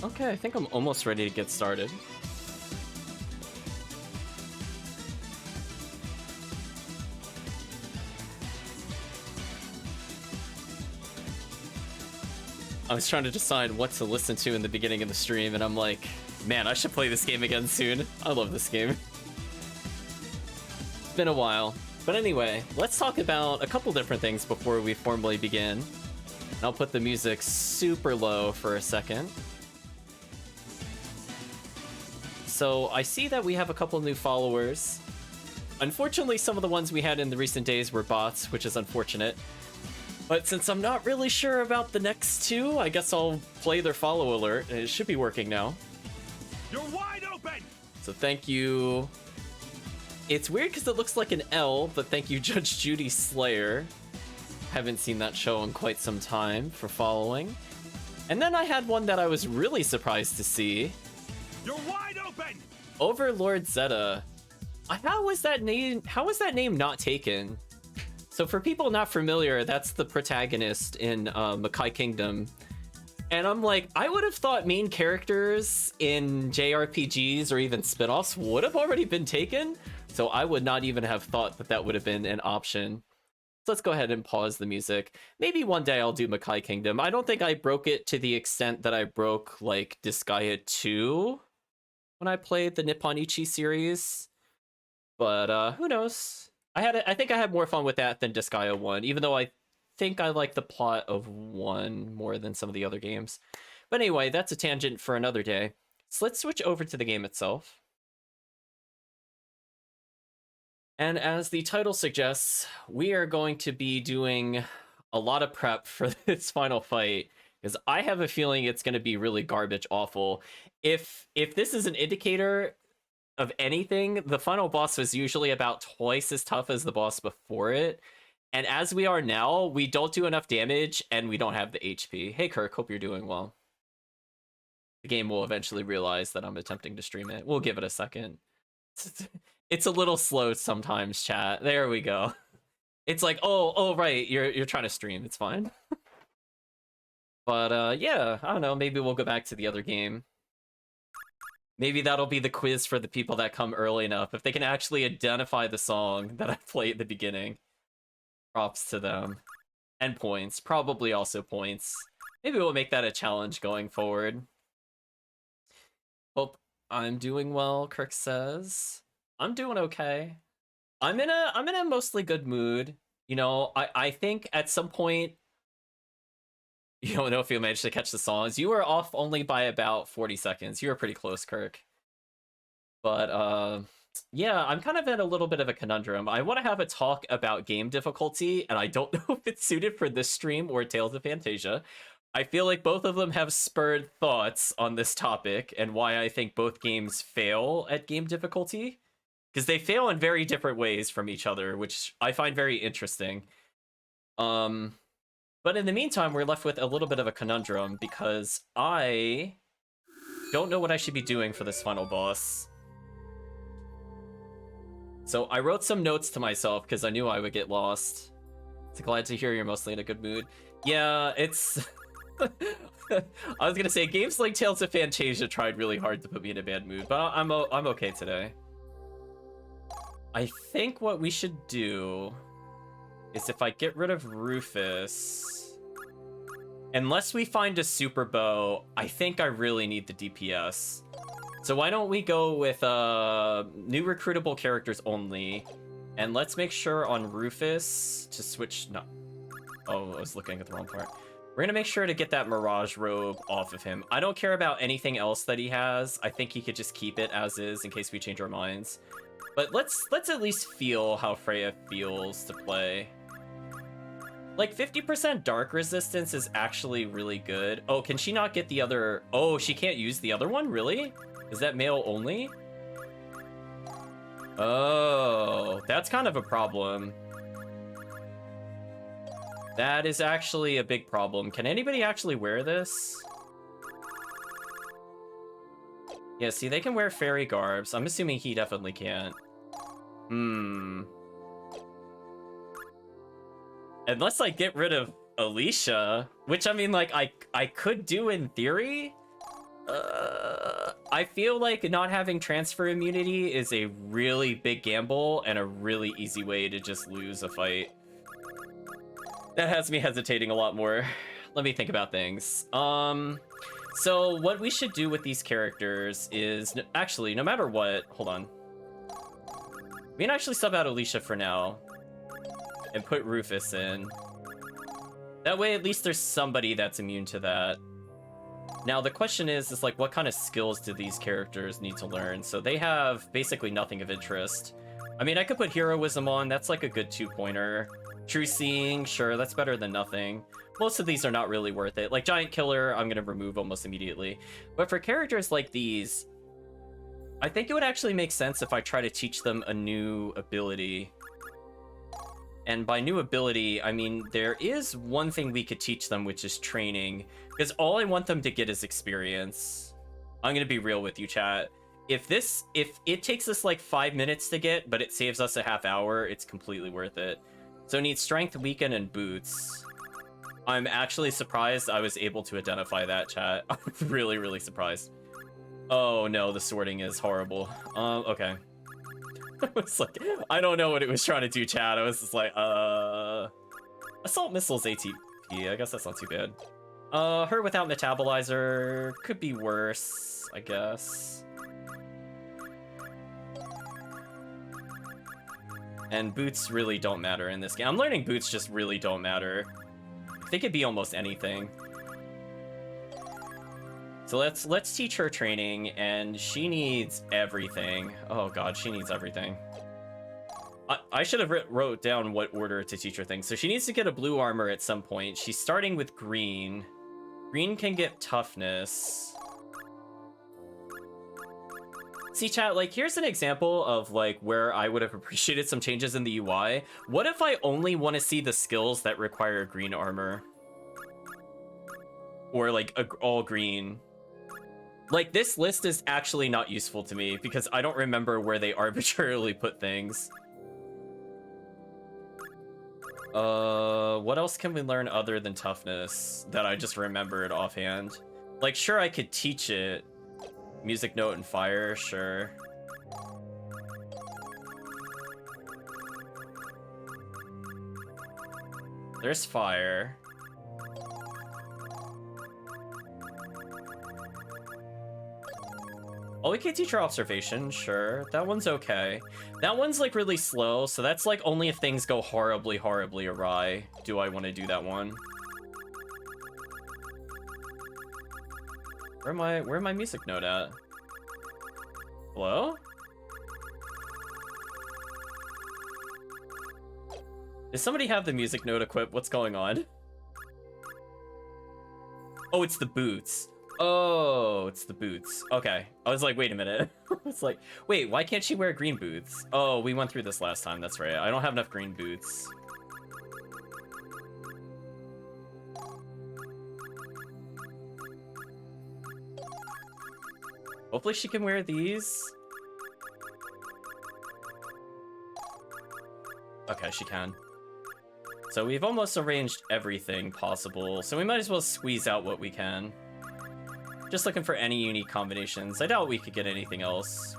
Okay, I think I'm almost ready to get started. I was trying to decide what to listen to in the beginning of the stream, and I'm like, man, I should play this game again soon. I love this game. It's been a while. But anyway, let's talk about a couple different things before we formally begin. I'll put the music super low for a second. So I see that we have a couple new followers. Unfortunately, some of the ones we had in the recent days were bots, which is unfortunate. But since I'm not really sure about the next two, I guess I'll play their follow alert. It should be working now. You're wide open! So thank you. It's weird because it looks like an L, but thank you, Judge Judy Slayer. Haven't seen that show in quite some time for following. And then I had one that I was really surprised to see. You're wide open! Overlord Zeta. How was that name not taken? So for people not familiar, that's the protagonist in Makai Kingdom. And I'm like, I would have thought main characters in JRPGs or even spin-offs would have already been taken. So I would not even have thought that that would have been an option. So let's go ahead and pause the music. Maybe one day I'll do Makai Kingdom. I don't think I broke it to the extent that I broke like Disgaea 2 when I played the Nippon Ichi series. But who knows? I think I had more fun with that than Disgaea 1, even though I think I like the plot of 1 more than some of the other games. But anyway, that's a tangent for another day. So let's switch over to the game itself. And as the title suggests, we are going to be doing a lot of prep for this final fight, because I have a feeling it's going to be really garbage awful. If this is an indicator of anything, the final boss was usually about twice as tough as the boss before it. And as we are now, we don't do enough damage and we don't have the HP. Hey Kirk, hope you're doing well. The game will eventually realize that I'm attempting to stream it. We'll give it a second. It's a little slow sometimes, chat. There we go. It's like, oh right, you're trying to stream. It's fine. But yeah, I don't know, maybe we'll go back to the other game. Maybe that'll be the quiz for the people that come early enough. If they can actually identify the song that I play at the beginning. Props to them. And points. Probably also points. Maybe we'll make that a challenge going forward. Hope I'm doing well, Kirk says. I'm doing okay. I'm in a mostly good mood. You know, I think at some point, you don't know if you managed to catch the songs. You were off only by about 40 seconds. You were pretty close, Kirk. But yeah, I'm kind of in a little bit of a conundrum. I want to have a talk about game difficulty, and I don't know if it's suited for this stream or Tales of Fantasia. I feel like both of them have spurred thoughts on this topic and why I think both games fail at game difficulty. Because they fail in very different ways from each other, which I find very interesting. But in the meantime, we're left with a little bit of a conundrum because I don't know what I should be doing for this final boss. So I wrote some notes to myself because I knew I would get lost. So glad to hear you're mostly in a good mood. Yeah, it's... I was gonna say, games like Tales of Fantasia tried really hard to put me in a bad mood, but I'm okay today. I think what we should do is if I get rid of Rufus, unless we find a super bow, I think I really need the DPS. So why don't we go with new recruitable characters only, and let's make sure on Rufus to switch. No, oh, I was looking at the wrong part. We're gonna make sure to get that Mirage robe off of him. I don't care about anything else that he has. I think he could just keep it as is in case we change our minds. But let's at least feel how Freya feels to play. Like 50% dark resistance is actually really good. Oh, can she not get the other? Oh, she can't use the other one? Really? Is that male only? Oh, that's kind of a problem. That is actually a big problem. Can anybody actually wear this? Yeah, see, they can wear fairy garbs. I'm assuming he definitely can't. Unless I get rid of Alicia, which I mean, like, I could do in theory. I feel like not having transfer immunity is a really big gamble and a really easy way to just lose a fight. That has me hesitating a lot more. Let me think about things. So what we should do with these characters is, actually, no matter what, hold on. We can actually sub out Alicia for now and put Rufus in. That way, at least there's somebody that's immune to that. Now, the question is like, what kind of skills do these characters need to learn? So they have basically nothing of interest. I mean, I could put Heroism on. That's like a good 2-pointer. True Seeing, sure, that's better than nothing. Most of these are not really worth it. Like Giant Killer, I'm going to remove almost immediately. But for characters like these, I think it would actually make sense if I try to teach them a new ability. And by new ability, I mean, there is one thing we could teach them, which is training. Because all I want them to get is experience. I'm going to be real with you, chat. If it takes us like 5 minutes to get, but it saves us a half hour, it's completely worth it. So it needs Strength, Weaken, and Boots. I'm actually surprised I was able to identify that, chat. I'm really, really surprised. Oh no, the sorting is horrible. Okay. It's like, I don't know what it was trying to do, chat. I was just like, Assault Missiles ATP, I guess that's not too bad. Her without Metabolizer could be worse, I guess. And Boots really don't matter in this game. I'm learning Boots just really don't matter. They could be almost anything. So let's teach her training, and she needs everything. Oh god, she needs everything. I should have wrote down what order to teach her things. So she needs to get a blue armor at some point. She's starting with green. Green can get toughness. See, chat, like, here's an example of, like, where I would have appreciated some changes in the UI. What if I only want to see the skills that require green armor? Or, like, all green. Like, this list is actually not useful to me, because I don't remember where they arbitrarily put things. What else can we learn other than toughness that I just remembered offhand? Like, sure, I could teach it. Music Note and Fire, sure. There's Fire. Oh, we can teach her Observation, sure. That one's okay. That one's, like, really slow, so that's, like, only if things go horribly, horribly awry do I want to do that one. Where my music note at? Hello? Does somebody have the music note equipped? What's going on? Oh, it's the boots. Oh, it's the boots. Okay. I was like, wait a minute. It's like, wait, why can't she wear green boots? Oh, we went through this last time. That's right. I don't have enough green boots. Hopefully she can wear these. Okay, she can. So we've almost arranged everything possible, so we might as well squeeze out what we can. Just looking for any unique combinations. I doubt we could get anything else.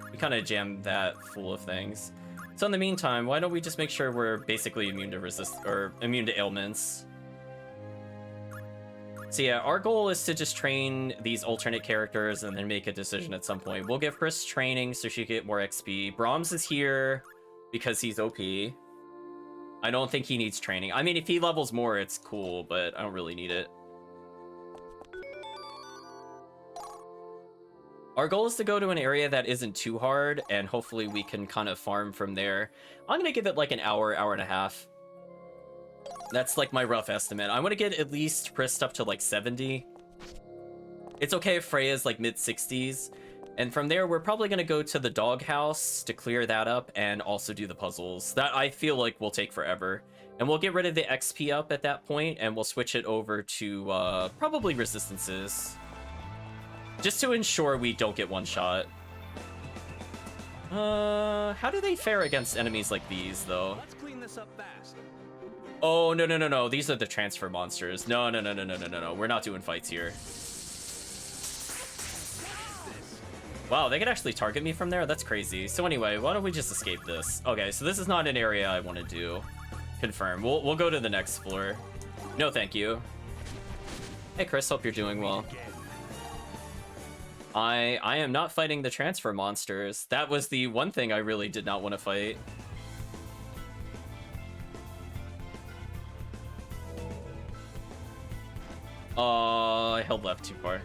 We kind of jammed that full of things. So in the meantime, why don't we just make sure we're basically immune to immune to ailments? So yeah, our goal is to just train these alternate characters and then make a decision at some point. We'll give Chris training so she can get more XP. Brahms is here because he's OP. I don't think he needs training. I mean, if he levels more, it's cool, but I don't really need it. Our goal is to go to an area that isn't too hard, and hopefully we can kind of farm from there. I'm gonna give it like an hour, hour and a half. That's like my rough estimate. I want to get at least Prist up to like 70. It's okay if Freya's like mid-60s. And from there, we're probably going to go to the doghouse to clear that up and also do the puzzles. That I feel like will take forever. And we'll get rid of the XP up at that point, and we'll switch it over to probably resistances. Just to ensure we don't get one shot. How do they fare against enemies like these, though? Let's clean this up fast. Oh, no, no, no, no. These are the transfer monsters. No, no, no, no, no, no, no, no. We're not doing fights here. Wow, they could actually target me from there? That's crazy. So anyway, why don't we just escape this? Okay, so this is not an area I want to do. Confirm. We'll go to the next floor. No, thank you. Hey, Chris, hope you're doing well. I am not fighting the transfer monsters. That was the one thing I really did not want to fight. I held left too far.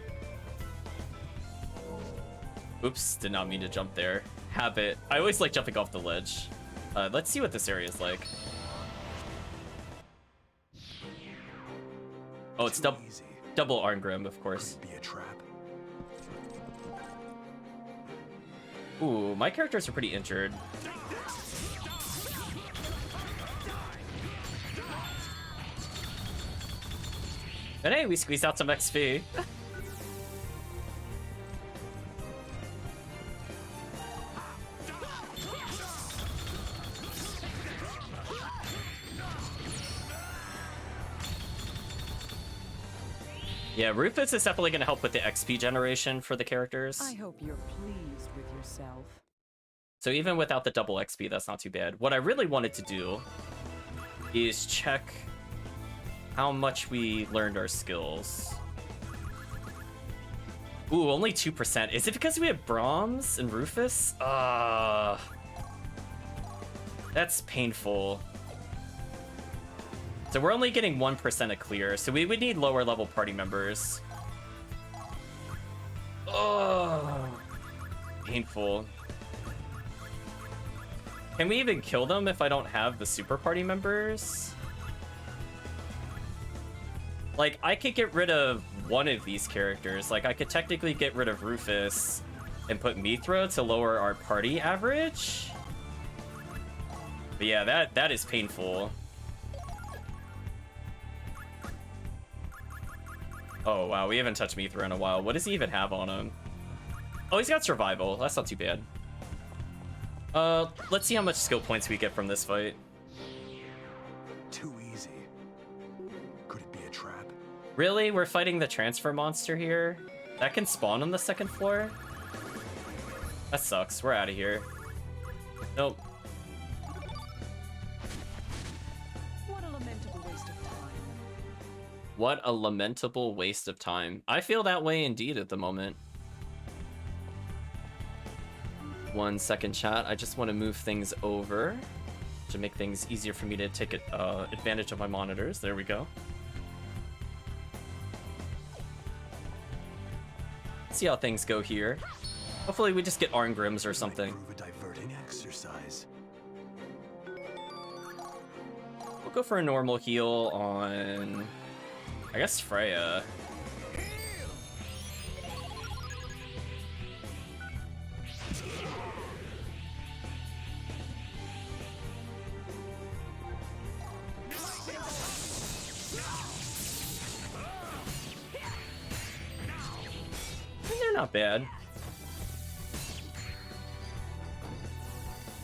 Oops, did not mean to jump there. Habit. I always like jumping off the ledge. Let's see what this area is like. Oh, it's double Arngrim, of course. Be a trap. Ooh, my characters are pretty injured. And hey, we squeezed out some XP. Yeah, Rufus is definitely going to help with the XP generation for the characters. I hope you're pleased with yourself. So even without the double XP, that's not too bad. What I really wanted to do is check how much we learned our skills. Ooh, only 2%. Is it because we have Brahms and Rufus? That's painful. So we're only getting 1% of clear, so we would need lower level party members. Oh, painful. Can we even kill them if I don't have the super party members? Like, I could get rid of one of these characters. Like, I could technically get rid of Rufus and put Mithra to lower our party average. But yeah, that is painful. Oh, wow, we haven't touched Mithra in a while. What does he even have on him? Oh, he's got survival. That's not too bad. Let's see how much skill points we get from this fight. Too easy. Could it be a trap? Really? We're fighting the transfer monster here? That can spawn on the second floor? That sucks. We're out of here. Nope. What a lamentable waste of time. What a lamentable waste of time. I feel that way indeed at the moment. 1 second, chat. I just want to move things over to make things easier for me to take advantage of my monitors. There we go. See how things go here. Hopefully we just get Arngrims or something. Prove a diverting exercise. We'll go for a normal heal on, I guess, Freya. They're not bad.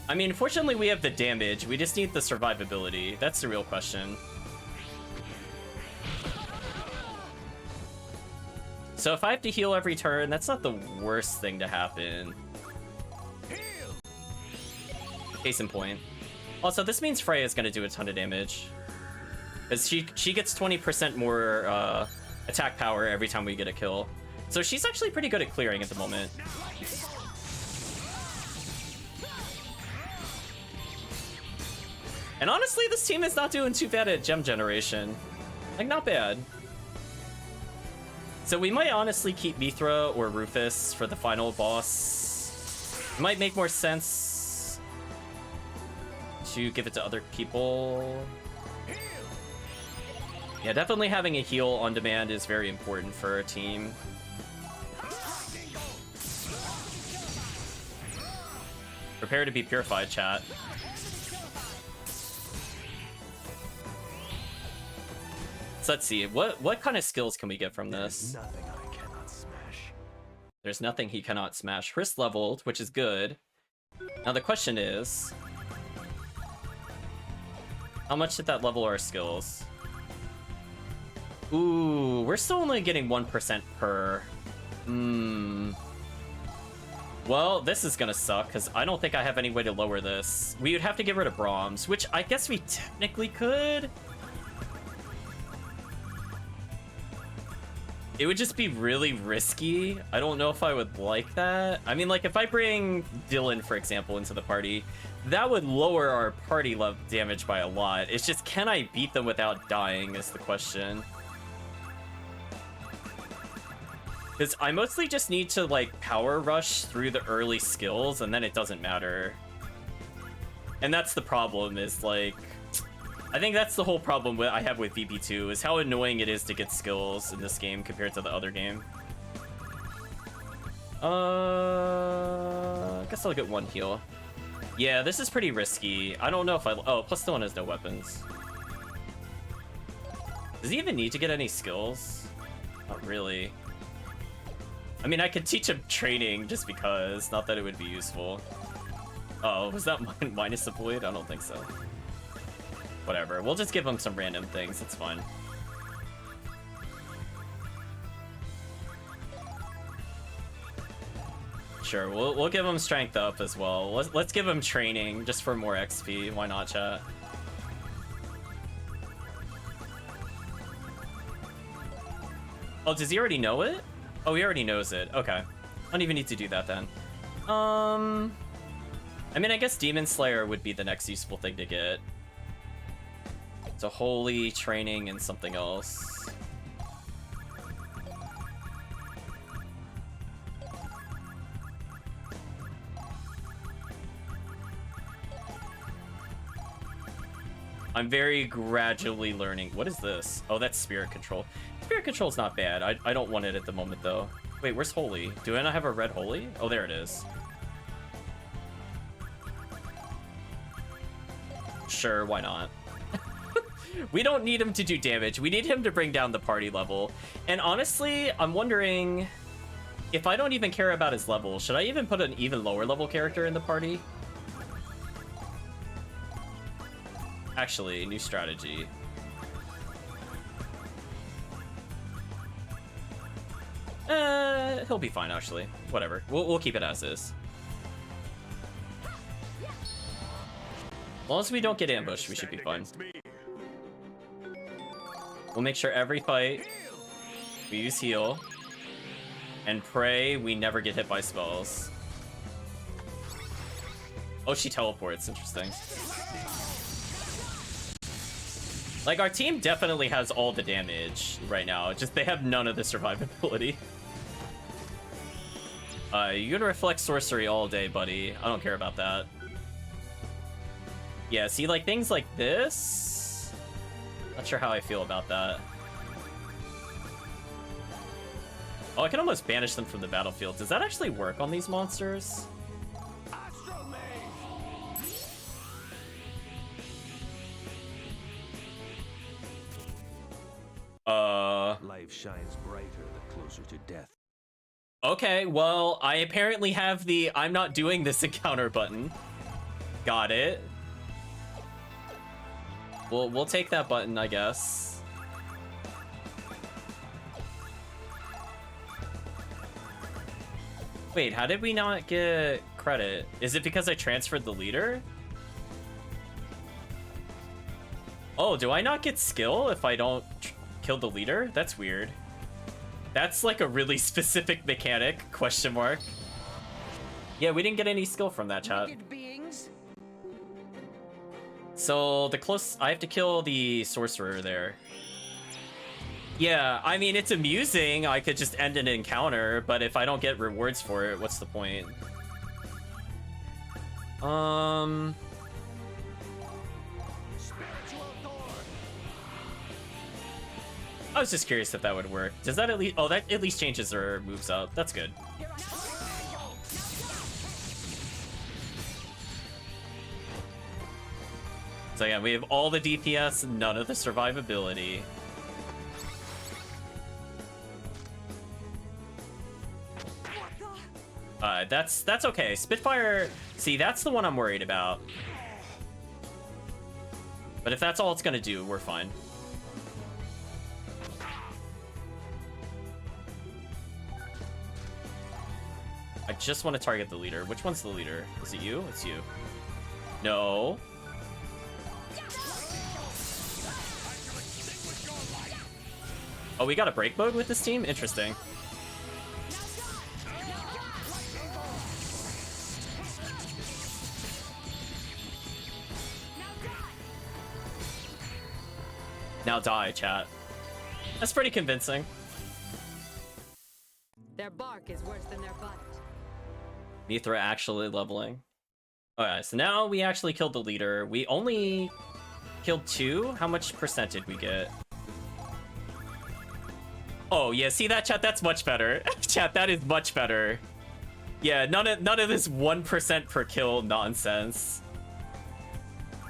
I mean, fortunately we have the damage. We just need the survivability. That's the real question. So if I have to heal every turn, that's not the worst thing to happen. Case in point. Also, this means Freya's gonna do a ton of damage. Because she gets 20% more attack power every time we get a kill. So she's actually pretty good at clearing at the moment. And honestly, this team is not doing too bad at gem generation. Like, not bad. So we might honestly keep Mithra or Rufus for the final boss. It might make more sense to give it to other people. Yeah, definitely having a heal on demand is very important for a team. Prepare to be purified, chat. So let's see, what kind of skills can we get from this? Nothing I cannot smash. There's nothing he cannot smash. Hriss leveled, which is good. Now the question is, how much did that level our skills? Ooh, we're still only getting 1% per. Well, this is gonna suck, because I don't think I have any way to lower this. We would have to get rid of Brahms, which I guess we technically could. It would just be really risky. I don't know if I would like that. I mean, like, if I bring Dylan, for example, into the party, that would lower our party level damage by a lot. It's just, can I beat them without dying is the question. Because I mostly just need to, like, power rush through the early skills, and then it doesn't matter. And that's the problem, is, like... I think that's the whole problem I have with VP2, is how annoying it is to get skills in this game compared to the other game. I guess I'll get one heal. Yeah, this is pretty risky. I don't know if I... Oh, plus Dylan has no weapons. Does he even need to get any skills? Not really. I mean, I could teach him training just because. Not that it would be useful. Oh, was that minus a void? I don't think so. Whatever. We'll just give him some random things. It's fine. Sure, we'll give him strength up as well. Let's give him training just for more XP. Why not, chat? Oh, does he already know it? Oh, he already knows it. Okay. I don't even need to do that then. I mean, I guess Demon Slayer would be the next useful thing to get. It's a holy training and something else. I'm very gradually learning. What is this? Oh, that's spirit control. Spirit control's not bad. I don't want it at the moment, though. Wait, where's holy? Do I not have a red holy? Oh, there it is. Sure, why not? We don't need him to do damage. We need him to bring down the party level. And honestly, I'm wondering if I don't even care about his level, should I even put an even lower level character in the party? Actually, new strategy. He'll be fine, actually. Whatever. We'll keep it as is. As long as we don't get ambushed, we should be fine. We'll make sure every fight we use heal and pray we never get hit by spells. Oh, she teleports. Interesting. Like, our team definitely has all the damage right now. Just they have none of the survivability. You can reflect sorcery all day, buddy. I don't care about that. Yeah, see, like, things like this? Not sure how I feel about that. Oh, I can almost banish them from the battlefield. Does that actually work on these monsters? Life shines brighter the closer to death. Okay, well, I apparently have the I'm not doing this encounter button. Got it. We'll take that button, I guess. Wait, how did we not get credit? Is it because I transferred the leader? Oh, do I not get skill if I don't kill the leader? That's weird. That's like a really specific mechanic, question mark. Yeah, we didn't get any skill from that, chat. So I have to kill the sorcerer there. Yeah, I mean, it's amusing. I could just end an encounter, but if I don't get rewards for it, what's the point? I was just curious if that would work. Does that at least... Oh, that at least changes their moves up. That's good. So yeah, we have all the DPS, none of the survivability. That's okay. Spitfire... See, that's the one I'm worried about. But if that's all it's gonna do, we're fine. I just want to target the leader. Which one's the leader? Is it you? It's you. No. Oh, we got a break mode with this team? Interesting. Now die, chat. That's pretty convincing. Their bark is worse than their bite. Mithra actually leveling. Alright, so now we actually killed the leader. We only killed 2. How much percent did we get? Oh, yeah, see that, chat? That's much better. Chat, that is much better. Yeah, none of this 1% per kill nonsense.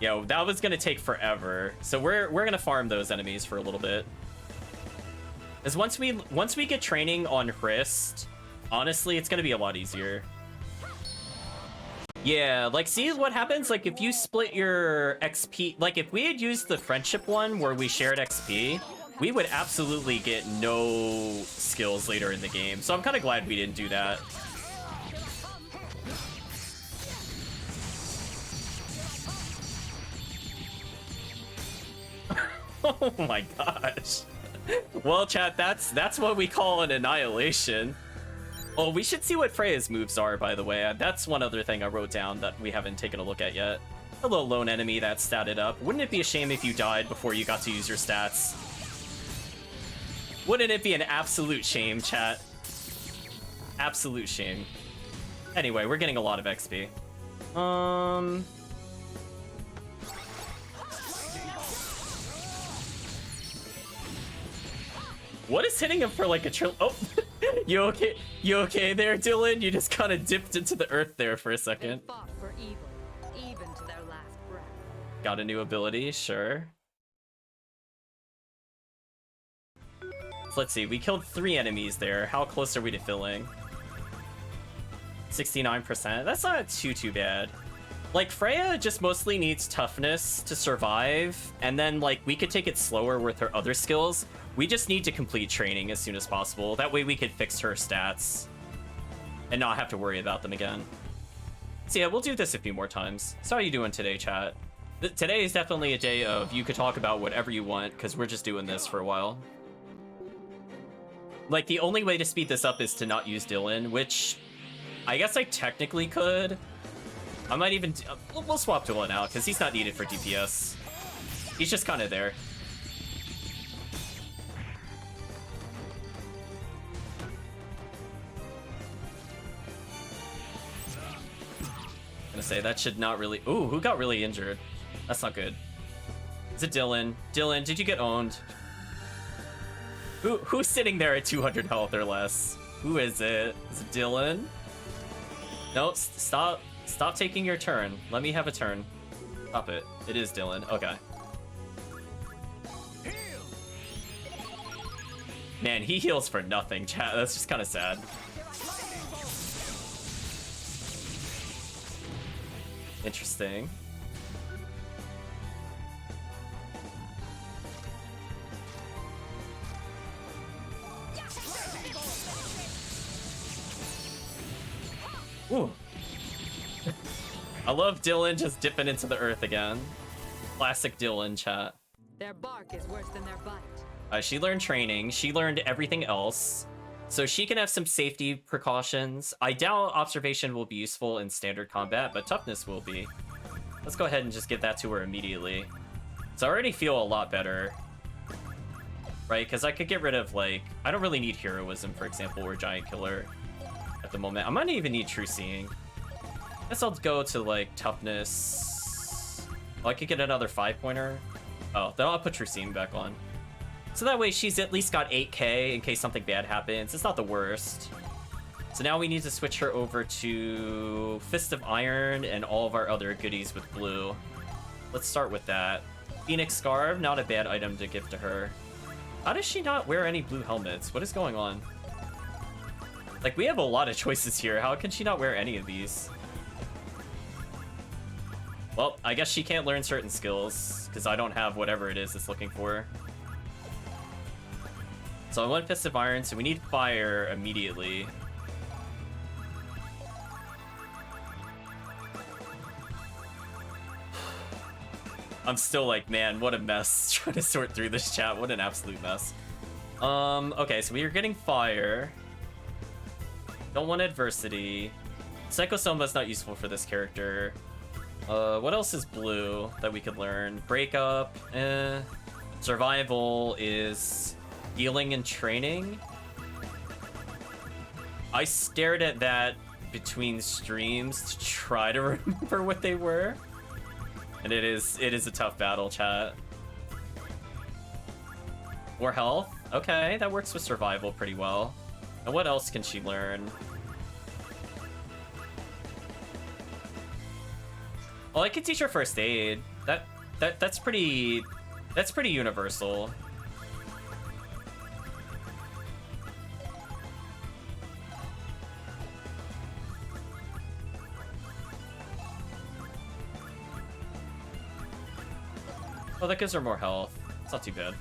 Yeah, that was gonna take forever. So we're gonna farm those enemies for a little bit. Because once we get training on Hrist, honestly, it's gonna be a lot easier. Yeah, like, see what happens? Like, if you split your XP... Like, if we had used the friendship one where we shared XP, we would absolutely get no skills later in the game. So I'm kind of glad we didn't do that. Oh my gosh. Well, chat, that's what we call an annihilation. Oh, we should see what Freya's moves are, by the way. That's one other thing I wrote down that we haven't taken a look at yet. Hello, lone enemy that's statted up. Wouldn't it be a shame if you died before you got to use your stats? Wouldn't it be an absolute shame, chat? Absolute shame. Anyway, we're getting a lot of XP. What is hitting him for like a trill? Oh, you okay? You okay there, Dylan? You just kind of dipped into the earth there for a second. They fought for evil, even to their last breath. Got a new ability, sure. So let's see, we killed 3 enemies there. How close are we to filling? 69%. That's not too bad. Like, Freya just mostly needs toughness to survive, and then, like, we could take it slower with her other skills. We just need to complete training as soon as possible. That way we could fix her stats and not have to worry about them again. So yeah, we'll do this a few more times. So how you doing today, chat? Today is definitely a day of you could talk about whatever you want, because we're just doing this for a while. Like, the only way to speed this up is to not use Dylan, which I guess I technically could. I might even... we'll swap Dylan out, because he's not needed for DPS. He's just kind of there. Gonna say, that should not really... Ooh, who got really injured? That's not good. Is it Dylan? Dylan, did you get owned? Who's sitting there at 200 health or less? Who is it? Is it Dylan? No, stop taking your turn. Let me have a turn. Stop it. It is Dylan. Okay. Man, he heals for nothing, chat. That's just kind of sad. Interesting. Ooh. I love Dylan just dipping into the earth again. Classic Dylan, chat. Their bark is worse than their bite. She learned training. She learned everything else. So she can have some safety precautions. I doubt observation will be useful in standard combat, but toughness will be. Let's go ahead and just give that to her immediately. So I already feel a lot better. Right? Because I could get rid of, like... I don't really need heroism, for example, or giant killer at the moment. I might even need true seeing. I guess I'll go to, like, toughness. Oh, I could get another 5-pointer. Oh, then I'll put true seeing back on. So that way she's at least got 8k in case something bad happens. It's not the worst. So now we need to switch her over to Fist of Iron and all of our other goodies with blue. Let's start with that. Phoenix Scarf, not a bad item to give to her. How does she not wear any blue helmets? What is going on? Like, we have a lot of choices here. How can she not wear any of these? Well, I guess she can't learn certain skills, because I don't have whatever it is it's looking for. So I want Fist of Iron, so we need fire immediately. I'm still like, man, what a mess trying to sort through this chat. What an absolute mess. Okay, so we are getting fire. Don't want adversity. Psychosoma's not useful for this character. What else is blue that we could learn? Breakup, Survival is healing and training. I stared at that between streams to try to remember what they were. And it is a tough battle, chat. More health? Okay, that works with survival pretty well. And what else can she learn? Well, I could teach her first aid. That's pretty universal. Oh, that gives her more health. It's not too bad.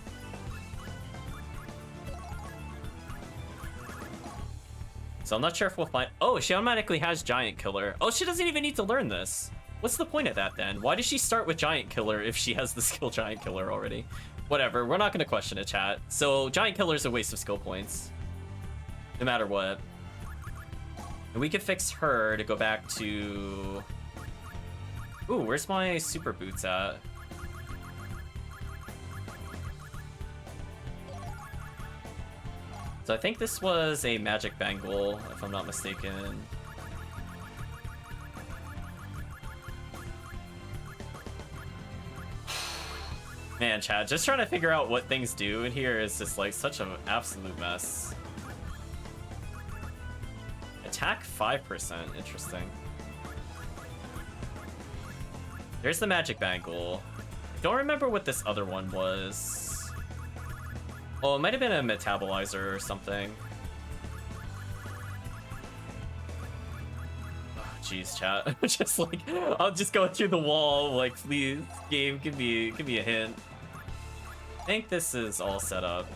So I'm not sure if we'll find... Oh, she automatically has Giant Killer. Oh, she doesn't even need to learn this. What's the point of that then? Why does she start with Giant Killer if she has the skill Giant Killer already? Whatever, we're not going to question it, chat. So Giant Killer is a waste of skill points. No matter what. And we could fix her to go back to... Ooh, where's my super boots at? So I think this was a magic bangle, if I'm not mistaken. Man, chat, just trying to figure out what things do in here is just like such an absolute mess. Attack 5%, interesting. There's the magic bangle. Don't remember what this other one was. Oh, it might have been a metabolizer or something. Oh, jeez, chat. Just like, I'll just go through the wall. Like, please, game, give me a hint. I think this is all set up.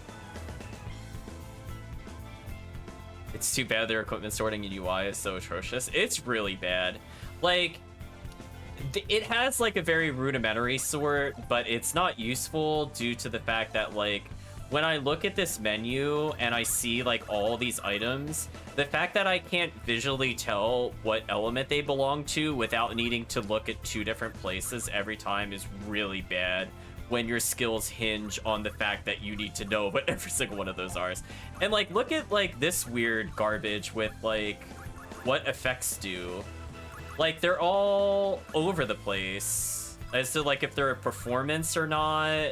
It's too bad their equipment sorting in UI is so atrocious. It's really bad. Like, it has like a very rudimentary sort, but it's not useful due to the fact that like, when I look at this menu and I see like all these items, the fact that I can't visually tell what element they belong to without needing to look at 2 different places every time is really bad when your skills hinge on the fact that you need to know what every single one of those are. And like, look at like this weird garbage with like what effects do. Like, they're all over the place as to like if they're a performance or not.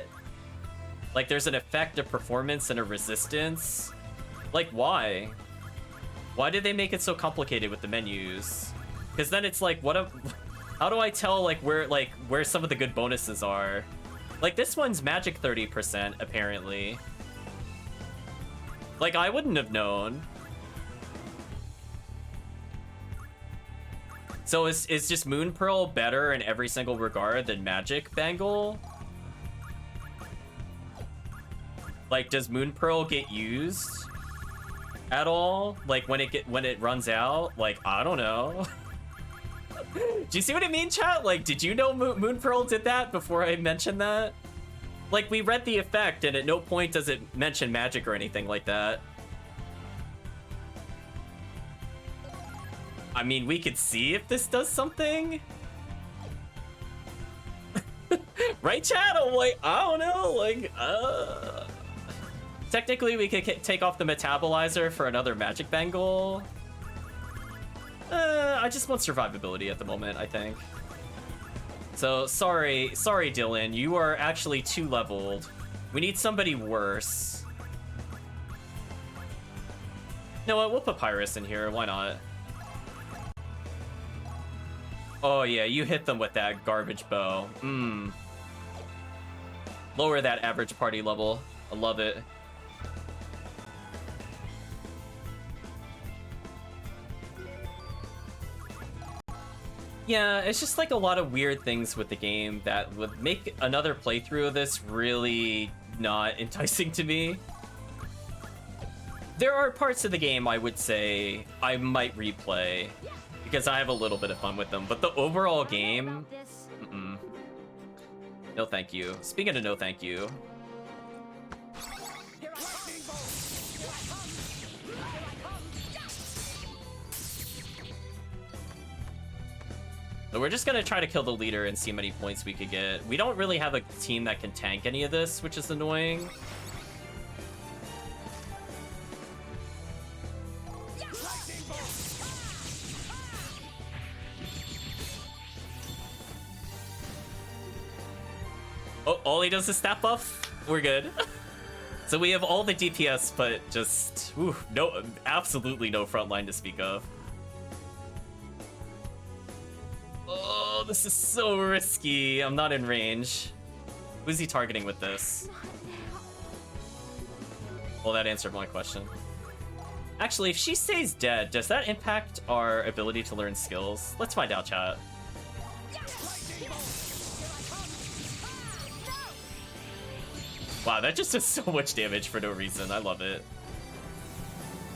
Like, there's an effect, a performance, and a resistance. Like, why? Why did they make it so complicated with the menus? Because then it's like, how do I tell like where some of the good bonuses are? Like, this one's magic 30%, apparently. Like, I wouldn't have known. So is just Moon Pearl better in every single regard than Magic Bangle? Like, does Moon Pearl get used at all? Like, when it runs out? Like, I don't know. Do you see what I mean, chat? Like, did you know Moon Pearl did that before I mentioned that? Like, we read the effect, and at no point does it mention magic or anything like that. I mean, we could see if this does something. Right, chat? I'm like, I don't know. Like, technically, we could take off the metabolizer for another magic bangle. I just want survivability at the moment, I think. So, sorry, Dylan. You are actually 2 leveled. We need somebody worse. You know what? We'll put Pyrus in here. Why not? Oh, yeah. You hit them with that garbage bow. Lower that average party level. I love it. Yeah, it's just like a lot of weird things with the game that would make another playthrough of this really not enticing to me. There are parts of the game I would say I might replay because I have a little bit of fun with them, but the overall game, No thank you. Speaking of no thank you. So we're just gonna try to kill the leader and see how many points we could get. We don't really have a team that can tank any of this, which is annoying. Oh, all he does is stat buff? We're good. So we have all the DPS, but just no, absolutely no frontline to speak of. Oh, this is so risky. I'm not in range. Who's he targeting with this? Well, that answered my question. Actually, if she stays dead, does that impact our ability to learn skills? Let's find out, chat. Wow, that just does so much damage for no reason. I love it.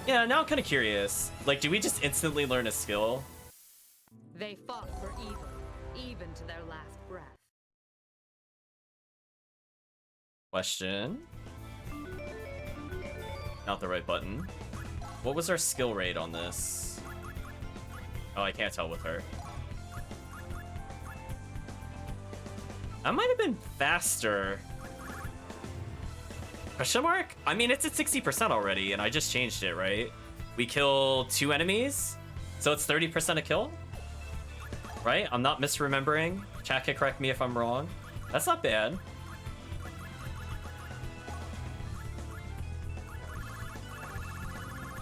Yeah, now I'm kind of curious. Like, do we just instantly learn a skill? They fought for evil, even to their last breath. Question. Not the right button. What was our skill rate on this? Oh, I can't tell with her. I might have been faster. Question mark? I mean, it's at 60% already, and I just changed it, right? We kill 2 enemies, so it's 30% a kill? Right? I'm not misremembering. Chat can correct me if I'm wrong. That's not bad.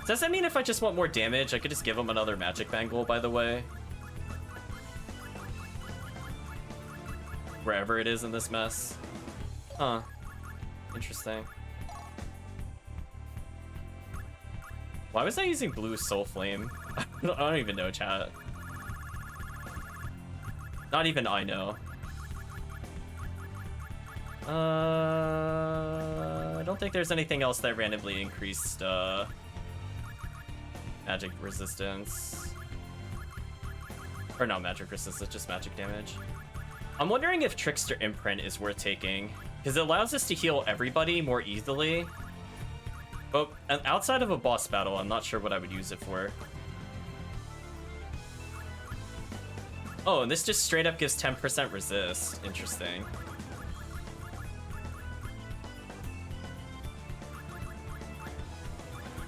Does that mean if I just want more damage, I could just give him another magic bangle, by the way? Wherever it is in this mess. Huh. Interesting. Why was I using blue soul flame? I don't even know, chat. Not even I know. I don't think there's anything else that randomly increased magic resistance. Or not magic resistance, just magic damage. I'm wondering if Trickster Imprint is worth taking, because it allows us to heal everybody more easily. But outside of a boss battle, I'm not sure what I would use it for. Oh, and this just straight up gives 10% resist. Interesting.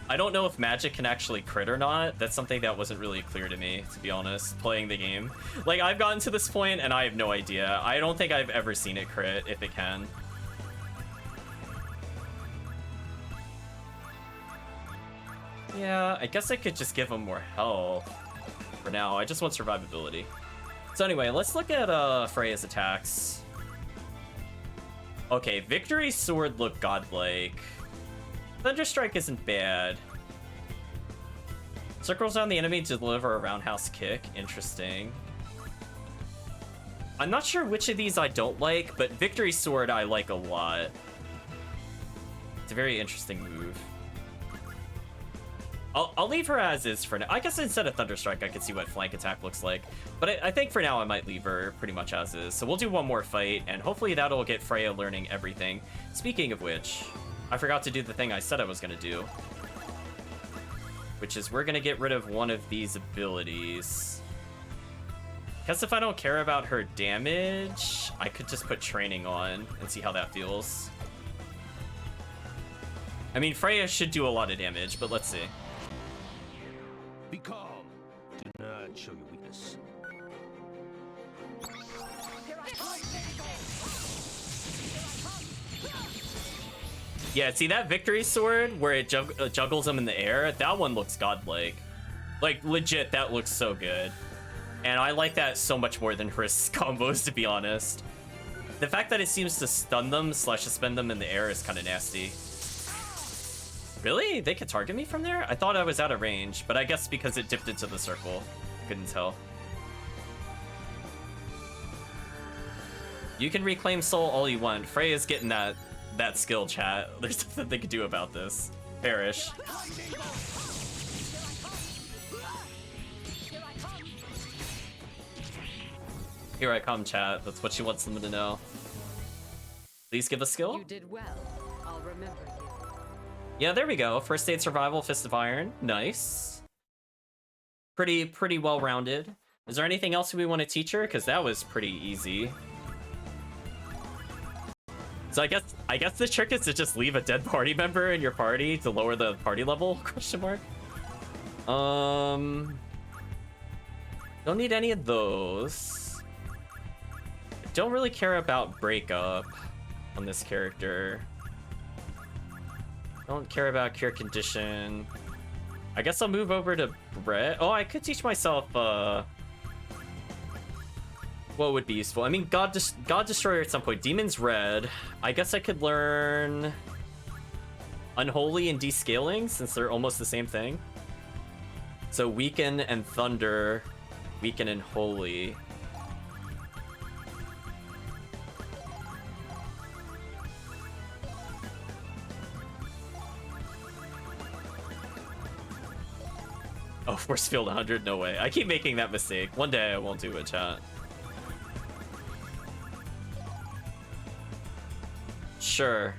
I don't know if magic can actually crit or not. That's something that wasn't really clear to me, to be honest, playing the game. Like, I've gotten to this point and I have no idea. I don't think I've ever seen it crit, if it can. Yeah, I guess I could just give him more health for now. I just want survivability. So anyway, let's look at Freya's attacks. Okay, Victory Sword looked godlike. Thunderstrike isn't bad. Circles on the enemy to deliver a roundhouse kick. Interesting. I'm not sure which of these I don't like, but Victory Sword I like a lot. It's a very interesting move. I'll leave her as is for now. I guess instead of Thunderstrike, I could see what flank attack looks like. But I think for now I might leave her pretty much as is. So we'll do one more fight, and hopefully that'll get Freya learning everything. Speaking of which, I forgot to do the thing I said I was going to do. Which is we're going to get rid of one of these abilities. Guess if I don't care about her damage, I could just put training on and see how that feels. I mean, Freya should do a lot of damage, but let's see. Be calm. Do not show your weakness. Yeah, see that Victory Sword where it juggles them in the air? That one looks godlike. Like, legit, that looks so good. And I like that so much more than Risk's combos, to be honest. The fact that it seems to stun them / suspend them in the air is kind of nasty. Really? They could target me from there? I thought I was out of range, but I guess because it dipped into the circle. Couldn't tell. You can reclaim soul all you want. Freya's getting that skill, chat. There's nothing they could do about this. Perish. Here I come, chat. That's what she wants them to know. Please give a skill. You did well. I'll remember you. Yeah, there we go. First aid survival, fist of iron. Nice. Pretty well rounded. Is there anything else we want to teach her? Because that was pretty easy. So I guess the trick is to just leave a dead party member in your party to lower the party level? Question mark. Don't need any of those. Don't really care about breakup on this character. Don't care about cure condition. I guess I'll move over to Brett. Oh, I could teach myself what would be useful. I mean, God Destroyer at some point. Demon's Red. I guess I could learn Unholy and Descaling since they're almost the same thing. So Weaken and Thunder. Weaken and Holy. Oh, force field 100? No way. I keep making that mistake. One day I won't do it, chat. Sure.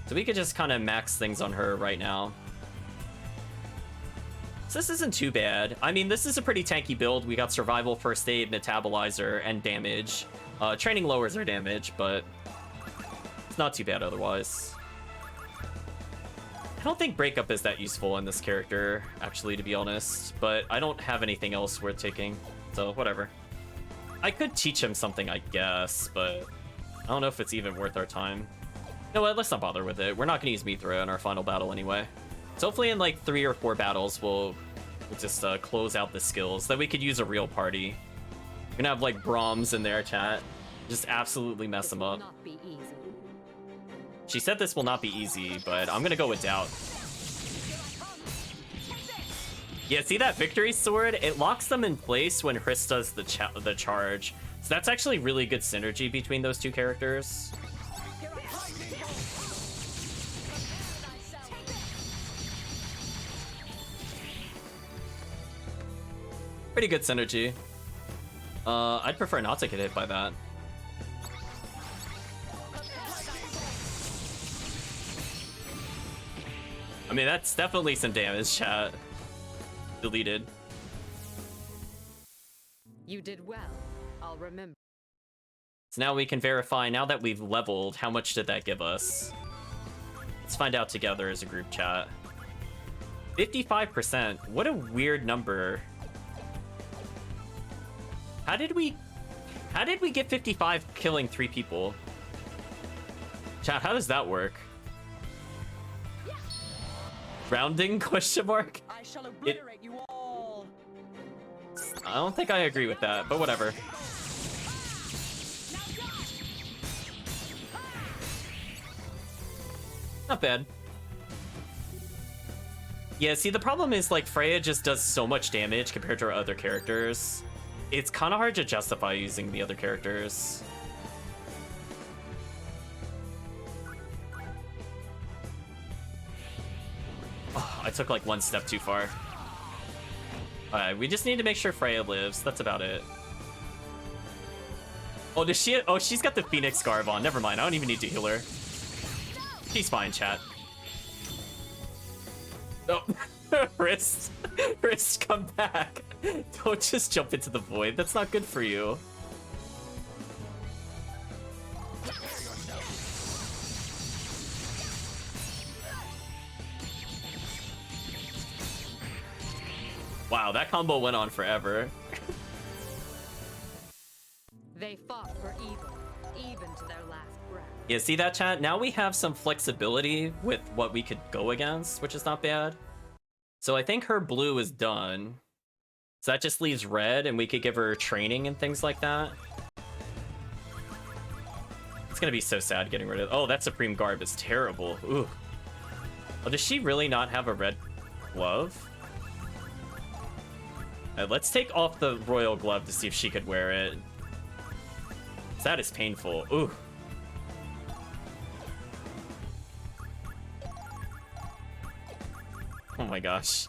So we could just kind of max things on her right now. So this isn't too bad. I mean, this is a pretty tanky build. We got survival, first aid, metabolizer, and damage. Training lowers our damage, but it's not too bad otherwise. I don't think breakup is that useful in this character, actually, to be honest. But I don't have anything else worth taking, so whatever. I could teach him something, I guess, but I don't know if it's even worth our time. You know what? Let's not bother with it. We're not going to use Mithra in our final battle anyway. So hopefully in like 3 or 4 battles, we'll just close out the skills. Then we could use a real party. We're going to have like Brahms in there, chat. Just absolutely mess them up. Not be easy. She said this will not be easy, but I'm going to go with doubt. Yeah, see that victory sword? It locks them in place when Chris does the charge. So that's actually really good synergy between those two characters. Pretty good synergy. I'd prefer not to get hit by that. I mean, that's definitely some damage, chat. Deleted. You did well. I'll remember. So now we can verify, now that we've leveled, how much did that give us? Let's find out together as a group chat. 55%. What a weird number. How did we get 55 killing 3 people? Chat, how does that work? Rounding? Question mark? I shall obliterate you all. I don't think I agree with that, but whatever. Not bad. Yeah, see, the problem is, like, Freya just does so much damage compared to our other characters. It's kind of hard to justify using the other characters. Oh, I took, like, 1 step too far. Alright, we just need to make sure Freya lives. That's about it. Oh, does she? Oh, she's got the Phoenix Garb on. Never mind. I don't even need to heal her. She's fine, chat. Oh, wrist, come back. Don't just jump into the void. That's not good for you. Wow, that combo went on forever. They fought for evil, even to their last breath. Yeah, see that, chat? Now we have some flexibility with what we could go against, which is not bad. So I think her blue is done. So that just leaves red, and we could give her training and things like that. It's gonna be so sad getting rid of... Oh, that Supreme Garb is terrible. Ooh. Oh, does she really not have a red glove? Let's take off the royal glove to see if she could wear it. That is painful. Ooh. Oh my gosh.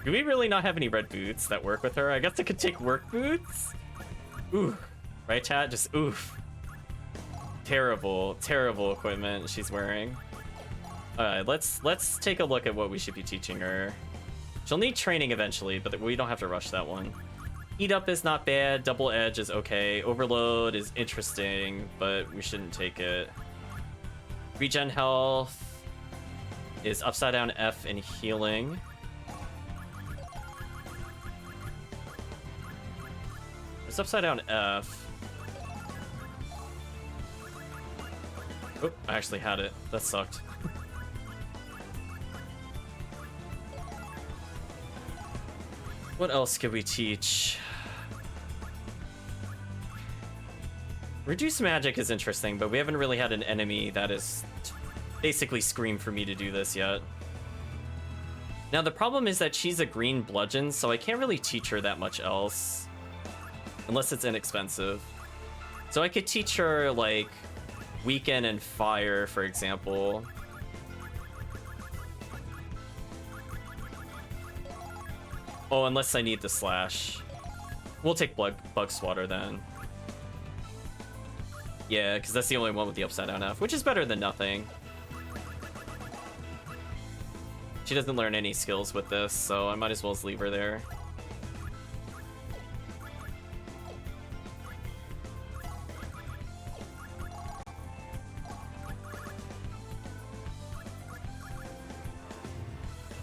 Do we really not have any red boots that work with her? I guess I could take work boots? Ooh. Right, chat? Just oof. Terrible, terrible equipment she's wearing. Alright, let's take a look at what we should be teaching her. She'll need training eventually, but we don't have to rush that one. Eat Up is not bad, Double Edge is okay, Overload is interesting, but we shouldn't take it. Regen Health is Upside Down F and Healing. It's Upside Down F. Oh, I actually had it. That sucked. What else could we teach? Reduce Magic is interesting, but we haven't really had an enemy that is basically screamed for me to do this yet. Now, the problem is that she's a green bludgeon, so I can't really teach her that much else. Unless it's inexpensive. So I could teach her, like, Weaken and Fire, for example. Oh, unless I need the Slash. We'll take Bug Swatter then. Yeah, because that's the only one with the Upside Down F, which is better than nothing. She doesn't learn any skills with this, so I might as well just leave her there.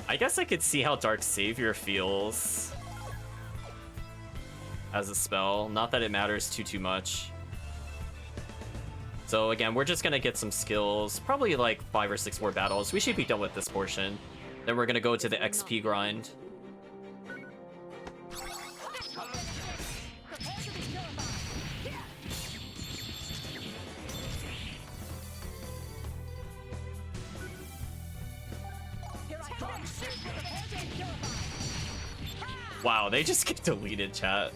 I guess I could see how Dark Savior feels as a spell. Not that it matters too much. So again, we're just gonna get some skills, probably like 5 or 6 more battles. We should be done with this portion. Then we're gonna go to the XP grind. Wow, they just get deleted, chat.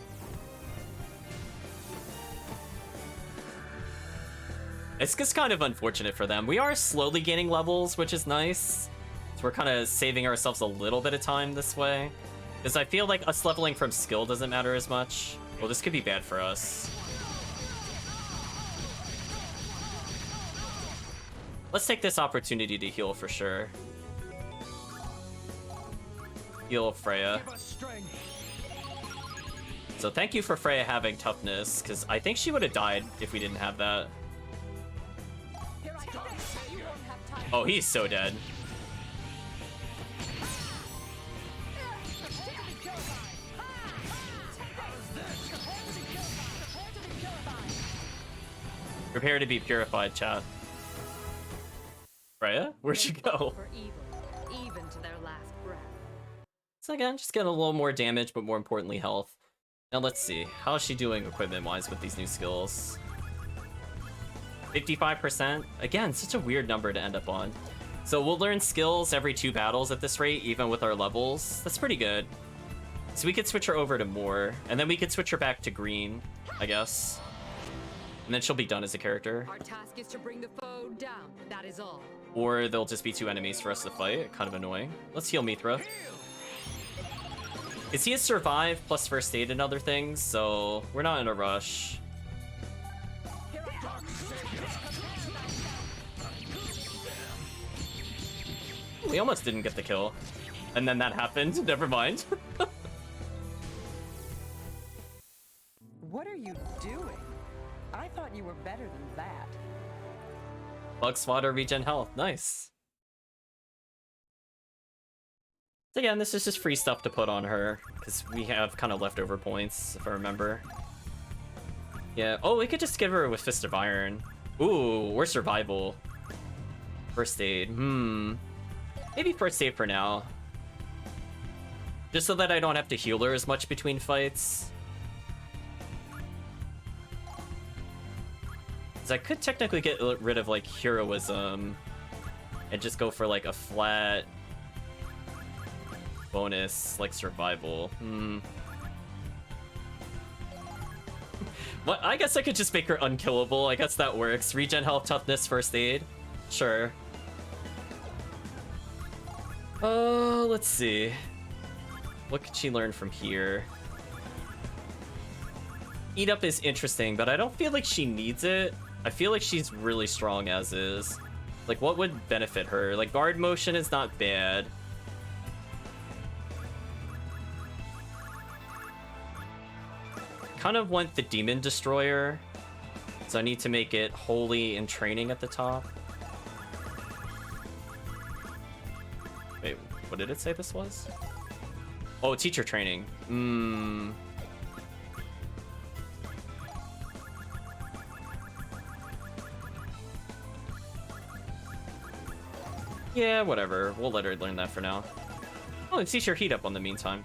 It's just kind of unfortunate for them. We are slowly gaining levels, which is nice. So we're kind of saving ourselves a little bit of time this way. Because I feel like us leveling from skill doesn't matter as much. Well, this could be bad for us. Let's take this opportunity to heal for sure. Heal Freya. So thank you for Freya having toughness, because I think she would have died if we didn't have that. Oh, he's so dead. Prepare to be purified, chat. Freya? Where'd you go? For evil, even to their last breath. So again, just getting a little more damage, but more importantly, health. Now let's see. How is she doing equipment-wise with these new skills? 55%? Again, such a weird number to end up on. So we'll learn skills every 2 battles at this rate, even with our levels. That's pretty good. So we could switch her over to more, and then we could switch her back to green, I guess. And then she'll be done as a character. Our task is to bring the foe down. That is all. Or there'll just be 2 enemies for us to fight. Kind of annoying. Let's heal Mithra. Is he a survive plus first aid and other things? So we're not in a rush. We almost didn't get the kill. And then that happened. Never mind. What are you doing? I thought you were better than that. Bug Swatter, regen health. Nice. So again, this is just free stuff to put on her, because we have kind of leftover points, if I remember. Yeah. Oh, we could just give her with Fist of Iron. Ooh, we're survival. First aid. Maybe first aid for now. Just so that I don't have to heal her as much between fights. Because I could technically get rid of, like, heroism and just go for, like, a flat bonus, like survival. Well, I guess I could just make her unkillable. I guess that works. Regen health, toughness, first aid. Sure. Let's see. What could she learn from here? Eat Up is interesting, but I don't feel like she needs it. I feel like she's really strong as is. Like, what would benefit her? Like, guard motion is not bad. Kind of want the Demon Destroyer, so I need to make it holy in training at the top. Wait, what did it say this was? Oh, teacher training. Yeah, whatever. We'll let her learn that for now. Oh, and teach her heat up on the meantime.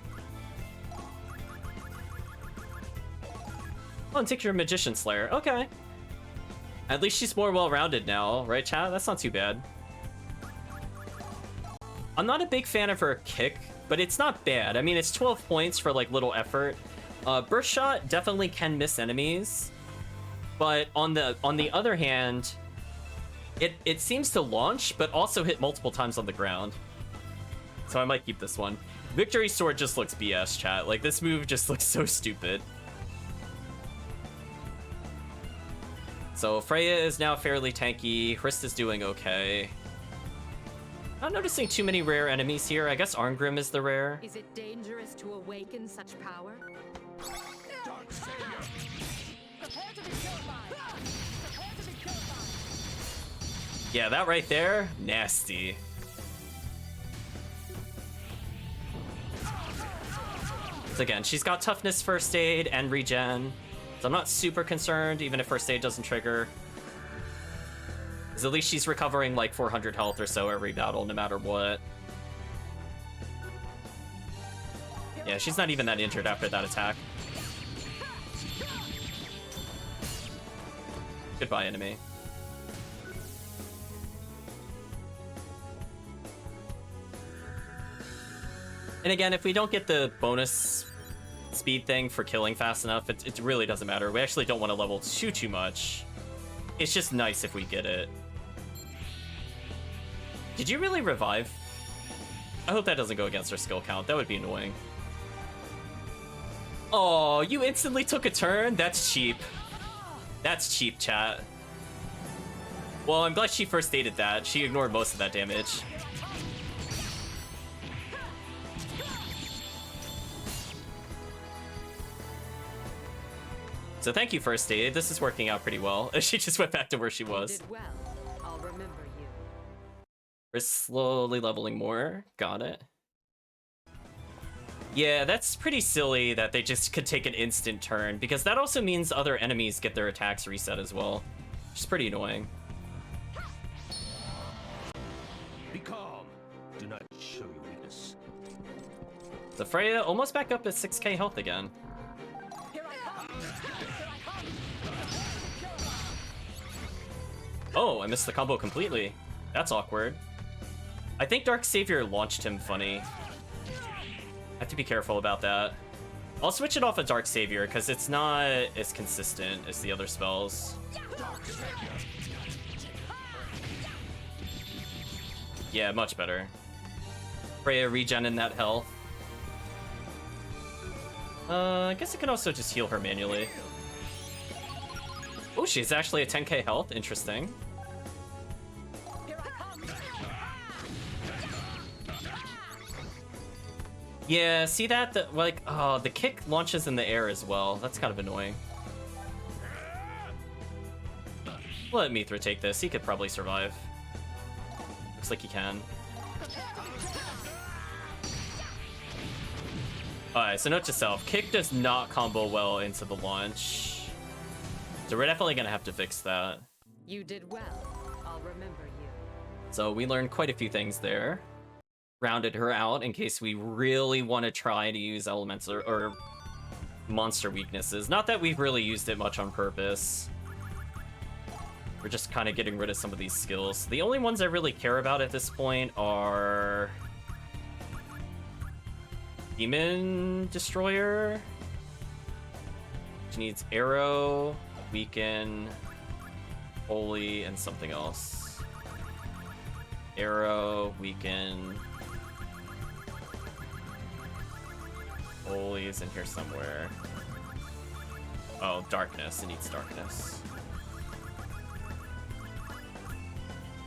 Oh, and take your Magician Slayer. Okay. At least she's more well-rounded now, right, chat? That's not too bad. I'm not a big fan of her kick, but it's not bad. I mean, it's 12 points for, like, little effort. Burst Shot definitely can miss enemies, but on the other hand, it seems to launch, but also hit multiple times on the ground. So I might keep this one. Victory Sword just looks BS, chat. Like, this move just looks so stupid. So Freya is now fairly tanky. Hrist is doing okay. Not noticing too many rare enemies here. I guess Arngrim is the rare. Is it dangerous to awaken such power? Dark Savior! Prepare to be killed by. Prepare to be killed by. Yeah, that right there, nasty. So again, she's got toughness, first aid, and regen. So I'm not super concerned, even if first aid doesn't trigger. Because at least she's recovering like 400 health or so every battle, no matter what. Yeah, she's not even that injured after that attack. Goodbye, enemy. And again, if we don't get the bonus speed thing for killing fast enough, it really doesn't matter. We actually don't want to level too much. It's just nice if we get it. Did you really revive? I hope that doesn't go against our skill count. That would be annoying. Oh, you instantly took a turn? That's cheap. That's cheap, chat. Well, I'm glad she first aided that. She ignored most of that damage. So thank you, first aid. This is working out pretty well. She just went back to where she was. You did well. I'll remember you. We're slowly leveling more. Got it. Yeah, that's pretty silly that they just could take an instant turn, because that also means other enemies get their attacks reset as well, which is pretty annoying. Be calm. Do not show your weakness. So Freya almost back up at 6k health again. Oh, I missed the combo completely. That's awkward. I think Dark Savior launched him funny. I have to be careful about that. I'll switch it off of Dark Savior because it's not as consistent as the other spells. Yeah, much better. Freya regening that health. I guess I can also just heal her manually. Oh, she's actually at 10k health. Interesting. Yeah, see that? Like, oh, the kick launches in the air as well. That's kind of annoying. Let Mithra take this. He could probably survive. Looks like he can. Alright, so note to self. Kick does not combo well into the launch. So we're definitely gonna have to fix that. You did well. I'll remember you. So we learned quite a few things there. Rounded her out in case we really want to try to use elements or monster weaknesses. Not that we've really used it much on purpose. We're just kind of getting rid of some of these skills. The only ones I really care about at this point are Demon Destroyer, which needs Arrow, Weaken, Holy, and something else. Arrow, Weaken, Holy is in here somewhere. Oh, Darkness. It needs Darkness.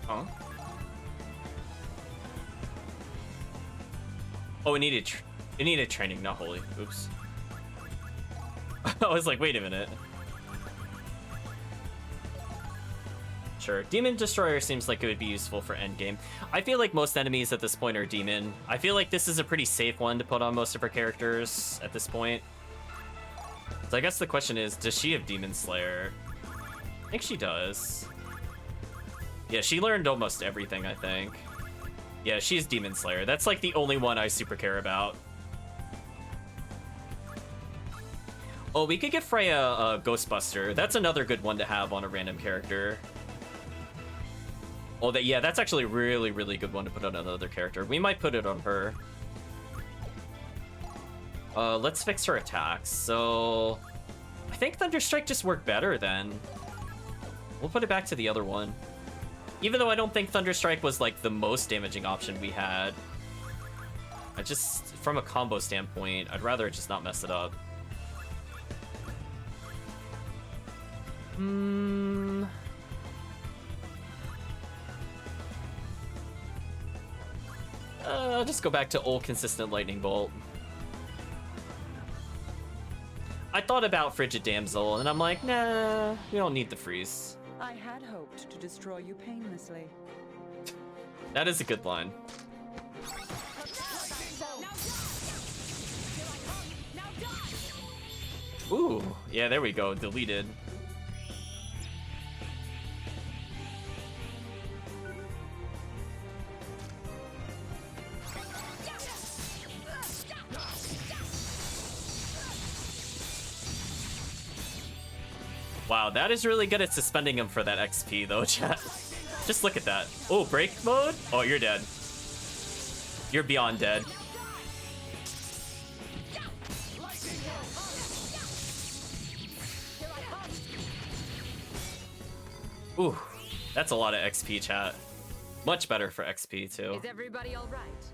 Huh? Oh, it needed training, not holy. Oops. I was like, wait a minute. Sure. Demon Destroyer seems like it would be useful for endgame. I feel like most enemies at this point are demon. I feel like this is a pretty safe one to put on most of her characters at this point. So I guess the question is, does she have Demon Slayer? I think she does. Yeah, she learned almost everything, I think. Yeah, she's Demon Slayer. That's like the only one I super care about. Oh, we could get Freya a Ghostbuster. That's another good one to have on a random character. Oh, yeah, that's actually a really, really good one to put on another character. We might put it on her. Let's fix her attacks. So I think Thunderstrike just worked better then. We'll put it back to the other one. Even though I don't think Thunderstrike was like the most damaging option we had. I just, from a combo standpoint, I'd rather just not mess it up. I'll just go back to old consistent Lightning Bolt. I thought about Frigid Damsel, and I'm like, nah, we don't need the freeze. I had hoped to destroy you painlessly. That is a good line. Ooh, yeah, there we go, deleted. Wow, that is really good at suspending him for that XP, though, chat. Just look at that. Oh, break mode? Oh, you're dead. You're beyond dead. Ooh, that's a lot of XP, chat. Much better for XP, too. Is everybody all right?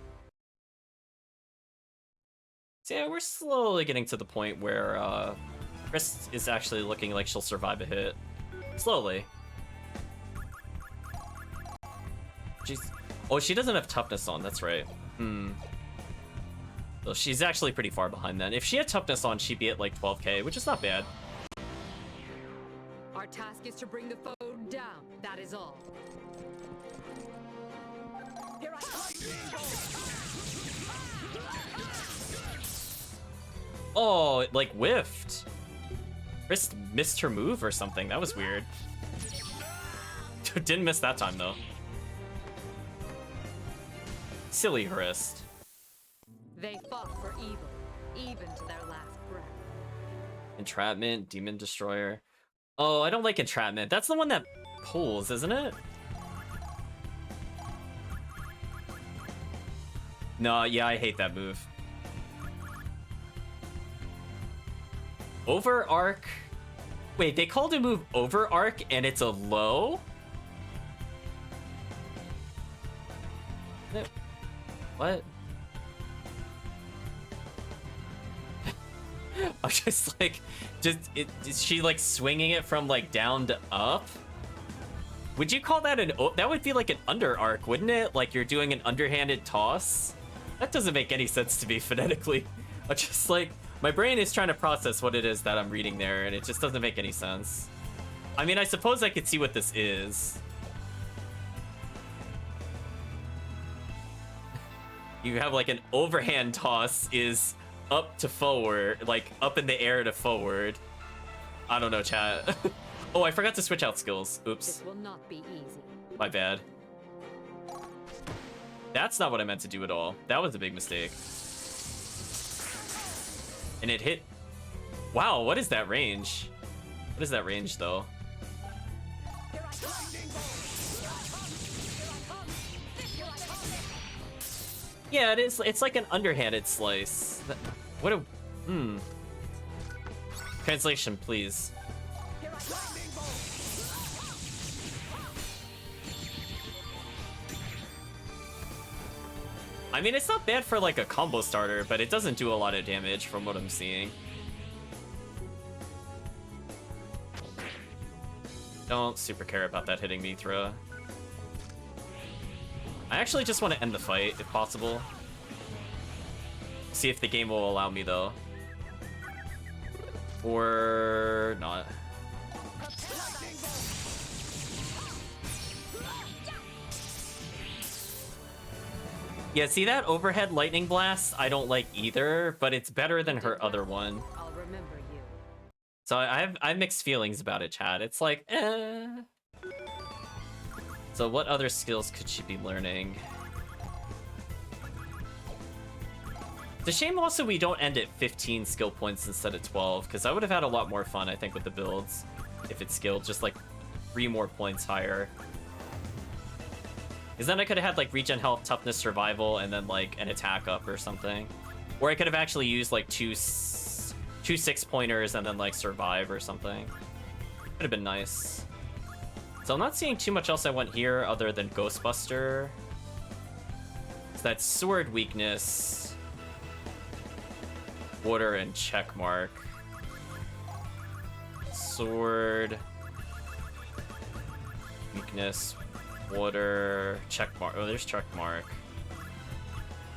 So yeah, we're slowly getting to the point where, Chris is actually looking like she'll survive a hit. Slowly. Oh, she doesn't have toughness on, that's right. Well, she's actually pretty far behind then. If she had toughness on, she'd be at like 12k, which is not bad. Our task is to bring the foe down. That is all. Here I come. Oh, it like whiffed. Chris missed her move or something. That was weird. Didn't miss that time, though. Silly wrist. They fought for evil, even to their last breath. Entrapment, Demon Destroyer. Oh, I don't like Entrapment. That's the one that pulls, isn't it? No, yeah, I hate that move. Over arc. Wait, they called a move over arc and it's a low? What? I'm just like, is she like swinging it from like down to up? Would you call that that would be like an under arc, wouldn't it? Like you're doing an underhanded toss? That doesn't make any sense to me phonetically. I'm just like, my brain is trying to process what it is that I'm reading there, and it just doesn't make any sense. I mean, I suppose I could see what this is. You have like an overhand toss is up to forward, like up in the air to forward. I don't know, chat. Oh, I forgot to switch out skills. Oops. This will not be easy. My bad. That's not what I meant to do at all. That was a big mistake. And it hit. Wow, what is that range? What is that range, though? Yeah, it is. It's like an underhanded slice. What a... Translation, please. I mean, it's not bad for like a combo starter, but it doesn't do a lot of damage from what I'm seeing. Don't super care about that hitting Mithra. I actually just want to end the fight, if possible. See if the game will allow me, though. Or not. Yeah, see that overhead lightning blast? I don't like either, but it's better than her other one. I'll remember you. So I have mixed feelings about it, Chad. It's like, eh. So what other skills could she be learning? It's a shame also we don't end at 15 skill points instead of 12, because I would have had a lot more fun, I think, with the builds if it's skilled just like 3 more points higher. Because then I could have had like regen health, toughness, survival, and then like an attack up or something. Or I could have actually used like two 6-pointers and then like survive or something. Could have been nice. So I'm not seeing too much else I want here other than Ghostbuster. It's that sword weakness. Water and check mark. Sword. Weakness. Water. Check mark. Oh, there's check mark.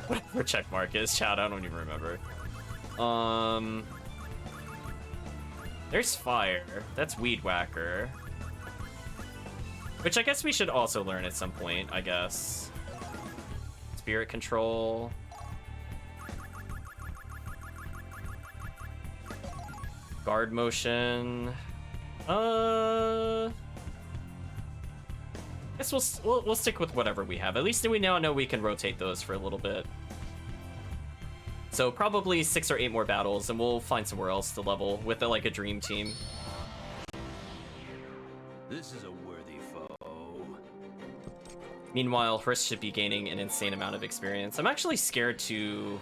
Whatever check mark is, chat, I don't even remember. There's fire. That's Weed Whacker. Which I guess we should also learn at some point, I guess. Spirit control. Guard motion. Guess we'll stick with whatever we have. At least we now know we can rotate those for a little bit. So probably 6 or 8 more battles, and we'll find somewhere else to level with like a dream team. This is a worthy foe. Meanwhile, Frisk should be gaining an insane amount of experience. I'm actually scared to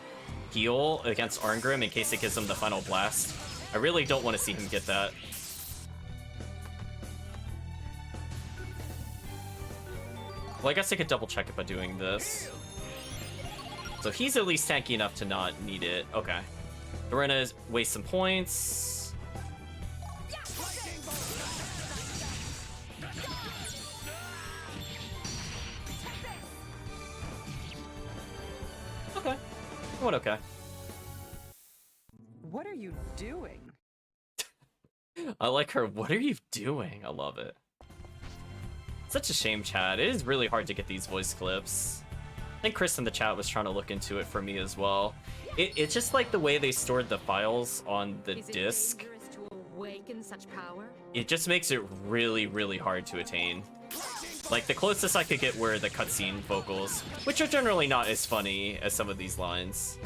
heal against Arngrim in case it gives him the final blast. I really don't want to see him get that. Well, I guess I could double check it by doing this. So he's at least tanky enough to not need it. Okay. We're gonna waste some points. Okay. What okay? What are you doing? I like her. What are you doing? I love it. Such a shame, chat. It is really hard to get these voice clips. I think Chris in the chat was trying to look into it for me as well. It's just like the way they stored the files on the disc. Is it dangerous to awaken such power? It just makes it really, really hard to attain. Like, the closest I could get were the cutscene vocals, which are generally not as funny as some of these lines.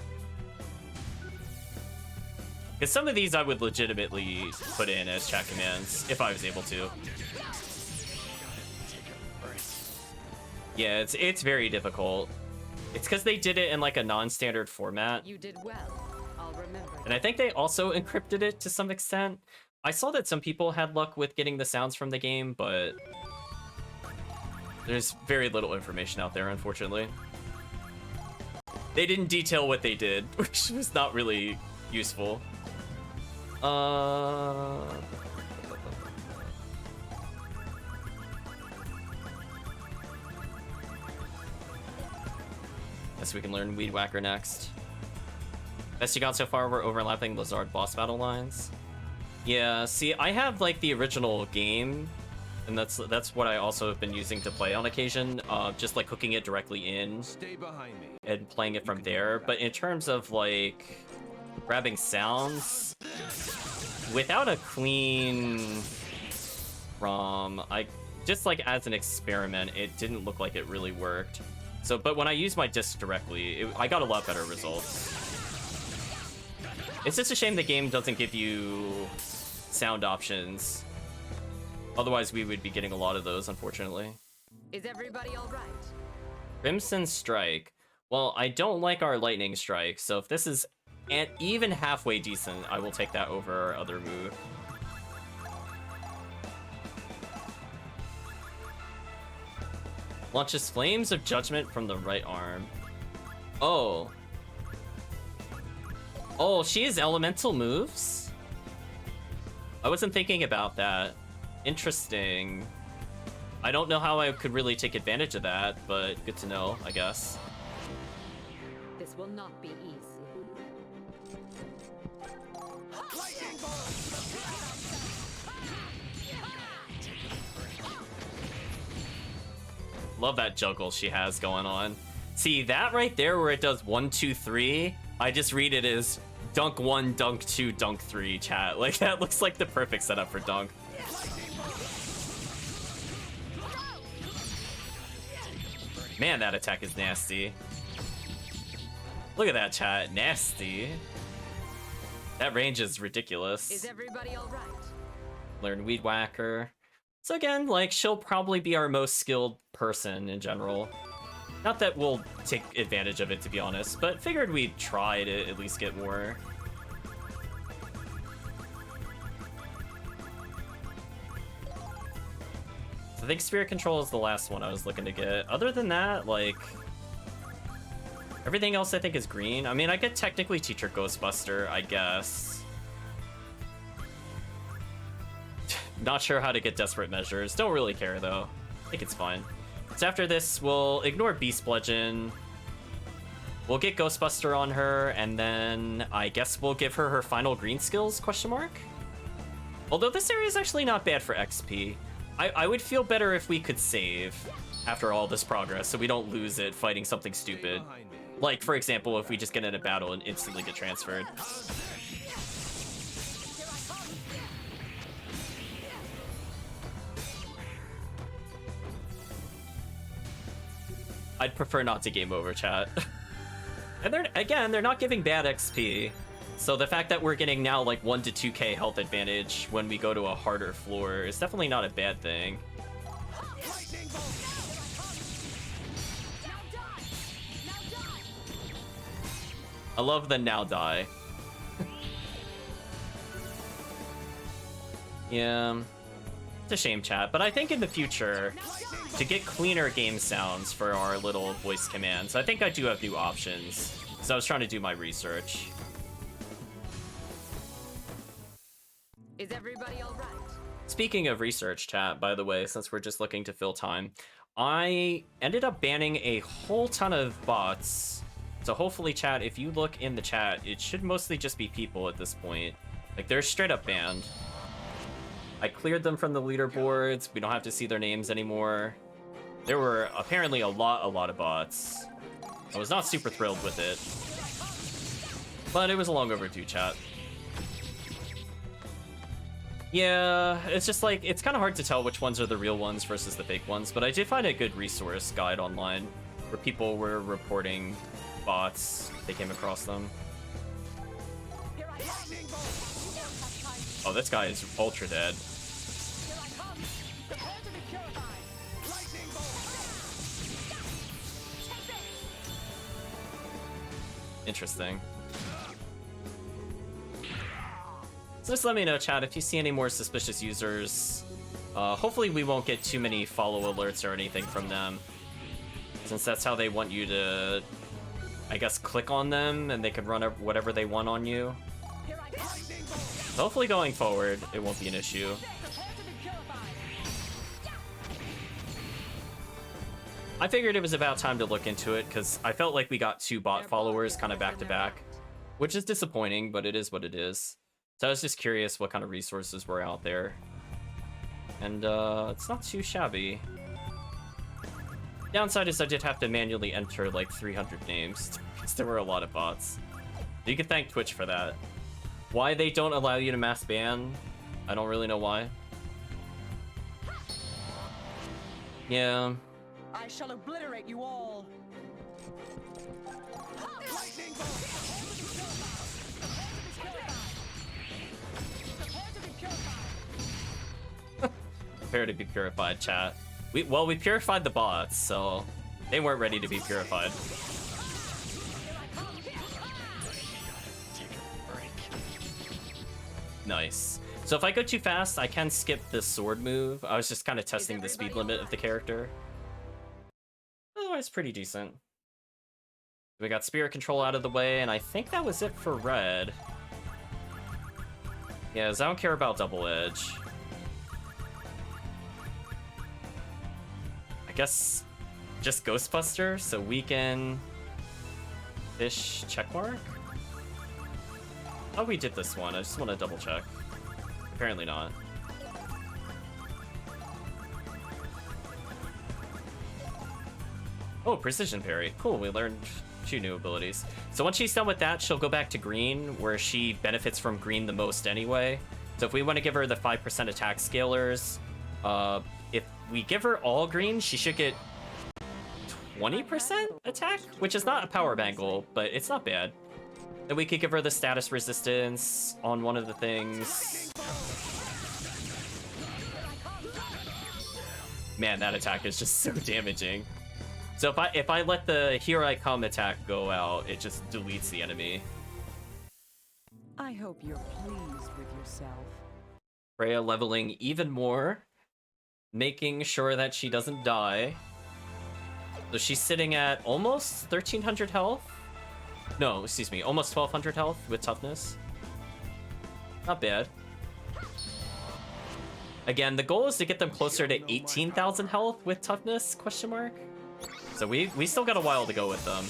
Because some of these I would legitimately put in as chat commands, if I was able to. Yeah, it's very difficult. It's because they did it in like a non-standard format. You did well. I'll remember. And I think they also encrypted it to some extent. I saw that some people had luck with getting the sounds from the game, but there's very little information out there, unfortunately. They didn't detail what they did, which was not really useful. Guess we can learn Weed Whacker next. Best you got so far were overlapping Lazard boss battle lines. Yeah, see, I have like the original game, and that's what I also have been using to play on occasion. Just like hooking it directly in Stay behind me. and playing it from there. But in terms of like grabbing sounds, without a clean ROM, I just like as an experiment, it didn't look like it really worked. So, but when I used my disc directly, I got a lot better results. It's just a shame the game doesn't give you sound options. Otherwise, we would be getting a lot of those, unfortunately. Is everybody all right? Crimson Strike. Well, I don't like our Lightning Strike, so if this is even halfway decent, I will take that over our other move. Launches Flames of Judgment from the right arm. Oh. Oh, she has elemental moves? I wasn't thinking about that. Interesting. I don't know how I could really take advantage of that, but good to know, I guess. This will not be easy. Love that juggle she has going on. See, that right there where it does 1, 2, 3, I just read it as dunk 1, dunk 2, dunk 3, chat. Like, that looks like the perfect setup for dunk. Man, that attack is nasty. Look at that, chat. Nasty. That range is ridiculous. Is everybody all right? Learn Weed Whacker. So again, like, she'll probably be our most skilled person in general. Not that we'll take advantage of it, to be honest, but figured we'd try to at least get more. So I think Spirit Control is the last one I was looking to get. Other than that, like, everything else I think is green. I mean, I could technically teach her Ghostbuster, I guess. Not sure how to get Desperate Measures. Don't really care, though. I think it's fine. So after this, we'll ignore Beast Bludgeon. We'll get Ghostbuster on her, and then I guess we'll give her her final green skills, question mark? Although this area is actually not bad for XP. I would feel better if we could save after all this progress so we don't lose it fighting something stupid. Like, for example, if we just get in a battle and instantly get transferred. I'd prefer not to game over, chat. And they're not giving bad XP. So the fact that we're getting now like 1 to 2k health advantage when we go to a harder floor is definitely not a bad thing. I love the now die. Yeah, it's a shame, chat, but I think in the future, to get cleaner game sounds for our little voice commands, I think I do have new options. So I was trying to do my research. Is everybody all right? Speaking of research, chat, by the way, since we're just looking to fill time, I ended up banning a whole ton of bots. So hopefully, chat, if you look in the chat, it should mostly just be people at this point. Like, they're straight up banned. I cleared them from the leaderboards. We don't have to see their names anymore. There were apparently a lot of bots. I was not super thrilled with it. But it was long overdue, chat. Yeah, it's just like, it's kind of hard to tell which ones are the real ones versus the fake ones, but I did find a good resource guide online where people were reporting bots. They came across them. Oh, this guy is ultra dead. Interesting. So just let me know, chat, if you see any more suspicious users. Hopefully we won't get too many follow alerts or anything from them, since that's how they want you to, I guess, click on them and they can run whatever they want on you. So hopefully going forward, it won't be an issue. I figured it was about time to look into it because I felt like we got 2 bot followers kind of back to back, which is disappointing, but it is what it is. So I was just curious what kind of resources were out there. And it's not too shabby. Downside is I did have to manually enter like 300 names because there were a lot of bots. You can thank Twitch for that. Why they don't allow you to mass ban, I don't really know why. Yeah. I shall obliterate you all. Prepare to be purified, chat. We purified the bots, so they weren't ready to be purified. Nice. So if I go too fast, I can skip the sword move. I was just kind of testing the speed limit of the character. Otherwise, pretty decent. We got Spirit Control out of the way, and I think that was it for red. Yeah, 'cause I don't care about Double Edge. guess just Ghostbuster, so weaken, fish, checkmark? Oh, we did this one. I just want to double check. Apparently not. Oh, precision parry. Cool, we learned 2 new abilities. So once she's done with that, she'll go back to green, where she benefits from green the most anyway. So if we want to give her the 5% attack scalers, if we give her all green, she should get 20% attack, which is not a power bangle, but it's not bad. Then we could give her the status resistance on one of the things. Man, that attack is just so damaging. So if I let the Here I Come attack go out, it just deletes the enemy. I hope you're pleased with yourself. Freya leveling even more, making sure that she doesn't die. So she's sitting at almost 1300 health. No, excuse me, almost 1200 health with toughness. Not bad. Again, the goal is to get them closer to 18,000 health with toughness, question mark. So we still got a while to go with them.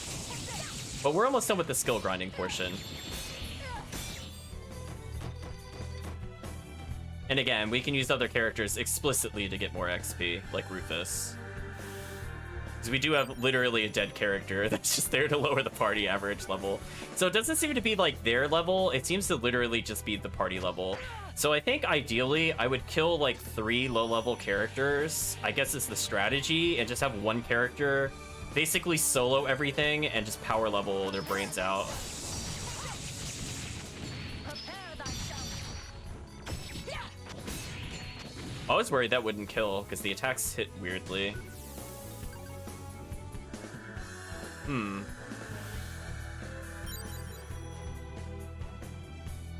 But we're almost done with the skill grinding portion. And again, we can use other characters explicitly to get more XP, like Rufus. Because we do have literally a dead character that's just there to lower the party average level. So it doesn't seem to be like their level, it seems to literally just be the party level. So I think ideally I would kill like 3 low-level characters, I guess is the strategy, and just have one character basically solo everything and just power level their brains out. I was worried that wouldn't kill because the attacks hit weirdly.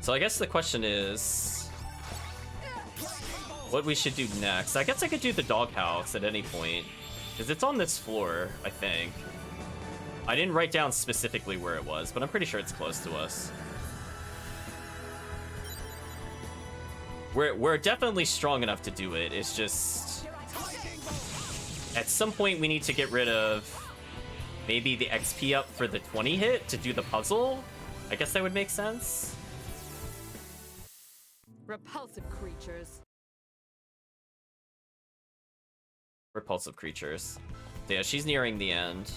So I guess the question is what we should do next. I guess I could do the doghouse at any point because it's on this floor, I think. I didn't write down specifically where it was, but I'm pretty sure it's close to us. We're definitely strong enough to do it. It's just at some point we need to get rid of maybe the XP up for the 20 hit to do the puzzle. I guess that would make sense. Repulsive creatures. Repulsive creatures. So yeah, she's nearing the end.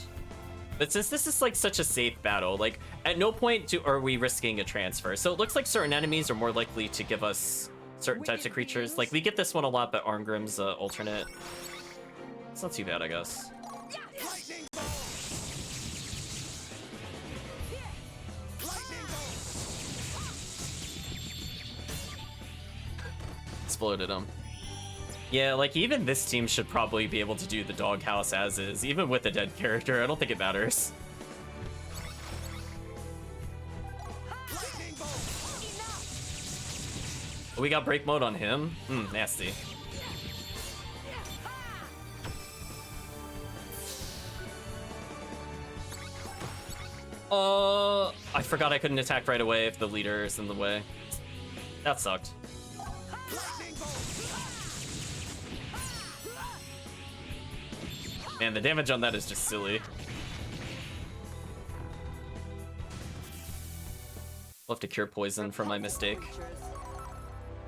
But since this is like such a safe battle, like at no point are we risking a transfer. So it looks like certain enemies are more likely to give us certain types of creatures. Like we get this one a lot, but Arngrim's alternate. It's not too bad, I guess. Exploded him. Yeah, like even this team should probably be able to do the doghouse as is, even with a dead character. I don't think it matters. We got break mode on him? Nasty. I forgot I couldn't attack right away if the leader is in the way. That sucked. Man, the damage on that is just silly. We'll have to cure poison from my mistake.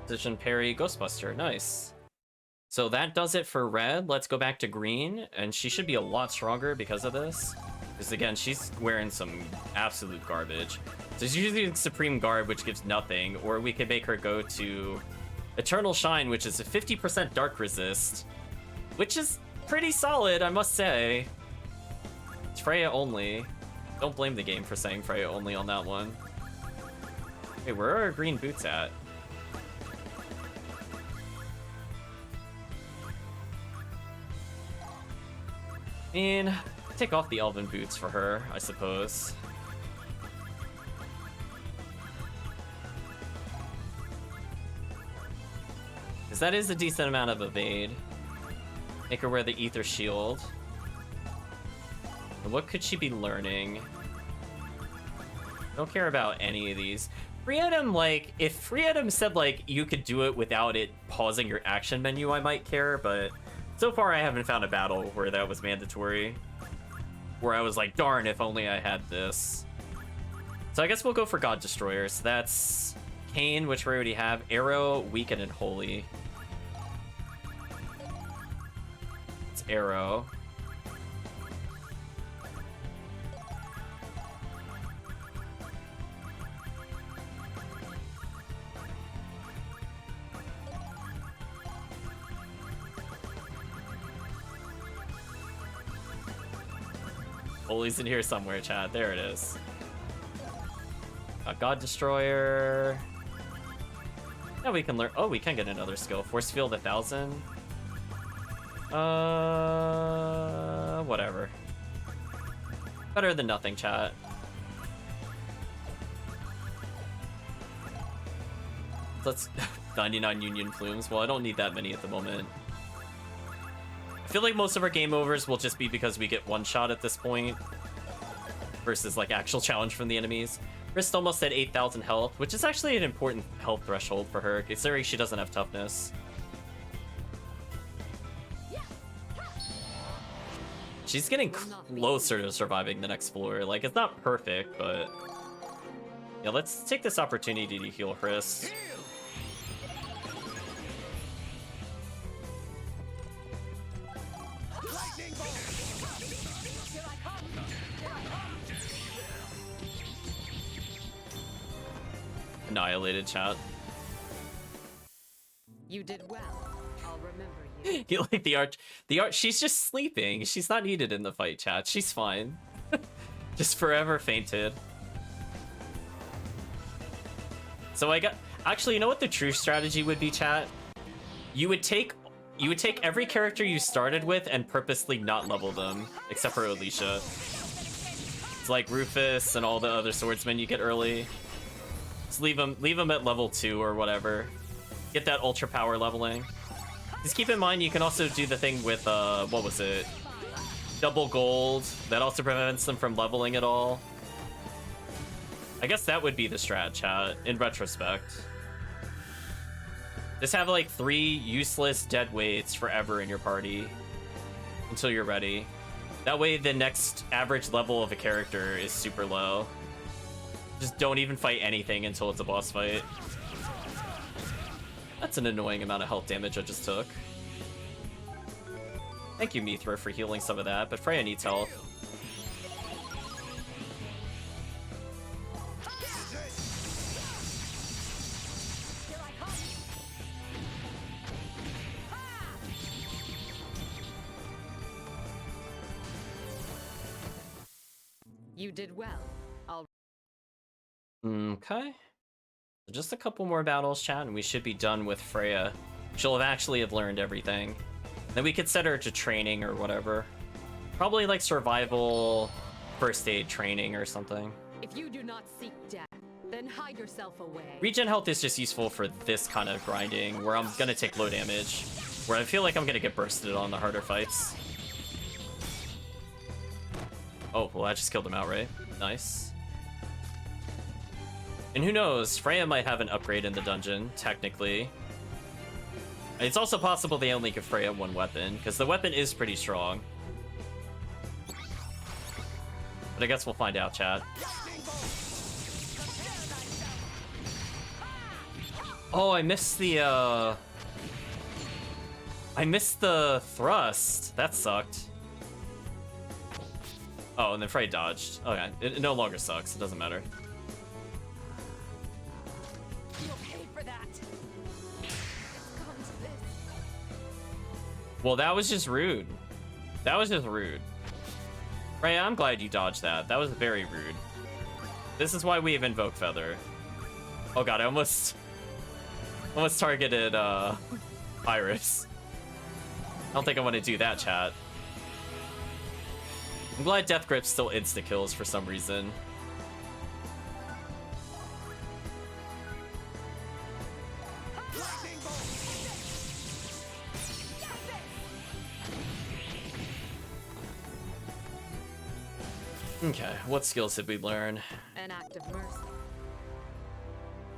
Precision parry, Ghostbuster, nice. So that does it for red. Let's go back to green, and she should be a lot stronger because of this. Because again, she's wearing some absolute garbage. So she's using Supreme Guard, which gives nothing, or we could make her go to Eternal Shine, which is a 50% dark resist, which is pretty solid, I must say. It's Freya only. Don't blame the game for saying Freya only on that one. Hey, where are our green boots at? I mean, take off the elven boots for her, I suppose. Because that is a decent amount of evade. Make her wear the ether shield. And what could she be learning? Don't care about any of these. Freedom, like, if Freedom said, like, you could do it without it pausing your action menu, I might care, but So far, I haven't found a battle where that was mandatory. Where I was like, darn, if only I had this. So I guess we'll go for God Destroyer. So that's Kane, which we already have. Arrow, Weaken, and Holy. It's Arrow. Holy's in here somewhere, chat. There it is. God Destroyer. Yeah, we can learn. Oh, we can get another skill. Force Field 1000. Whatever. Better than nothing, chat. Let's 99 Union Plumes. Well, I don't need that many at the moment. I feel like most of our game overs will just be because we get one shot at this point versus like actual challenge from the enemies. Wrist almost at 8,000 health, which is actually an important health threshold for her, considering she doesn't have toughness. She's getting closer to surviving the next floor. Like, it's not perfect, but yeah, let's take this opportunity to heal Chris. Annihilated, chat. You did well. I'll remember you. You like the arch? The arch. She's just sleeping. She's not needed in the fight, chat. She's fine. Just forever fainted. So I got. Actually, you know what the true strategy would be, chat? You would take every character you started with and purposely not level them, except for Alicia. It's like Rufus and all the other swordsmen you get early. Just leave them at level 2 or whatever. Get that ultra power leveling. Just keep in mind you can also do the thing with what was it? Double gold. That also prevents them from leveling at all. I guess that would be the strat, chat, in retrospect. Just have like 3 useless dead weights forever in your party until you're ready. That way the next average level of a character is super low. Just don't even fight anything until it's a boss fight. That's an annoying amount of health damage I just took. Thank you, Mithra, for healing some of that, but Freya needs health. You did well. I'll. Okay. So just a couple more battles, chat, and we should be done with Freya. She'll actually have learned everything. Then we could set her to training or whatever. Probably like survival, first aid training or something. If you do not seek death, then hide yourself away. Regen health is just useful for this kind of grinding, where I'm gonna take low damage, where I feel like I'm gonna get bursted on the harder fights. Oh, well, that just killed him outright. Nice. And who knows, Freya might have an upgrade in the dungeon, technically. It's also possible they only give Freya one weapon, because the weapon is pretty strong. But I guess we'll find out, chat. Oh, I missed the thrust. That sucked. Oh, and then Freya dodged. Okay, it no longer sucks. It doesn't matter. You'll pay for that. It's come to this. Well, that was just rude. That was just rude. Freya, I'm glad you dodged that. That was very rude. This is why we have Invoke Feather. Oh god, I almost targeted Iris. I don't think I want to do that, chat. I'm glad Death Grip still insta-kills for some reason. Okay, what skills did we learn? An act of mercy.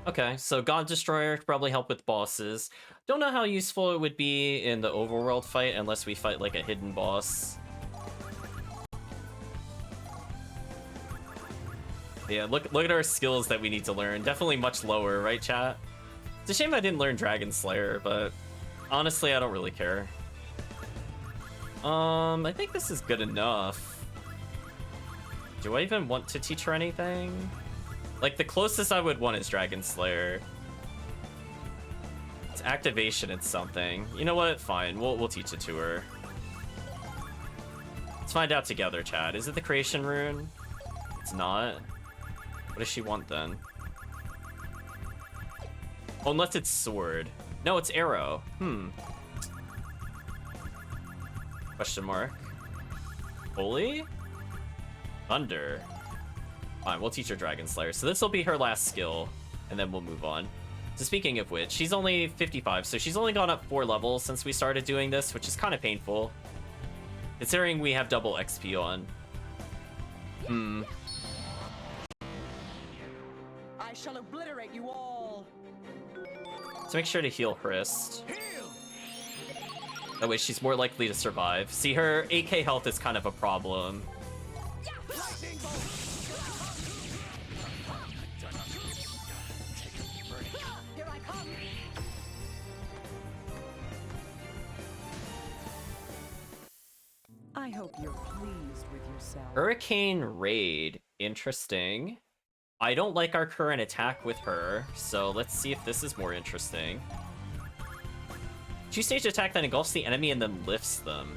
Okay, so God Destroyer could probably help with bosses. Don't know how useful it would be in the overworld fight unless we fight like a hidden boss. Yeah, look at our skills that we need to learn. Definitely much lower, right, chat? It's a shame I didn't learn Dragon Slayer, but honestly, I don't really care. I think this is good enough. Do I even want to teach her anything? Like, the closest I would want is Dragon Slayer. It's activation, it's something. You know what? Fine, we'll teach it to her. Let's find out together, chat. Is it the creation rune? It's not. What does she want then? Oh, unless it's sword. No, it's arrow. Question mark. Holy? Thunder. Fine, we'll teach her Dragon Slayer. So this will be her last skill, and then we'll move on. So speaking of which, she's only 55, so she's only gone up 4 levels since we started doing this, which is kind of painful. Considering we have double XP on. I shall obliterate you all. So make sure to heal Hrist. That way she's more likely to survive. See, her 8k health is kind of a problem. Here I come. I hope you're pleased with yourself. Hurricane Raid. Interesting. I don't like our current attack with her, so let's see if this is more interesting. 2-stage attack that engulfs the enemy and then lifts them.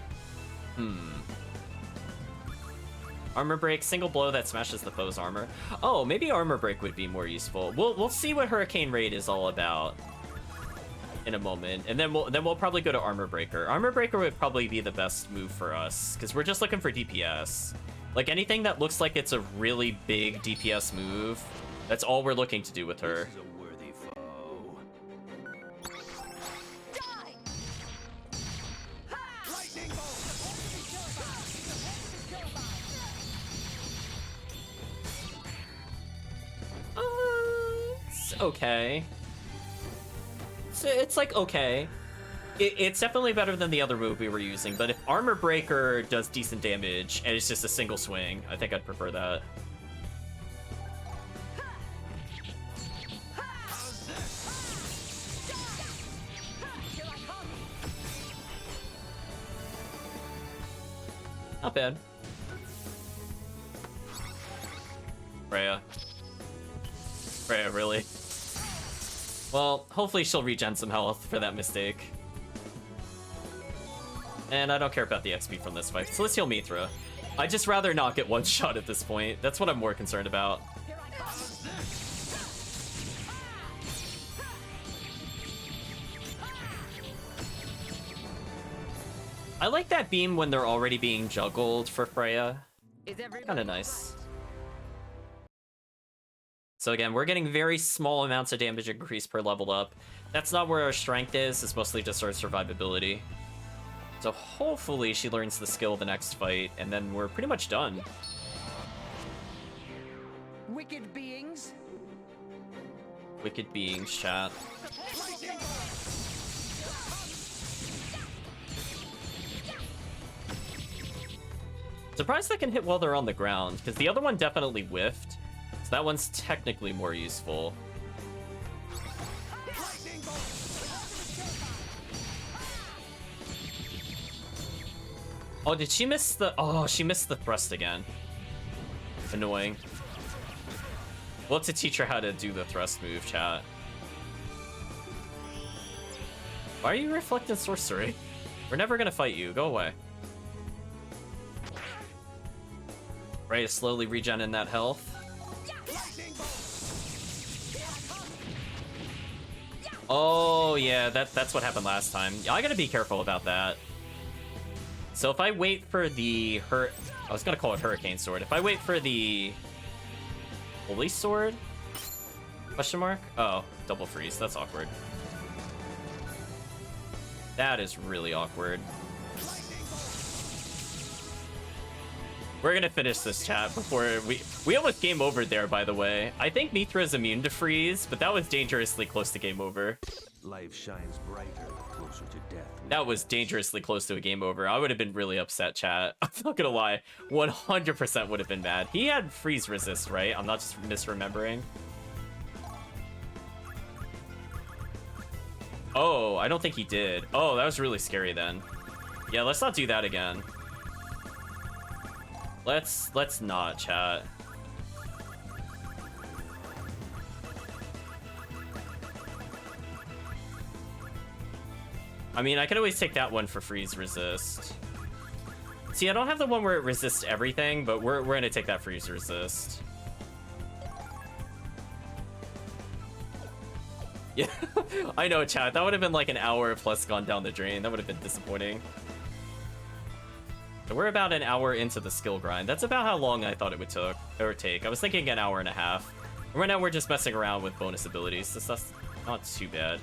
Armor break, single blow that smashes the foe's armor. Oh, maybe armor break would be more useful. We'll see what Hurricane Raid is all about in a moment, and then we'll probably go to armor breaker. Armor breaker would probably be the best move for us because we're just looking for DPS. Like anything that looks like it's a really big DPS move, that's all we're looking to do with her. This is a worthy foe. Die! Lightning bolt! It's okay. It's like okay. It's definitely better than the other move we were using, but if Armor Breaker does decent damage and it's just a single swing, I think I'd prefer that. Here I come. Not bad. Freya. Freya, really? Well, hopefully she'll regen some health for that mistake. And I don't care about the XP from this fight, so let's heal Mithra. I'd just rather not get one shot at this point. That's what I'm more concerned about. Here I come. I like that beam when they're already being juggled for Freya. Is everybody Kinda nice. So again, we're getting very small amounts of damage increase per level up. That's not where our strength is, it's mostly just our survivability. So hopefully she learns the skill the next fight, and then we're pretty much done. wicked beings? Wicked beings, chat. Surprised they can hit while they're on the ground, because the other one definitely whiffed. So that one's technically more useful. Oh, did she miss the... Oh, she missed the thrust again. Annoying. We'll have to teach her how to do the thrust move, chat. Why are you reflecting sorcery? We're never gonna fight you. Go away. Right, slowly regening that health. Oh, yeah, that's what happened last time. I gotta be careful about that. So if I wait for the I was gonna call it Hurricane Sword. If I wait for the Holy Sword? Question mark? Oh, double freeze. That's awkward. That is really awkward. We're gonna finish this chat before we almost game over there, by the way. I think Mithra is immune to freeze, but that was dangerously close to game over. Life shines brighter the closer to death. That was dangerously close to a game over. I would have been really upset, chat. I'm not gonna lie. 100% would have been mad. He had freeze resist, right? I'm not just misremembering. Oh, I don't think he did. Oh, that was really scary then. Yeah, let's not do that again. Let's not, chat. I mean, I could always take that one for freeze resist. See, I don't have the one where it resists everything, but we're gonna take that freeze resist. Yeah, I know, chat. That would have been like an hour plus gone down the drain. That would have been disappointing. So we're about an hour into the skill grind. That's about how long I thought it would take. I was thinking an hour and a half. Right now we're just messing around with bonus abilities. So that's not too bad.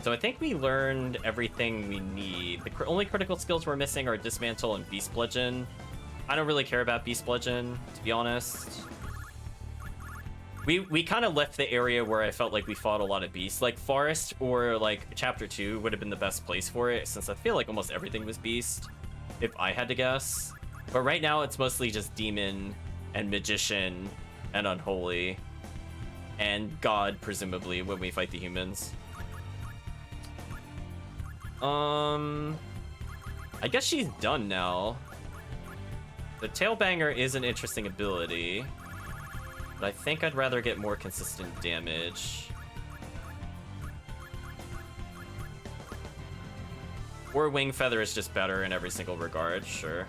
So I think we learned everything we need. The only critical skills we're missing are Dismantle and Beast Bludgeon. I don't really care about Beast Bludgeon, to be honest. We kind of left the area where I felt like we fought a lot of beasts. Like Forest or like Chapter 2 would have been the best place for it, since I feel like almost everything was beast, if I had to guess. But right now it's mostly just Demon and Magician and Unholy. And God, presumably, when we fight the humans. I guess she's done now. The Tailbanger is an interesting ability, but I think I'd rather get more consistent damage. Or Wing Feather is just better in every single regard, sure.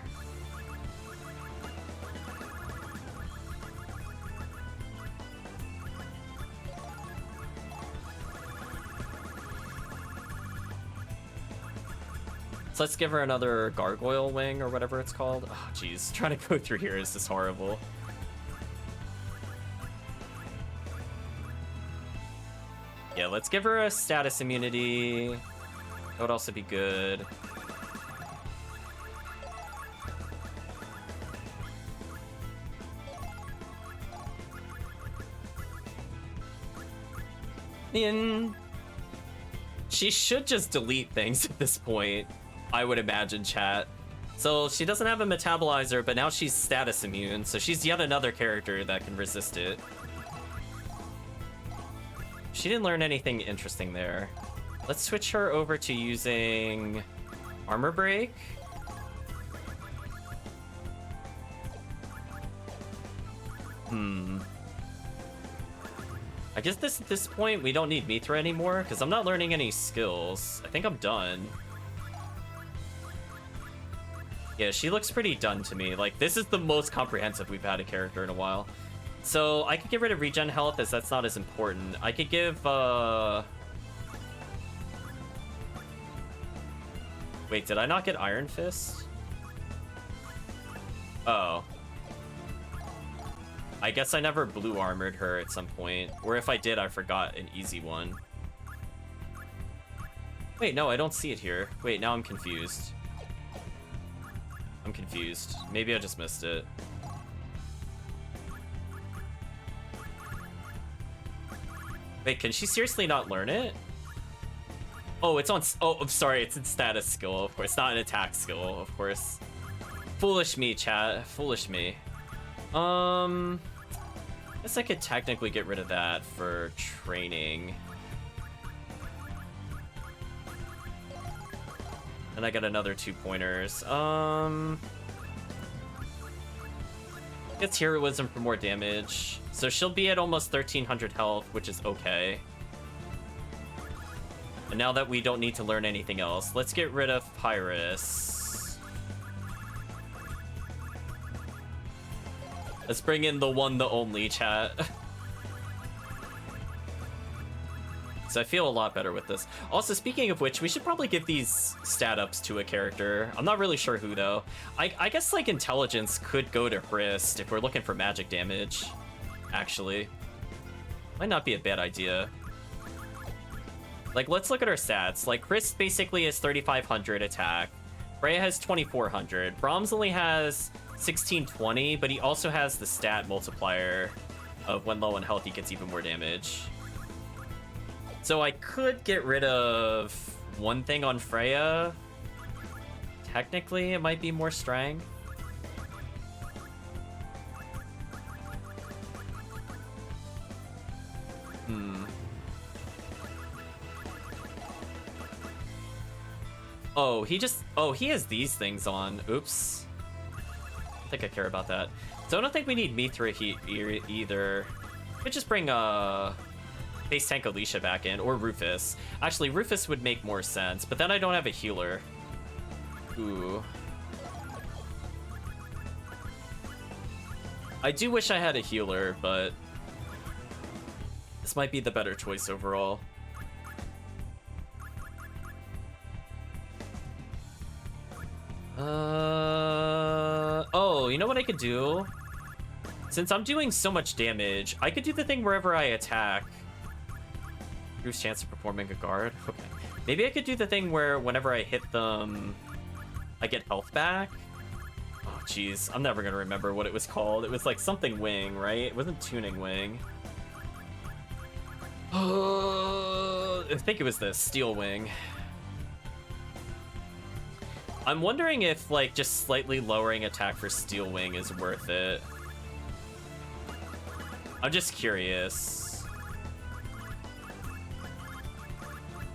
So let's give her another Gargoyle Wing or whatever it's called. Oh, jeez. Trying to go through here is just horrible. Yeah, let's give her a status immunity. That would also be good. She should just delete things at this point, I would imagine, chat. So she doesn't have a metabolizer, but now she's status immune, so she's yet another character that can resist it. She didn't learn anything interesting there. Let's switch her over to using Armor Break. I guess at this point, we don't need Mithra anymore, because I'm not learning any skills. I think I'm done. Yeah, she looks pretty done to me. Like, this is the most comprehensive we've had a character in a while. So, I could get rid of regen health, as that's not as important. I could give, Wait, did I not get Iron Fist? Oh. I guess I never blue armored her at some point. Or if I did, I forgot an easy one. Wait, no, I don't see it here. Wait, now I'm confused. I'm confused. Maybe I just missed it. Wait, can she seriously not learn it? Oh, it's on... Oh, I'm sorry. It's in status skill, of course. Not an attack skill, of course. Foolish me, chat. Foolish me. Guess I could technically get rid of that for training. And I got another 2 pointers. Gets heroism for more damage. So she'll be at almost 1300 health, which is okay. And now that we don't need to learn anything else, let's get rid of Pyrus. Let's bring in the one, the only, chat. So I feel a lot better with this. Also, speaking of which, we should probably give these stat ups to a character. I'm not really sure who, though. I guess, like, Intelligence could go to Hrist if we're looking for magic damage, actually. Might not be a bad idea. Like, let's look at our stats. Like, Chris basically has 3,500 attack. Freya has 2,400. Brahms only has 1,620, but he also has the stat multiplier of when low on health, he gets even more damage. So I could get rid of one thing on Freya. Technically, it might be more strength. Oh, he has these things on. Oops. I don't think I care about that. So I don't think we need Mithra either. Could just bring base tank Alicia back in, or Rufus. Actually, Rufus would make more sense, but then I don't have a healer. Ooh. I do wish I had a healer, but this might be the better choice overall. Oh, you know what I could do? Since I'm doing so much damage, I could do the thing wherever I attack. Improves chance of performing a guard. Okay. Maybe I could do the thing where whenever I hit them, I get health back. Oh, jeez. I'm never gonna remember what it was called. It was like something wing, right? It wasn't tuning wing. I think it was the steel wing. I'm wondering if, like, just slightly lowering attack for Steel Wing is worth it. I'm just curious.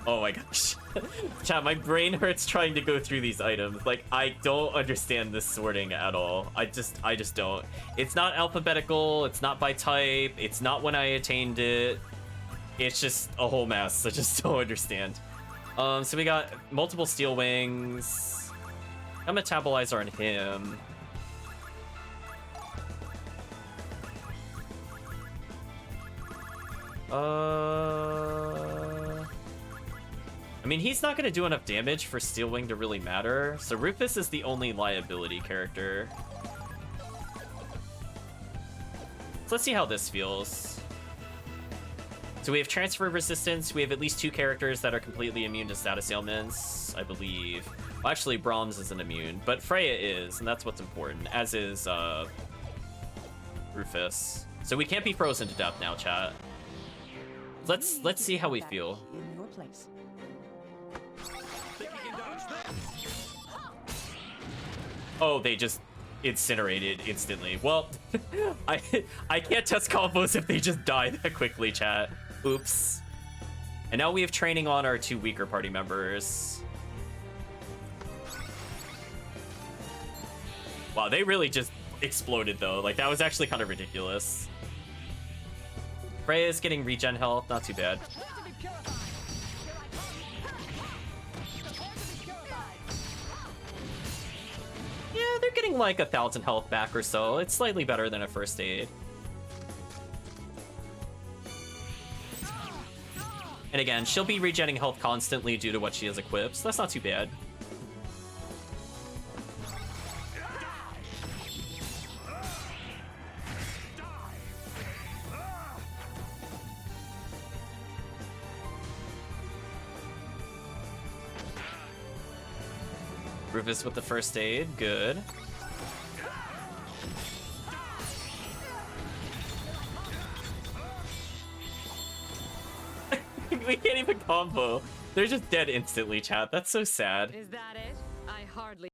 Oh my gosh. Chat, my brain hurts trying to go through these items. Like, I don't understand this sorting at all. I just don't. It's not alphabetical, it's not by type, it's not when I attained it. It's just a whole mess. I just don't understand. So we got multiple Steel Wings. A metabolizer on him. I mean, he's not gonna do enough damage for Steel Wing to really matter, so Rufus is the only liability character. So let's see how this feels. So we have transfer resistance. We have at least 2 characters that are completely immune to status ailments, I believe. Well, actually, Brahms isn't immune, but Freya is, and that's what's important, as is Rufus. So we can't be frozen to death now, chat. Let's see how we feel. In your place. Oh, they just incinerated instantly. Well, I can't test combos if they just die that quickly, chat. Oops. And now we have training on our 2 weaker party members. Wow, they really just exploded though. Like, that was actually kind of ridiculous. Freya's getting regen health, not too bad. Prepare to be purified. Here I come. Prepare to be purified. Yeah, they're getting like 1,000 health back or so. It's slightly better than a first aid. And again, she'll be regenerating health constantly due to what she has equipped, so that's not too bad. Rufus with the first aid, good. We can't even combo. They're just dead instantly, chat. That's so sad. Is that it? I hardly.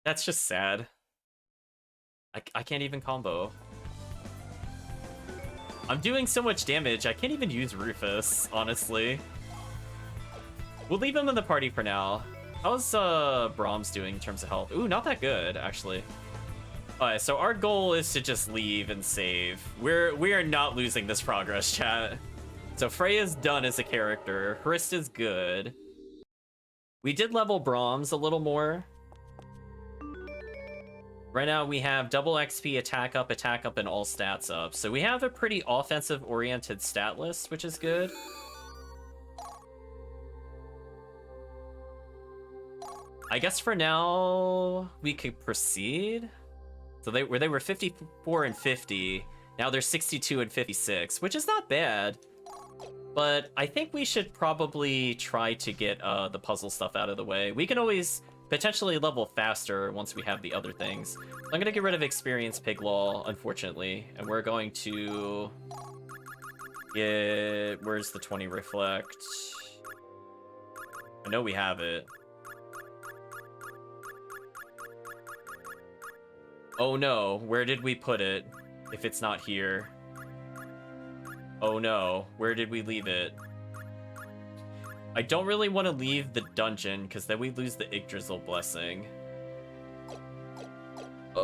That's just sad. I can't even combo. I'm doing so much damage, I can't even use Rufus, honestly. We'll leave him in the party for now. How's Brahms doing in terms of health? Ooh, not that good, actually. Alright, so our goal is to just leave and save. We are not losing this progress, chat. So Freya's done as a character. Harista's good. We did level Brahms a little more. Right now we have double XP, attack up, and all stats up. So we have a pretty offensive-oriented stat list, which is good. I guess for now we could proceed. So they were 54 and 50. Now they're 62 and 56, which is not bad. But I think we should probably try to get the puzzle stuff out of the way. We can always potentially level faster once we have the other things. I'm going to get rid of Experience Pig Law, unfortunately. And we're going to get... Where's the 20 Reflect? I know we have it. Oh no, where did we put it? If it's not here. Oh no, where did we leave it? I don't really want to leave the dungeon, because then we lose the Yggdrasil Blessing. I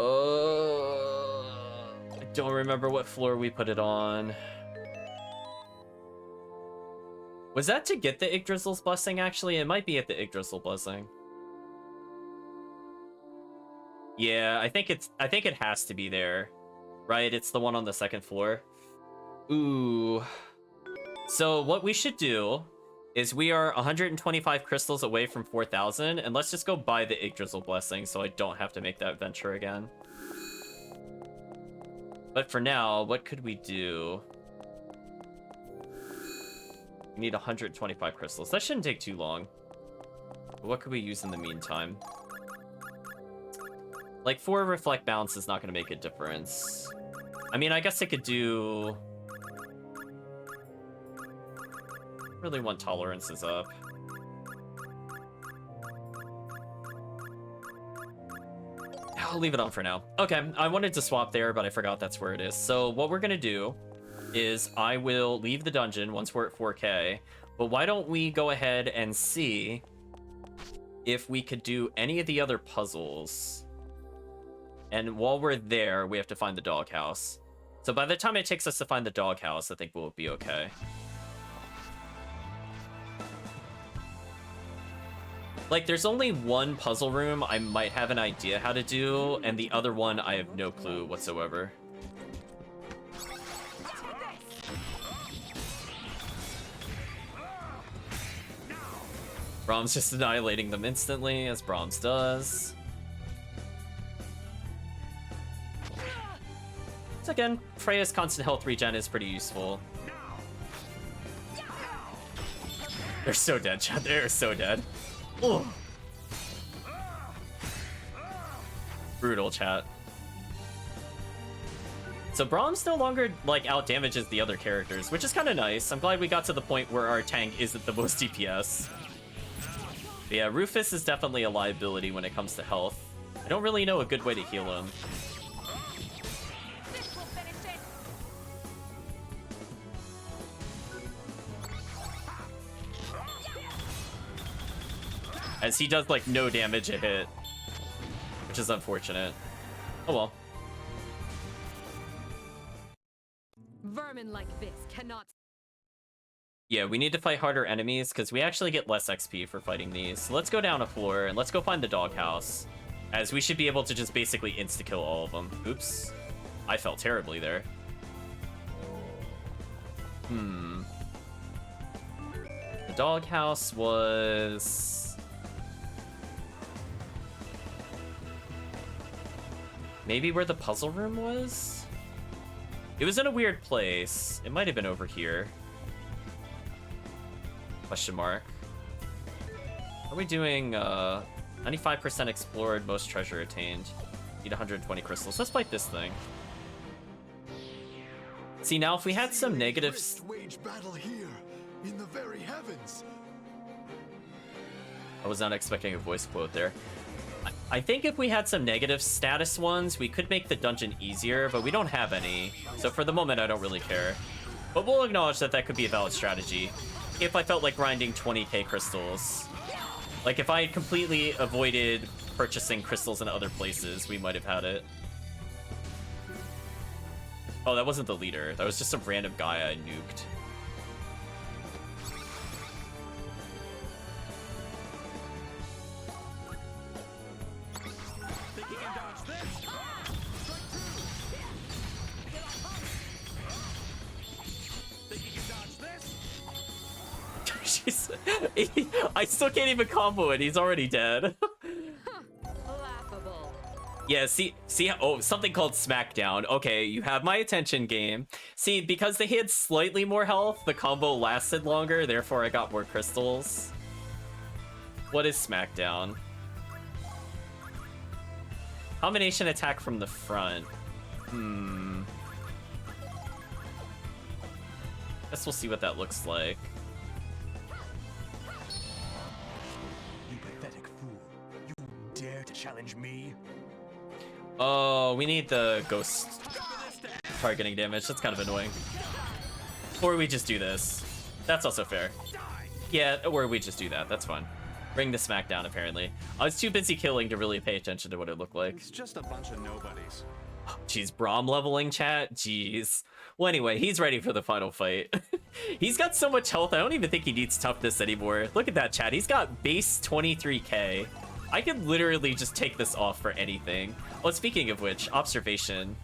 don't remember what floor we put it on. Was that to get the Yggdrasil's Blessing, actually? It might be at the Yggdrasil Blessing. Yeah, I think it has to be there. Right, it's the one on the second floor. Ooh. So what we should do is we are 125 crystals away from 4,000, and let's just go buy the Yggdrasil Blessing so I don't have to make that venture again. But for now, what could we do? We need 125 crystals. That shouldn't take too long. But what could we use in the meantime? Like, 4 Reflect Bounce is not going to make a difference. I mean, I guess I could do... Really want tolerances up. I'll leave it on for now. Okay, I wanted to swap there, but I forgot that's where it is. So what we're going to do is I will leave the dungeon once we're at 4K. But why don't we go ahead and see if we could do any of the other puzzles. And while we're there, we have to find the doghouse. So by the time it takes us to find the doghouse, I think we'll be okay. Like, there's only one puzzle room I might have an idea how to do, and the other one I have no clue whatsoever. Brahms just annihilating them instantly, as Brahms does. So again, Freya's constant health regen is pretty useful. They're so dead, chat. They're so dead. Ugh. Brutal, chat. So Brahms no longer, like, out-damages the other characters, which is kind of nice. I'm glad we got to the point where our tank isn't the most DPS. But yeah, Rufus is definitely a liability when it comes to health. I don't really know a good way to heal him. As he does, like, no damage a hit. Which is unfortunate. Oh well. Vermin like this cannot. Yeah, we need to fight harder enemies, because we actually get less XP for fighting these. So let's go down a floor, and let's go find the doghouse. As we should be able to just basically insta-kill all of them. Oops. I felt terribly there. The doghouse was... maybe where the puzzle room was? It was in a weird place. It might have been over here. Question mark. Are we doing 95% explored, most treasure attained? Need 120 crystals. Let's fight this thing. See, now if we had some negatives... wage battle here, in the very heavens. I was not expecting a voice quote there. I think if we had some negative status ones, we could make the dungeon easier, but we don't have any. So for the moment, I don't really care. But we'll acknowledge that that could be a valid strategy. If I felt like grinding 20k crystals. Like, if I had completely avoided purchasing crystals in other places, we might have had it. Oh, that wasn't the leader. That was just some random guy I nuked. I still can't even combo it. He's already dead. Laughable. Yeah, see, oh, something called Smackdown. Okay, you have my attention, game. See, because they had slightly more health, the combo lasted longer, therefore I got more crystals. What is Smackdown? Combination attack from the front. Guess we'll see what that looks like. You pathetic fool. You dare to challenge me? Oh, we need the ghost targeting damage. That's kind of annoying. Or we just do this. That's also fair. Yeah, or we just do that. That's fine. Bring the Smackdown, apparently. I was too busy killing to really pay attention to what it looked like. It's just a bunch of nobodies. Jeez, Braum leveling, chat? Jeez. Well, anyway, he's ready for the final fight. He's got so much health, I don't even think he needs toughness anymore. Look at that, chat. He's got base 23k. I could literally just take this off for anything. Oh, speaking of which, observation.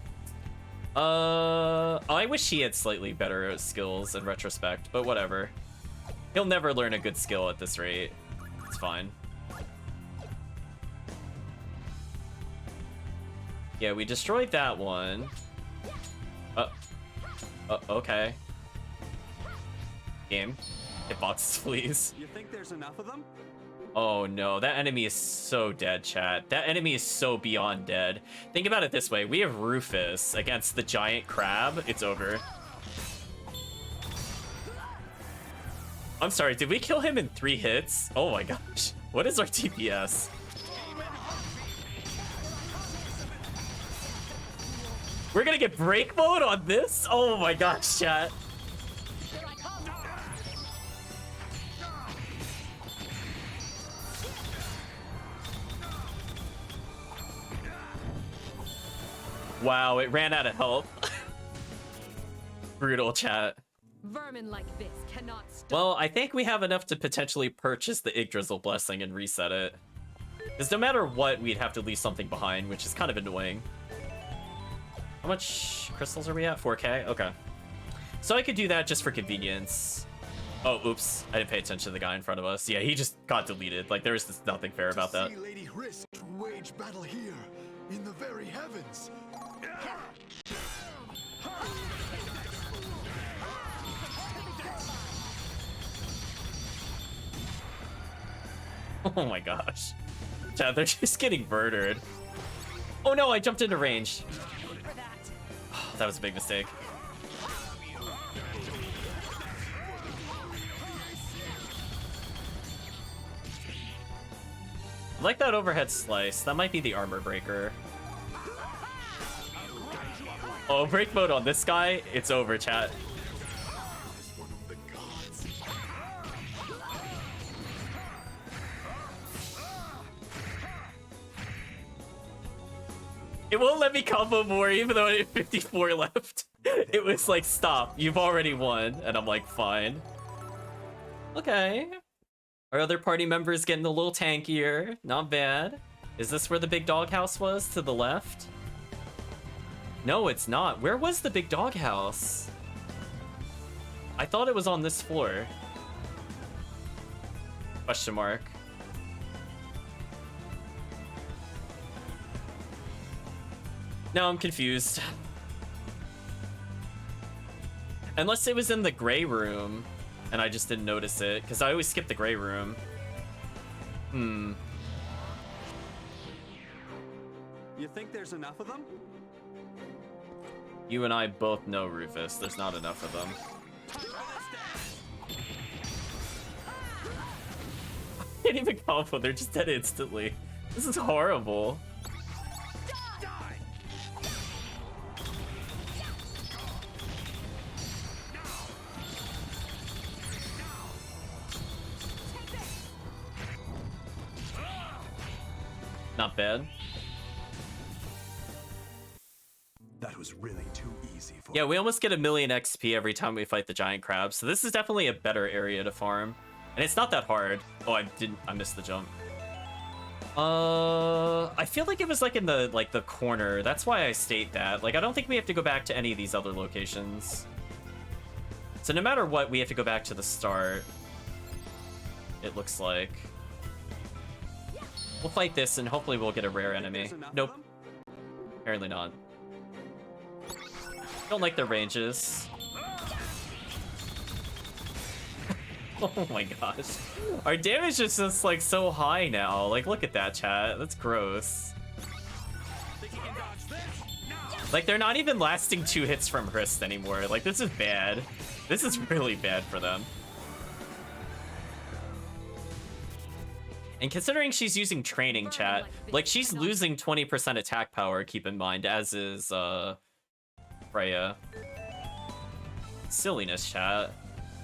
I wish he had slightly better skills in retrospect, but whatever. He'll never learn a good skill at this rate. It's fine. Yeah, we destroyed that one. Okay. Game. Hitboxes, please. You think there's enough of them? Oh no, that enemy is so dead, chat. That enemy is so beyond dead. Think about it this way. We have Rufus against the giant crab. It's over. I'm sorry, did we kill him in 3 hits? Oh my gosh. What is our TPS? We're gonna get break mode on this? Oh my gosh, chat. Wow, it ran out of health. Brutal, chat. Vermin like this cannot stop. Well, I think we have enough to potentially purchase the Yggdrasil Blessing and reset it. Because no matter what, we'd have to leave something behind, which is kind of annoying. How much crystals are we at? 4k? Okay. So I could do that just for convenience. Oh, oops. I didn't pay attention to the guy in front of us. Yeah, he just got deleted. Like, there's just nothing fair about that. See Lady Risk wage battle here, in the very heavens. Oh my gosh. Chad, they're just getting murdered. Oh no, I jumped into range. Oh, that was a big mistake. I like that overhead slice. That might be the armor breaker. Oh, break mode on this guy. It's over, chat. It won't let me combo more even though I had 54 left. It was like, stop, you've already won. And I'm like, fine. Okay. Our other party members getting a little tankier. Not bad. Is this where the big doghouse was? To the left? No, it's not. Where was the big doghouse? I thought it was on this floor. Question mark. No, I'm confused. Unless it was in the gray room, and I just didn't notice it, because I always skip the gray room. You think there's enough of them? You and I both know, Rufus, there's not enough of them. I can't even combo, they're just dead instantly. This is horrible. Not bad. That was really too easy for Yeah, we almost get 1,000,000 XP every time we fight the giant crab, so this is definitely a better area to farm. And it's not that hard. Oh, I missed the jump. I feel like it was like in the corner. That's why I state that. Like, I don't think we have to go back to any of these other locations. So no matter what, we have to go back to the start. It looks like. We'll fight this and hopefully we'll get a rare enemy. Nope. Apparently not. Don't like their ranges. Oh my gosh. Our damage is just like so high now. Like, look at that, chat. That's gross. Like, they're not even lasting 2 hits from Hrist anymore. Like, this is bad. This is really bad for them. And considering she's using training, chat, like, she's losing 20% attack power, keep in mind, as is, Freya. Silliness, chat.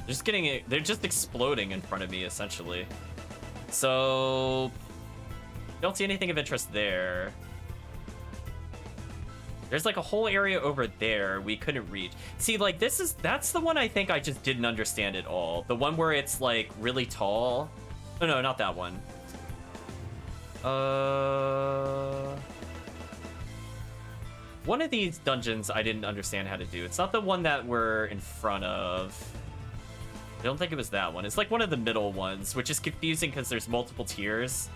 They're just exploding in front of me, essentially. So, don't see anything of interest there. There's like a whole area over there we couldn't reach. See, like, that's the one I think I just didn't understand at all. The one where it's like really tall. Oh no, not that one. One of these dungeons I didn't understand how to do. It's not the one that we're in front of. I don't think it was that one. It's like one of the middle ones, which is confusing because there's multiple tiers.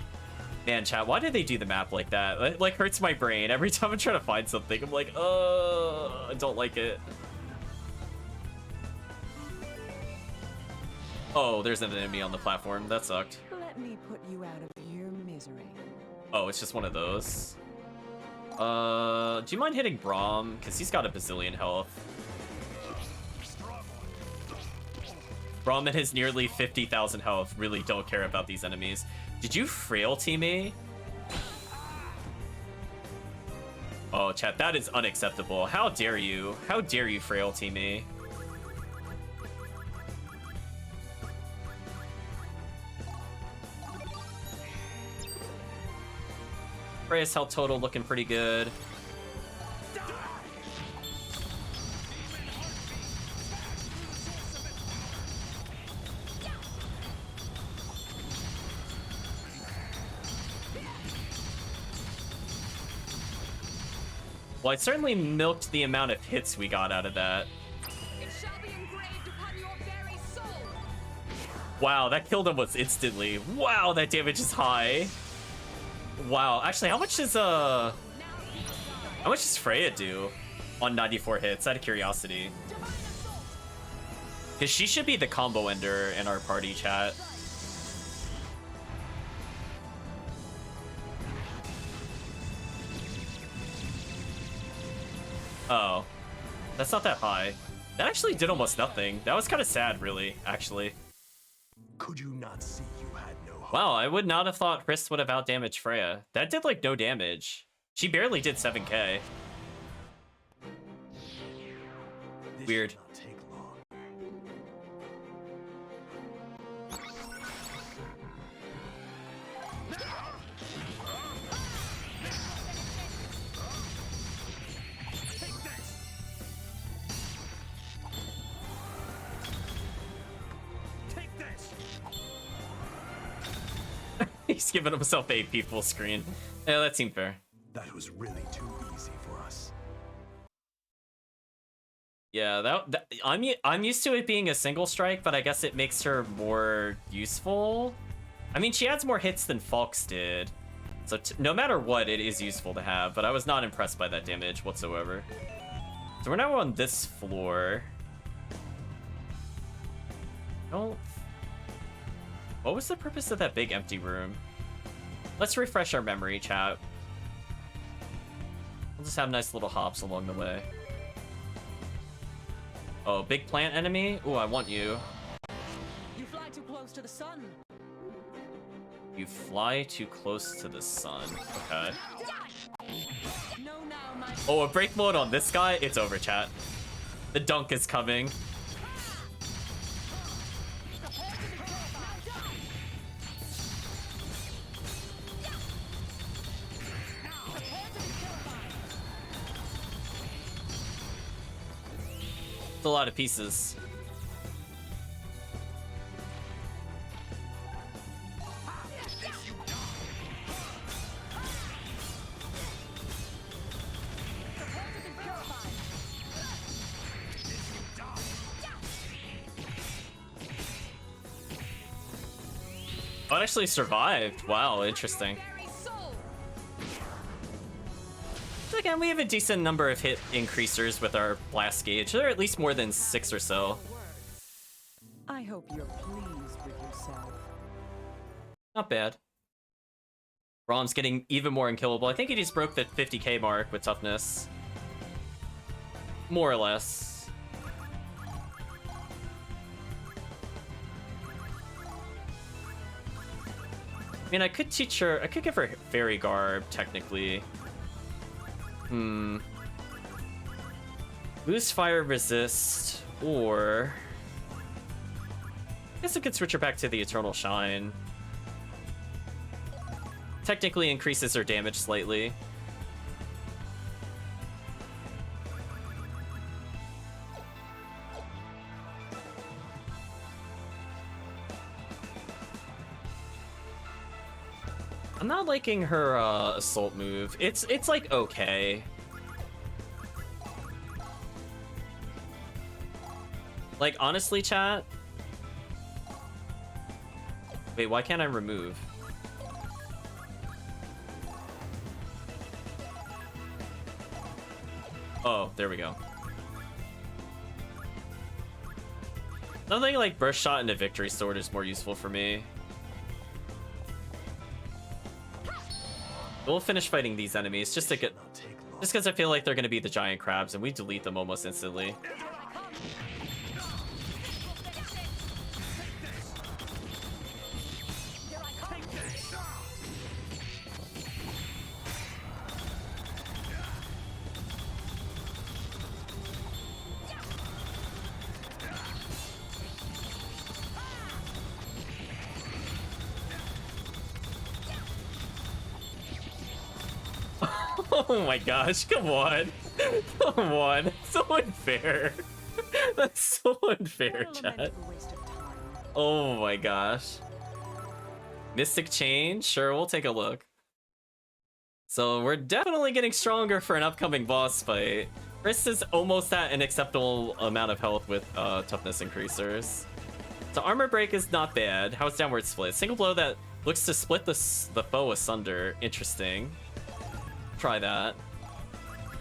Man, chat, why did they do the map like that? It, like, hurts my brain. Every time I'm trying to find something, I'm like, I don't like it. Oh, there's an enemy on the platform. That sucked. Let me put you out of your misery. Oh, it's just one of those. Do you mind hitting Braum? Because he's got a bazillion health. Braum and his nearly 50,000 health really don't care about these enemies. Did you frailty me? Oh, chat, that is unacceptable. How dare you? How dare you frailty me? Freya's health total looking pretty good. Well, I certainly milked the amount of hits we got out of that. It shall be engraved upon your very soul. Wow, that killed him was instantly. Wow, that damage is high. Wow, actually, how much does Freya do on 94 hits? Out of curiosity, because she should be the combo ender in our party, chat. Oh, that's not that high. That actually did almost nothing. That was kind of sad, really, actually. Could you not see you had no hope? Wow, I would not have thought Hrist would have outdamaged Freya. That did, like, no damage. She barely did 7k. This Weird. should not take long. Take this. He's giving himself AP full screen. Yeah, that seemed fair. That was really too easy for us. Yeah, I'm used to it being a single strike, but I guess it makes her more useful. I mean, she adds more hits than Falks did, so no matter what, it is useful to have. But I was not impressed by that damage whatsoever. So we're now on this floor. What was the purpose of that big empty room? Let's refresh our memory, chat. We'll just have nice little hops along the way. Oh, big plant enemy? Ooh, I want you. You fly too close to the sun. You fly too close to the sun. Okay. No, now, my Oh, a break mode on this guy? It's over, chat. The dunk is coming. It's a lot of pieces. Oh, it actually survived. Wow, interesting. Very soul. It's again, we have a decent number of hit increasers with our blast gauge. There are at least more than 6 or so. I hope you're pleased with yourself. Not bad. Rom's getting even more unkillable. I think he just broke the 50k mark with toughness. More or less. I mean, I could teach her... I could give her Fairy Garb, technically. Boost Fire Resist, or... I guess I could switch her back to the Eternal Shine. Technically increases her damage slightly. I'm not liking her assault move. It's like okay. Like honestly, chat. Wait, why can't I remove? Oh, there we go. Something like Burst Shot into Victory Sword is more useful for me. We'll finish fighting these enemies just to get... Just because I feel like they're going to be the giant crabs, and we delete them almost instantly. Oh my gosh, come on. Come on. So unfair. That's so unfair, chat. Oh my gosh. Mystic Chain? Sure, we'll take a look. So we're definitely getting stronger for an upcoming boss fight. Chris is almost at an acceptable amount of health with toughness increasers. So armor break is not bad. How's downward split? Single blow that looks to split the foe asunder. Interesting. Try that.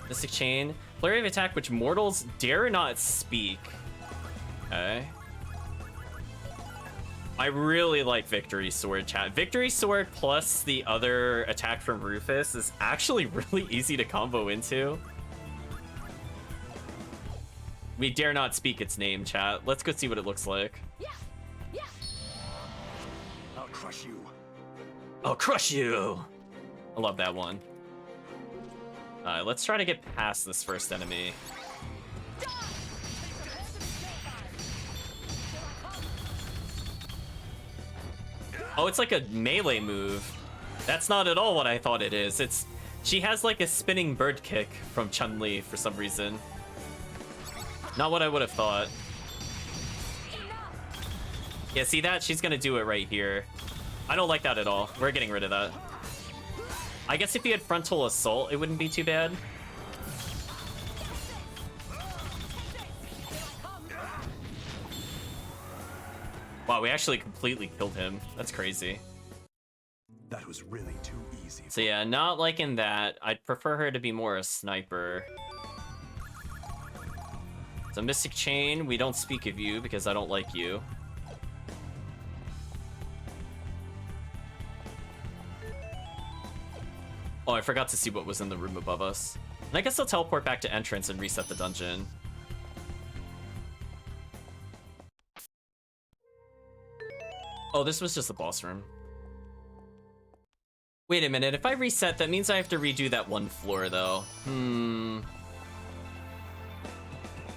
Mystic Chain. Flurry of attack which mortals dare not speak. Okay. I really like Victory Sword, chat. Victory Sword plus the other attack from Rufus is actually really easy to combo into. We dare not speak its name, chat. Let's go see what it looks like. I'll crush you. I'll crush you. I love that one. Let's try to get past this first enemy. Oh, it's like a melee move. That's not at all what I thought it is. She has like a spinning bird kick from Chun-Li for some reason. Not what I would have thought. Yeah, see that? She's gonna do it right here. I don't like that at all. We're getting rid of that. I guess if you had frontal assault, it wouldn't be too bad. Wow, we actually completely killed him. That's crazy. That was really too easy. So yeah, not liking that. I'd prefer her to be more a sniper. So Mystic Chain, we don't speak of you because I don't like you. Oh, I forgot to see what was in the room above us. And I guess I'll teleport back to entrance and reset the dungeon. Oh, this was just the boss room. Wait a minute, if I reset, that means I have to redo that one floor, though. I don't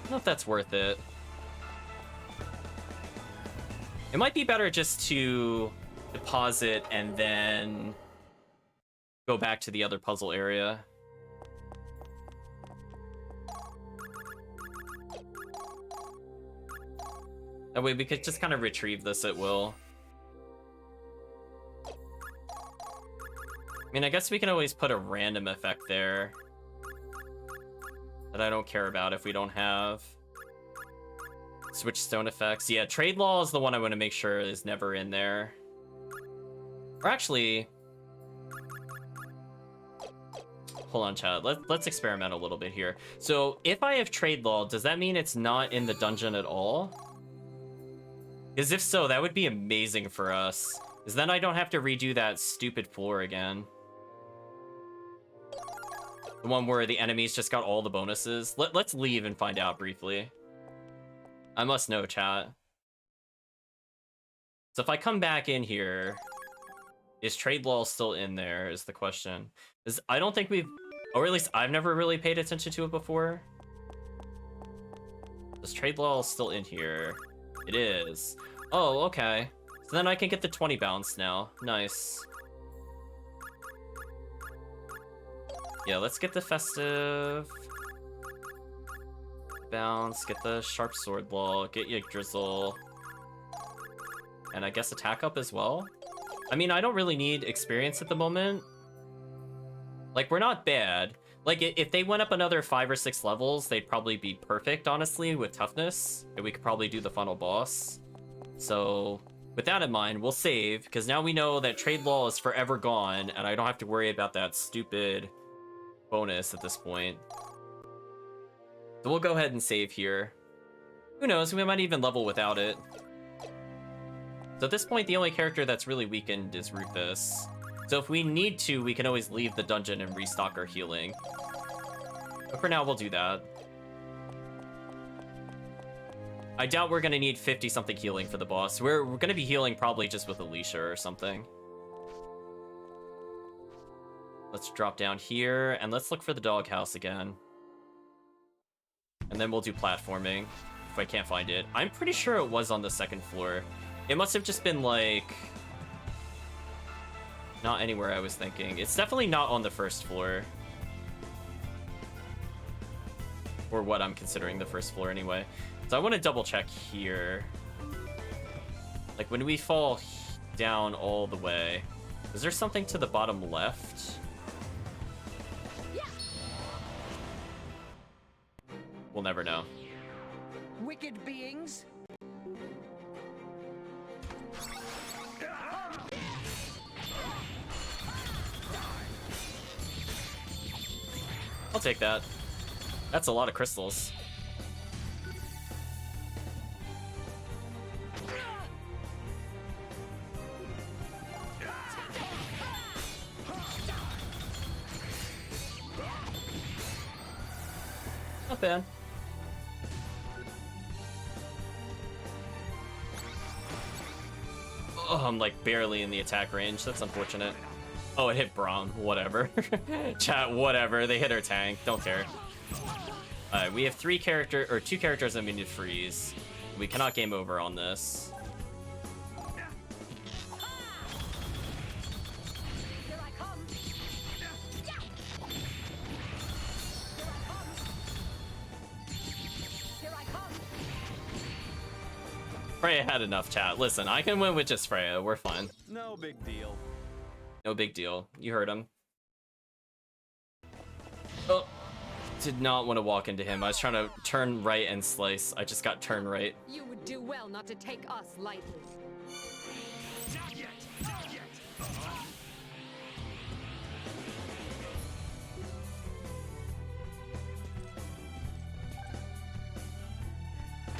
know if that's worth it. It might be better just to deposit and then go back to the other puzzle area. That way we could just kind of retrieve this at will. I mean, I guess we can always put a random effect there that I don't care about if we don't have. Switch stone effects. Yeah, trade law is the one I want to make sure is never in there. Or actually... hold on, chat. Let's experiment a little bit here. So if I have trade law, does that mean it's not in the dungeon at all? Because if so, that would be amazing for us. Because then I don't have to redo that stupid floor again. The one where the enemies just got all the bonuses. Let's leave and find out briefly. I must know, chat. So if I come back in here, is trade law still in there is the question. I don't think we've, or at least I've never really paid attention to it before. Is trade law still in here? It is. Oh, okay. So then I can get the 20 bounce now. Nice. Yeah, let's get the festive bounce, get the sharp sword law, get your drizzle, and I guess attack up as well. I mean, I don't really need experience at the moment. Like, we're not bad. Like, if they went up another 5 or 6 levels, they'd probably be perfect, honestly, with toughness, and we could probably do the final boss. So with that in mind, we'll save, because now we know that trade law is forever gone, and I don't have to worry about that stupid bonus at this point. So we'll go ahead and save here. Who knows, we might even level without it. So at this point, the only character that's really weakened is Rufus. So if we need to, we can always leave the dungeon and restock our healing. But for now, we'll do that. I doubt we're gonna need 50-something healing for the boss. We're gonna be healing probably just with Alicia or something. Let's drop down here, and let's look for the doghouse again. And then we'll do platforming, if I can't find it. I'm pretty sure it was on the 2nd floor. It must have just been, like, not anywhere I was thinking. It's definitely not on the 1st floor. Or what I'm considering the 1st floor, anyway. So I want to double check here. Like, when we fall down all the way, is there something to the bottom left? We'll never know. Wicked beings. I'll take that. That's a lot of crystals. Not bad. Oh, I'm like barely in the attack range. That's unfortunate. Oh, it hit Braum. Whatever. Chat, whatever. They hit our tank. Don't care. Alright, we have 2 characters that we need to freeze. We cannot game over on this. Here I come. Here I come. Freya had enough, chat. Listen, I can win with just Freya. We're fine. No big deal. No big deal. You heard him. Oh. Did not want to walk into him. I was trying to turn right and slice. I just got turn right. You would do well not to take us lightly. Not yet. Not yet.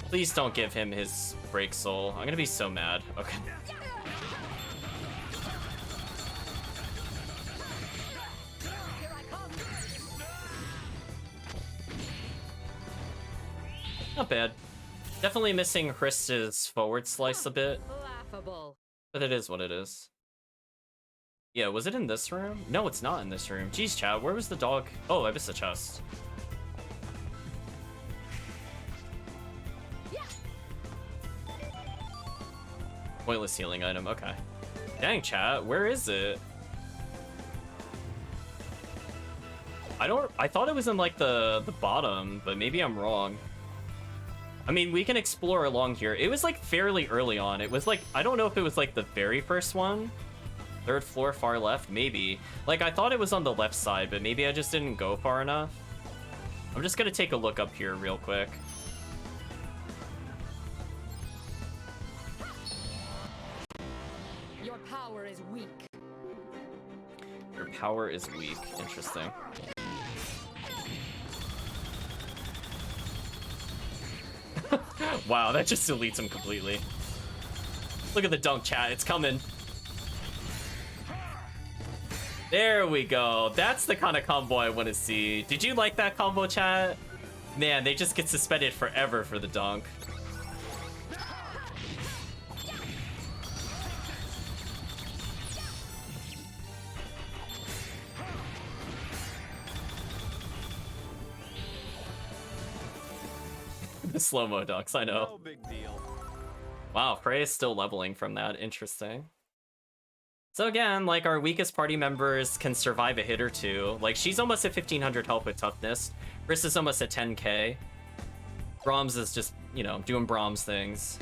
Please don't give him his break soul. I'm gonna be so mad. Okay. Here I come. Not bad. Definitely missing Krista's forward slice a bit, Laughable. but it is what it is. Yeah, was it in this room? No, it's not in this room. Jeez, chat, where was the dog? Oh, I missed the chest. Pointless healing item, okay. Dang, chat, where is it? I thought it was in like the bottom, but maybe I'm wrong. I mean, we can explore along here. It was like fairly early on. It was like, I don't know if it was like the very first one. 3rd floor, far left, maybe. Like, I thought it was on the left side, but maybe I just didn't go far enough. I'm just gonna take a look up here real quick. Your power is weak. Your power is weak. Interesting. Wow, that just deletes him completely. Look at the dunk, chat. It's coming. There we go. That's the kind of combo I want to see. Did you like that combo, chat? Man, they just get suspended forever for the dunk. The slow-mo dunks, I know. No big deal. Wow, Frey is still leveling from that. Interesting. So again, like, our weakest party members can survive a hit or two. Like, she's almost at 1500 health with toughness. Briss is almost at 10k. Brahms is just, you know, doing Brahms things.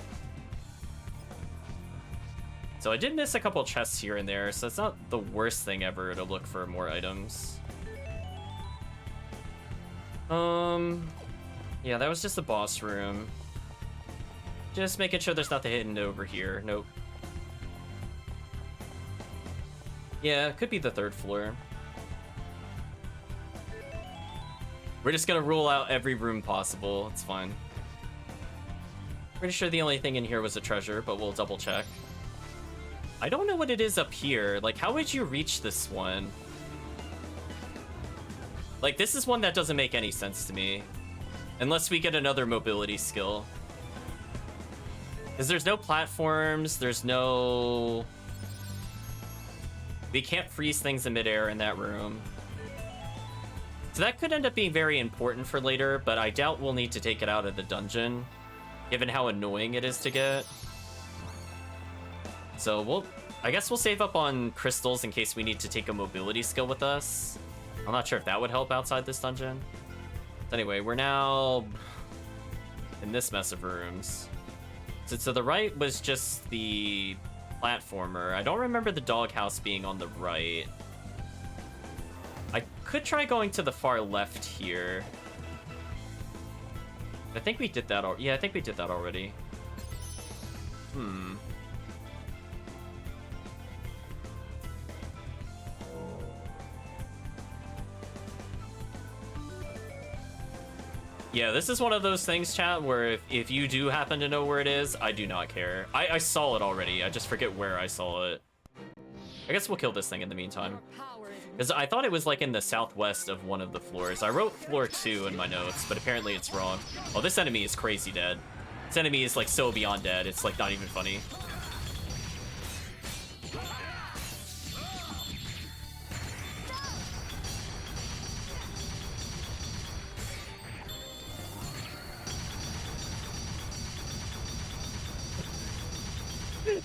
So I did miss a couple chests here and there, so it's not the worst thing ever to look for more items. Yeah, that was just the boss room. Just making sure there's nothing hidden over here. Nope. Yeah, it could be the third floor. We're just gonna rule out every room possible. It's fine. Pretty sure the only thing in here was a treasure, but we'll double check. I don't know what it is up here. Like, how would you reach this one? Like, this is one that doesn't make any sense to me. Unless we get another mobility skill. Because there's no platforms, there's no... We can't freeze things in midair in that room. So that could end up being very important for later, but I doubt we'll need to take it out of the dungeon, given how annoying it is to get. So I guess we'll save up on crystals in case we need to take a mobility skill with us. I'm not sure if that would help outside this dungeon. So anyway, we're now in this mess of rooms. So to the right was just the platformer. I don't remember the doghouse being on the right. I could try going to the far left here. I think we did that already. Yeah, I think we did that already. Yeah, this is one of those things, chat, where if you do happen to know where it is, I do not care. I saw it already. I just forget where I saw it. I guess we'll kill this thing in the meantime. Because I thought it was like in the southwest of one of the floors. I wrote floor 2 in my notes, but apparently it's wrong. Oh, this enemy is crazy dead. This enemy is like so beyond dead. It's like not even funny.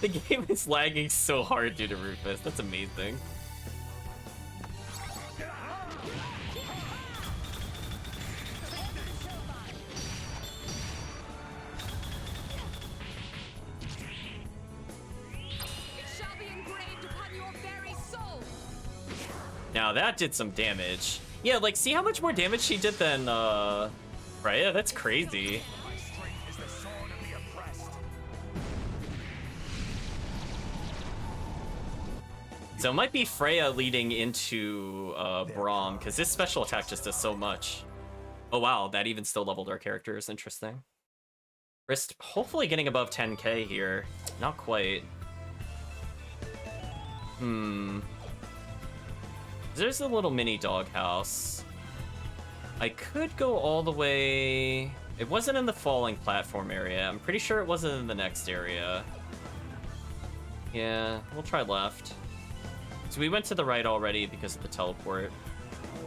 The game is lagging so hard due to Rufus. That's amazing. Now that did some damage. Yeah, like, see how much more damage she did than, Freya? That's crazy. So it might be Freya leading into Braum, because this special attack just does so much. Oh wow, that even still leveled our characters. Interesting. Wrist hopefully getting above 10k here. Not quite. There's a little mini doghouse. I could go all the way... It wasn't in the falling platform area. I'm pretty sure it wasn't in the next area. Yeah, we'll try left. So we went to the right already because of the teleport.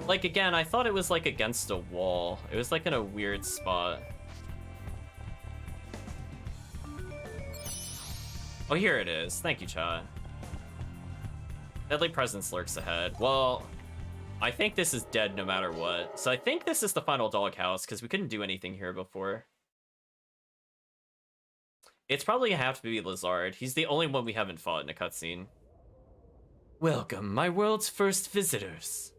Like, again, I thought it was, like, against a wall. It was, like, in a weird spot. Oh, here it is. Thank you, chat. Deadly Presence lurks ahead. Well, I think this is dead no matter what. So I think this is the final doghouse, because we couldn't do anything here before. It's probably gonna have to be Lazard. He's the only one we haven't fought in a cutscene. Welcome, my world's first visitors.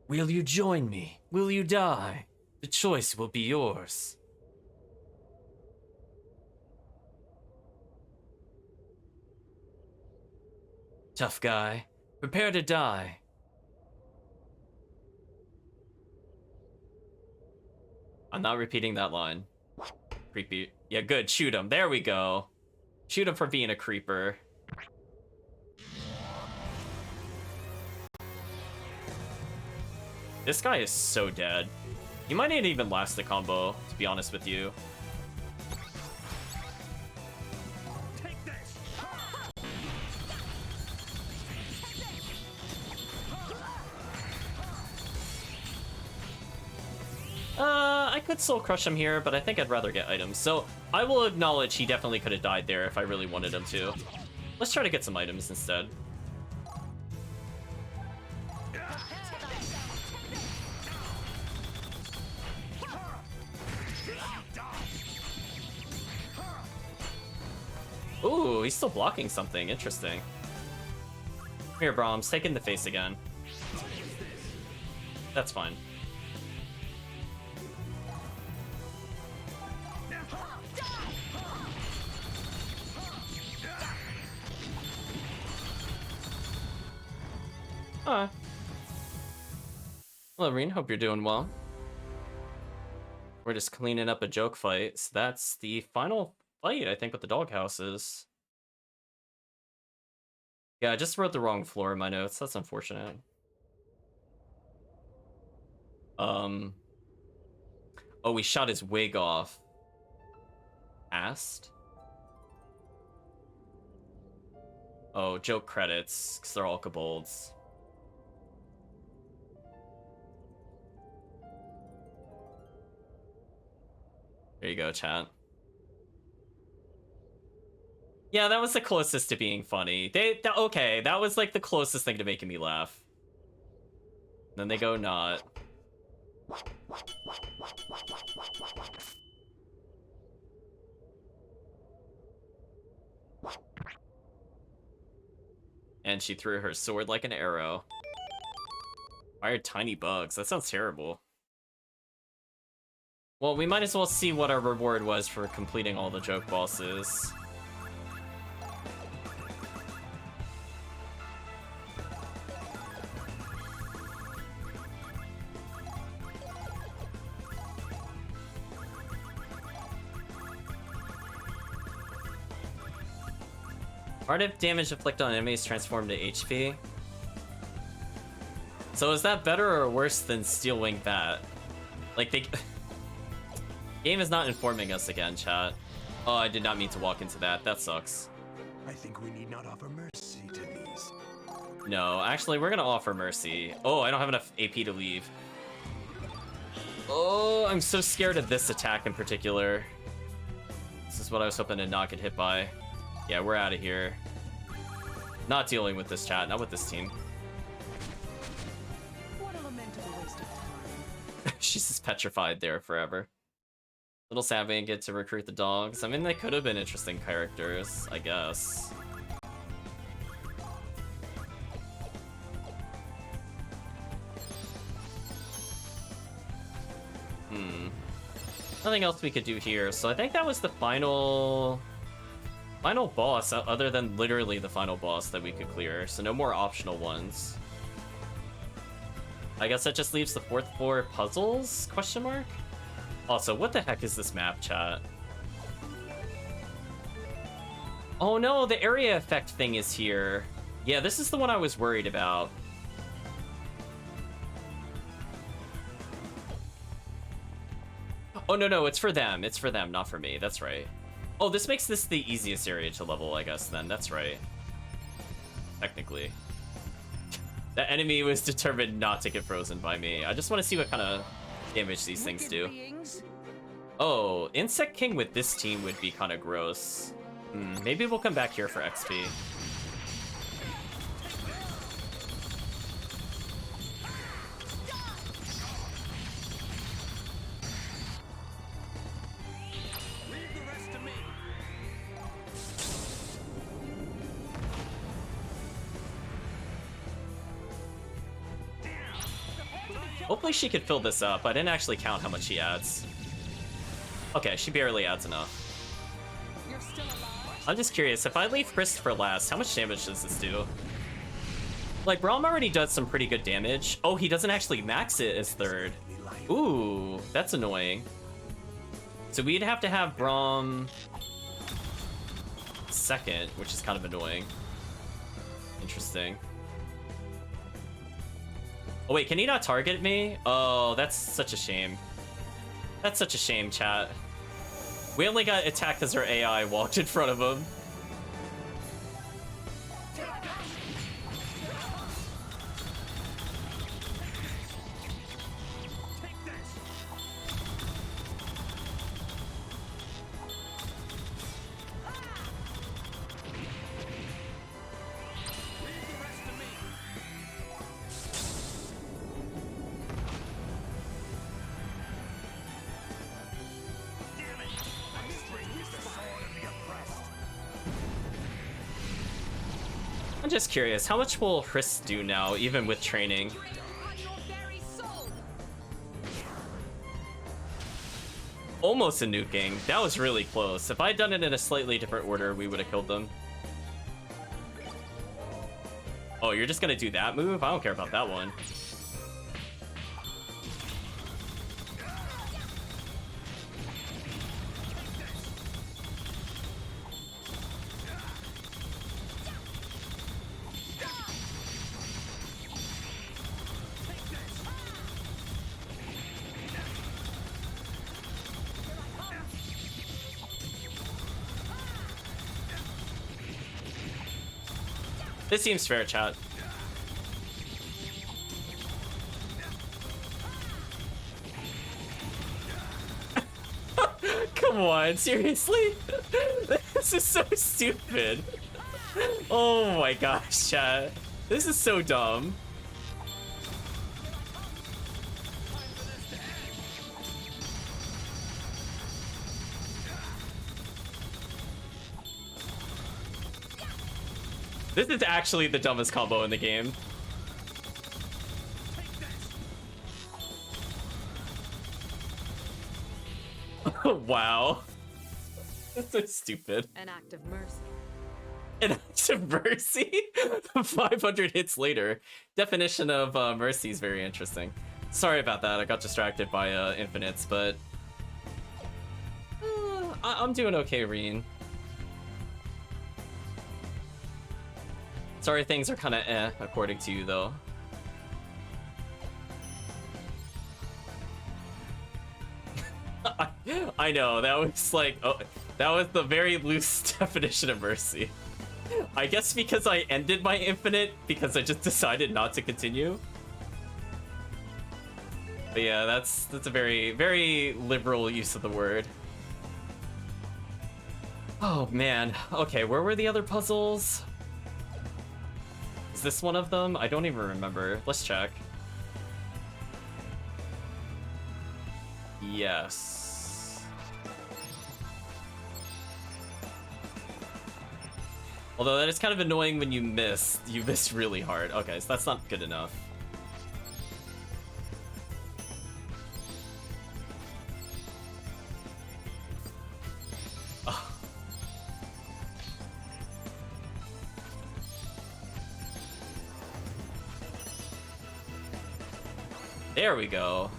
Will you join me? Will you die? The choice will be yours. Tough guy, prepare to die. I'm not repeating that line. Creepy. Yeah, good. Shoot him. There we go. Shoot him for being a creeper. This guy is so dead. He might not even last the combo, to be honest with you. Take this. I could soul crush him here, but I think I'd rather get items. So I will acknowledge he definitely could have died there if I really wanted him to. Let's try to get some items instead. Ooh, he's still blocking something. Interesting. Here, Brahms, take it in the face again. That's fine. Hello, Reen. Hope you're doing well. We're just cleaning up a joke fight. So that's the final fight, I think, with the doghouses. Yeah, I just wrote the wrong floor in my notes. That's unfortunate. Oh, we shot his wig off. Asked? Oh, joke credits, because they're all kobolds. There you go, chat. Yeah, that was the closest to being funny. Okay, that was like the closest thing to making me laugh. Then they go not. And she threw her sword like an arrow. Fired tiny bugs. That sounds terrible. Well, we might as well see what our reward was for completing all the joke bosses. Part of damage inflicted on enemies transformed to HP. So is that better or worse than Steel Wing Bat? Like, they... Game is not informing us again, chat. Oh, I did not mean to walk into that. That sucks. I think we need not offer mercy to these. No, actually, we're gonna offer mercy. Oh, I don't have enough AP to leave. Oh, I'm so scared of this attack in particular. This is what I was hoping to not get hit by. Yeah, we're out of here. Not dealing with this, chat. Not with this team. What a lamentable waste of time. She's just petrified there forever. Little Savvy get to recruit the dogs. I mean, they could have been interesting characters, I guess. Nothing else we could do here, so I think that was the final boss, other than literally the final boss that we could clear, so no more optional ones. I guess that just leaves the 4th floor puzzles, question mark? Also, what the heck is this map, chat? Oh no, the area effect thing is here. Yeah, this is the one I was worried about. Oh no, it's for them. It's for them, not for me. That's right. Oh, this makes this the easiest area to level, I guess, then. That's right. Technically. The enemy was determined not to get frozen by me. I just want to see what kind of damage these things do. Oh, Insect King with this team would be kind of gross. Maybe we'll come back here for XP. Hopefully she could fill this up. I didn't actually count how much she adds. Okay, she barely adds enough. You're still alive? I'm just curious, if I leave Frist for last, how much damage does this do? Like, Braum already does some pretty good damage. Oh, he doesn't actually max it as 3rd. Ooh, that's annoying. So we'd have to have Braum second, which is kind of annoying. Interesting. Oh wait, can he not target me? Oh, that's such a shame. That's such a shame, chat. We only got attacked because our AI walked in front of him. I'm just curious, how much will Hriss do now, even with training? Almost a nuking. That was really close. If I'd done it in a slightly different order, we would have killed them. Oh, you're just gonna do that move? I don't care about that one. This seems fair, chat. Come on, seriously? This is so stupid. Oh my gosh, chat. This is so dumb. This is actually the dumbest combo in the game. Wow. That's so stupid. An act of mercy. An act of mercy? 500 hits later. Definition of mercy is very interesting. Sorry about that, I got distracted by infinites, but... I'm doing okay, Reen. Sorry, things are kind of according to you, though. I know, that was like, oh, that was the very loose definition of mercy. I guess because I ended my infinite, because I just decided not to continue. But yeah, that's a very, very liberal use of the word. Oh man, okay, where were the other puzzles? Is this one of them? I don't even remember. Let's check. Yes. Although that is kind of annoying when you miss. You miss really hard. Okay, so that's not good enough. Oh. There we go.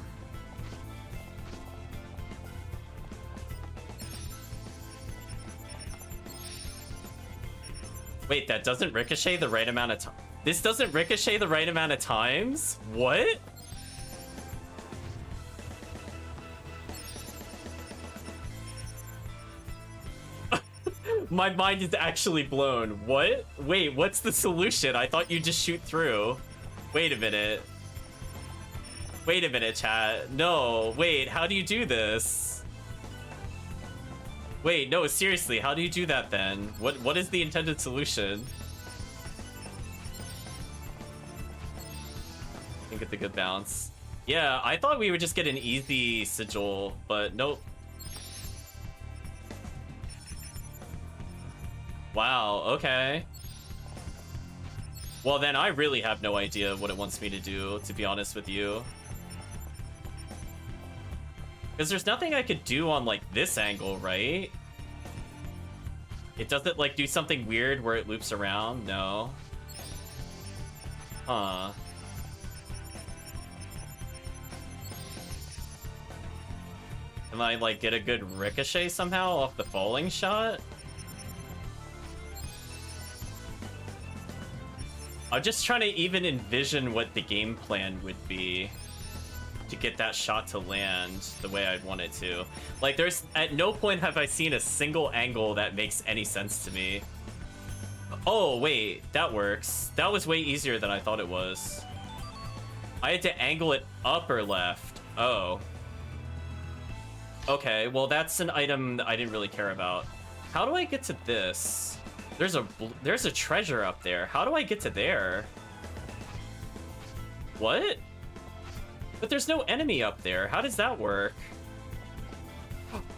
Wait, that doesn't ricochet the right amount of time? This doesn't ricochet the right amount of times? What? My mind is actually blown. What? Wait, what's the solution? I thought you just shoot through. Wait a minute. Wait a minute, chat. No, wait, how do you do this? Wait, no, seriously, how do you do that then? What is the intended solution? I think it's a good bounce. Yeah, I thought we would just get an easy sigil, but nope. Wow, okay. Well, then I really have no idea what it wants me to do, to be honest with you. Because there's nothing I could do on, like, this angle, right? It doesn't, like, do something weird where it loops around? No. Huh. Can I, like, get a good ricochet somehow off the falling shot? I'm just trying to even envision what the game plan would be to get that shot to land the way I'd want it to. Like, there's... At no point have I seen a single angle that makes any sense to me. Oh, wait. That works. That was way easier than I thought it was. I had to angle it up or left. Oh. Okay, well, that's an item that I didn't really care about. How do I get to this? There's a treasure up there. How do I get to there? What? But there's no enemy up there. How does that work?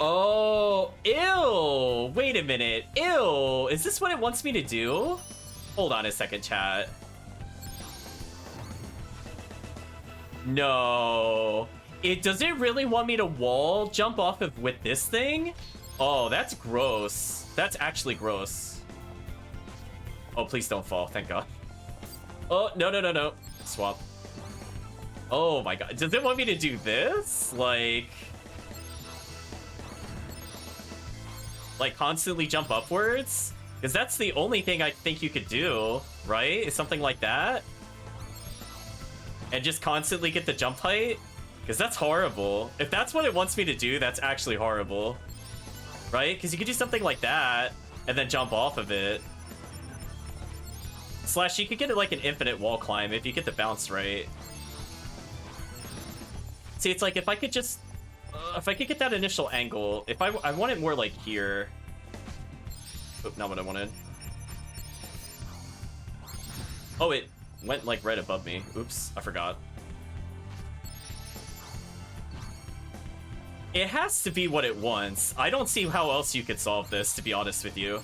Oh, ew! Wait a minute. Ew! Is this what it wants me to do? Hold on a second, chat. No. Does it really want me to wall jump off of with this thing? Oh, that's gross. That's actually gross. Oh, please don't fall. Thank God. Oh, no, no, no, no. Swap. Oh my God. Does it want me to do this? Like constantly jump upwards? Because that's the only thing I think you could do, right? Is something like that? And just constantly get the jump height? Because that's horrible. If that's what it wants me to do, that's actually horrible. Right? Because you could do something like that and then jump off of it. Slash, you could get it like an infinite wall climb if you get the bounce right. See, it's like if I could just... if I could get that initial angle, if I want it more like here. Oh, not what I wanted. Oh, it went like right above me. Oops, I forgot. It has to be what it wants. I don't see how else you could solve this, to be honest with you.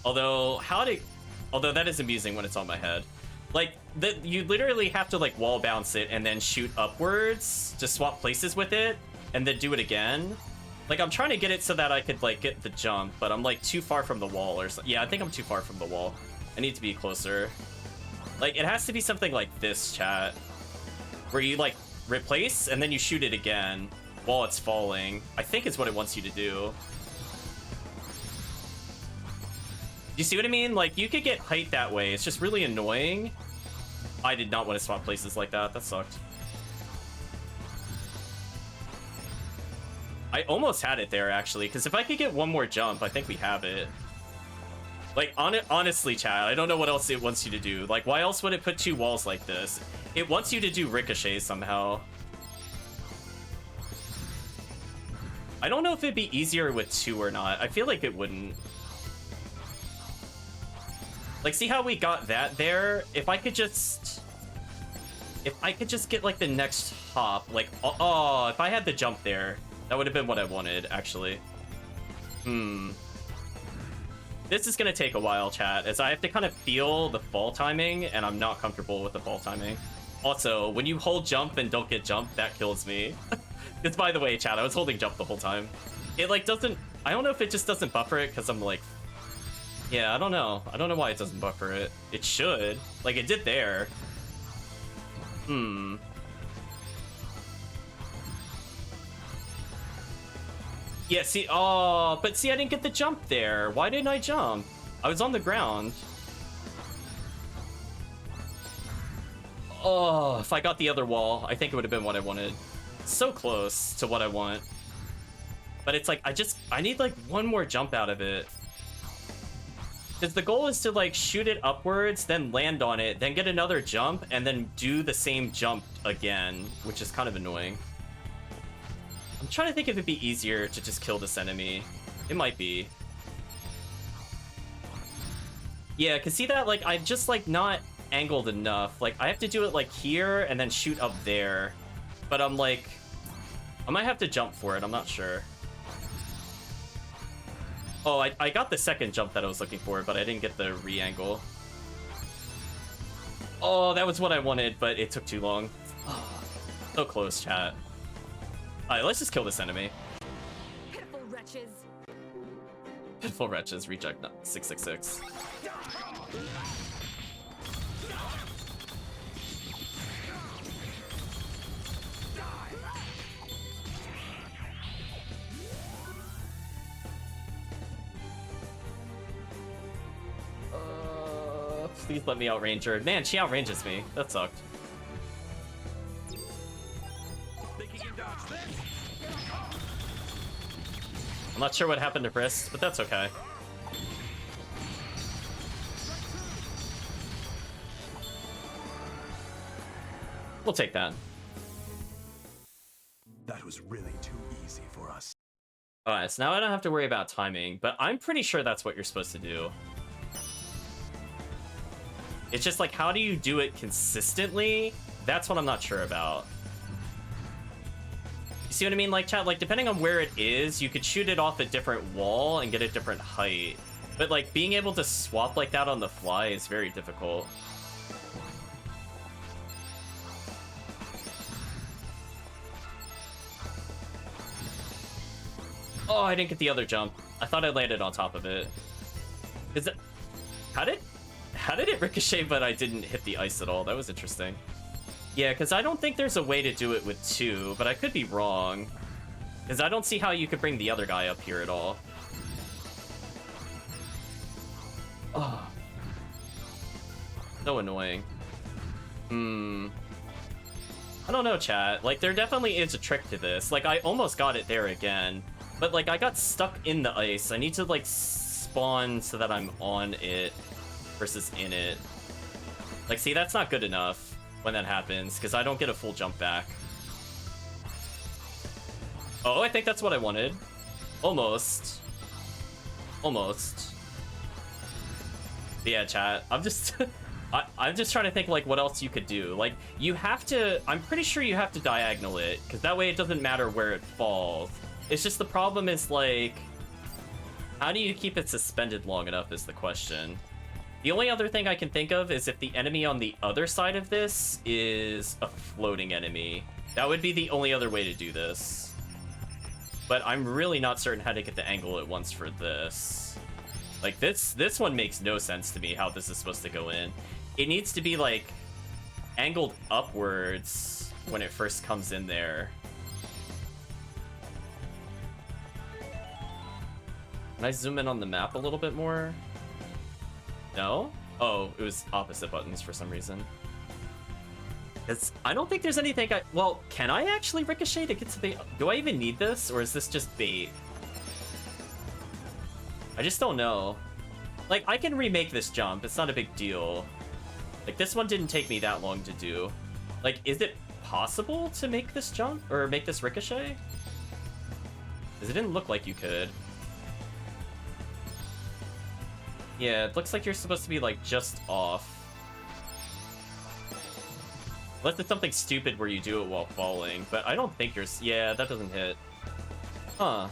Although, although that is amusing when it's on my head. Like, you literally have to, like, wall bounce it and then shoot upwards to swap places with it, and then do it again. Like, I'm trying to get it so that I could, like, get the jump, but I'm, like, too far from the wall or something. Yeah, I think I'm too far from the wall. I need to be closer. Like, it has to be something like this, chat. Where you, like, replace, and then you shoot it again while it's falling. I think is what it wants you to do. You see what I mean? Like, you could get height that way. It's just really annoying. I did not want to swap places like that. That sucked. I almost had it there, actually, because if I could get one more jump, I think we have it. Like, honestly, chat, I don't know what else it wants you to do. Like, why else would it put two walls like this? It wants you to do ricochets somehow. I don't know if it'd be easier with two or not. I feel like it wouldn't. Like, see how we got that there? If I could just get, like, the next hop, like, oh, if I had the jump there, that would have been what I wanted, actually. This is gonna take a while, chat, as I have to kind of feel the fall timing, and I'm not comfortable with the fall timing. Also, when you hold jump and don't get jump, that kills me. Because, by the way, chat, I was holding jump the whole time. It, like, doesn't... I don't know if it just doesn't buffer it, because I'm, like... Yeah, I don't know. I don't know why it doesn't buffer it. It should. Like, it did there. Yeah, see... Oh, but see, I didn't get the jump there. Why didn't I jump? I was on the ground. Oh, if I got the other wall, I think it would have been what I wanted. So close to what I want. But it's like, I need, like, one more jump out of it. Because the goal is to, like, shoot it upwards, then land on it, then get another jump, and then do the same jump again, which is kind of annoying. I'm trying to think if it'd be easier to just kill this enemy. It might be. Yeah, because see that? Like, I'm just, like, not angled enough. Like, I have to do it, like, here, and then shoot up there. But I'm, like... I might have to jump for it, I'm not sure. Oh, I got the second jump that I was looking for, but I didn't get the re-angle. Oh, that was what I wanted, but it took too long. Oh, so close, chat. Alright, let's just kill this enemy. Pitiful wretches. Pitiful wretches, reject 666. Please let me outrange her. Man, she outranges me. That sucked. Think you can dodge this? I'm not sure what happened to Briss, but that's okay. We'll take that. That was really too easy for us. Alright, so now I don't have to worry about timing, but I'm pretty sure that's what you're supposed to do. It's just like, how do you do it consistently? That's what I'm not sure about. You see what I mean? Like, chat, like, depending on where it is, you could shoot it off a different wall and get a different height. But, like, being able to swap like that on the fly is very difficult. Oh, I didn't get the other jump. I thought I landed on top of it. Is it... How did it ricochet, but I didn't hit the ice at all? That was interesting. Yeah, because I don't think there's a way to do it with two, but I could be wrong. Because I don't see how you could bring the other guy up here at all. Oh. So annoying. I don't know, chat. Like, there definitely is a trick to this. Like, I almost got it there again. But, like, I got stuck in the ice. I need to, like, spawn so that I'm on it versus in it. Like, see, that's not good enough when that happens, because I don't get a full jump back. Oh, I think that's what I wanted. Almost. Almost. But yeah, chat. I'm just... I'm just trying to think, like, what else you could do. Like, you have to... I'm pretty sure you have to diagonal it, because that way it doesn't matter where it falls. It's just the problem is, like... How do you keep it suspended long enough is the question. The only other thing I can think of is if the enemy on the other side of this is a floating enemy. That would be the only other way to do this. But I'm really not certain how to get the angle at once for this. Like, this one makes no sense to me, how this is supposed to go in. It needs to be, like, angled upwards when it first comes in there. Can I zoom in on the map a little bit more? No? Oh, it was opposite buttons for some reason. I don't think there's anything well, can I actually ricochet to get to the... Do I even need this, or is this just bait? I just don't know. Like, I can remake this jump. It's not a big deal. Like, this one didn't take me that long to do. Like, is it possible to make this jump? Or make this ricochet? Because it didn't look like you could. Yeah, it looks like you're supposed to be, like, just off. Unless it's something stupid where you do it while falling, but I don't think you're... Yeah, that doesn't hit. Huh.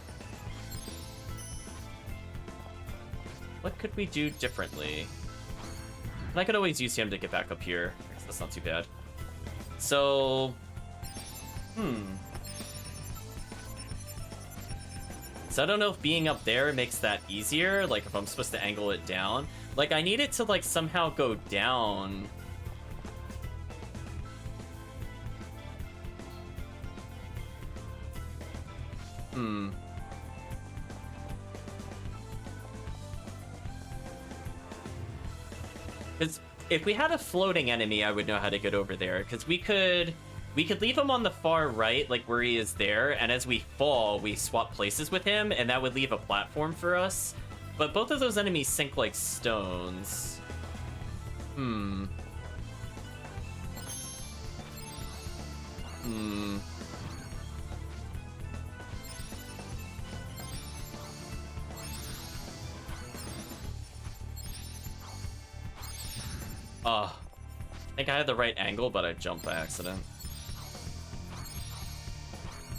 What could we do differently? And I could always use him to get back up here. That's not too bad. So... So I don't know if being up there makes that easier, like if I'm supposed to angle it down. Like, I need it to, like, somehow go down. Because if we had a floating enemy, I would know how to get over there. Because we could leave him on the far right, like where he is there, and as we fall, we swap places with him, and that would leave a platform for us. But both of those enemies sink like stones. I think I had the right angle, but I jumped by accident.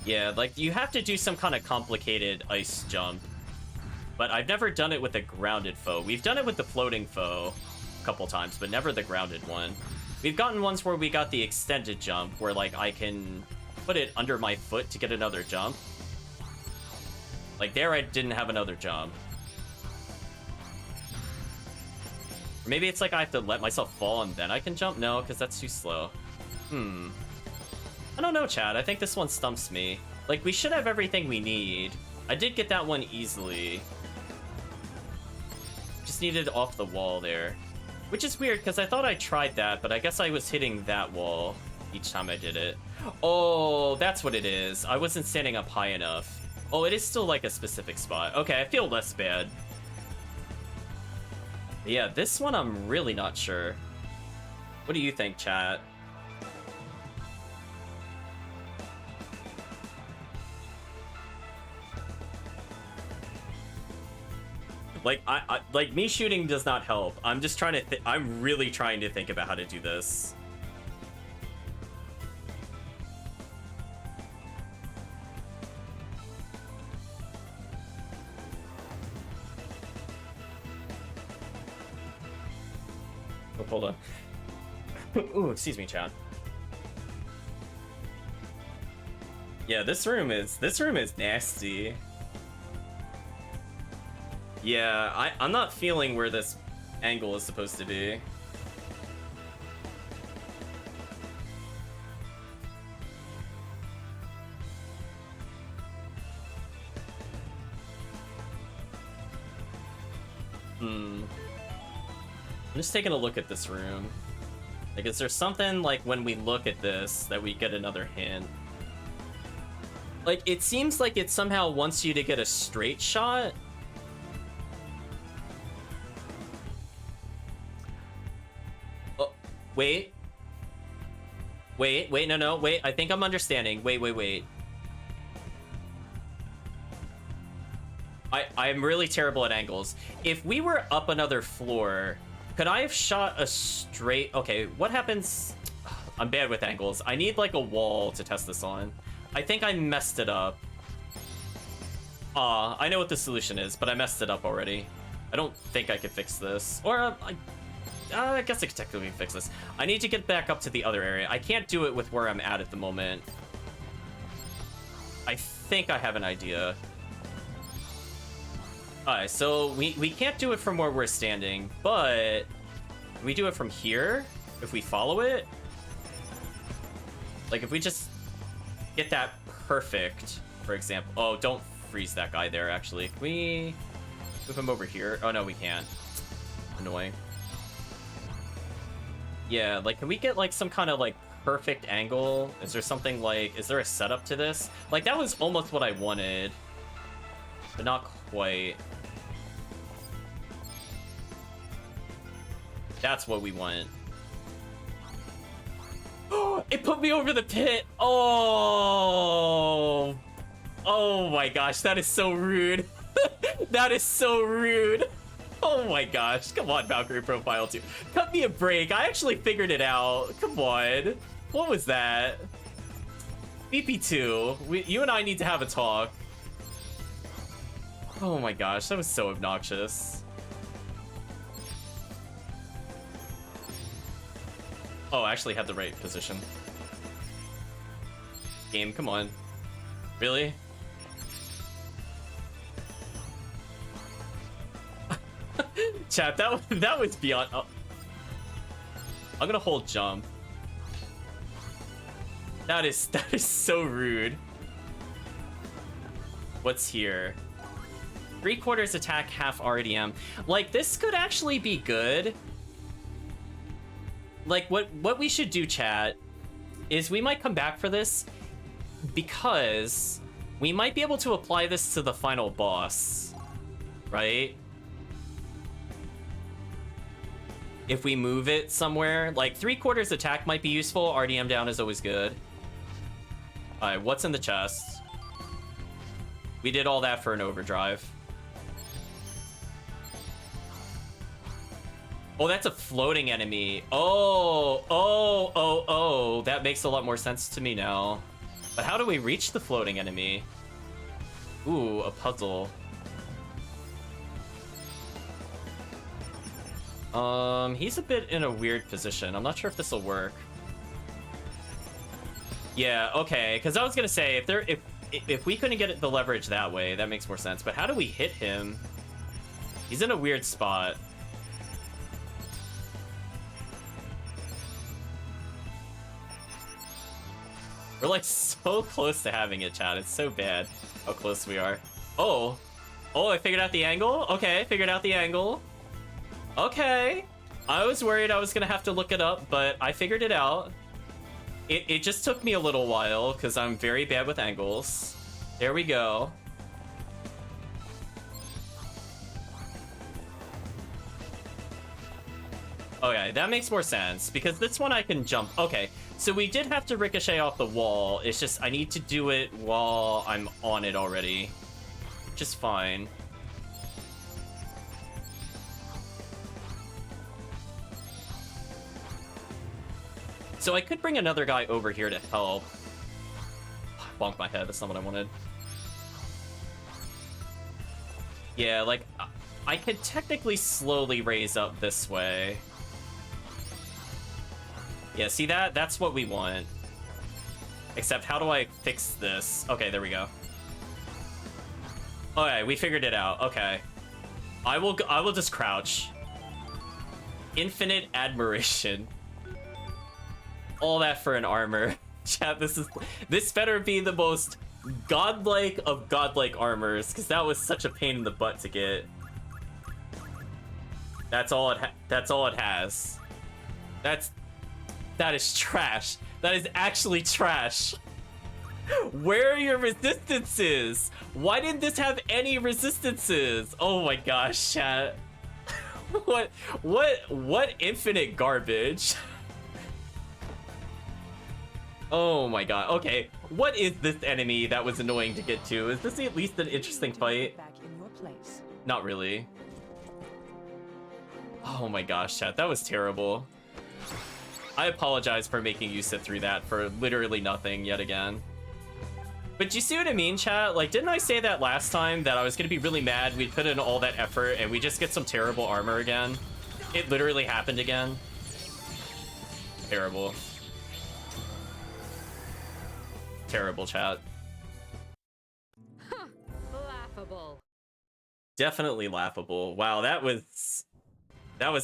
Yeah, like, you have to do some kind of complicated ice jump. But I've never done it with a grounded foe. We've done it with the floating foe a couple times, but never the grounded one. We've gotten ones where we got the extended jump, where, like, I can put it under my foot to get another jump. Like, there I didn't have another jump. Or maybe it's like I have to let myself fall and then I can jump? No, because that's too slow. I don't know, Chad. I think this one stumps me. Like, we should have everything we need. I did get that one easily. Just needed off the wall there. Which is weird, because I thought I tried that, but I guess I was hitting that wall each time I did it. Oh, that's what it is. I wasn't standing up high enough. Oh, it is still like a specific spot. Okay, I feel less bad. Yeah, this one I'm really not sure. What do you think, chat? Like, like, me shooting does not help. I'm just trying to I'm really trying to think about how to do this. Oh, hold on. Ooh, excuse me, chat. Yeah, this room is nasty. Yeah, I'm not feeling where this angle is supposed to be. I'm just taking a look at this room. Like, is there something, like, when we look at this, that we get another hint? Like, it seems like it somehow wants you to get a straight shot. Oh, wait. Wait, no, wait, I think I'm understanding. Wait. I'm really terrible at angles. If we were up another floor, could I have shot a straight... Okay, what happens... I'm bad with angles. I need, like, a wall to test this on. I think I messed it up. I know what the solution is, but I messed it up already. I don't think I could fix this. Or, I guess I could technically fix this. I need to get back up to the other area. I can't do it with where I'm at the moment. I think I have an idea. Alright, so we can't do it from where we're standing, but can we do it from here? If we follow it? Like, if we just get that perfect, for example. Oh, don't freeze that guy there, actually. Can we move him over here? Oh, no, we can't. Annoying. Yeah, like, can we get, like, some kind of, like, perfect angle? Is there something, like, is there a setup to this? Like, that was almost what I wanted, but not quite. That's what we want. It put me over the pit. Oh my gosh, that is so rude. That is so rude. Oh my gosh, come on, Valkyrie Profile 2. Cut me a break. I actually figured it out. Come on. What was that? BP2, you and I need to have a talk. Oh my gosh, that was so obnoxious. Oh, I actually had the right position. Game, come on. Really? Chat, that was beyond... Oh. I'm gonna hold jump. That is so rude. What's here? 3/4 attack, half RDM. Like, this could actually be good. Like, what we should do, chat, is we might come back for this because we might be able to apply this to the final boss, right? If we move it somewhere, like 3/4 attack might be useful. RDM down is always good. All right, what's in the chest? We did all that for an overdrive. Oh, that's a floating enemy. Oh, that makes a lot more sense to me now. But how do we reach the floating enemy? Ooh, a puzzle. He's a bit in a weird position. I'm not sure if this will work. Yeah, okay, because I was gonna say if we couldn't get the leverage that way, that makes more sense. But how do we hit him? He's in a weird spot. We're like so close to having it, chat. It's so bad how close we are. Oh, I figured out the angle. Okay, figured out the angle. Okay. I was worried I was gonna have to look it up, but I figured it out. It just took me a little while because I'm very bad with angles. There we go. Okay, that makes more sense because this one I can jump. Okay, so we did have to ricochet off the wall. It's just I need to do it while I'm on it already, which is fine. So I could bring another guy over here to help. Bonk my head, that's not what I wanted. Yeah, like, I could technically slowly raise up this way. Yeah, see that? That's what we want. Except, how do I fix this? Okay, there we go. Okay, we figured it out. Okay. I will just crouch. Infinite admiration. All that for an armor. Chat, this better be the most godlike of godlike armors, because that was such a pain in the butt to get. That's all it has. That is trash. That is actually trash. Where are your resistances? Why didn't this have any resistances? Oh my gosh, chat. What infinite garbage? Oh my god. Okay, what is this enemy that was annoying to get to? Is this at least an interesting fight? Back in your place. Not really. Oh my gosh, chat, that was terrible. I apologize for making you sit through that for literally nothing yet again. But do you see what I mean, chat? Like, didn't I say that last time that I was gonna be really mad we'd put in all that effort and we just get some terrible armor again? It literally happened again. Terrible. Terrible, chat. Laughable. Definitely laughable. Wow, that was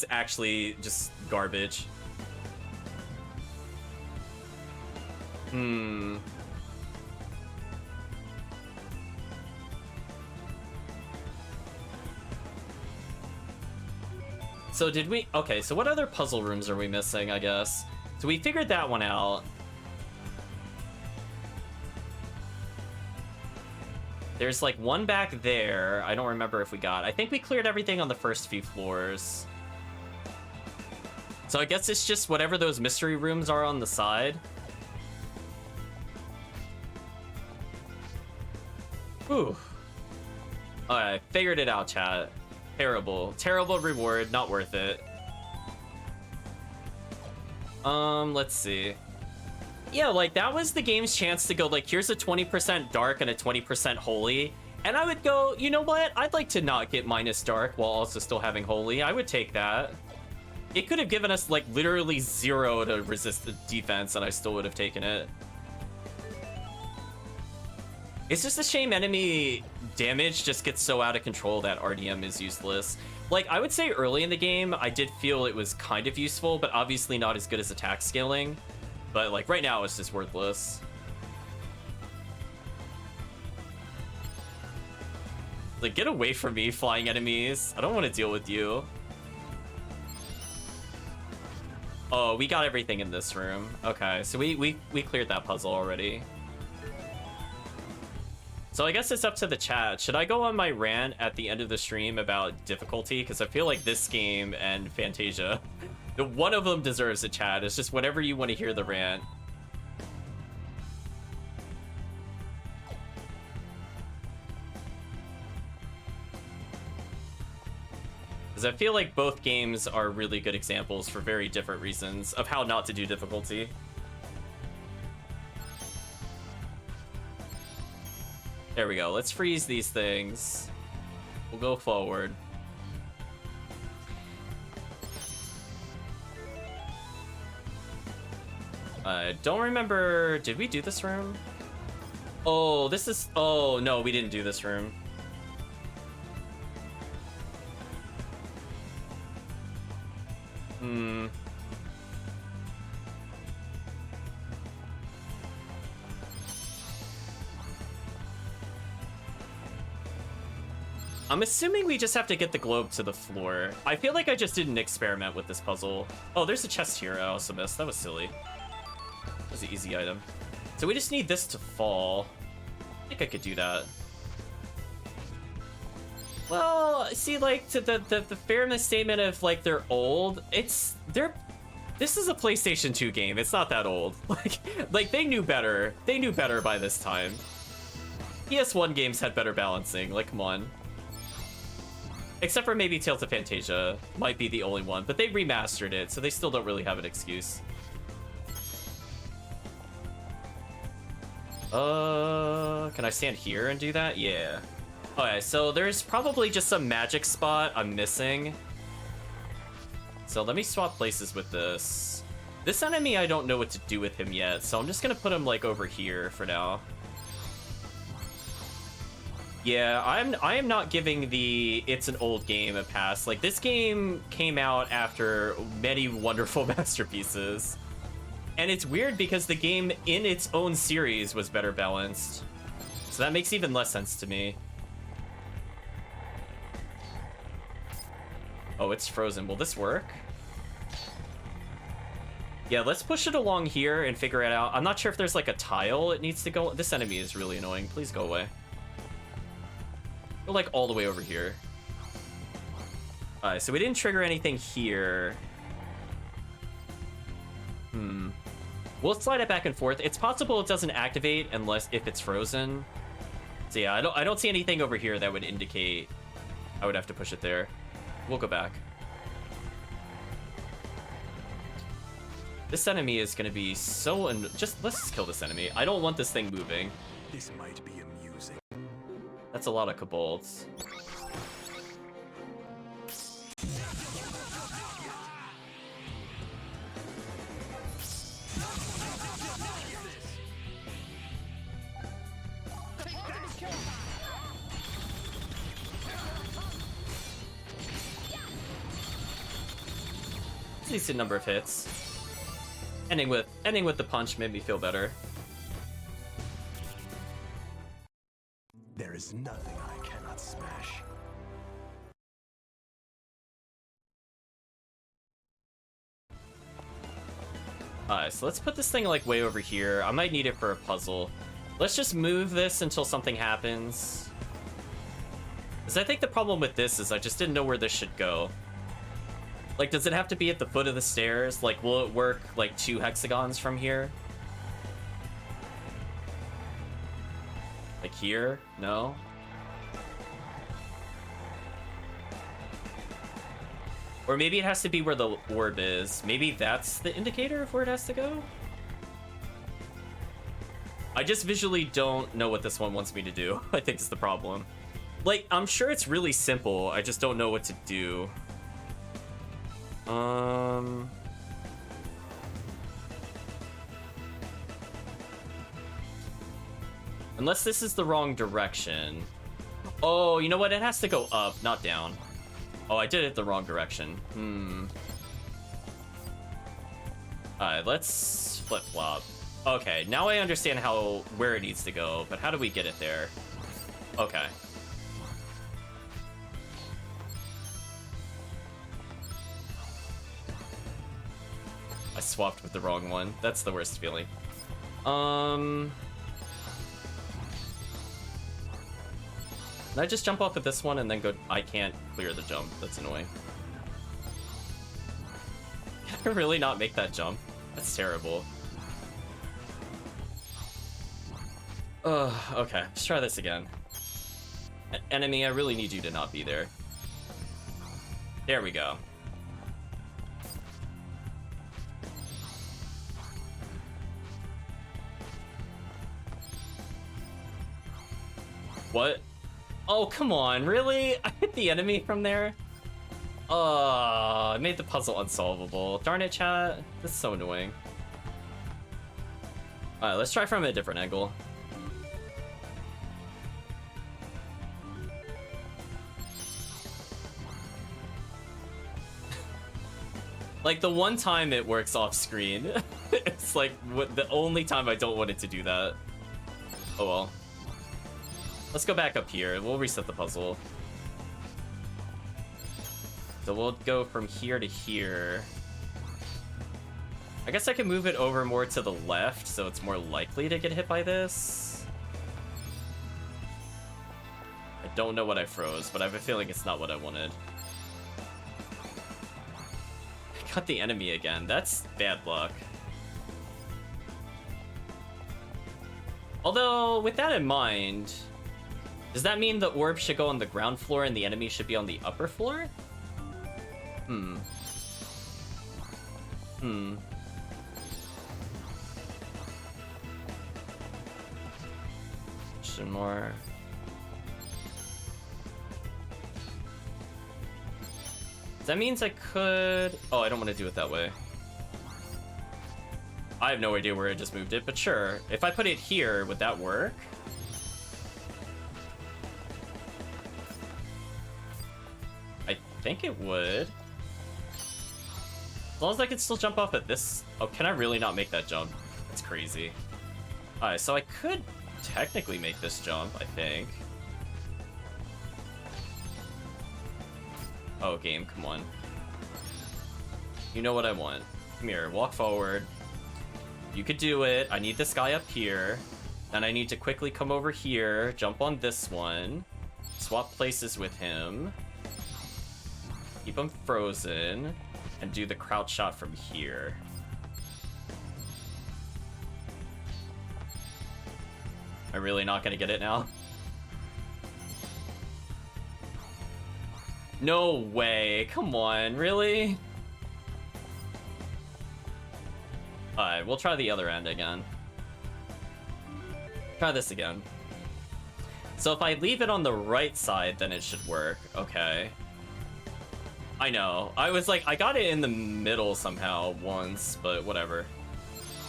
actually just garbage. So did we... Okay, so what other puzzle rooms are we missing, I guess? So we figured that one out. There's like one back there. I don't remember if we got. I think we cleared everything on the first few floors. So I guess it's just whatever those mystery rooms are on the side. Ooh. Alright, figured it out, chat. Terrible. Terrible reward, not worth it. Let's see. Yeah, like, that was the game's chance to go, like, here's a 20% dark and a 20% holy. And I would go, you know what? I'd like to not get minus dark while also still having holy. I would take that. It could have given us, like, literally 0 to resist the defense, and I still would have taken it. It's just a shame enemy damage just gets so out of control that RDM is useless. Like, I would say early in the game, I did feel it was kind of useful, but obviously not as good as attack scaling. But, like, right now, it's just worthless. Like, get away from me, flying enemies. I don't want to deal with you. Oh, we got everything in this room. Okay, so we cleared that puzzle already. So I guess it's up to the chat. Should I go on my rant at the end of the stream about difficulty? Because I feel like this game and Fantasia, one of them deserves a chat. It's just whenever you want to hear the rant. Because I feel like both games are really good examples for very different reasons of how not to do difficulty. There we go. Let's freeze these things. We'll go forward. I don't remember. Did we do this room? Oh, this is... Oh, no, we didn't do this room. I'm assuming we just have to get the globe to the floor. I feel like I just didn't experiment with this puzzle. Oh, there's a chest here I also missed. That was silly. That was an easy item. So we just need this to fall. I think I could do that. Well, see, like, to the fairness statement of, like, they're old, this is a PlayStation 2 game. It's not that old. Like they knew better. They knew better by this time. PS1 games had better balancing. Like, come on. Except for maybe Tales of Fantasia might be the only one, but they remastered it, so they still don't really have an excuse. Can I stand here and do that? Yeah. Okay, so there's probably just some magic spot I'm missing. So let me swap places with this. This enemy, I don't know what to do with him yet, so I'm just gonna put him, like, over here for now. Yeah, I am not giving the it's an old game a pass. Like, this game came out after many wonderful masterpieces. And it's weird because the game in its own series was better balanced. So that makes even less sense to me. Oh, it's frozen. Will this work? Yeah, let's push it along here and figure it out. I'm not sure if there's, like, a tile it needs to go. This enemy is really annoying. Please go away. Go, like, all the way over here. Alright, so we didn't trigger anything here. We'll slide it back and forth. It's possible it doesn't activate unless if it's frozen. So yeah, I don't see anything over here that would indicate I would have to push it there. We'll go back. This enemy is gonna be so let's just kill this enemy. I don't want this thing moving. This might be amusing. That's a lot of kobolds. Decent number of hits. Ending with the punch made me feel better. There is nothing I cannot smash. Alright, so let's put this thing, like, way over here. I might need it for a puzzle. Let's just move this until something happens. Because I think the problem with this is I just didn't know where this should go. Like, does it have to be at the foot of the stairs? Like, will it work, like, 2 hexagons from here? Like here? No? Or maybe it has to be where the orb is. Maybe that's the indicator of where it has to go? I just visually don't know what this one wants me to do. I think is the problem. Like, I'm sure it's really simple. I just don't know what to do. Unless this is the wrong direction. Oh, you know what? It has to go up, not down. Oh, I did it the wrong direction. Alright, let's flip-flop. Okay, now I understand where it needs to go, but how do we get it there? Okay. I swapped with the wrong one. That's the worst feeling. Can I just jump off of this one and then go? I can't clear the jump. That's annoying. Can I really not make that jump? That's terrible. Okay. Let's try this again. Enemy, I really need you to not be there. There we go. What? Oh, come on, really? I hit the enemy from there? I made the puzzle unsolvable. Darn it, chat. This is so annoying. Alright, let's try from a different angle. Like, the one time it works off screen. It's like the only time I don't want it to do that. Oh well. Let's go back up here. We'll reset the puzzle. So we'll go from here to here. I guess I can move it over more to the left, so it's more likely to get hit by this. I don't know what I froze, but I have a feeling it's not what I wanted. I got the enemy again. That's bad luck. Although, with that in mind, does that mean the orb should go on the ground floor and the enemy should be on the upper floor? Some more. That means I could... Oh, I don't want to do it that way. I have no idea where I just moved it, but sure. If I put it here, would that work? I think it would. As long as I can still jump off at this... Oh, can I really not make that jump? That's crazy. Alright, so I could technically make this jump, I think. Oh, game, come on. You know what I want. Come here, walk forward. You could do it. I need this guy up here. Then I need to quickly come over here, jump on this one, swap places with him, keep him frozen, and do the crouch shot from here. Am I really not gonna get it now? No way, come on, really? Alright, we'll try the other end again. Try this again. So if I leave it on the right side, then it should work. Okay. I know. I was like, I got it in the middle somehow once, but whatever.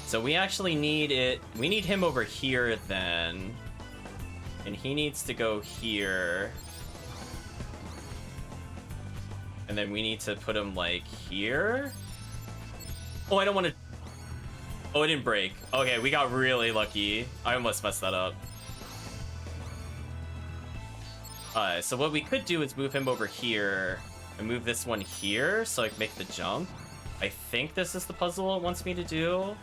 So we actually need it. We need him over here then. And he needs to go here. And then we need to put him like here. Oh, I don't want to. Oh, it didn't break. Okay, we got really lucky. I almost messed that up. Alright, so what we could do is move him over here and move this one here so I can make the jump. I think this is the puzzle it wants me to do.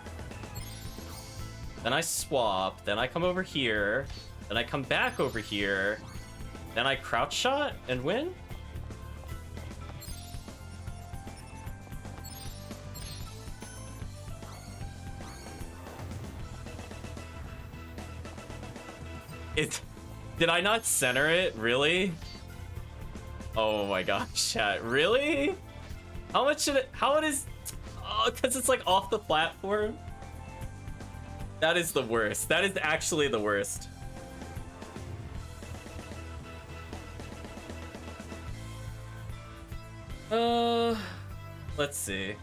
Then I swap, then I come over here, then I come back over here, then I crouch shot and win? Did I not center it? Really? Oh my gosh, chat. Really? How much should it... How it is... Oh, because it's like off the platform? That is the worst. That is actually the worst. Let's see.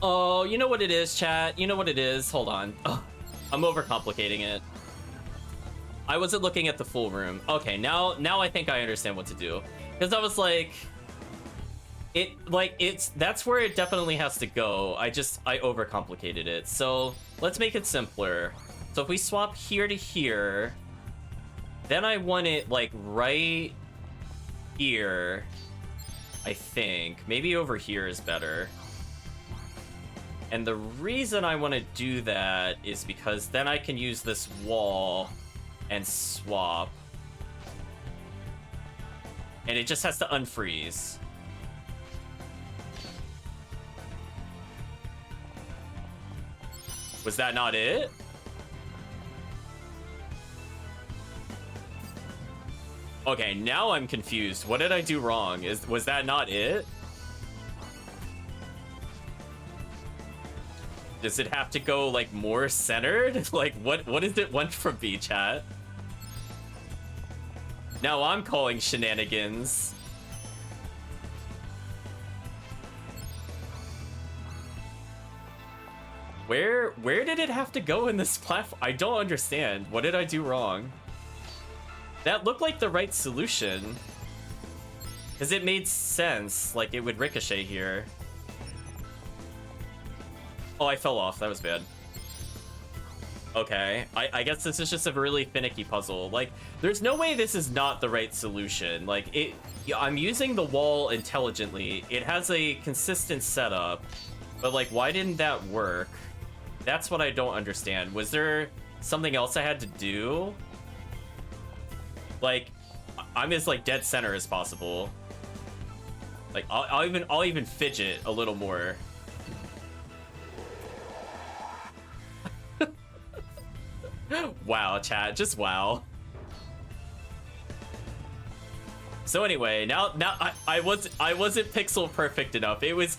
Oh, you know what it is, chat? You know what it is? Hold on. Oh, I'm overcomplicating it. I wasn't looking at the full room. Okay, now I think I understand what to do. Because I was like... That's where it definitely has to go. I overcomplicated it. So, let's make it simpler. So if we swap here to here... Then I want it, like, right here. I think. Maybe over here is better. And the reason I want to do that is because then I can use this wall and swap. And it just has to unfreeze. Was that not it? Okay, now I'm confused. What did I do wrong? Was that not it? Does it have to go, like, more centered? Like, what does it want from me, chat? Now I'm calling shenanigans. Where did it have to go in this platform? I don't understand. What did I do wrong? That looked like the right solution. Because it made sense. Like, it would ricochet here. Oh, I fell off. That was bad. Okay, I guess this is just a really finicky puzzle. Like, there's no way this is not the right solution. Like, yeah, I'm using the wall intelligently. It has a consistent setup, but like, why didn't that work? That's what I don't understand. Was there something else I had to do? Like, I'm as like dead center as possible. Like, I'll even fidget a little more. Wow, chat, just wow. So anyway, now I wasn't pixel perfect enough. It was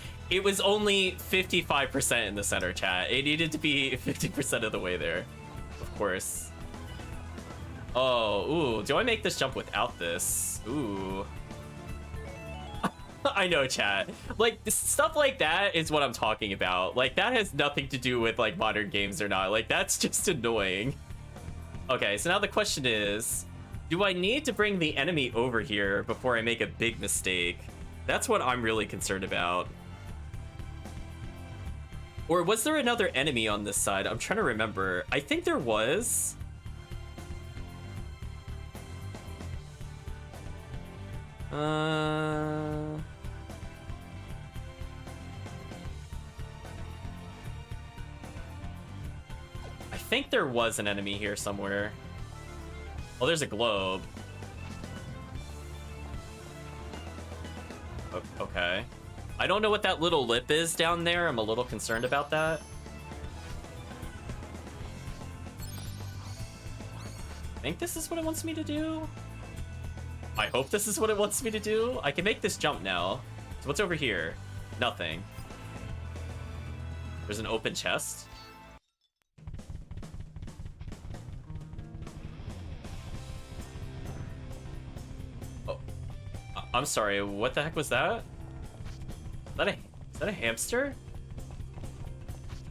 only 55% in the center, chat. It needed to be 50% of the way there, of course. Oh, ooh, do I make this jump without this? Ooh. I know, chat. Like, stuff like that is what I'm talking about. Like, that has nothing to do with, like, modern games or not. Like, that's just annoying. Okay, so now the question is, do I need to bring the enemy over here before I make a big mistake? That's what I'm really concerned about. Or was there another enemy on this side? I'm trying to remember. I think there was. I think there was an enemy here somewhere. Oh, there's a globe. Okay. I don't know what that little lip is down there. I'm a little concerned about that. I think this is what it wants me to do. I hope this is what it wants me to do. I can make this jump now. So what's over here? Nothing. There's an open chest. Oh, I'm sorry. What the heck was that? Is that a hamster?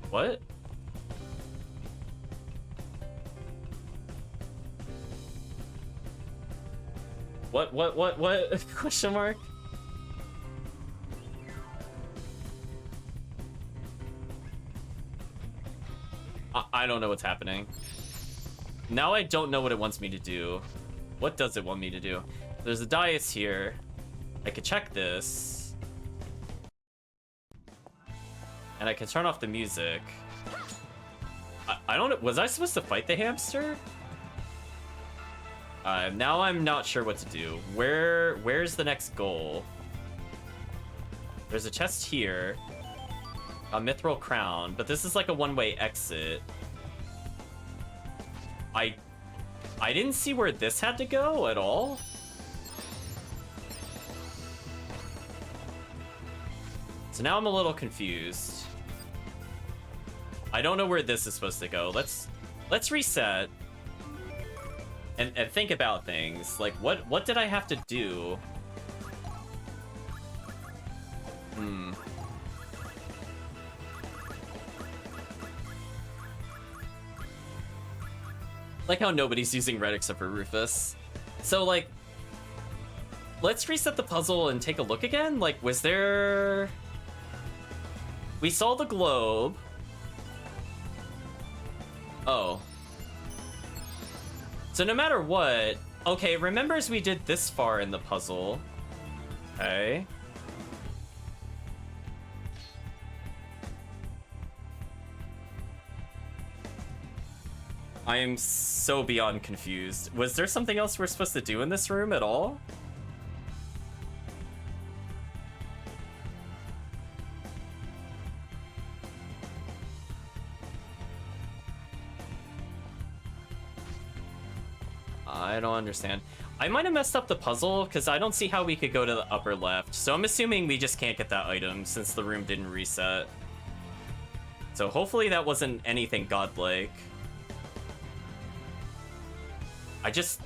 What? What? Question mark? I don't know what's happening. Now I don't know what it wants me to do. What does it want me to do? There's a dais here. I could check this. And I can turn off the music. I don't know. Was I supposed to fight the hamster? Now I'm not sure what to do. Where's the next goal? There's a chest here. A mithril crown, but this is like a one-way exit. I didn't see where this had to go at all. So now I'm a little confused. I don't know where this is supposed to go. Let's reset. And think about things. Like, what did I have to do? Like how nobody's using Red except for Rufus. So, like, let's reset the puzzle and take a look again. Like, was there... We saw the globe. Oh. So no matter what... Okay, remembers we did this far in the puzzle. Okay. I am so beyond confused. Was there something else we're supposed to do in this room at all? I don't understand. I might have messed up the puzzle because I don't see how we could go to the upper left. So I'm assuming we just can't get that item since the room didn't reset. So hopefully that wasn't anything godlike. I just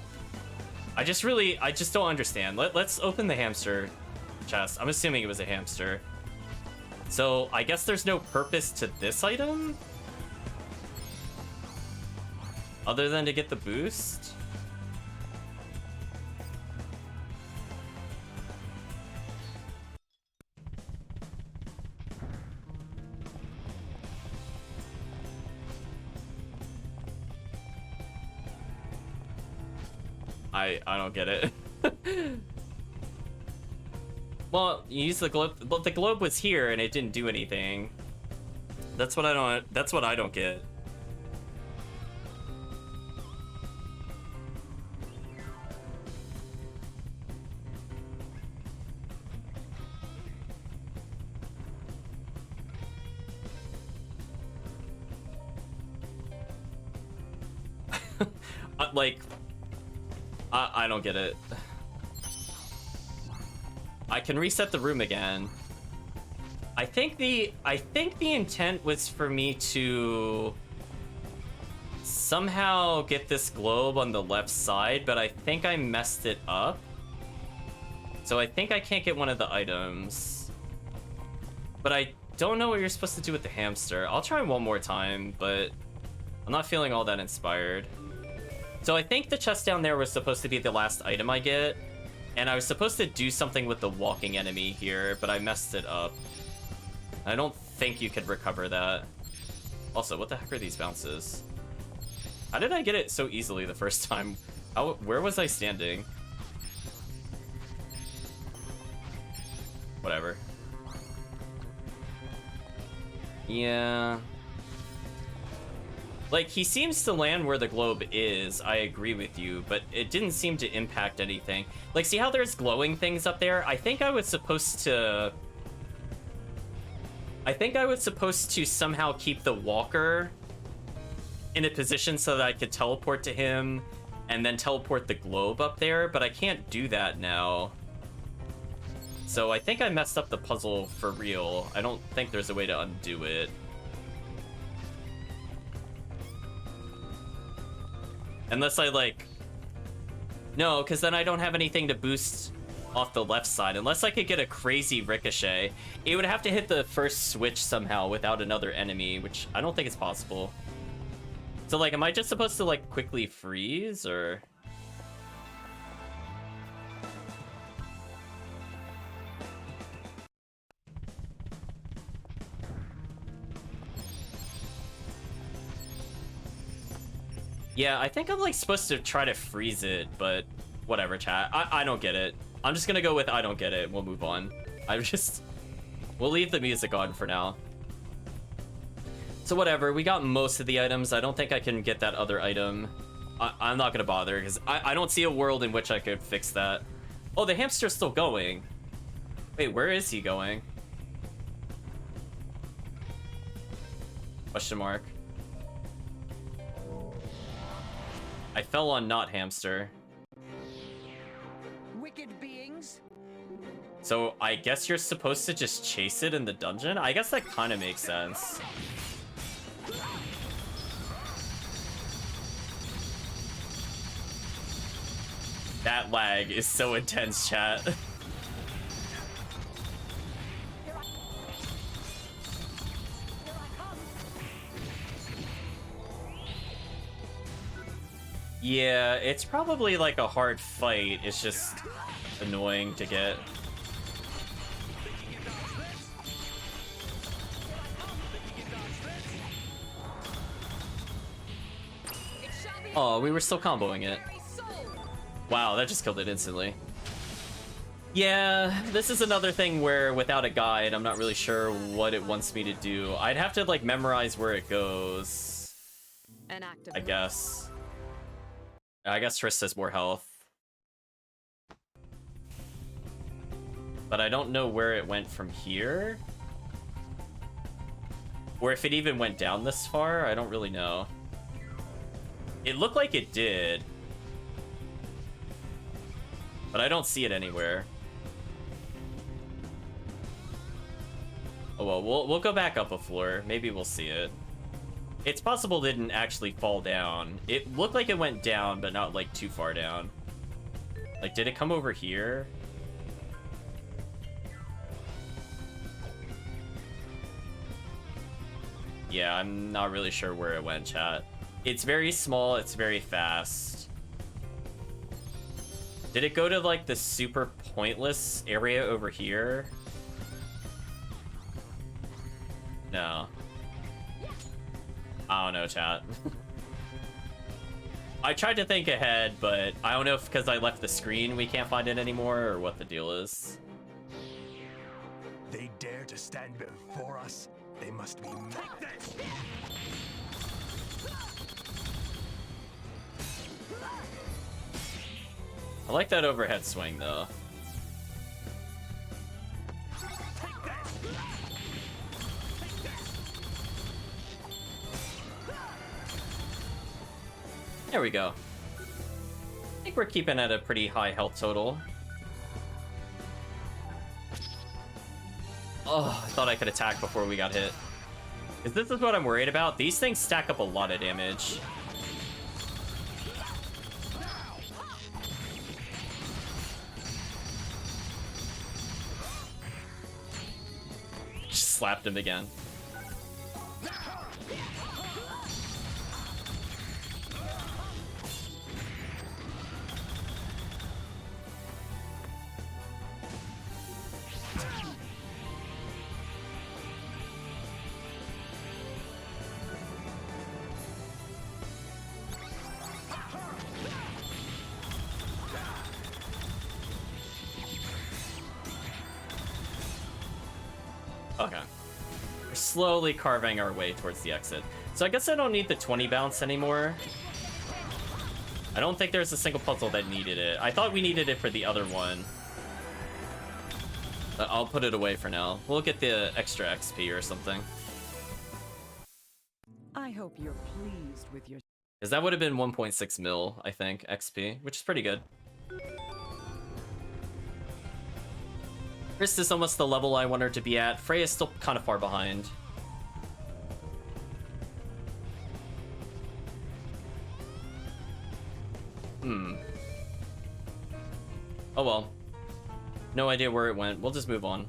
don't understand. Let's open the hamster chest. I'm assuming it was a hamster. So I guess there's no purpose to this item other than to get the boost. I don't get it. Well, you use the globe, but the globe was here and it didn't do anything. That's what I don't get. Like, I don't get it. I can reset the room again. I think the intent was for me to somehow get this globe on the left side, but I think I messed it up. So I think I can't get one of the items. But I don't know what you're supposed to do with the hamster. I'll try one more time, but I'm not feeling all that inspired. So I think the chest down there was supposed to be the last item I get, and I was supposed to do something with the walking enemy here, but I messed it up. I don't think you could recover that. Also, what the heck are these bounces? How did I get it so easily the first time? Where was I standing? Whatever. Yeah. Like, he seems to land where the globe is, I agree with you, but it didn't seem to impact anything. Like, see how there's glowing things up there? I think I was supposed to somehow keep the walker in a position so that I could teleport to him and then teleport the globe up there, but I can't do that now. So I think I messed up the puzzle for real. I don't think there's a way to undo it. Unless I, like... No, because then I don't have anything to boost off the left side. Unless I could get a crazy ricochet. It would have to hit the first switch somehow without another enemy, which I don't think is possible. So, like, am I just supposed to, like, quickly freeze, or... Yeah, I think I'm, like, supposed to try to freeze it, but whatever, chat. I don't get it. I'm just gonna go with I don't get it, and we'll move on. We'll leave the music on for now. So whatever, we got most of the items. I don't think I can get that other item. I'm not gonna bother, because I don't see a world in which I could fix that. Oh, the hamster's still going. Wait, where is he going? Question mark. I fell on not hamster. Wicked beings. So I guess you're supposed to just chase it in the dungeon? I guess that kind of makes sense. That lag is so intense, chat. Yeah, it's probably like a hard fight. It's just annoying to get. Oh, we were still comboing it. Wow, that just killed it instantly. Yeah, this is another thing where without a guide, I'm not really sure what it wants me to do. I'd have to like memorize where it goes. I guess. I guess Triss has more health. But I don't know where it went from here. Or if it even went down this far, I don't really know. It looked like it did. But I don't see it anywhere. Oh well, we'll go back up a floor. Maybe we'll see it. It's possible it didn't actually fall down. It looked like it went down, but not like too far down. Like, did it come over here? Yeah, I'm not really sure where it went, chat. It's very small, it's very fast. Did it go to like the super pointless area over here? No. I don't know, chat. I tried to think ahead, but I don't know if because I left the screen we can't find it anymore or what the deal is. They dare to stand before us? They must be mad. I like that overhead swing though. There we go. I think we're keeping at a pretty high health total. Oh, I thought I could attack before we got hit. Because this is what I'm worried about. These things stack up a lot of damage. Just slapped him again. Okay. We're slowly carving our way towards the exit. So I guess I don't need the 20 bounce anymore. I don't think there's a single puzzle that needed it. I thought we needed it for the other one. But I'll put it away for now. We'll get the extra XP or something. I hope you're pleased with your... Because that would have been 1.6 mil, I think, XP, which is pretty good. Chris is almost the level I want her to be at. Freya's still kind of far behind. Oh well. No idea where it went. We'll just move on.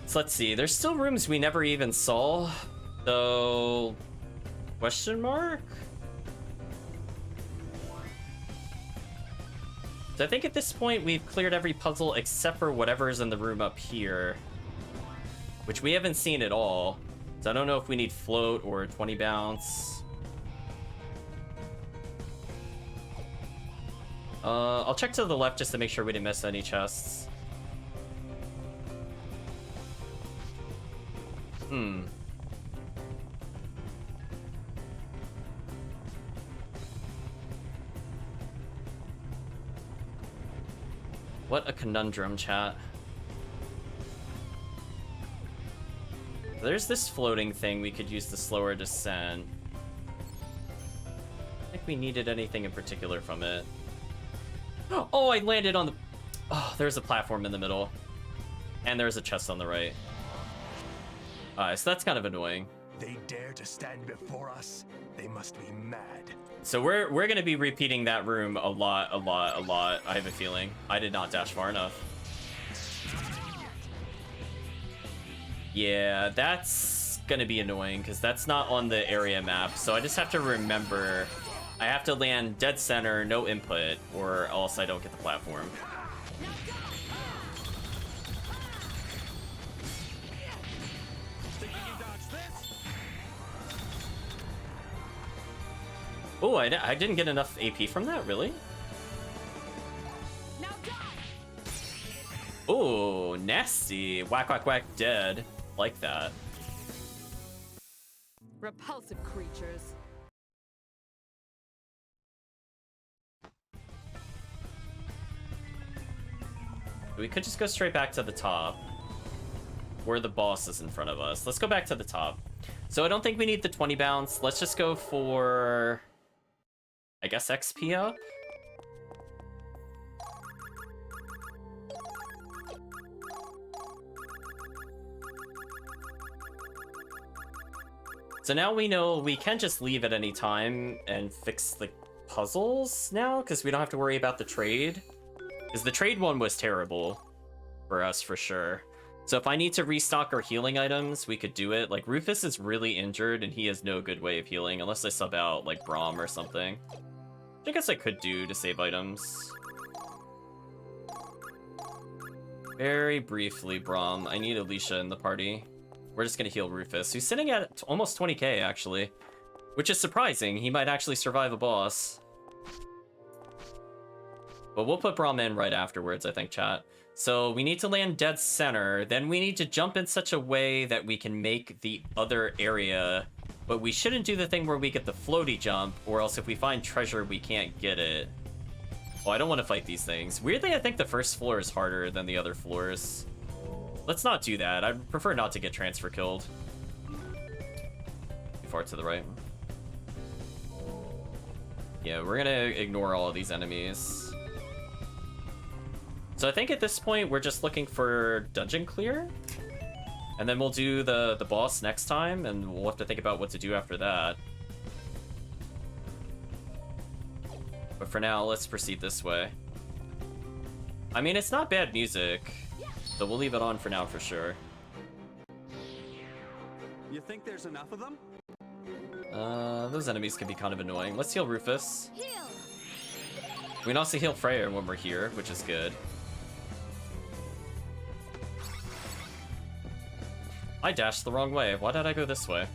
So let's see. There's still rooms we never even saw. So... Question mark? So I think at this point we've cleared every puzzle except for whatever's in the room up here, which we haven't seen at all. So I don't know if we need float or 20 bounce. I'll check to the left just to make sure we didn't miss any chests. What a conundrum, chat. There's this floating thing we could use to slower descent. I think we needed anything in particular from it. Oh, I landed on the... Oh, there's a platform in the middle. And there's a chest on the right. So that's kind of annoying. They dare to stand before us? They must be mad. So we're gonna be repeating that room a lot. I have a feeling. I did not dash far enough. Yeah, that's gonna be annoying because that's not on the area map. So I just have to remember I have to land dead center, no input, or else I don't get the platform. Oh, I didn't get enough AP from that, really? Oh, nasty. Whack, whack, whack, dead. Like that. Repulsive creatures. We could just go straight back to the top. Where the boss is in front of us. Let's go back to the top. So I don't think we need the 20 bounce. Let's just go for... I guess XP up? So now we know we can just leave at any time and fix the puzzles now, because we don't have to worry about the trade. Because the trade one was terrible for us, for sure. So if I need to restock our healing items, we could do it. Like, Rufus is really injured, and he has no good way of healing, unless I sub out, like, Braum or something. Which I guess I could do to save items. Very briefly, Braum. I need Alicia in the party. We're just gonna heal Rufus, who's sitting at almost 20k, actually. Which is surprising. He might actually survive a boss. But we'll put Braum in right afterwards, I think, chat. So we need to land dead center. Then we need to jump in such a way that we can make the other area. But we shouldn't do the thing where we get the floaty jump, or else if we find treasure, we can't get it. Oh, I don't want to fight these things. Weirdly, I think the first floor is harder than the other floors. Let's not do that. I prefer not to get transfer killed. Too far to the right. Yeah, we're gonna ignore all of these enemies. So I think at this point, we're just looking for dungeon clear. And then we'll do the boss next time, and we'll have to think about what to do after that. But for now, let's proceed this way. I mean, it's not bad music, so we'll leave it on for now for sure. You think there's enough of them? Those enemies can be kind of annoying. Let's heal Rufus. Heal. We can also heal Freya when we're here, which is good. I dashed the wrong way. Why did I go this way?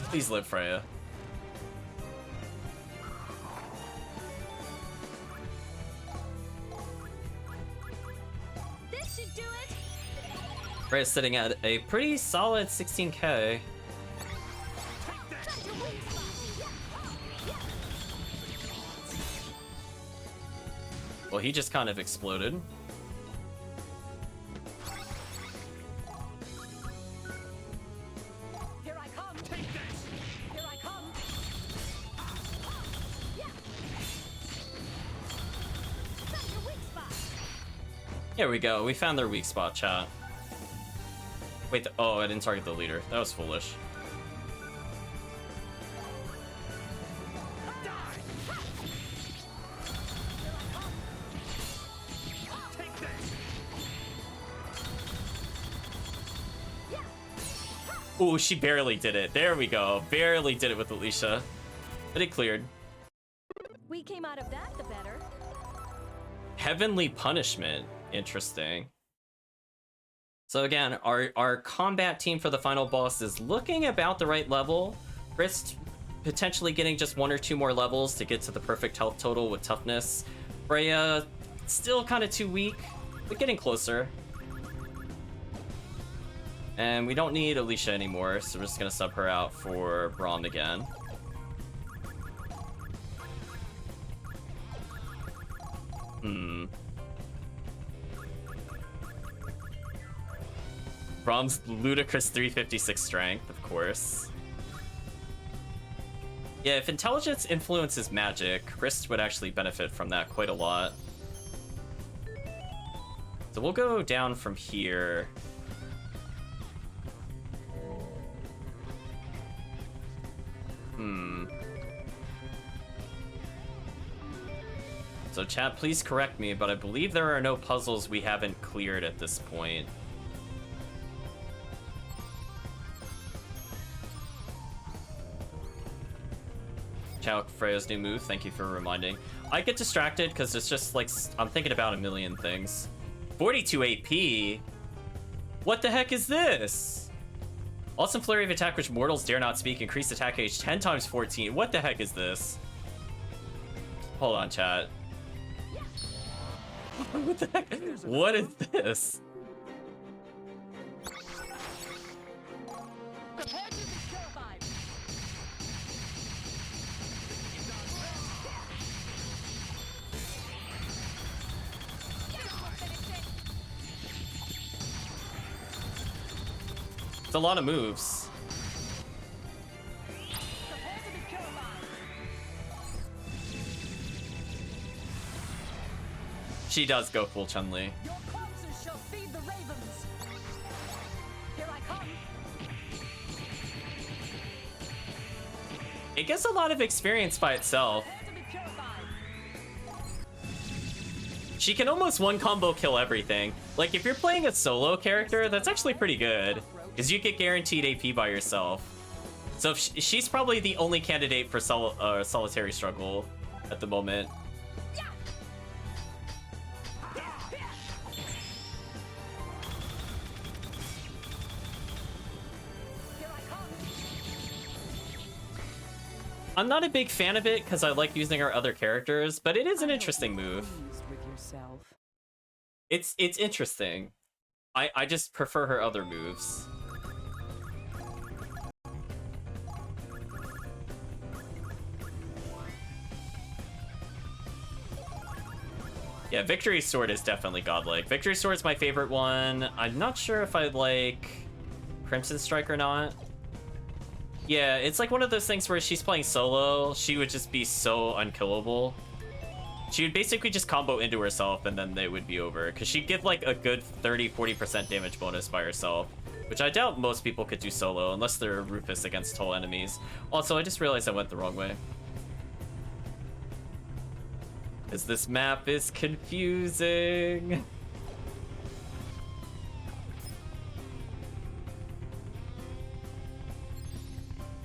Please live, Freya. This should do it. Freya's sitting at a pretty solid 16k. That's your weak spot. Well, he just kind of exploded. Here I come. Take this. Here I come. That's your weak spot. Here we go. We found their weak spot, chat. Wait, oh, I didn't target the leader. That was foolish. Ooh, she barely did it. There we go. Barely did it with Alicia. But it cleared. We came out of that the better. Heavenly Punishment. Interesting. So again, our combat team for the final boss is looking about the right level. Chris potentially getting just 1 or 2 more levels to get to the perfect health total with toughness. Freya, still kind of too weak, but getting closer. And we don't need Alicia anymore, so we're just gonna sub her out for Braum again. Braum's ludicrous 356 strength, of course. Yeah, if intelligence influences magic, Chris would actually benefit from that quite a lot. So we'll go down from here. So chat, please correct me, but I believe there are no puzzles we haven't cleared at this point. Check out Freya's new move, thank you for reminding. I get distracted because it's just like, I'm thinking about a million things. 42 AP? What the heck is this? Awesome flurry of attack which mortals dare not speak. Increased attack age 10 times 14. What the heck is this? Hold on, chat. What the heck? What is this? Prepare to be terrified. It's a lot of moves. Prepare to be purified. She does go full Chun-Li. Your corpses shall feed the ravens. Here I come. It gets a lot of experience by itself. Prepare to be purified. She can almost one combo kill everything. Like, if you're playing a solo character, that's actually pretty good. Because you get guaranteed AP by yourself. So she's probably the only candidate for solitary struggle at the moment. I'm not a big fan of it because I like using our other characters, but it is an interesting move. Pleased with yourself. It's interesting. I just prefer her other moves. Yeah, Victory's Sword is definitely godlike. Victory's Sword is my favorite one. I'm not sure if I like Crimson Strike or not. Yeah, it's like one of those things where she's playing solo, she would just be so unkillable. She would basically just combo into herself and then they would be over. Because she'd give like a good 30-40% damage bonus by herself. Which I doubt most people could do solo unless they're Rufus against tall enemies. Also, I just realized I went the wrong way. Because this map is confusing.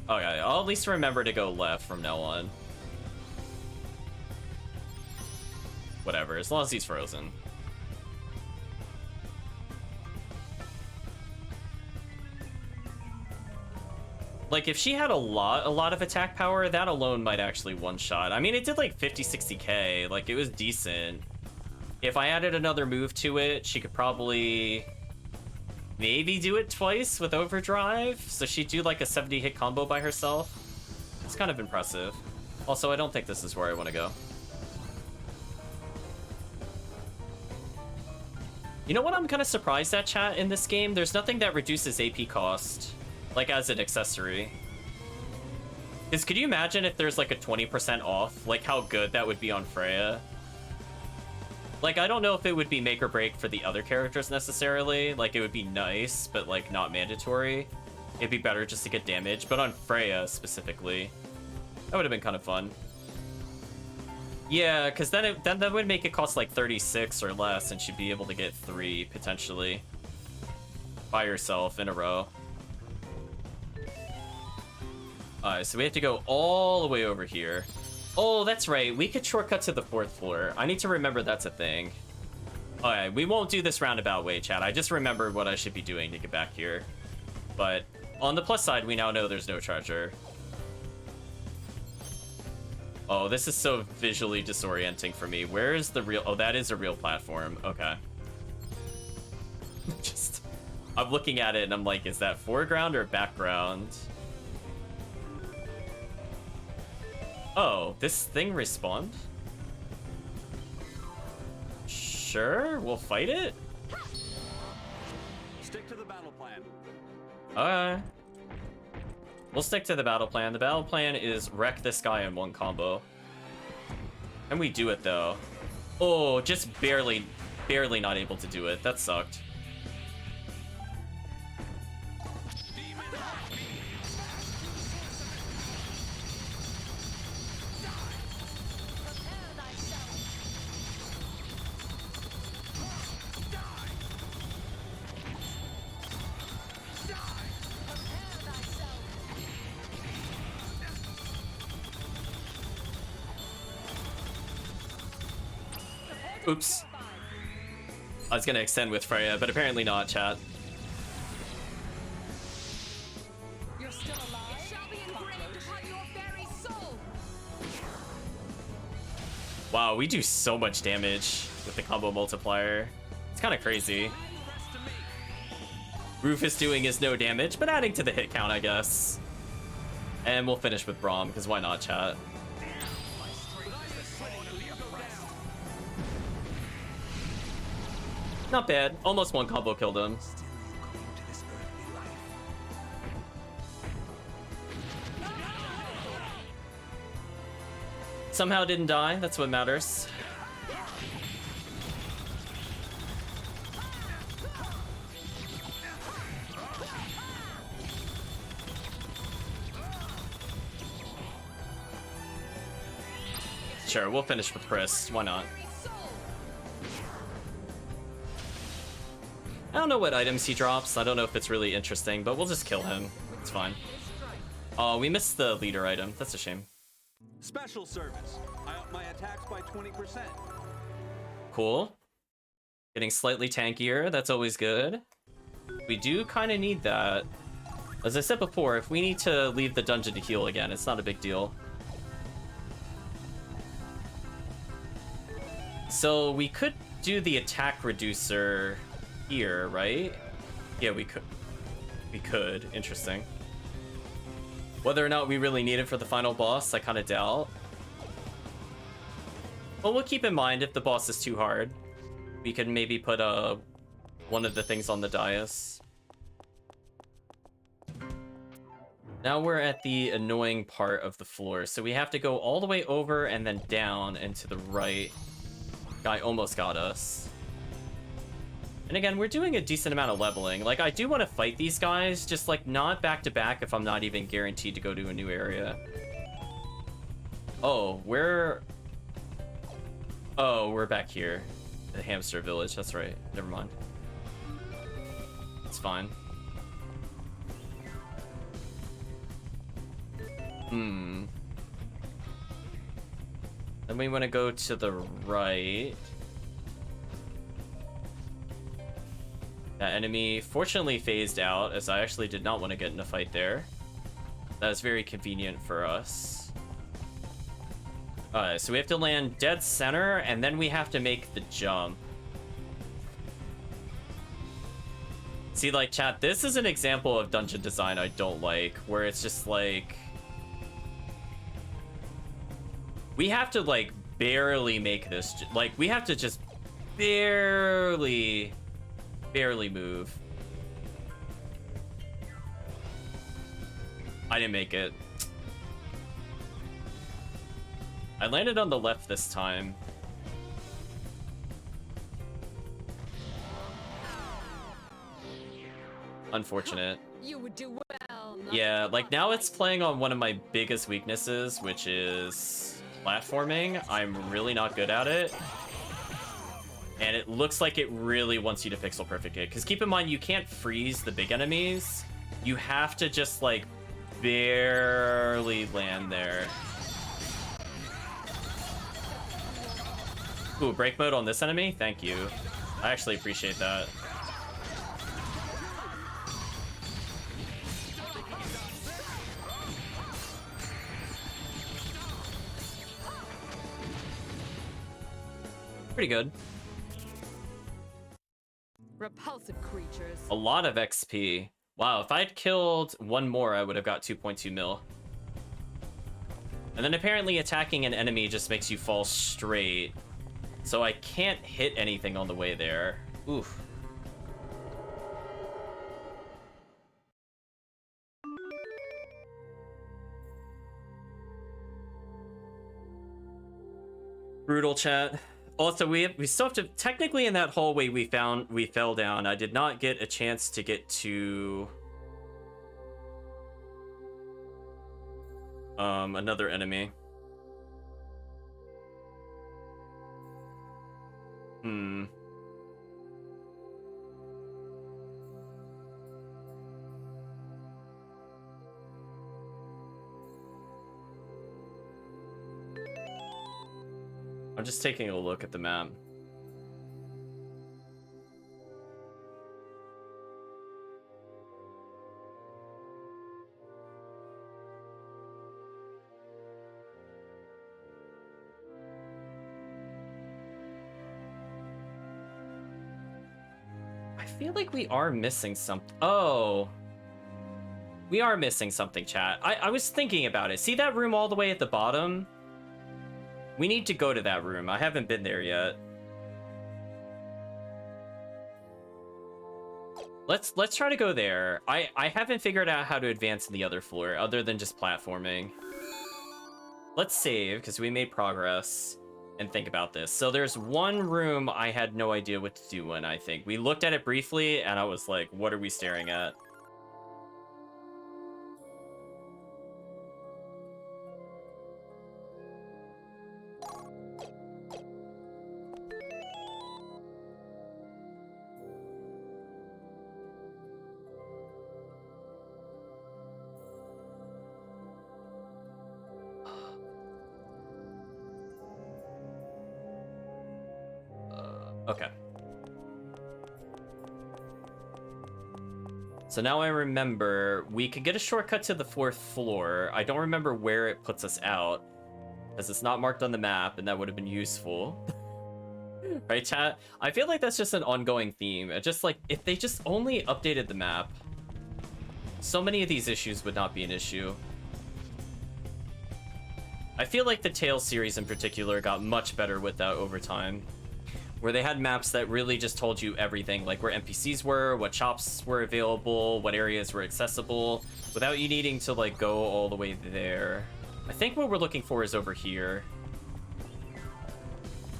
Okay, I'll at least remember to go left from now on. Whatever, as long as he's frozen. Like, if she had a lot of attack power, that alone might actually one-shot. I mean, it did like 50-60k, like, it was decent. If I added another move to it, she could probably maybe do it twice with overdrive, so she'd do like a 70-hit combo by herself. It's kind of impressive. Also, I don't think this is where I want to go. You know what I'm kind of surprised at, chat, in this game? There's nothing that reduces AP cost, like as an accessory. Because could you imagine if there's like a 20% off? Like how good that would be on Freya? Like, I don't know if it would be make or break for the other characters necessarily. Like, it would be nice, but like not mandatory. It'd be better just to get damage, but on Freya specifically, that would have been kind of fun. Yeah, because then that would make it cost like 36 or less, and she'd be able to get 3 potentially by herself in a row. Alright, so we have to go all the way over here. Oh, that's right. We could shortcut to the 4th floor. I need to remember that's a thing. Alright, we won't do this roundabout way, chat. I just remembered what I should be doing to get back here. But on the plus side, we now know there's no charger. Oh, this is so visually disorienting for me. Where is the real... Oh, that is a real platform. Okay. Just... I'm looking at it and I'm like, is that foreground or background? Oh, this thing respawned? Sure, we'll fight it? Stick to the battle plan. Alright. We'll stick to the battle plan. The battle plan is wreck this guy in one combo. And we do it, though. Oh, just barely not able to do it. That sucked. Oops. I was gonna extend with Freya, but apparently not, chat. You're still alive? It shall be engraved upon your very soul. Wow, we do so much damage with the combo multiplier. It's kind of crazy. Rufus doing his no damage, but adding to the hit count, I guess. And we'll finish with Braum, because why not, chat? Not bad. Almost one combo killed him. Somehow didn't die. That's what matters. Sure, we'll finish with Chris. Why not? I don't know what items he drops. I don't know if it's really interesting, but we'll just kill him. It's fine. Oh, we missed the leader item. That's a shame. Special service. I up my attacks by 20%. Cool. Getting slightly tankier. That's always good. We do kind of need that. As I said before, if we need to leave the dungeon to heal again, it's not a big deal. So we could do the attack reducer here, right? Yeah, we could. We could. Interesting. Whether or not we really need it for the final boss, I kind of doubt. But we'll keep in mind if the boss is too hard, we can maybe put one of the things on the dais. Now we're at the annoying part of the floor, so we have to go all the way over and then down and to the right. Guy almost got us. And again, we're doing a decent amount of leveling. Like, I do want to fight these guys, just like not back to back if I'm not even guaranteed to go to a new area. Oh, we're back here. The hamster village, that's right. Never mind. It's fine. Then we want to go to the right. That enemy fortunately phased out, as I actually did not want to get in a fight there. That is very convenient for us. Alright, so we have to land dead center, and then we have to make the jump. See, like, chat, this is an example of dungeon design I don't like, where it's just like... we have to, like, barely make this... like, we have to just barely move. I didn't make it. I landed on the left this time. Unfortunate. You would do well. Yeah, like now it's playing on one of my biggest weaknesses, which is platforming. I'm really not good at it. And it looks like it really wants you to pixel perfect it. Because keep in mind, you can't freeze the big enemies. You have to just like barely land there. Ooh, break mode on this enemy? Thank you. I actually appreciate that. Pretty good. Repulsive creatures. A lot of XP. Wow, if I'd killed one more, I would have got 2.2 mil. And then apparently attacking an enemy just makes you fall straight. So I can't hit anything on the way there. Oof. Brutal, chat. Also, we still have to... technically in that hallway we fell down, I did not get a chance to get to... another enemy. I'm just taking a look at the map. I feel like we are missing something. Oh. We are missing something, chat. I was thinking about it. See that room all the way at the bottom? We need to go to that room. I haven't been there yet. Let's try to go there. I haven't figured out how to advance in the other floor other than just platforming. Let's save because we made progress and think about this. So there's one room I had no idea what to do in, I think. We looked at it briefly and I was like, what are we staring at? Okay. So now I remember we could get a shortcut to the 4th floor. I don't remember where it puts us out because it's not marked on the map and that would have been useful. Right, chat? I feel like that's just an ongoing theme. Just like, if they just only updated the map, so many of these issues would not be an issue. I feel like the Tales series in particular got much better with that over time, where they had maps that really just told you everything, like where NPCs were, what shops were available, what areas were accessible, without you needing to like go all the way there. I think what we're looking for is over here.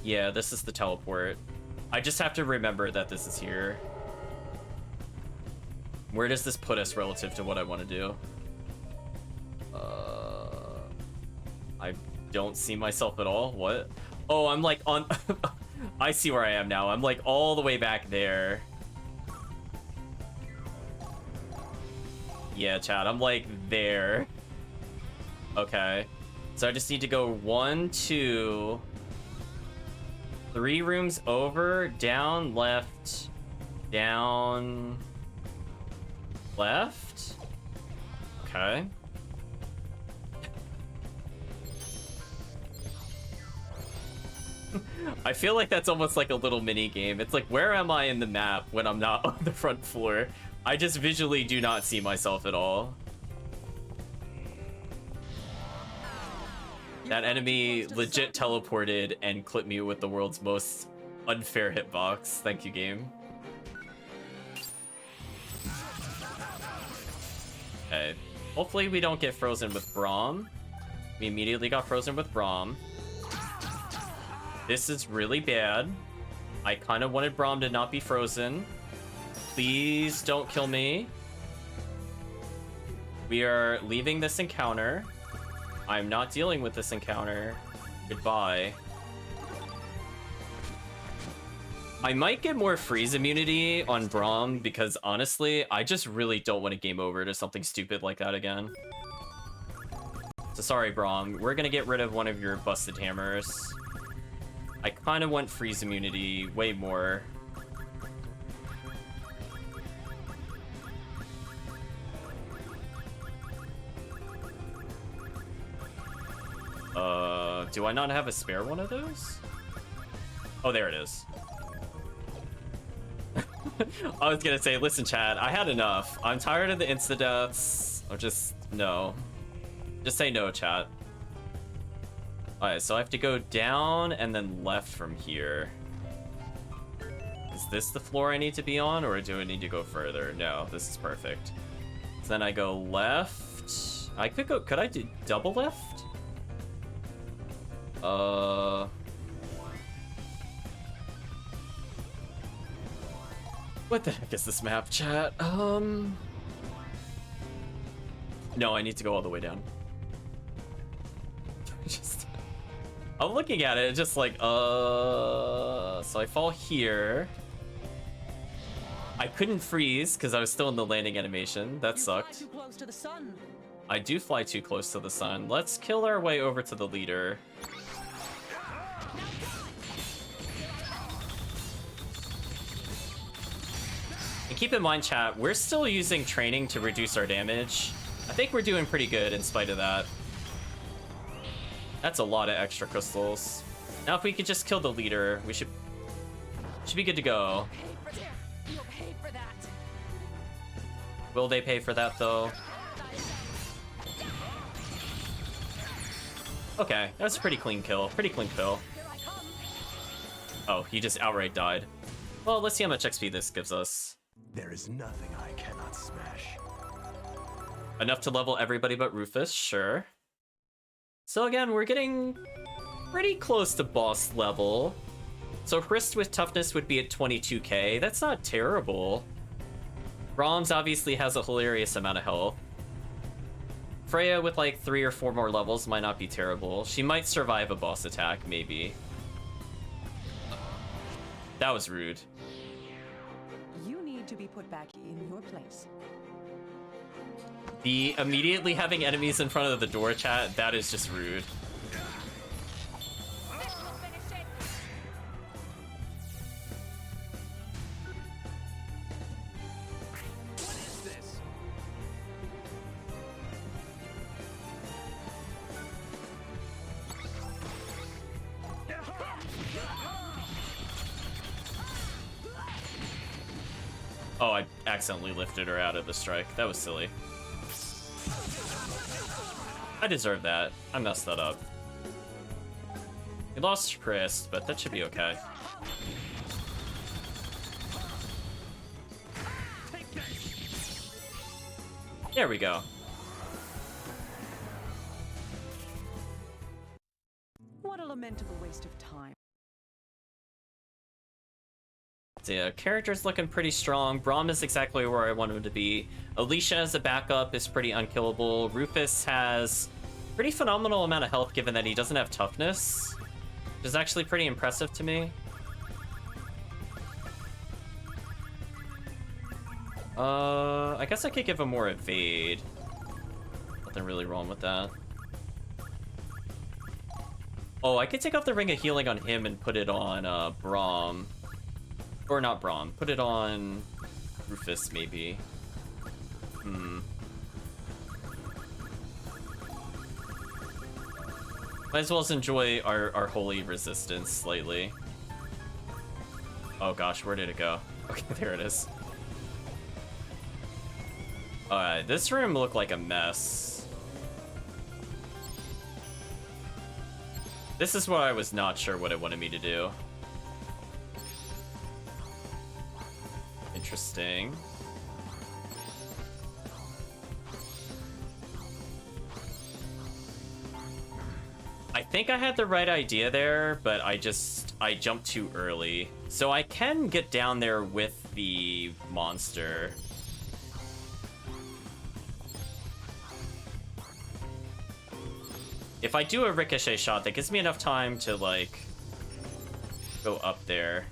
Yeah, this is the teleport. I just have to remember that this is here. Where does this put us relative to what I want to do? I don't see myself at all. What? Oh, I'm like on... I see where I am now. I'm like all the way back there. Yeah, chat, I'm like there. Okay. So I just need to go 1, 2, 3 rooms over, down, left, down, left. Okay. I feel like that's almost like a little mini game. It's like, where am I in the map when I'm not on the front floor? I just visually do not see myself at all. That enemy legit teleported and clipped me with the world's most unfair hitbox. Thank you, game. Okay. Hopefully we don't get frozen with Braum. We immediately got frozen with Braum. This is really bad. I kind of wanted Braum to not be frozen. Please don't kill me. We are leaving this encounter. I'm not dealing with this encounter. Goodbye. I might get more freeze immunity on Braum because honestly, I just really don't want to game over to something stupid like that again. So sorry, Braum. We're gonna get rid of one of your busted hammers. I kind of want freeze immunity way more. Do I not have a spare one of those? Oh, there it is. I was gonna say, listen, chat, I had enough. I'm tired of the insta-deaths. Or just, no. Just say no, chat. Alright, so I have to go down and then left from here. Is this the floor I need to be on, or do I need to go further? No, this is perfect. So then I go left. I could go, could I do double left? What the heck is this map, chat? No, I need to go all the way down. Just... I'm looking at it, just like, so I fall here. I couldn't freeze because I was still in the landing animation. That sucked. You fly too close to the sun. I do fly too close to the sun. Let's kill our way over to the leader. And keep in mind, chat, we're still using training to reduce our damage. I think we're doing pretty good in spite of that. That's a lot of extra crystals. Now if we could just kill the leader, we should be good to go. You'll pay for that. Will they pay for that though? Okay, that's a pretty clean kill. Pretty clean kill. Oh, he just outright died. Well, let's see how much XP this gives us. There is nothing I cannot smash. Enough to level everybody but Rufus, sure. So again, we're getting pretty close to boss level. So Hrist with toughness would be at 22k. That's not terrible. Brahms obviously has a hilarious amount of health. Freya with like 3 or 4 more levels might not be terrible. She might survive a boss attack, maybe. That was rude. You need to be put back in your place. The immediately having enemies in front of the door, chat, that is just rude. Oh, I accidentally lifted her out of the strike. That was silly. I deserve that. I messed that up. We lost Chris, but that should be okay. There we go. What a lamentable waste of time. So yeah, character's looking pretty strong. Braum is exactly where I want him to be. Alicia as a backup is pretty unkillable. Rufus has pretty phenomenal amount of health given that he doesn't have toughness, which is actually pretty impressive to me. I guess I could give him more evade. Nothing really wrong with that. Oh, I could take off the Ring of Healing on him and put it on Braum. Or not Braum. Put it on Rufus, maybe. Might as well enjoy our holy resistance slightly. Oh gosh, where did it go? Okay, there it is. Alright, this room looked like a mess. This is what I was not sure what it wanted me to do. Interesting. I think I had the right idea there, but I jumped too early. So I can get down there with the monster. If I do a ricochet shot, that gives me enough time to, like, go up there.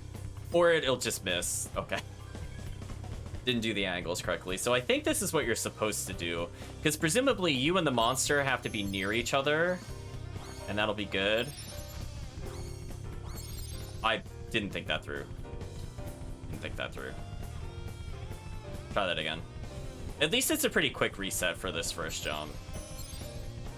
Or it'll just miss. Okay. Didn't do the angles correctly. So I think this is what you're supposed to do. Because presumably you and the monster have to be near each other. And that'll be good. I didn't think that through. Didn't think that through. Try that again. At least it's a pretty quick reset for this first jump.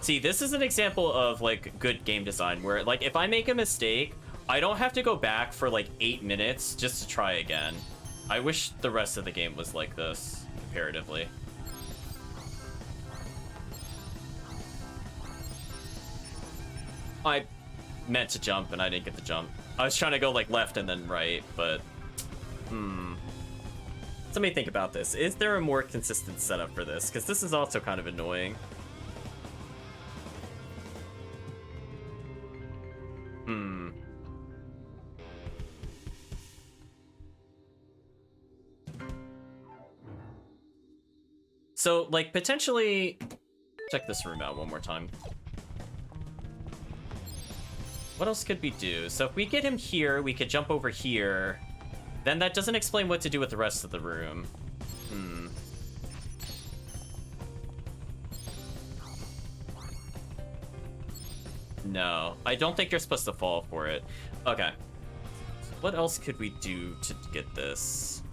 See, this is an example of, like, good game design where, like, if I make a mistake, I don't have to go back for, like, 8 minutes just to try again. I wish the rest of the game was like this, comparatively. I meant to jump and I didn't get the jump. I was trying to go, like, left and then right, but... Let me think about this. Is there a more consistent setup for this? Because this is also kind of annoying. So, like, potentially... Check this room out one more time. What else could we do? So if we get him here, we could jump over here. Then that doesn't explain what to do with the rest of the room. No, I don't think you're supposed to fall for it. Okay. What else could we do to get this?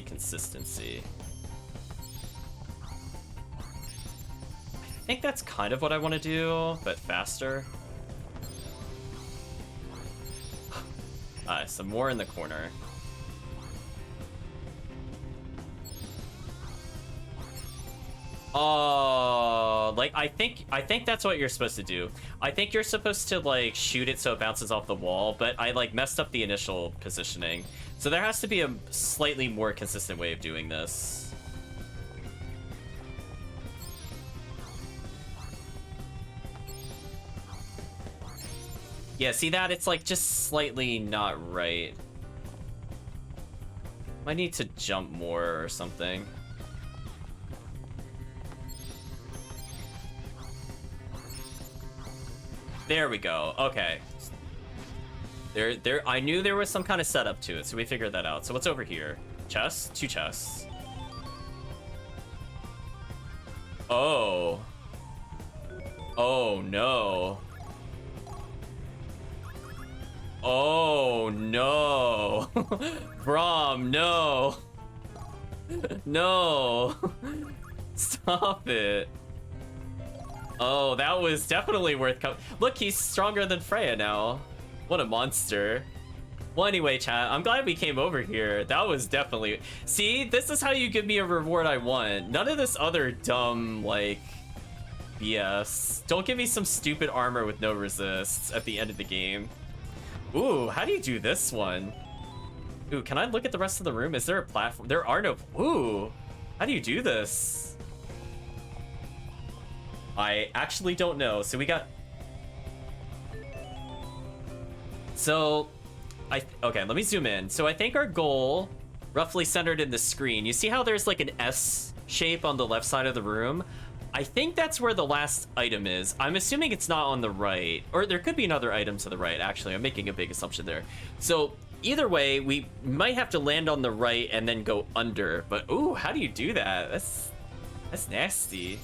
Consistency. I think that's kind of what I want to do, but faster. Some more in the corner. Oh, like, I think that's what you're supposed to do. I think you're supposed to, like, shoot it so it bounces off the wall, but I, like, messed up the initial positioning. So there has to be a slightly more consistent way of doing this. Yeah, see that? It's, like, just slightly not right. Might need to jump more or something. There we go. Okay. I knew there was some kind of setup to it, so we figured that out. So what's over here? Chests? 2 chests. Oh. Oh, no. Oh, no. Braum, no. No. Stop it. Oh, that was definitely worth coming. Look, he's stronger than Freya now. What a monster. Well, anyway, chat, I'm glad we came over here. That was definitely... See, this is how you give me a reward I want. None of this other dumb, like, BS. Don't give me some stupid armor with no resists at the end of the game. Ooh, how do you do this one? Ooh, can I look at the rest of the room? Is there a platform? There are no... Ooh, how do you do this? I actually don't know. So we got... So... Okay, let me zoom in. So I think our goal, roughly centered in the screen, you see how there's like an S shape on the left side of the room? I think that's where the last item is. I'm assuming it's not on the right, or there could be another item to the right, actually. I'm making a big assumption there. So either way, we might have to land on the right and then go under, but ooh, how do you do that? That's nasty.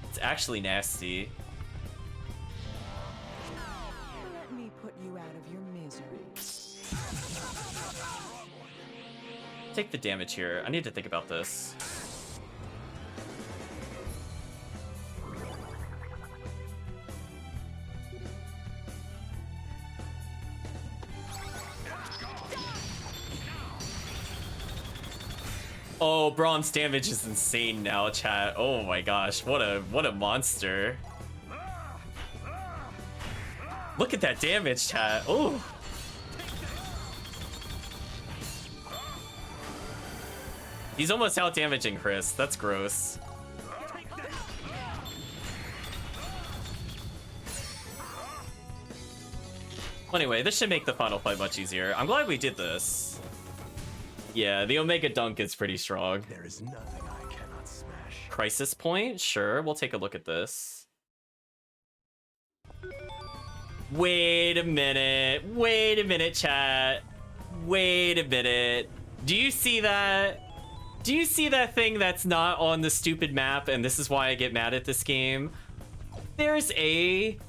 It's actually nasty. Let me put you out of your misery. Take the damage here. I need to think about this. Oh, bronze damage is insane now, chat. Oh my gosh, what a monster. Look at that damage, chat. Oh. He's almost out damaging Chris. That's gross. Anyway, this should make the final fight much easier. I'm glad we did this. Yeah, the Omega Dunk is pretty strong. There is nothing I cannot smash. Crisis point? Sure, we'll take a look at this. Wait a minute, chat. Wait a minute. Do you see that? Do you see that thing that's not on the stupid map, and this is why I get mad at this game? There's a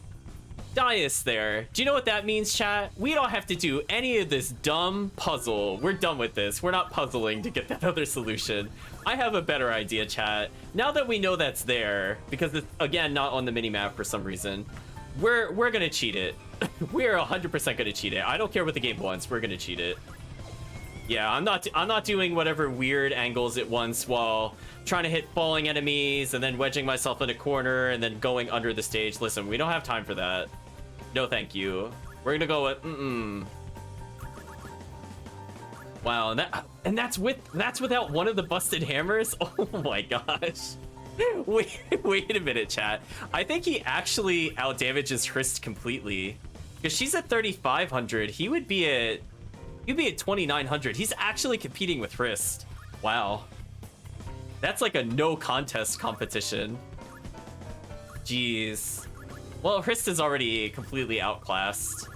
dais there. Do you know what that means, chat? We don't have to do any of this dumb puzzle. We're done with this. We're not puzzling to get that other solution. I have a better idea, chat. Now that we know that's there, because it's, again, not on the minimap for some reason, we're gonna cheat it. We're 100% gonna cheat it. I don't care what the game wants. We're gonna cheat it. Yeah, I'm not doing whatever weird angles at once while trying to hit falling enemies and then wedging myself in a corner and then going under the stage. Listen, we don't have time for that. No, thank you. We're gonna go with Wow, and that's without one of the busted hammers. Oh my gosh. Wait a minute, chat. I think he actually outdamages Hrist completely. Because she's at 3,500. He'd be at 2,900. He's actually competing with Hrist. Wow. That's like a no contest competition. Jeez. Well, Hrist is already completely outclassed.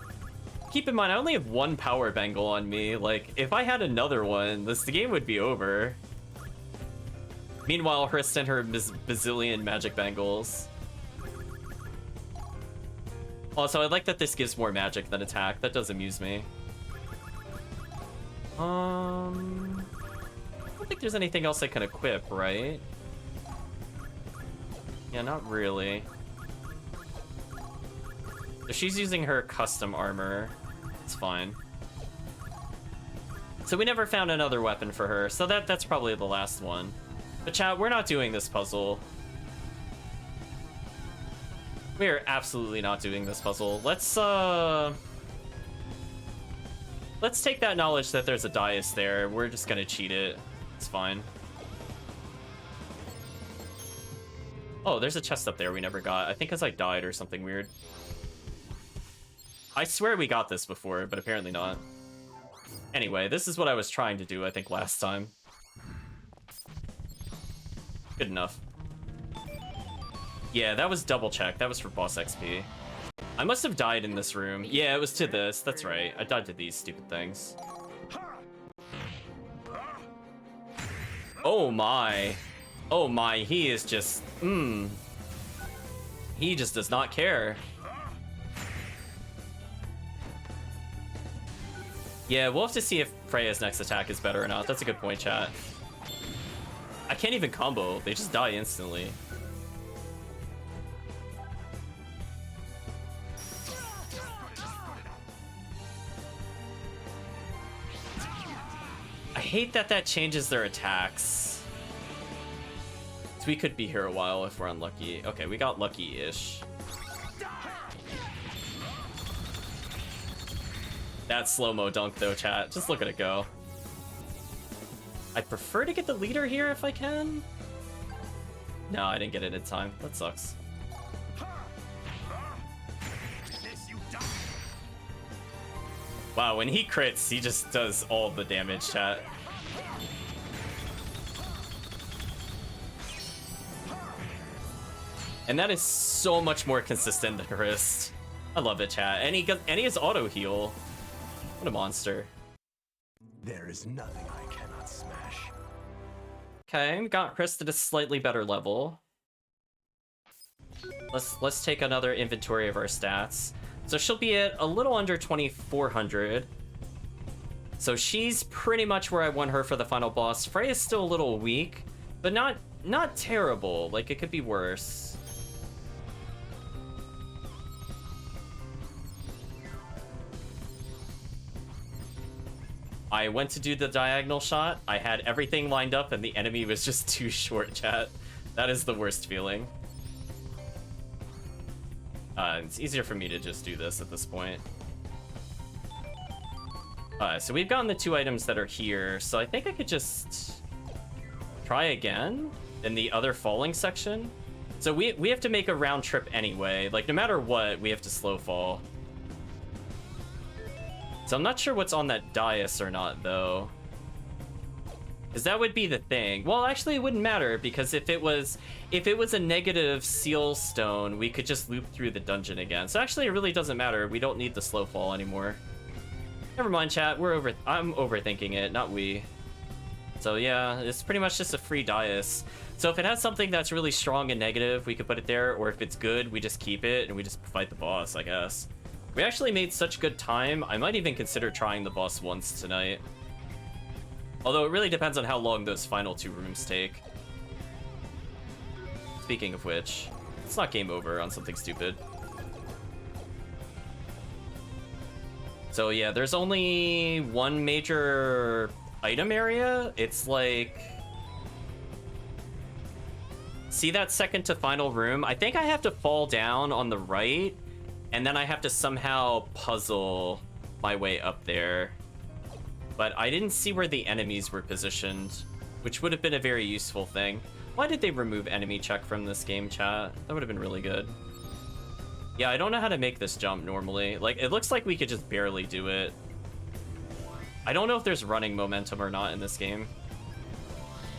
Keep in mind, I only have one power bangle on me. Like, if I had another one, the game would be over. Meanwhile, Hrist and her bazillion magic bangles. Also, I like that this gives more magic than attack. That does amuse me. I don't think there's anything else I can equip, right? Yeah, not really. So she's using her custom armor. It's fine. So we never found another weapon for her, so that's probably the last one. But chat, we're not doing this puzzle. We are absolutely not doing this puzzle. Let's take that knowledge that there's a dais there. We're just gonna cheat it. It's fine. Oh, there's a chest up there we never got. I think because I died or something weird. I swear we got this before, but apparently not. Anyway, this is what I was trying to do, I think, last time. Good enough. Yeah, that was double check. That was for boss XP. I must have died in this room. Yeah, it was to this. That's right. I died to these stupid things. Oh my. Oh my, he is just... He just does not care. Yeah, we'll have to see if Freya's next attack is better or not. That's a good point, chat. I can't even combo. They just die instantly. I hate that that changes their attacks. So we could be here a while if we're unlucky. Okay, we got lucky-ish. That slow-mo dunk though, chat. Just look at it go. I'd prefer to get the leader here if I can. No, I didn't get it in time. That sucks. Wow, when he crits, he just does all the damage, chat. And that is so much more consistent than Wrist. I love it, chat. And he has auto heal. What a monster. There is nothing I cannot smash. Okay, we got Chris at a slightly better level. Let's take another inventory of our stats. So she'll be at a little under 2,400. So she's pretty much where I want her for the final boss. Freya's still a little weak, but not terrible. Like, it could be worse. I went to do the diagonal shot. I had everything lined up and the enemy was just too short, chat. That is the worst feeling. It's easier for me to just do this at this point. So we've gotten the 2 items that are here, so I think I could just try again in the other falling section. So we have to make a round trip anyway. Like, no matter what, we have to slow fall. So I'm not sure what's on that dais or not, though. Because that would be the thing. Well, actually, it wouldn't matter, because if it was a negative seal stone, we could just loop through the dungeon again. So actually, it really doesn't matter. We don't need the slow fall anymore. Never mind, chat. I'm overthinking it, not we. So yeah, it's pretty much just a free dais. So if it has something that's really strong and negative, we could put it there. Or if it's good, we just keep it and we just fight the boss, I guess. We actually made such good time, I might even consider trying the boss once tonight. Although it really depends on how long those final 2 rooms take. Speaking of which, it's not game over on something stupid. So yeah, there's only one major item area. It's like... See that second to final room? I think I have to fall down on the right, and then I have to somehow puzzle my way up there. But I didn't see where the enemies were positioned, which would have been a very useful thing. Why did they remove enemy check from this game, chat? That would have been really good. Yeah, I don't know how to make this jump normally. Like, it looks like we could just barely do it. I don't know if there's running momentum or not in this game.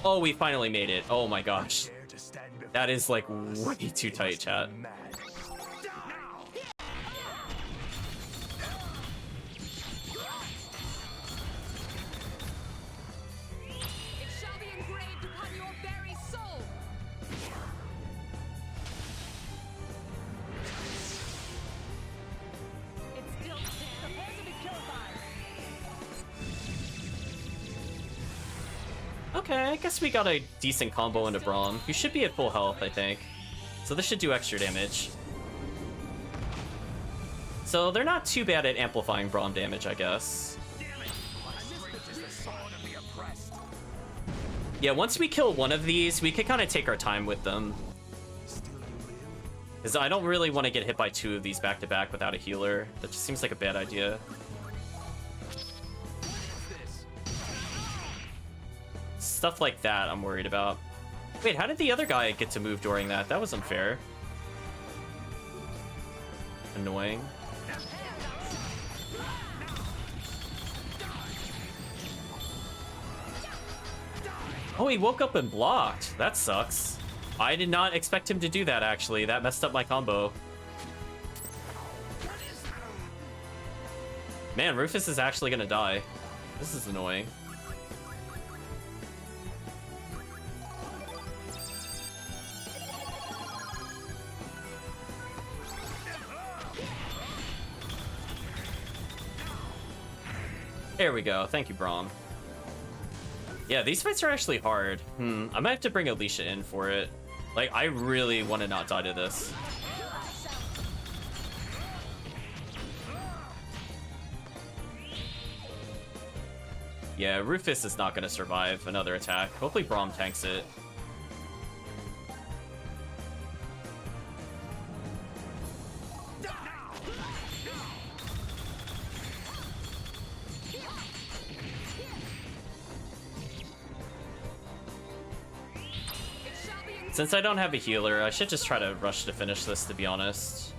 Oh, we finally made it. Oh my gosh. That is like way too tight, chat. Okay, I guess we got a decent combo into Braum. You should be at full health, I think. So this should do extra damage. So they're not too bad at amplifying Braum damage, I guess. Yeah, once we kill one of these, we can kind of take our time with them. Because I don't really want to get hit by 2 of these back-to-back without a healer. That just seems like a bad idea. Stuff like that I'm worried about. Wait, how did the other guy get to move during that? That was unfair. Annoying. Oh, he woke up and blocked. That sucks. I did not expect him to do that, actually. That messed up my combo. Man, Rufus is actually gonna die. This is annoying. There we go. Thank you, Braum. Yeah, these fights are actually hard. I might have to bring Alicia in for it. Like, I really want to not die to this. Yeah, Rufus is not going to survive another attack. Hopefully Braum tanks it. Since I don't have a healer, I should just try to rush to finish this, to be honest.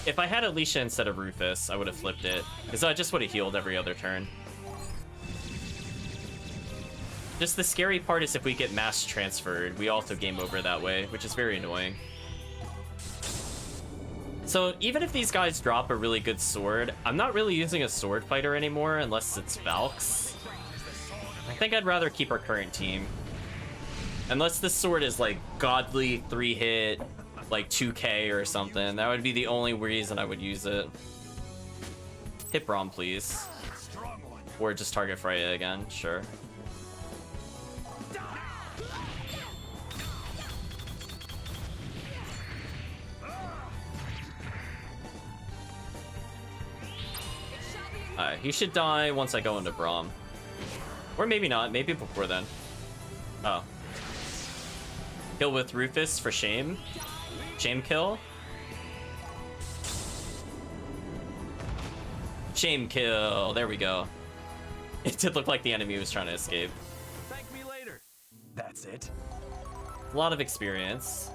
If I had Alicia instead of Rufus, I would have flipped it, because I just would have healed every other turn. Just the scary part is if we get mass transferred, we also game over that way, which is very annoying. So even if these guys drop a really good sword, I'm not really using a sword fighter anymore unless it's Valks. I think I'd rather keep our current team. Unless this sword is like godly 3-hit, like 2k or something. That would be the only reason I would use it. Hit Braum, please. Or just target Freya again, sure. Alright, he should die once I go into Braum. Or maybe not, maybe before then. Oh. Kill with Rufus for shame. Shame kill. Shame kill. There we go. It did look like the enemy was trying to escape. Thank me later. That's it. A lot of experience.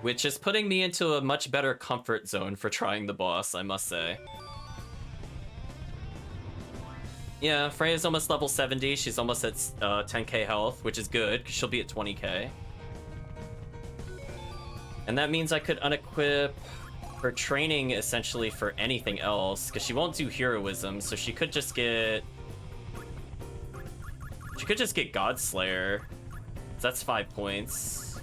Which is putting me into a much better comfort zone for trying the boss, I must say. Yeah, Freya's almost level 70. She's almost at 10k health, which is good, because she'll be at 20k. And that means I could unequip her training essentially for anything else, because she won't do heroism, so she could just get... She could just get Godslayer. So that's 5 points.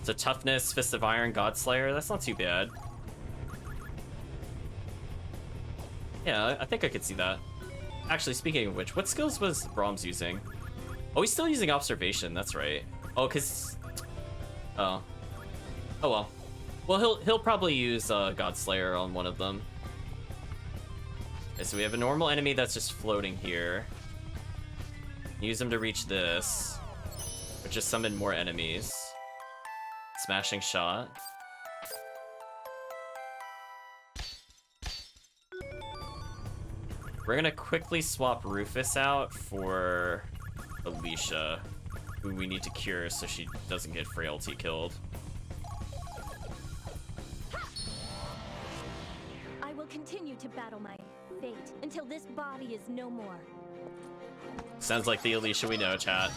So toughness, Fist of Iron, Godslayer, that's not too bad. Yeah, I think I could see that. Actually, speaking of which, what skills was Braum's using? Oh, he's still using Observation, that's right. Oh, because... Oh. Oh well. Well, he'll probably use Godslayer on one of them. Okay, so we have a normal enemy that's just floating here. Use him to reach this. Or just summon more enemies. Smashing shot. We're gonna quickly swap Rufus out for Alicia, who we need to cure so she doesn't get frailty killed. I will continue to battle my fate until this body is no more. Sounds like the Alicia we know, chat.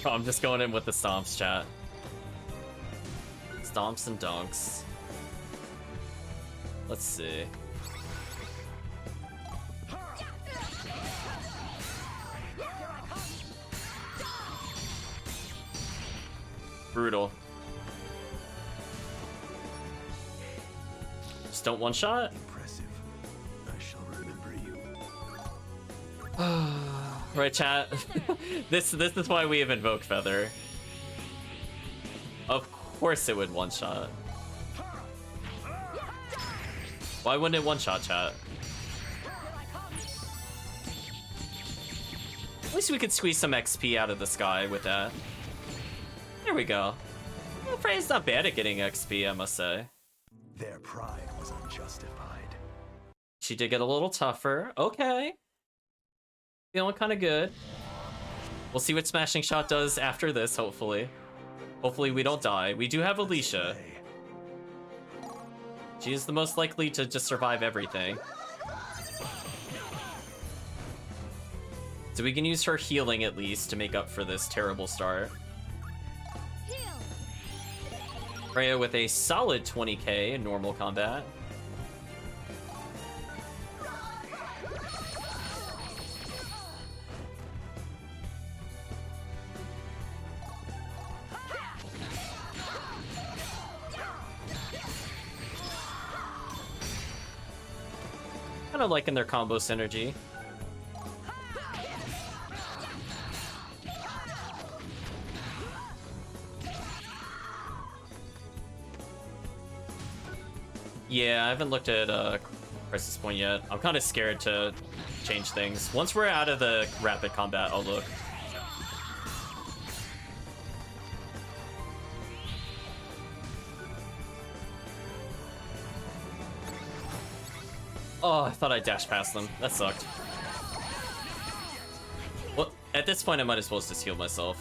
Oh, I'm just going in with the stomps, chat. Stomps and dunks. Let's see. Brutal. Just don't one shot. Impressive. I shall remember you. Right, chat. This is why we have Invoke Feather. Of course it would one shot. Why wouldn't it one shot, chat? At least we could squeeze some XP out of the sky with that. There we go. Well, Freya's not bad at getting XP, I must say. Their pride was unjustified. She did get a little tougher. Okay. Feeling kind of good. We'll see what Smashing Shot does after this, hopefully. Hopefully we don't die. We do have Alicia. She is the most likely to just survive everything. So we can use her healing at least to make up for this terrible start. Freya with a solid 20k in normal combat. Kind of liking their combo synergy. Yeah, I haven't looked at Crisis Point yet. I'm kind of scared to change things. Once we're out of the rapid combat, I'll look. Oh, I thought I dashed past them. That sucked. Well, at this point, I might as well just heal myself.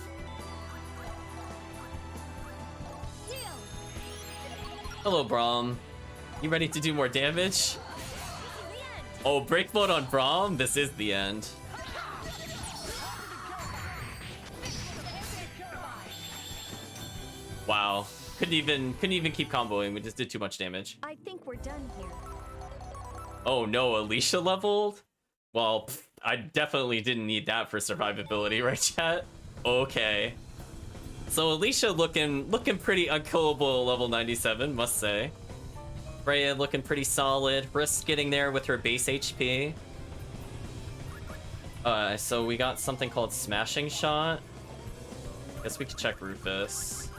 Hello, Braum. You ready to do more damage? Oh, break mode on Braum? This is the end. Wow. Couldn't even keep comboing. We just did too much damage. I think we're done here. Oh no, Alicia leveled? Well, I definitely didn't need that for survivability, right, chat? Okay. So Alicia looking pretty unkillable level 97, must say. Freya looking pretty solid. Risk getting there with her base HP. So we got something called Smashing Shot. Guess we could check Rufus.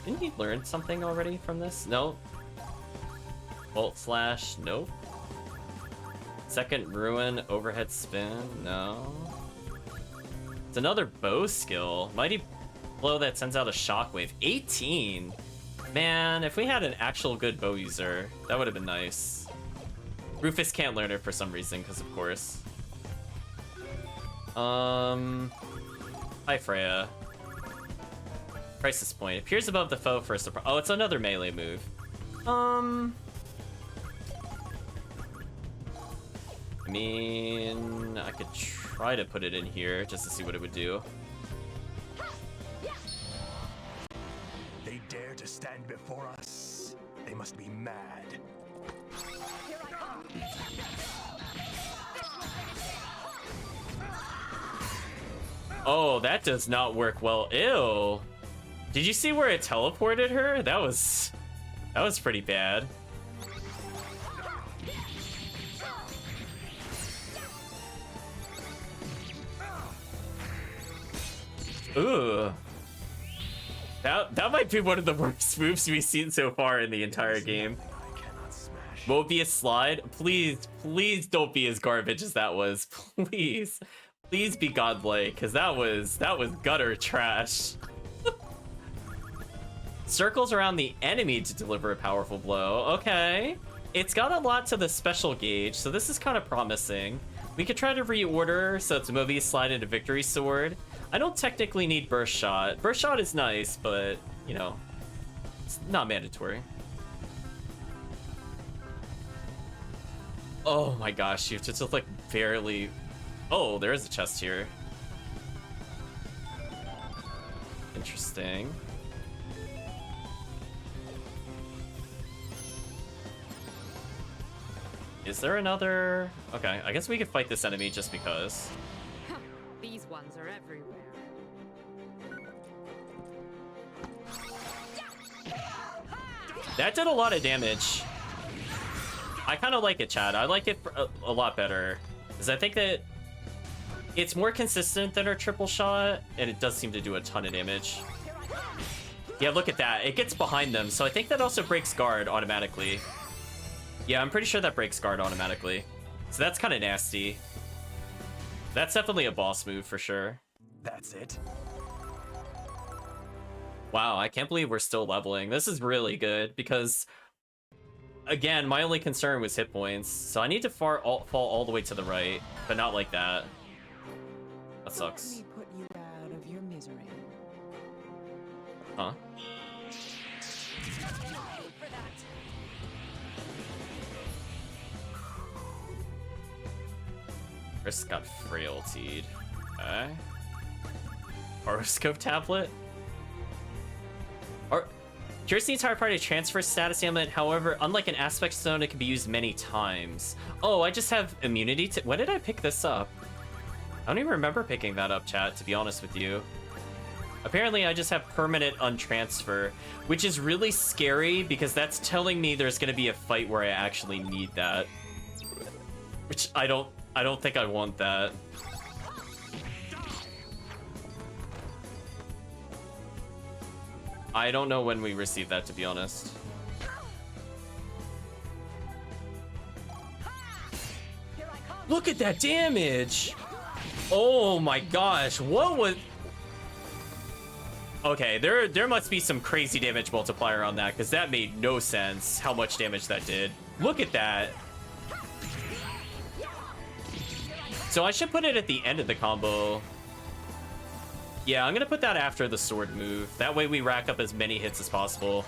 Didn't he learn something already from this? No. Bolt Slash, nope. Second Ruin, Overhead Spin, no. It's another bow skill. Mighty Blow that sends out a shockwave. 18! Man, if we had an actual good bow user, that would have been nice. Rufus can't learn it for some reason, because of course. Hi, Freya. Crisis Point. Appears above the foe for a surprise. Oh, it's another melee move. I mean, I could try to put it in here just to see what it would do. They dare to stand before us. They must be mad. Oh, that does not work well. Ew. Did you see where it teleported her? That was pretty bad. Ooh. That might be one of the worst moves we've seen so far in the entire game. Mobius slide? Please don't be as garbage as that was. Please be godlike, because that was gutter trash. Circles around the enemy to deliver a powerful blow. Okay. It's got a lot to the special gauge, so this is kind of promising. We could try to reorder, so it's Mobius slide into Victory Sword. I don't technically need Burst Shot. Burst Shot is nice, but, you know, it's not mandatory. Oh my gosh, you have to just, like, barely... Oh, there is a chest here. Interesting. Is there another... Okay, I guess we could fight this enemy just because. These ones are everywhere. That did a lot of damage. I kind of like it, Chad. I like it a lot better. Because I think that it's more consistent than our triple shot, and it does seem to do a ton of damage. Yeah, look at that. It gets behind them, so I think that also breaks guard automatically. Yeah, I'm pretty sure that breaks guard automatically. So that's kind of nasty. That's definitely a boss move for sure. That's it. Wow, I can't believe we're still leveling. This is really good because, again, my only concern was hit points. So I need to fall all the way to the right, but not like that. That sucks. Let me put you out of your misery. Huh? Chris got frailtied. Okay. Horoscope tablet? Or cures the entire party to transfer status amulet. However, unlike an aspect stone, it can be used many times. Oh, I just have immunity to... When did I pick this up? I don't even remember picking that up, chat, to be honest with you. Apparently, I just have permanent untransfer, which is really scary because that's telling me there's gonna be a fight where I actually need that. Which I don't think I want that. I don't know when we receive that, to be honest. Look at that damage! Oh my gosh, what was... Okay, there must be some crazy damage multiplier on that, because that made no sense how much damage that did. Look at that. So I should put it at the end of the combo. Yeah, I'm gonna put that after the sword move. That way we rack up as many hits as possible.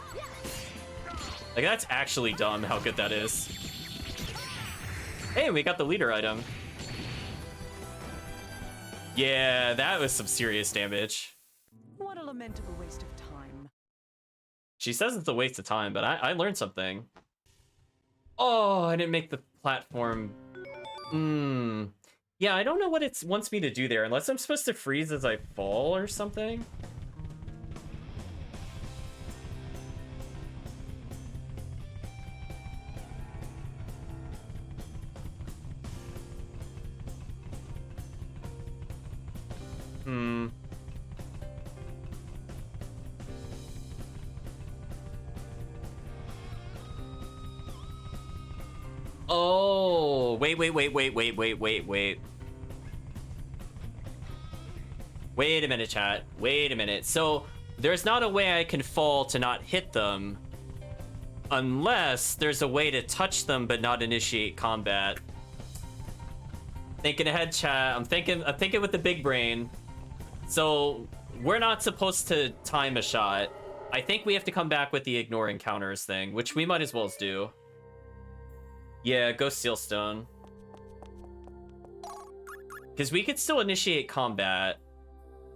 Like, that's actually dumb how good that is. Hey, we got the leader item. Yeah, that was some serious damage. What a lamentable waste of time. She says it's a waste of time, but I learned something. Oh, I didn't make the platform. Yeah, I don't know what it wants me to do there, unless I'm supposed to freeze as I fall or something. Oh, wait. Wait a minute, chat. Wait a minute. So, there's not a way I can fall to not hit them. Unless there's a way to touch them but not initiate combat. Thinking ahead, chat. I'm thinking with the big brain. So, we're not supposed to time a shot. I think we have to come back with the ignore encounters thing, which we might as well do. Yeah, go Sealstone. Because we could still initiate combat,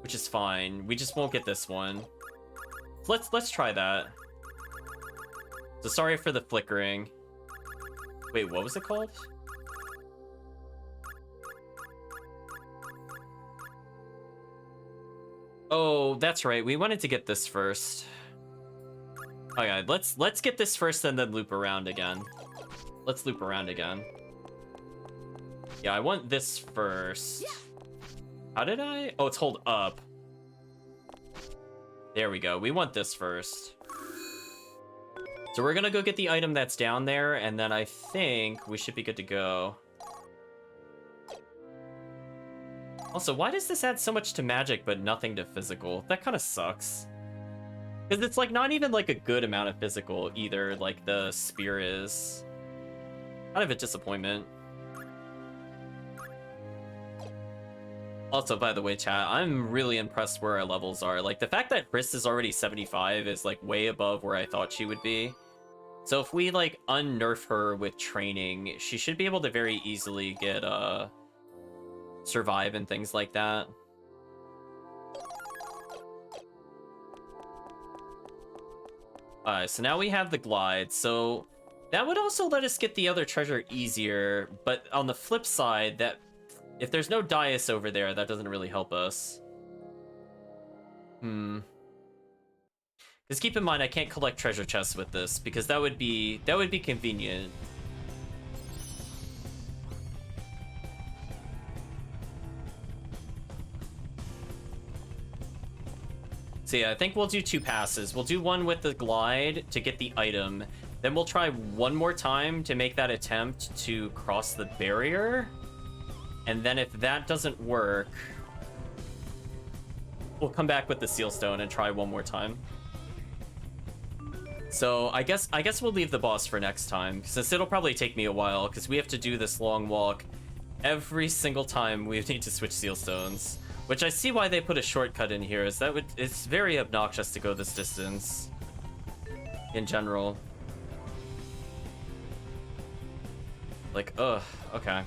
which is fine. We just won't get this one. Let's try that. So sorry for the flickering. Wait, what was it called? Oh, that's right. We wanted to get this first. Okay, let's get this first and then loop around again. Let's loop around again. Yeah, I want this first. How did I? Oh, it's hold up. There we go. We want this first. So we're gonna go get the item that's down there, and then I think we should be good to go. Also, why does this add so much to magic but nothing to physical? That kind of sucks. Because it's like not even like a good amount of physical either, like the spear is. Kind of a disappointment. Also, by the way, chat, I'm really impressed where our levels are. Like, the fact that Chris is already 75 is, like, way above where I thought she would be. So if we, like, unnerf her with training, she should be able to very easily get, survive and things like that. Alright, so now we have the glide, so that would also let us get the other treasure easier, but on the flip side, that if there's no dais over there, that doesn't really help us. Because keep in mind, I can't collect treasure chests with this, because that would be convenient. So yeah, I think we'll do 2 passes. We'll do one with the glide to get the item. Then we'll try one more time to make that attempt to cross the barrier. And then if that doesn't work, we'll come back with the seal stone and try one more time. So I guess we'll leave the boss for next time, since it'll probably take me a while, because we have to do this long walk every single time we need to switch seal stones. Which I see why they put a shortcut in here, is that it's very obnoxious to go this distance in general. Like, ugh, okay.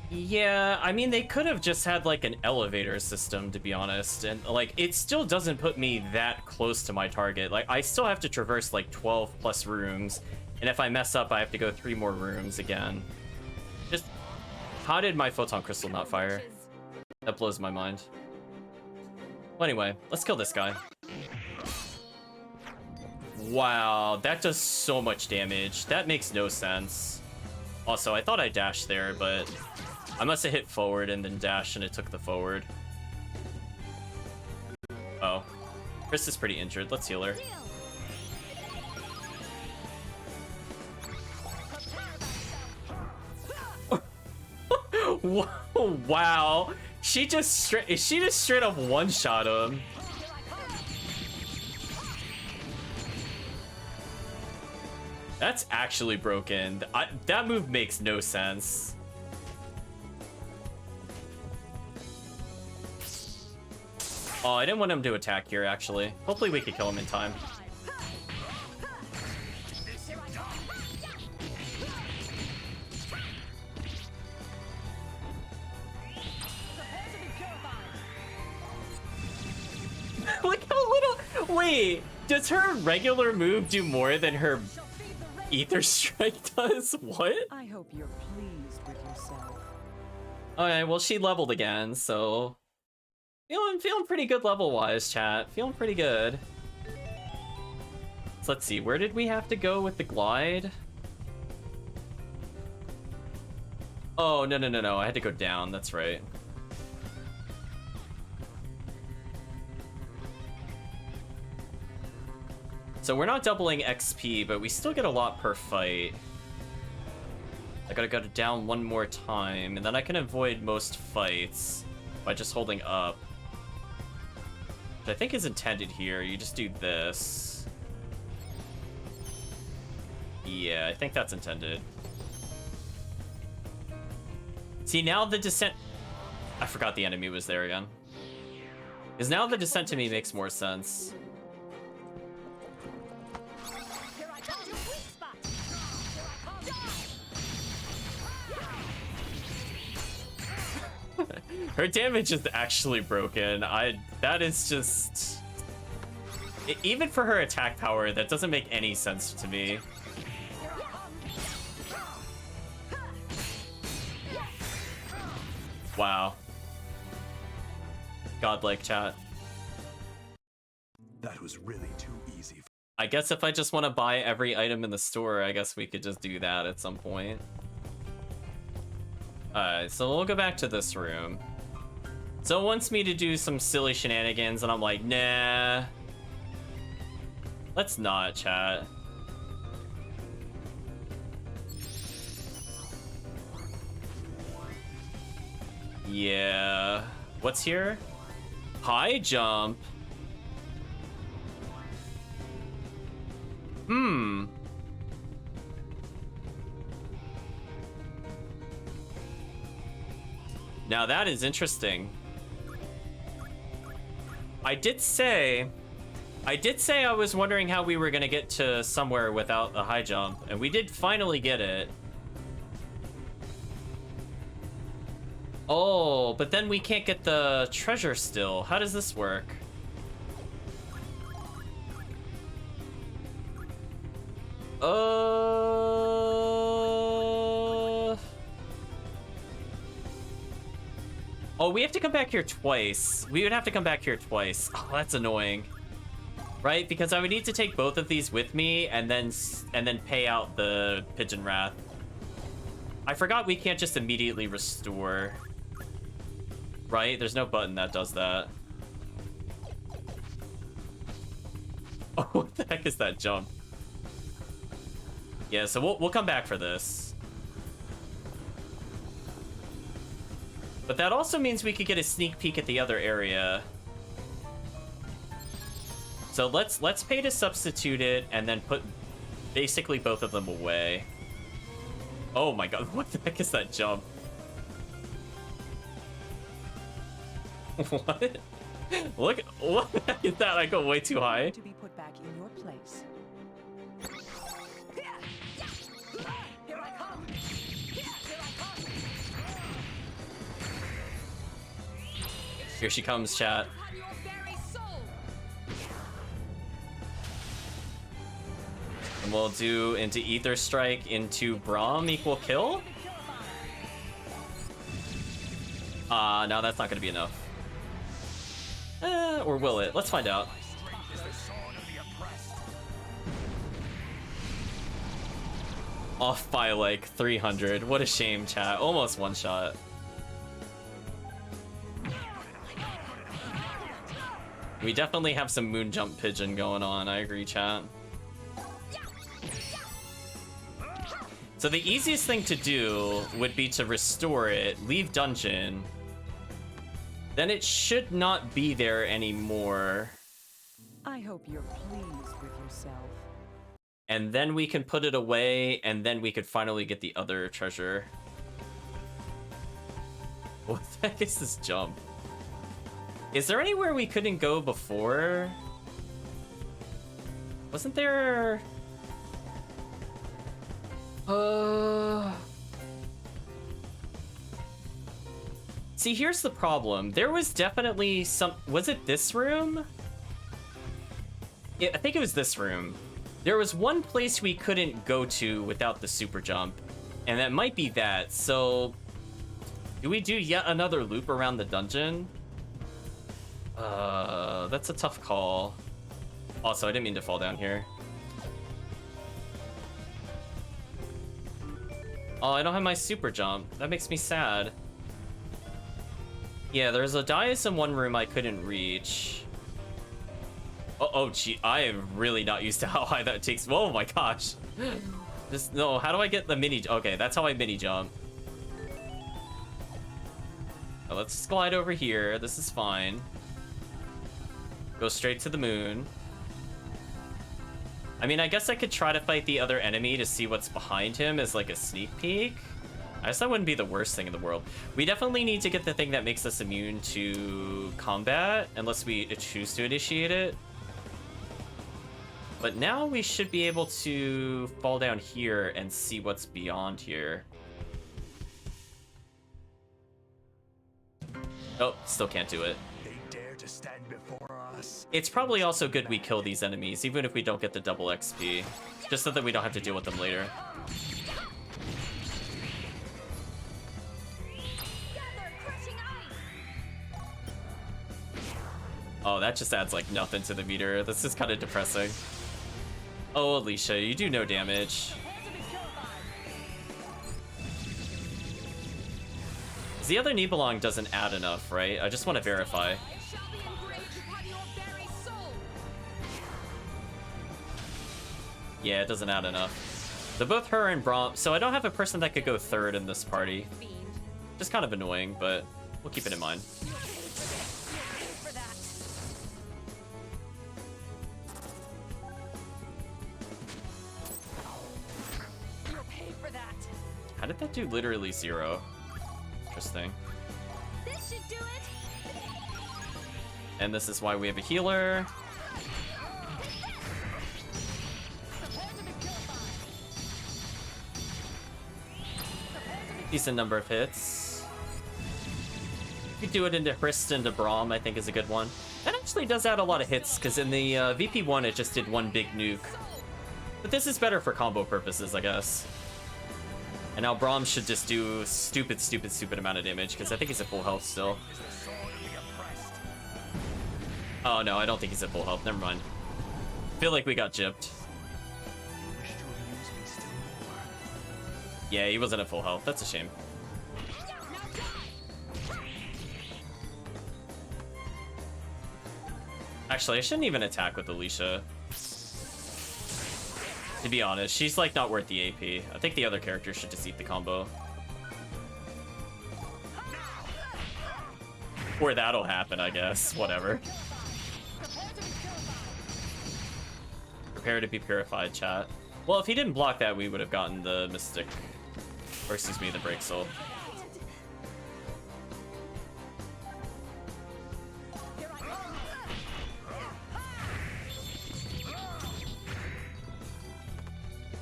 Yeah, I mean, they could have just had, like, an elevator system, to be honest. And, like, it still doesn't put me that close to my target. Like, I still have to traverse, like, 12 plus rooms. And if I mess up, I have to go 3 more rooms again. How did my photon crystal not fire? That blows my mind. Well, anyway, let's kill this guy. Wow, that does so much damage. That makes no sense. Also, I thought I dashed there, but I must have hit forward and then dashed and it took the forward. Oh. Chris is pretty injured. Let's heal her. Whoa, wow. She just straight up one-shot him. That's actually broken. That move makes no sense. Oh, I didn't want him to attack here, actually. Hopefully we could kill him in time. Look how little... Wait, does her regular move do more than her Ether Strike does? What? I hope you're pleased with yourself. Okay, well, she leveled again, so... Feeling pretty good level-wise, chat. Feeling pretty good. So let's see, where did we have to go with the glide? Oh, no. I had to go down, that's right. So we're not doubling XP, but we still get a lot per fight. I gotta go down one more time, and then I can avoid most fights by just holding up. Which I think is intended here. You just do this. Yeah, I think that's intended. See, now the descent... I forgot the enemy was there again. Because now the descent to me makes more sense. Her damage is actually broken. That is just... Even for her attack power, that doesn't make any sense to me. Wow. Godlike, chat. That was really too easy. I guess if I just want to buy every item in the store, I guess we could just do that at some point. Alright, so we'll go back to this room. So it wants me to do some silly shenanigans, and I'm like, nah. Let's not, chat. Yeah. What's here? High jump. Now that is interesting. I did say I was wondering how we were gonna get to somewhere without a high jump, and we did finally get it. Oh, but then we can't get the treasure still. How does this work? Oh, we have to come back here twice. We would have to come back here twice. Oh, that's annoying. Right? Because I would need to take both of these with me and then pay out the Pigeon Wrath. I forgot we can't just immediately restore. Right? There's no button that does that. Oh, what the heck is that jump? Yeah, so we'll come back for this. But that also means we could get a sneak peek at the other area. So let's pay to substitute it and then put basically both of them away. Oh my god, what the heck is that jump? What? Look, what the heck is that? I go way too high. To be put back in your place. Here I come! Here I come! Here she comes, chat. Upon your very soul! And we'll do into Ether Strike into Braum equal kill. No, that's not gonna be enough. Or will it? Let's find out. Off by like 300. What a shame, chat. Almost one shot. We definitely have some moon jump pigeon going on. I agree, chat. So the easiest thing to do would be to restore it, leave dungeon. Then it should not be there anymore. I hope you're pleased with yourself. And then we can put it away, and then we could finally get the other treasure. What the heck is this jump? Is there anywhere we couldn't go before? Wasn't there... See, here's the problem. There was definitely some... Was it this room? I think it was this room. There was one place we couldn't go to without the super jump. And that might be that. So... Do we do yet another loop around the dungeon? That's a tough call. Also, I didn't mean to fall down here. Oh, I don't have my super jump. That makes me sad. Yeah, there's a dais in one room I couldn't reach. Oh, gee, I am really not used to how high that takes. Oh my gosh. Just, no, how do I get the mini? Okay, that's how I mini jump. Now let's slide over here. This is fine. Go straight to the moon. I mean, I guess I could try to fight the other enemy to see what's behind him as like a sneak peek. I guess that wouldn't be the worst thing in the world. We definitely need to get the thing that makes us immune to combat, unless we choose to initiate it. But now we should be able to fall down here and see what's beyond here. Oh, still can't do it. They dare to stand before us. It's probably also good we kill these enemies, even if we don't get the double XP. Just so that we don't have to deal with them later. Oh, that just adds like nothing to the meter. This is kind of depressing. Oh, Alicia, you do no damage. The other Nibelung doesn't add enough, right? I just want to verify. Yeah, it doesn't add enough. So both her and Braum... So I don't have a person that could go third in this party. Just kind of annoying, but we'll keep it in mind. How did that do literally 0? Interesting. This should do it. And this is why we have a healer. Decent number of hits. You could do it into Hrist into Braum, I think is a good one. That actually does add a lot of hits, because in the VP1 it just did one big nuke. But this is better for combo purposes, I guess. And now Braum should just do stupid amount of damage, because I think he's at full health still. Oh no, I don't think he's at full health. Never mind. Feel like we got gypped. Yeah, he wasn't at full health. That's a shame. Actually, I shouldn't even attack with Alicia. To be honest, she's like not worth the AP. I think the other character should just eat the combo. Or that'll happen, I guess. Whatever. Prepare to be purified, chat. Well, if he didn't block that, we would have gotten the Mystic. Or excuse me, the Break Soul.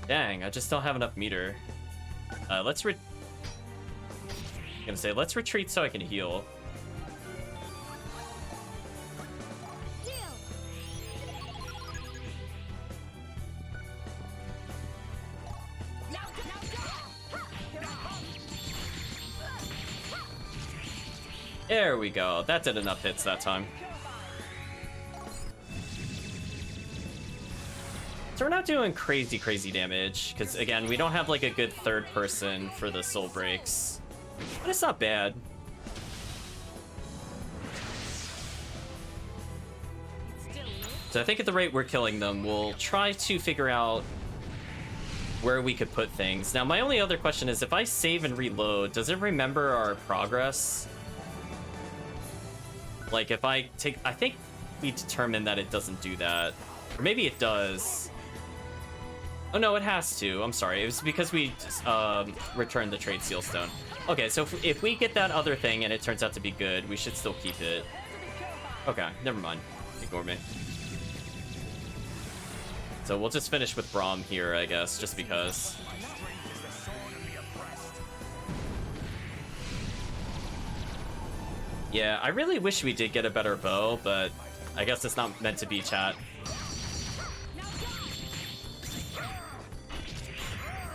Dang, I just don't have enough meter. Let's let's retreat so I can heal. There we go. That did enough hits that time. So we're not doing crazy damage, because again, we don't have like a good third person for the soul breaks. But it's not bad. So I think at the rate we're killing them, we'll try to figure out where we could put things. Now, my only other question is, if I save and reload, does it remember our progress? Like, if I take... I think we determined that it doesn't do that. Or maybe it does. Oh, no, it has to. I'm sorry. It was because we returned the Trade Seal Stone. Okay, so if we get that other thing and it turns out to be good, we should still keep it. Okay, never mind. Ignore me. So we'll just finish with Braum here, I guess, just because. Yeah, I really wish we did get a better bow, but I guess it's not meant to be, chat.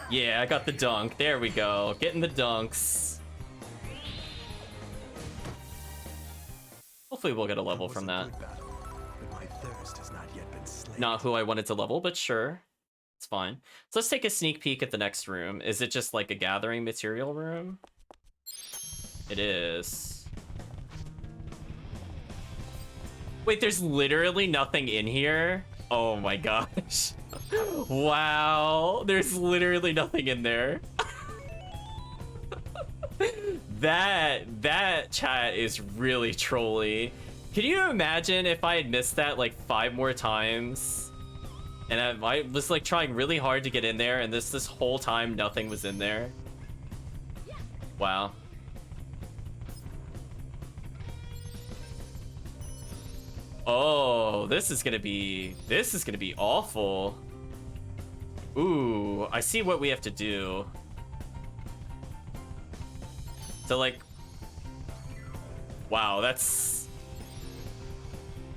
Yeah, I got the dunk. There we go. Getting the dunks. Hopefully we'll get a level from that. Not who I wanted to level, but sure. It's fine. So let's take a sneak peek at the next room. Is it just like a gathering material room? It is. Wait, there's literally nothing in here? Oh my gosh. Wow. There's literally nothing in there. That chat is really trolly. Can you imagine if I had missed that like 5 more times? And I was like trying really hard to get in there, and this whole time nothing was in there. Wow. Oh, this is gonna be awful. Ooh, I see what we have to do. So like, wow, that's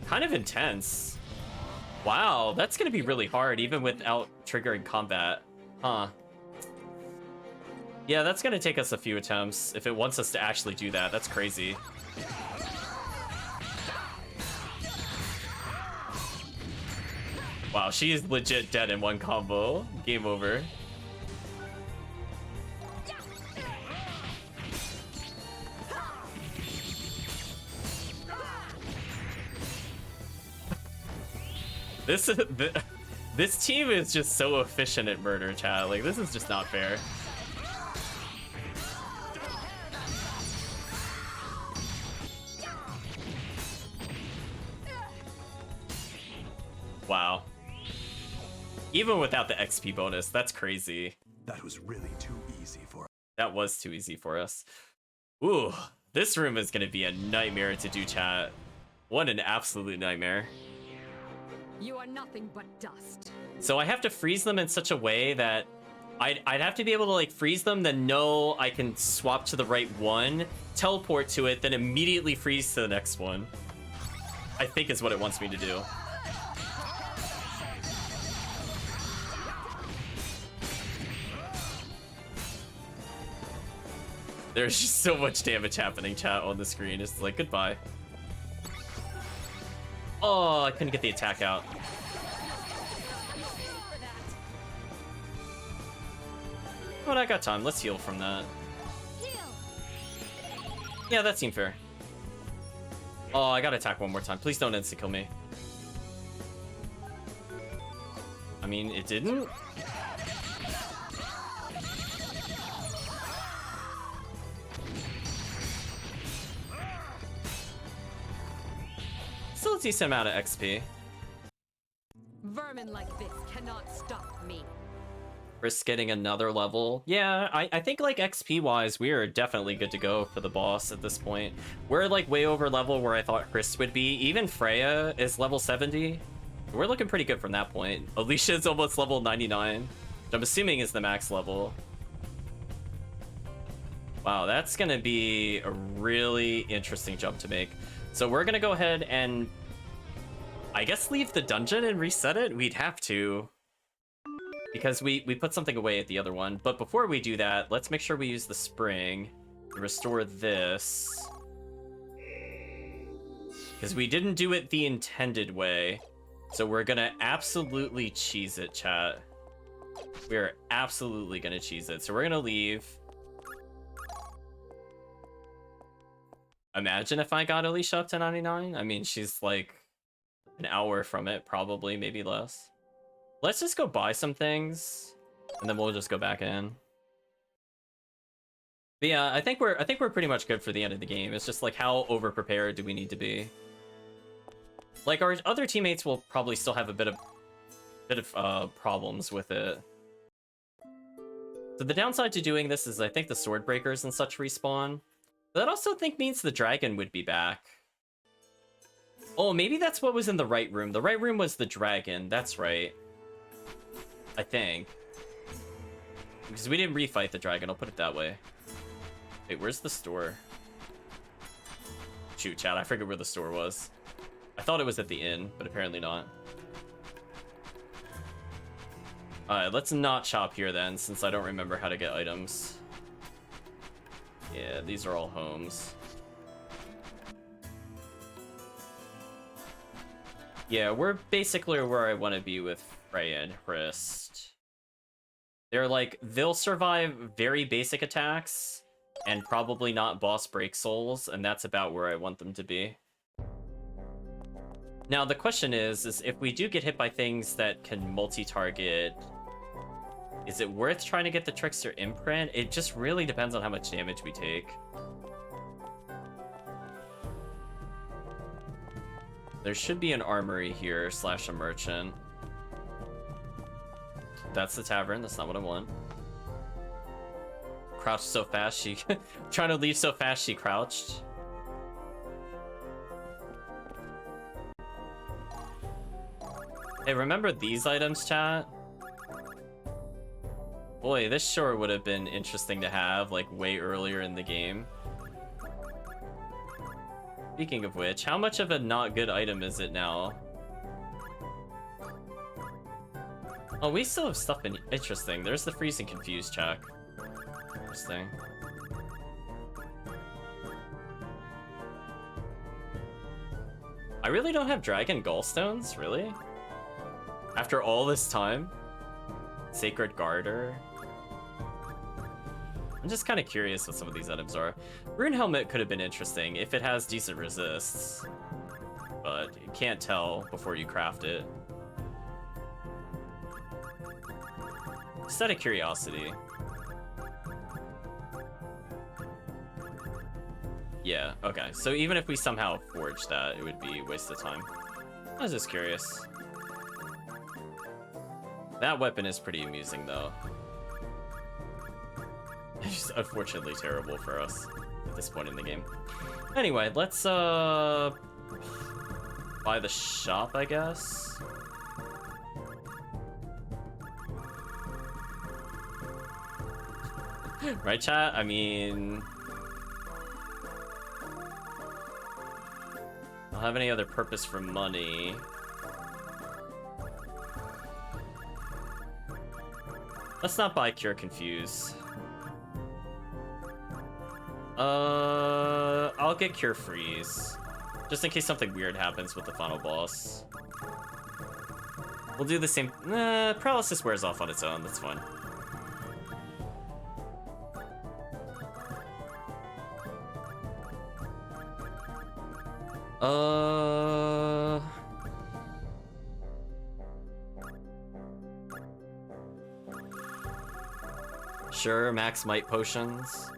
kind of intense. Wow, that's gonna be really hard even without triggering combat. Huh. Yeah, that's gonna take us a few attempts if it wants us to actually do that. That's crazy. Wow, she is legit dead in one combo. Game over. This team is just so efficient at murder, chat. Like, this is just not fair. Wow. Even without the XP bonus, that's crazy. That was really too easy for us. That was too easy for us. Ooh, this room is gonna be a nightmare to do, chat. What an absolute nightmare. You are nothing but dust. So I have to freeze them in such a way that I'd have to be able to like freeze them, then know I can swap to the right one, teleport to it, then immediately freeze to the next one. I think is what it wants me to do. There's just so much damage happening, chat, on the screen. It's like, goodbye. Oh, I couldn't get the attack out. But I got time. Let's heal from that. Yeah, that seemed fair. Oh, I gotta attack one more time. Please don't insta-kill me. I mean, it didn't? Still a decent amount of XP. Vermin like this cannot stop me. Risk getting another level. Yeah, I think like XP wise, we are definitely good to go for the boss at this point. We're like way over level where I thought Chris would be. Even Freya is level 70. We're looking pretty good from that point. Alicia's almost level 99, which I'm assuming is the max level. Wow, that's gonna be a really interesting jump to make. So we're gonna go ahead and I guess leave the dungeon and reset it. We'd have to, because we put something away at the other one. But before we do that, let's make sure we use the spring to restore this. Because we didn't do it the intended way. So we're gonna absolutely cheese it, chat. We're absolutely gonna cheese it. So we're gonna leave. Imagine if I got Alicia up to 99. I mean, she's like an hour from it, probably, maybe less. Let's just go buy some things, and then we'll just go back in. But yeah, I think we're pretty much good for the end of the game. It's just like, how over prepared do we need to be? Like, our other teammates will probably still have a bit of problems with it. So the downside to doing this is I think the sword breakers and such respawn. That also means the dragon would be back. Oh, maybe that's what was in the right room. The right room was the dragon. That's right. I think. Because we didn't refight the dragon. I'll put it that way. Wait, where's the store? Shoot, chat. I forget where the store was. I thought it was at the inn, but apparently not. Alright, let's not shop here then, since I don't remember how to get items. Yeah, these are all homes. Yeah, we're basically where I want to be with Freya and Hrist. They're like, they'll survive very basic attacks, and probably not boss break souls, and that's about where I want them to be. Now, the question is if we do get hit by things that can multi-target, is it worth trying to get the Trickster imprint? It just really depends on how much damage we take. There should be an armory here, / a merchant. That's the tavern, that's not what I want. Crouched so fast, she... trying to leave so fast, she crouched. Hey, remember these items, chat? Boy, this sure would have been interesting to have, like, way earlier in the game. Speaking of which, how much of a not good item is it now? Oh, we still have stuff in... Interesting. There's the freeze and confuse check. Interesting. I really don't have dragon gallstones? Really? After all this time? Sacred Garter? I'm just kind of curious what some of these items are. Rune Helmet could have been interesting if it has decent resists. But you can't tell before you craft it. Just out of curiosity. Yeah, okay. So even if we somehow forged that, it would be a waste of time. I was just curious. That weapon is pretty amusing, though. It's just unfortunately terrible for us at this point in the game. Anyway, let's buy the shop, I guess. Right, chat? I mean... I don't have any other purpose for money. Let's not buy Cure Confuse. I'll get Cure Freeze. Just in case something weird happens with the final boss. We'll do the same... Paralysis wears off on its own, that's fine. Sure, max might potions.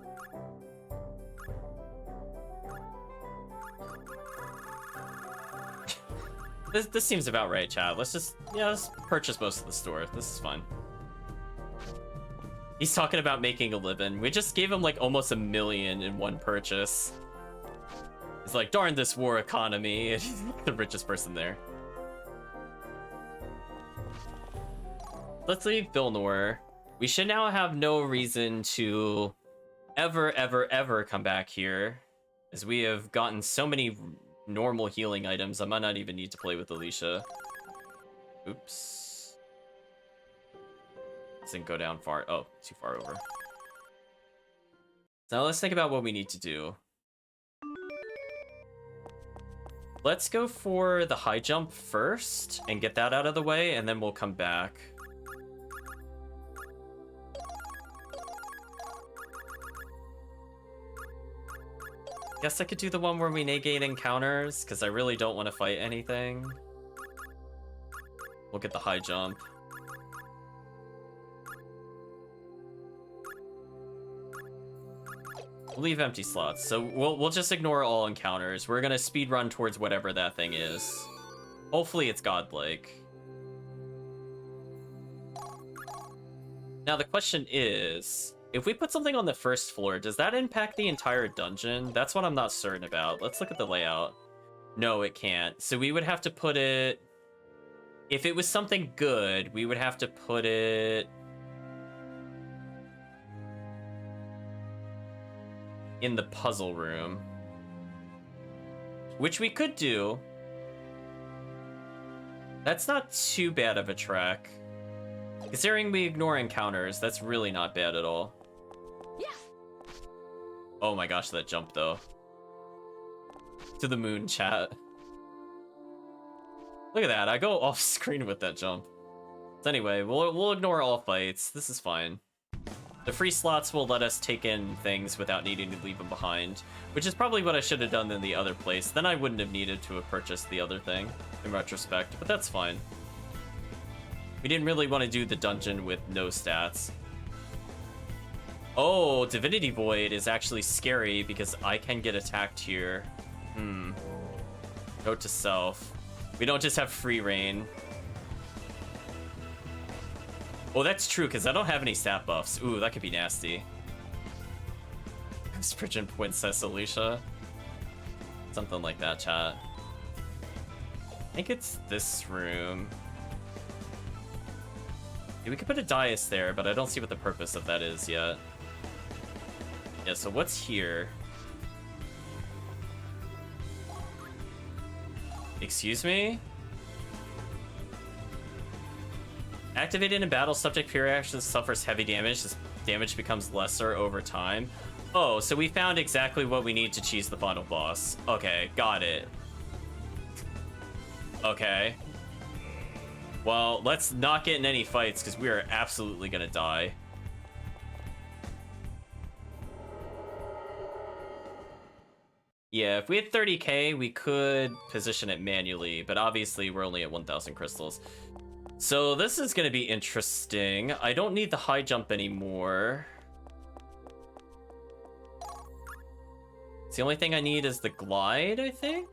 This seems about right, chat. Let's purchase most of the store. This is fine. He's talking about making a living. We just gave him like almost $1 million in one purchase. It's like, darn this war economy. He's the richest person there. Let's leave Vilnor. We should now have no reason to ever come back here, as we have gotten so many normal healing items. I might not even need to play with Alicia. Oops. Doesn't go down far. Oh, too far over. So let's think about what we need to do. Let's go for the high jump first and get that out of the way, and then we'll come back. Guess I could do the one where we negate encounters, because I really don't want to fight anything. We'll get the high jump. We'll leave empty slots, so we'll just ignore all encounters. We're gonna speed run towards whatever that thing is. Hopefully it's godlike. Now the question is, if we put something on the first floor, does that impact the entire dungeon? That's what I'm not certain about. Let's look at the layout. No, it can't. So we would have to put it... If it was something good, we would have to put it... in the puzzle room. Which we could do. That's not too bad of a track. Considering we ignore encounters, that's really not bad at all. Yeah. Oh my gosh, that jump though. To the moon, chat. Look at that, I go off screen with that jump. So anyway, we'll ignore all fights. This is fine. The free slots will let us take in things without needing to leave them behind, which is probably what I should have done in the other place. Then I wouldn't have needed to have purchased the other thing, in retrospect, but that's fine. We didn't really want to do the dungeon with no stats. Oh, Divinity Void is actually scary because I can get attacked here. Note to self. We don't just have free reign. Oh, that's true, because I don't have any stat buffs. Ooh, that could be nasty. Spridgen Princess Alicia. Something like that, chat. I think it's this room. Yeah, we could put a dais there, but I don't see what the purpose of that is yet. Yeah, so what's here? Excuse me? Activated in battle, subject period action suffers heavy damage. This damage becomes lesser over time. Oh, so we found exactly what we need to cheese the final boss. Okay, got it. Okay. Well, let's not get in any fights because we are absolutely gonna die. Yeah, if we had 30k, we could position it manually, but obviously we're only at 1,000 crystals. So this is gonna be interesting. I don't need the high jump anymore. So the only thing I need is the glide, I think?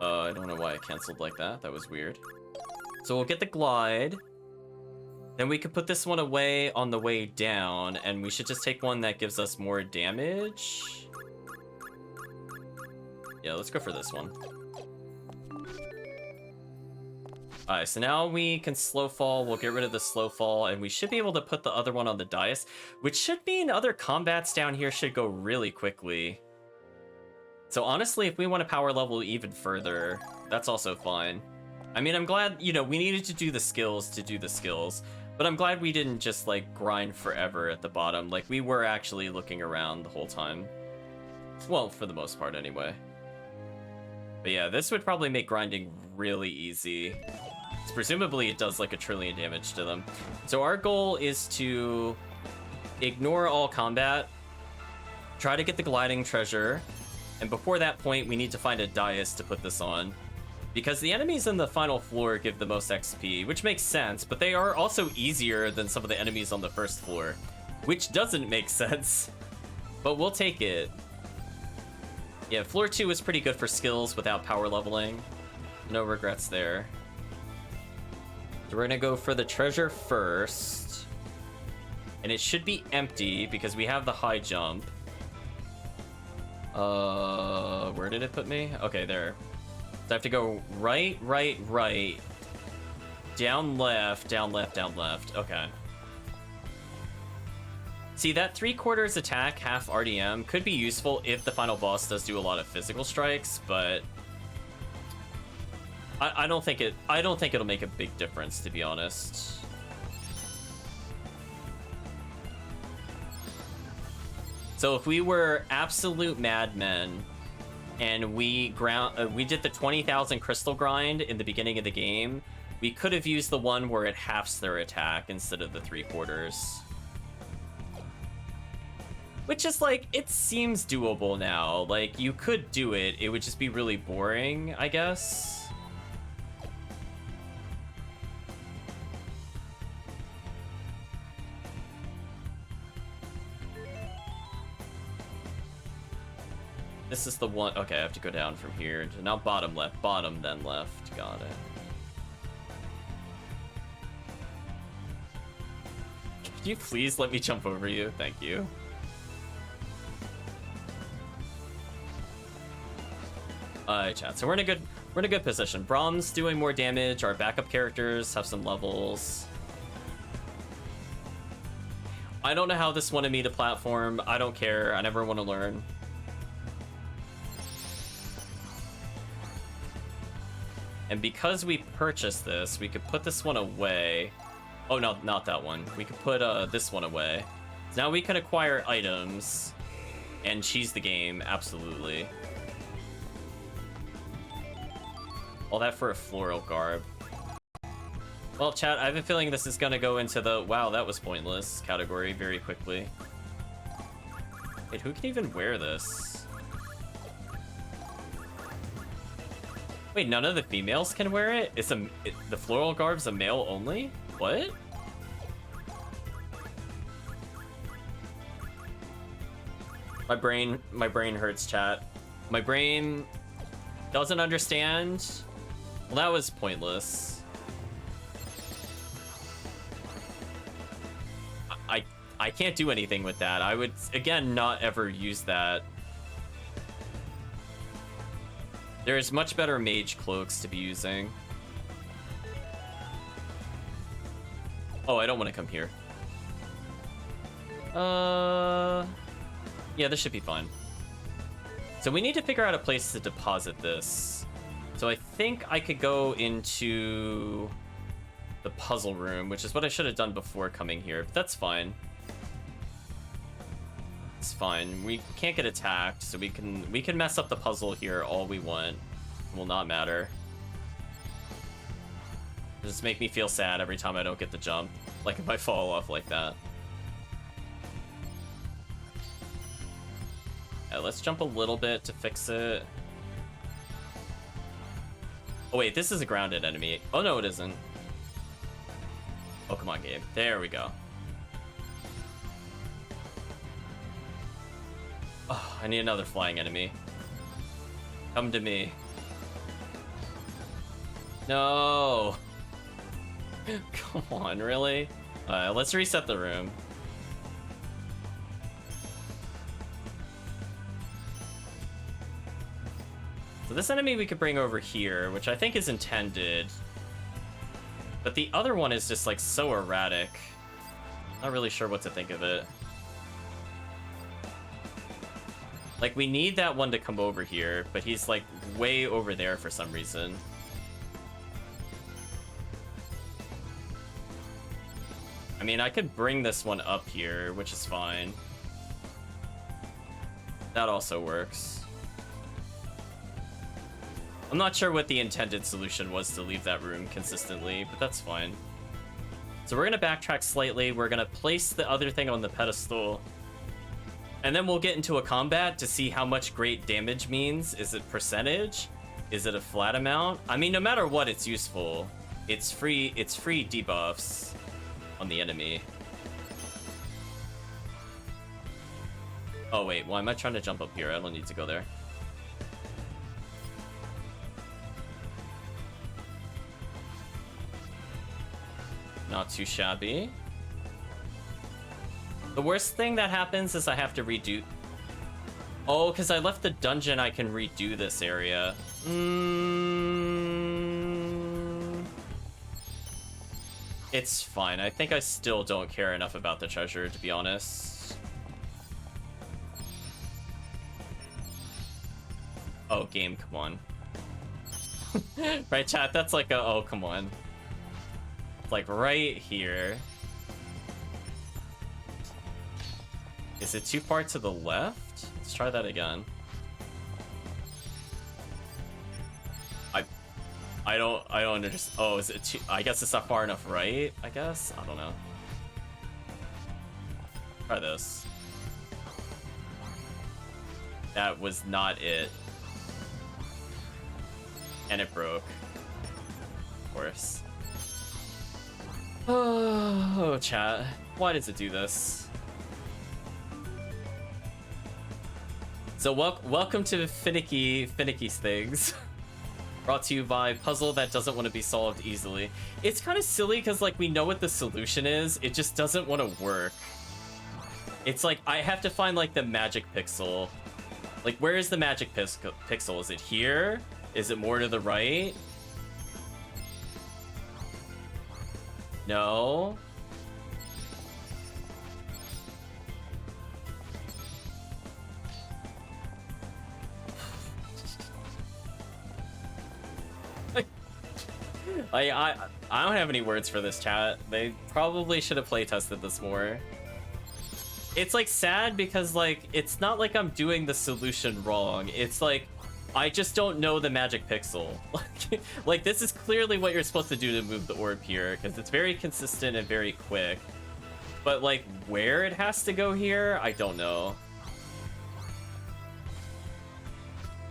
I don't know why I canceled like that. That was weird. So we'll get the glide. Then we could put this one away on the way down, and we should just take one that gives us more damage. Yeah, let's go for this one. Alright, so now we can slow fall. We'll get rid of the slow fall, and we should be able to put the other one on the dais, which should mean other combats down here should go really quickly. So honestly, if we want to power level even further, that's also fine. I mean, I'm glad, you know, we needed to do the skills to do the skills, but I'm glad we didn't just, like, grind forever at the bottom. Like, we were actually looking around the whole time. Well, for the most part, anyway. But yeah, this would probably make grinding really easy. Presumably, it does, like, 1 trillion damage to them. So our goal is to ignore all combat, try to get the gliding treasure, and before that point, we need to find a dais to put this on. Because the enemies in the final floor give the most XP, which makes sense, but they are also easier than some of the enemies on the first floor, which doesn't make sense, but we'll take it. Yeah, floor 2 is pretty good for skills without power leveling. No regrets there. So we're gonna go for the treasure first, and it should be empty because we have the high jump. Where did it put me? Okay, there. So I have to go right, right, right, down left, down left, down left. Okay. See, that 3/4 attack, half RDM, could be useful if the final boss does do a lot of physical strikes, but I don't think it'll make a big difference, to be honest. So if we were absolute madmen and we did the 20,000 crystal grind in the beginning of the game, we could have used the one where it halves their attack instead of the 3/4. Which is like, it seems doable now. Like, you could do it. It would just be really boring, I guess. This is the one. Okay, I have to go down from here. Now bottom left, bottom then left. Got it. Could you please let me jump over you? Thank you. Alright, chat. So we're in a good position. Brahm's doing more damage. Our backup characters have some levels. I don't know how this wanted me to platform. I don't care. I never want to learn. And because we purchased this, we could put this one away. Oh, no, not that one. We could put this one away. Now we can acquire items and cheese the game, absolutely. All that for a floral garb. Well, chat, I have a feeling this is gonna go into the wow, that was pointless category very quickly. Wait, who can even wear this? Wait, none of the females can wear it? The floral garb's a male only? What? My brain hurts, chat. My brain doesn't understand. Well, that was pointless. I can't do anything with that. I would, again, not ever use that. There's much better mage cloaks to be using. Oh, I don't want to come here. Yeah, this should be fun. So we need to figure out a place to deposit this. So I think I could go into the puzzle room, which is what I should have done before coming here, but that's fine. It's fine. We can't get attacked, so we can mess up the puzzle here all we want. It will not matter. It'll just make me feel sad every time I don't get the jump. Like if I fall off like that. Yeah, let's jump a little bit to fix it. Oh wait, this is a grounded enemy. Oh no, it isn't. Oh, come on, Gabe. There we go. Oh, I need another flying enemy. Come to me. No. Come on, really? Let's reset the room. So this enemy we could bring over here, which I think is intended. But the other one is just like so erratic. Not really sure what to think of it. Like, we need that one to come over here, but he's like way over there for some reason. I mean, I could bring this one up here, which is fine. That also works. I'm not sure what the intended solution was to leave that room consistently, but that's fine. So we're gonna backtrack slightly. We're gonna place the other thing on the pedestal. And then we'll get into a combat to see how much great damage means. Is it percentage? Is it a flat amount? I mean, no matter what, it's useful. It's free debuffs on the enemy. Oh wait, why am I trying to jump up here? I don't need to go there. Not too shabby. The worst thing that happens is I have to redo... Oh, because I left the dungeon, I can redo this area. It's fine. I think I still don't care enough about the treasure, to be honest. Oh, game, come on. Right, chat? That's like a... Oh, come on. Like, right here. Is it too far to the left? Let's try that again. I don't understand. Oh, is it too... I guess it's not far enough right, I guess? I don't know. Try this. That was not it. And it broke. Of course. Oh, chat. Why does it do this? So welcome to Finicky Things. Brought to you by Puzzle That Doesn't Want to Be Solved Easily. It's kind of silly because, like, we know what the solution is. It just doesn't want to work. It's like, I have to find, like, the magic pixel. Like, where is the magic pixel? Is it here? Is it more to the right? No. I don't have any words for this, chat. They probably should have playtested this more. It's like sad because like it's not like I'm doing the solution wrong. It's like I just don't know the magic pixel. Like this is clearly what you're supposed to do to move the orb here because it's very consistent and very quick. But like where it has to go here, I don't know.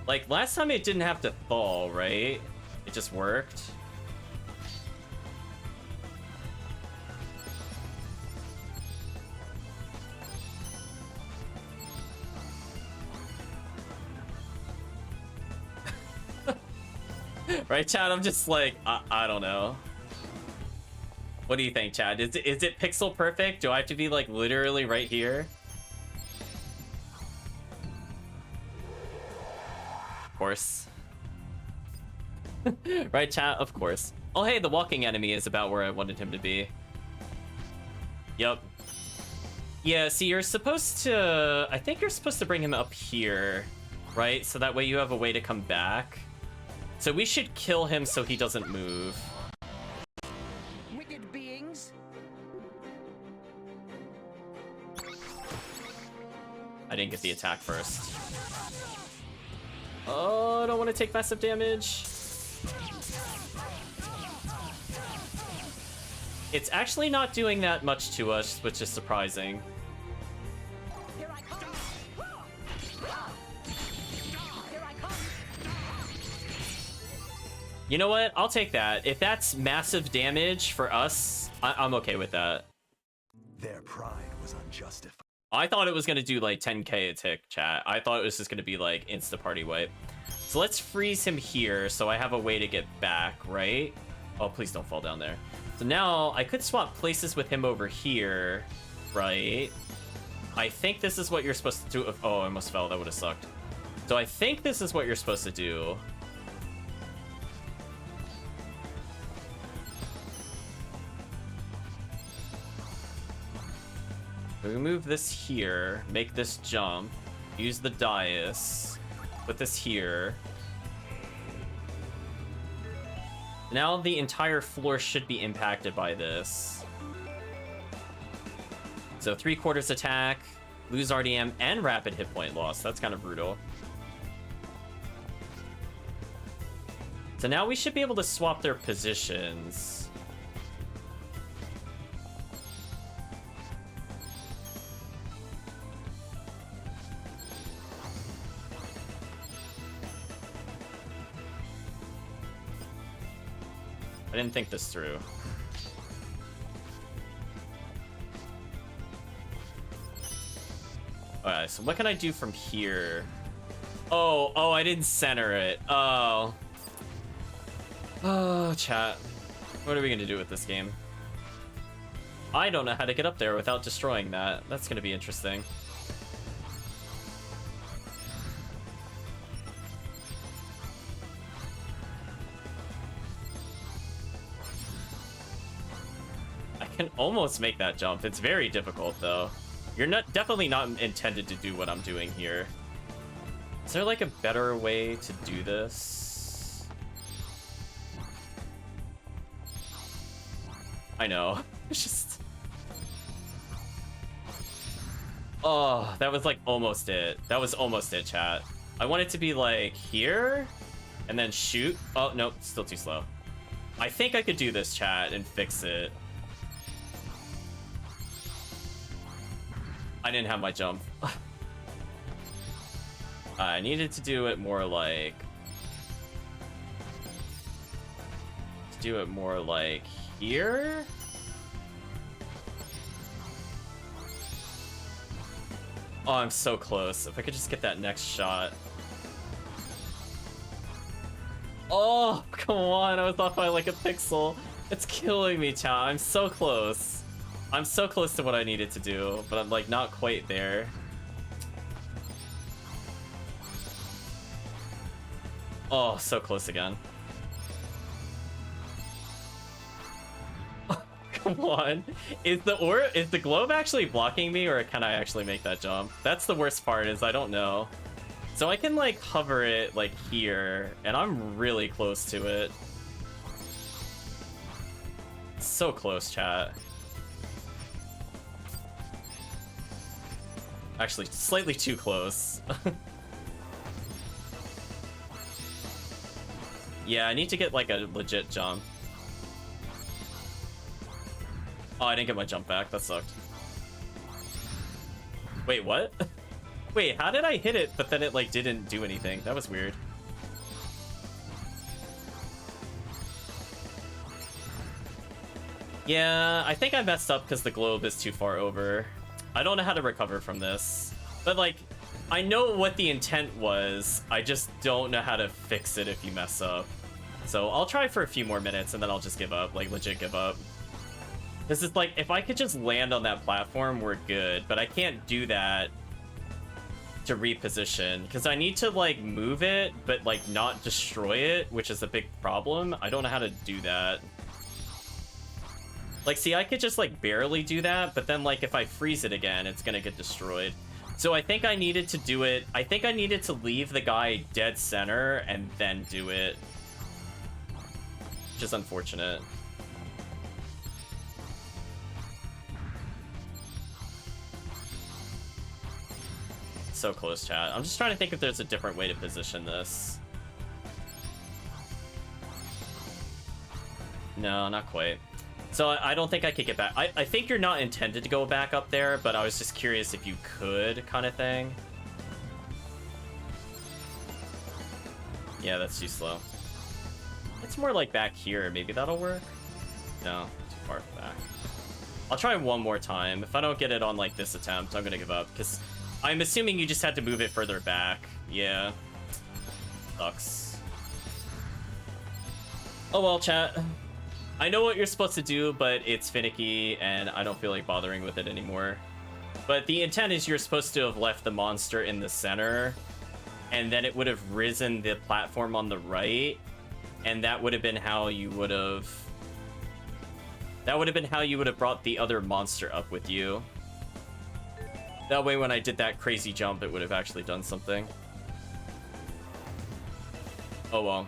Like last time it didn't have to fall, right? It just worked. Right, Chad? I'm just like, I don't know. What do you think, Chad? Is it pixel perfect? Do I have to be like literally right here? Of course. Right, chat? Of course. Oh, hey, the walking enemy is about where I wanted him to be. Yep. Yeah, see, you're supposed to... I think you're supposed to bring him up here, right? So that way you have a way to come back. So we should kill him so he doesn't move. Wicked beings. I didn't get the attack first. Oh, I don't want to take massive damage. It's actually not doing that much to us, which is surprising. Here I come. Here I come. You know what? I'll take that. If that's massive damage for us, I'm okay with that. Their pride was unjustified. I thought it was going to do like 10k a tick, chat. I thought it was just going to be like insta-party wipe. So let's freeze him here so I have a way to get back, right? Oh, please don't fall down there. So now I could swap places with him over here, right? I think this is what you're supposed to do. Oh, I almost fell. That would have sucked. So I think this is what you're supposed to do. We move this here, make this jump, use the dais, put this here. Now the entire floor should be impacted by this. So 3/4 attack, lose RDM, and rapid hit point loss. That's kind of brutal. So now we should be able to swap their positions. I didn't think this through. Alright, so what can I do from here? Oh, I didn't center it. Oh, chat. What are we gonna do with this game? I don't know how to get up there without destroying that. That's gonna be interesting. Can almost make that jump. It's very difficult though. You're definitely not intended to do what I'm doing here. Is there like a better way to do this? I know. It's just Oh, that was like almost it. That was almost it, chat. I want it to be like here and then shoot. Oh, nope, still too slow. I think I could do this, chat, and fix it. I didn't have my jump. I needed to do it more like... here? Oh, I'm so close. If I could just get that next shot. Oh, come on. I was off by like a pixel. It's killing me, chat. I'm so close. I'm so close to what I needed to do, but I'm like not quite there. Oh, so close again. Come on. Is the globe actually blocking me, or can I actually make that jump? That's the worst part, is I don't know. So I can like hover it like here, and I'm really close to it. So close, chat. Actually, slightly too close. Yeah, I need to get like a legit jump. Oh, I didn't get my jump back. That sucked. Wait, what? Wait, how did I hit it, but then it like didn't do anything? That was weird. Yeah, I think I messed up because the globe is too far over. I don't know how to recover from this. But like, I know what the intent was. I just don't know how to fix it if you mess up. So I'll try for a few more minutes and then I'll just give up, like legit give up. This is like, if I could just land on that platform, we're good. But I can't do that to reposition because I need to like move it, but like not destroy it, which is a big problem. I don't know how to do that. Like, see, I could just like barely do that, but then like if I freeze it again, it's gonna get destroyed. So I think I needed to do it. I think I needed to leave the guy dead center and then do it. Which is unfortunate. So close, chat. I'm just trying to think if there's a different way to position this. No, not quite. So I don't think I could get back. I think you're not intended to go back up there, but I was just curious if you could, kind of thing. Yeah, that's too slow. It's more like back here. Maybe that'll work? No, too far back. I'll try one more time. If I don't get it on like this attempt, I'm gonna give up, because I'm assuming you just had to move it further back. Yeah. Sucks. Oh well, chat. I know what you're supposed to do, but it's finicky, and I don't feel like bothering with it anymore. But the intent is you're supposed to have left the monster in the center, and then it would have risen the platform on the right, and that would have been how you would have... That would have been how you would have brought the other monster up with you. That way when I did that crazy jump, it would have actually done something. Oh well.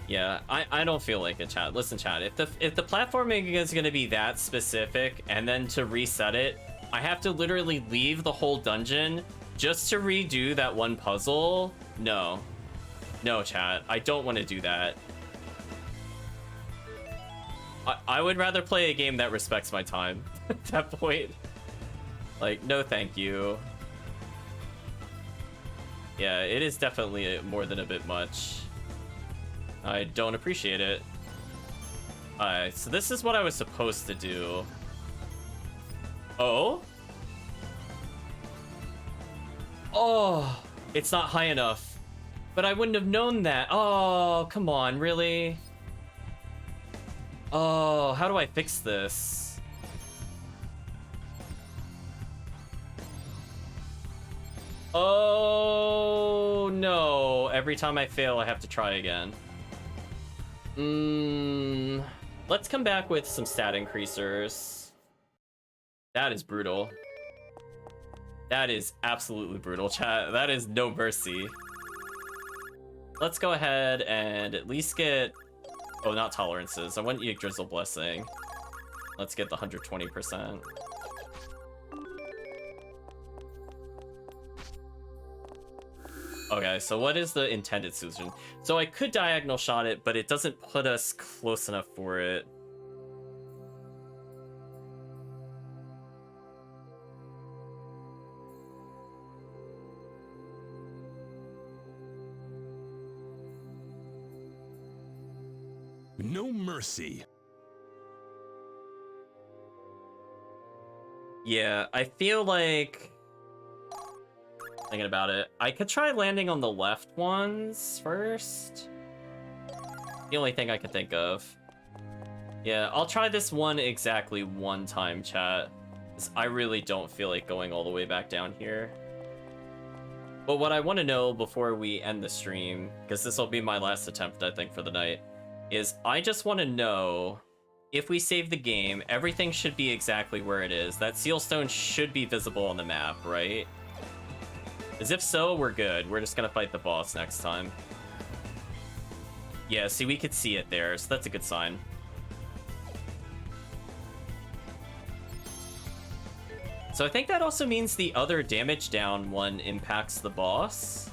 Yeah, I don't feel like it, chat. Listen, chat, if the platforming is gonna be that specific, and then to reset it, I have to literally leave the whole dungeon just to redo that one puzzle? No. No, chat. I don't want to do that. I would rather play a game that respects my time at that point. Like, no thank you. Yeah, it is definitely more than a bit much. I don't appreciate it. Alright, so this is what I was supposed to do. Oh? Oh, it's not high enough. But I wouldn't have known that. Oh, come on, really? Oh, how do I fix this? Oh, no. Every time I fail, I have to try again. Let's come back with some stat increasers. That is brutal. That is absolutely brutal, chat. That is no mercy. Let's go ahead and at least get... Oh, not tolerances. I want Yggdrasil Blessing. Let's get the 120%. Okay, so what is the intended solution? So I could diagonal shot it, but it doesn't put us close enough for it. No mercy. Yeah, I feel like... Thinking about it, I could try landing on the left ones first. The only thing I could think of. Yeah, I'll try this one exactly one time, chat. 'Cause I really don't feel like going all the way back down here. But what I want to know before we end the stream, because this will be my last attempt, I think, for the night, is I just want to know if we save the game, everything should be exactly where it is. That seal stone should be visible on the map, right? As if so, we're good. We're just gonna fight the boss next time. Yeah, see, we could see it there, so that's a good sign. So I think that also means the other damage down one impacts the boss.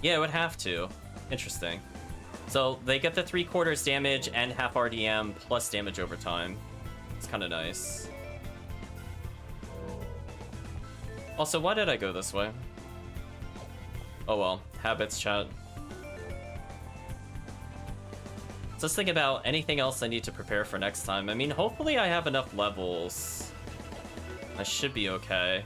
Yeah, it would have to. Interesting. So they get the 3/4 damage and half RDM plus damage over time. It's kind of nice. Also, why did I go this way? Oh well, habits, chat. So let's think about anything else I need to prepare for next time. I mean, hopefully I have enough levels. I should be okay.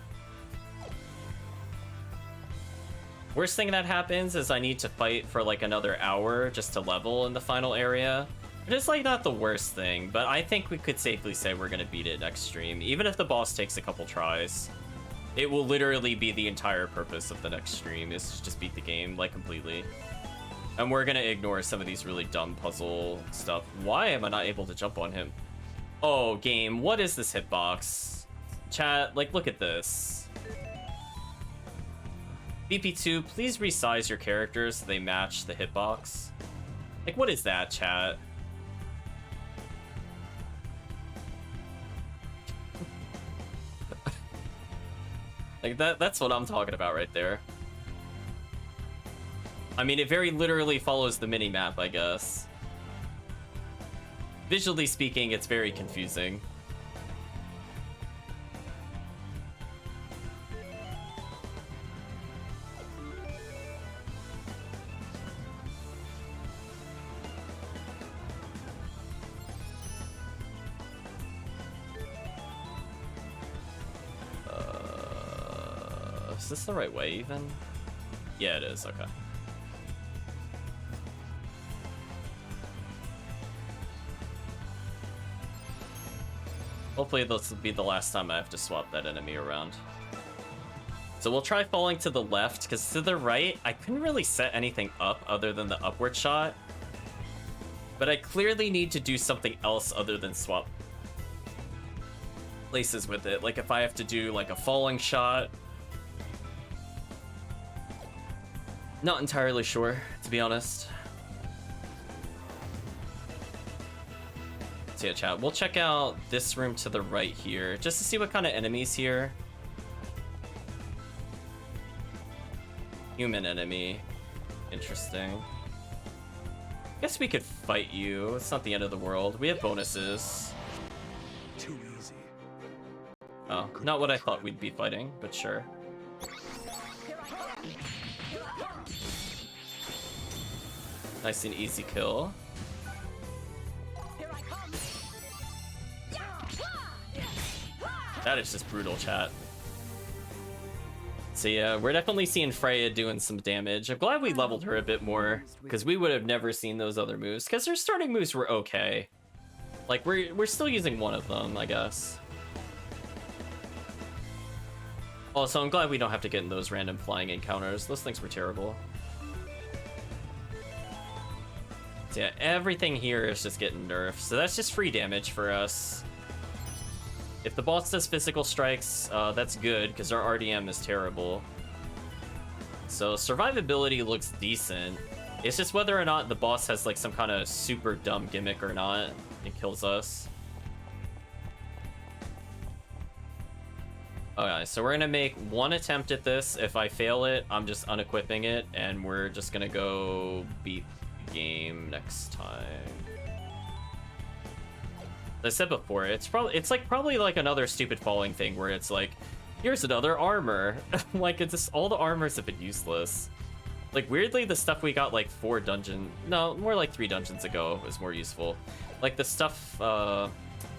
Worst thing that happens is I need to fight for like another hour just to level in the final area. It's like not the worst thing, but I think we could safely say we're gonna beat it next stream, even if the boss takes a couple tries. It will literally be the entire purpose of the next stream, is to just beat the game, like, completely. And we're gonna ignore some of these really dumb puzzle stuff. Why am I not able to jump on him? Oh, game, what is this hitbox? Chat, like, look at this. BP2, please resize your characters so they match the hitbox. Like, what is that, chat? Like, that's what I'm talking about right there. I mean, it very literally follows the mini-map, I guess. Visually speaking, it's very confusing. Is this the right way, even? Yeah, it is, okay. Hopefully this will be the last time I have to swap that enemy around. So we'll try falling to the left, because to the right, I couldn't really set anything up other than the upward shot. But I clearly need to do something else other than swap places with it. Like if I have to do like a falling shot. Not entirely sure, to be honest. So yeah, chat, we'll check out this room to the right here, just to see what kind of enemies here. Human enemy. Interesting. Guess we could fight you. It's not the end of the world. We have bonuses. Too easy. Oh, not what I thought we'd be fighting, but sure. Nice and easy kill. That is just brutal, chat. So yeah, we're definitely seeing Freya doing some damage. I'm glad we leveled her a bit more, because we would have never seen those other moves, because her starting moves were okay. Like, we're still using one of them, I guess. Also, I'm glad we don't have to get in those random flying encounters. Those things were terrible. So yeah, everything here is just getting nerfed, so that's just free damage for us. If the boss does physical strikes, that's good, because our RDM is terrible. So survivability looks decent. It's just whether or not the boss has like some kind of super dumb gimmick or not. It kills us. Okay, so we're gonna make one attempt at this. If I fail it, I'm just unequipping it, and we're just gonna go beat the game next time. As I said before, it's probably like another stupid falling thing where it's like, here's another armor. Like, it's just all the armors have been useless. Like, weirdly, the stuff we got like 3 dungeons ago was more useful. Like the stuff,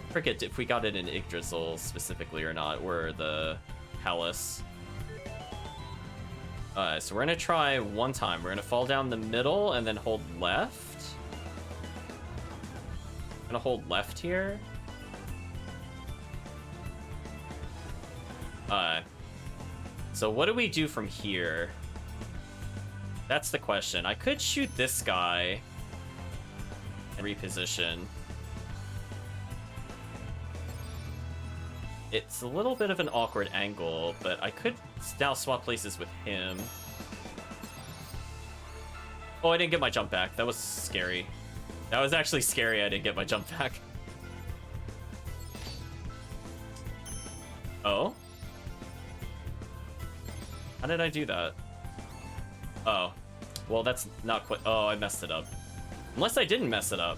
forget if we got it in Yggdrasil specifically or not, or the Palace. So we're gonna try one time. We're gonna fall down the middle and then hold left. I'm gonna hold left here. So what do we do from here? That's the question. I could shoot this guy and reposition. It's a little bit of an awkward angle, but I could now swap places with him. Oh, I didn't get my jump back. That was scary. That was actually scary. I didn't get my jump back. Oh? How did I do that? Oh. Well, that's not quite... Oh, I messed it up. Unless I didn't mess it up.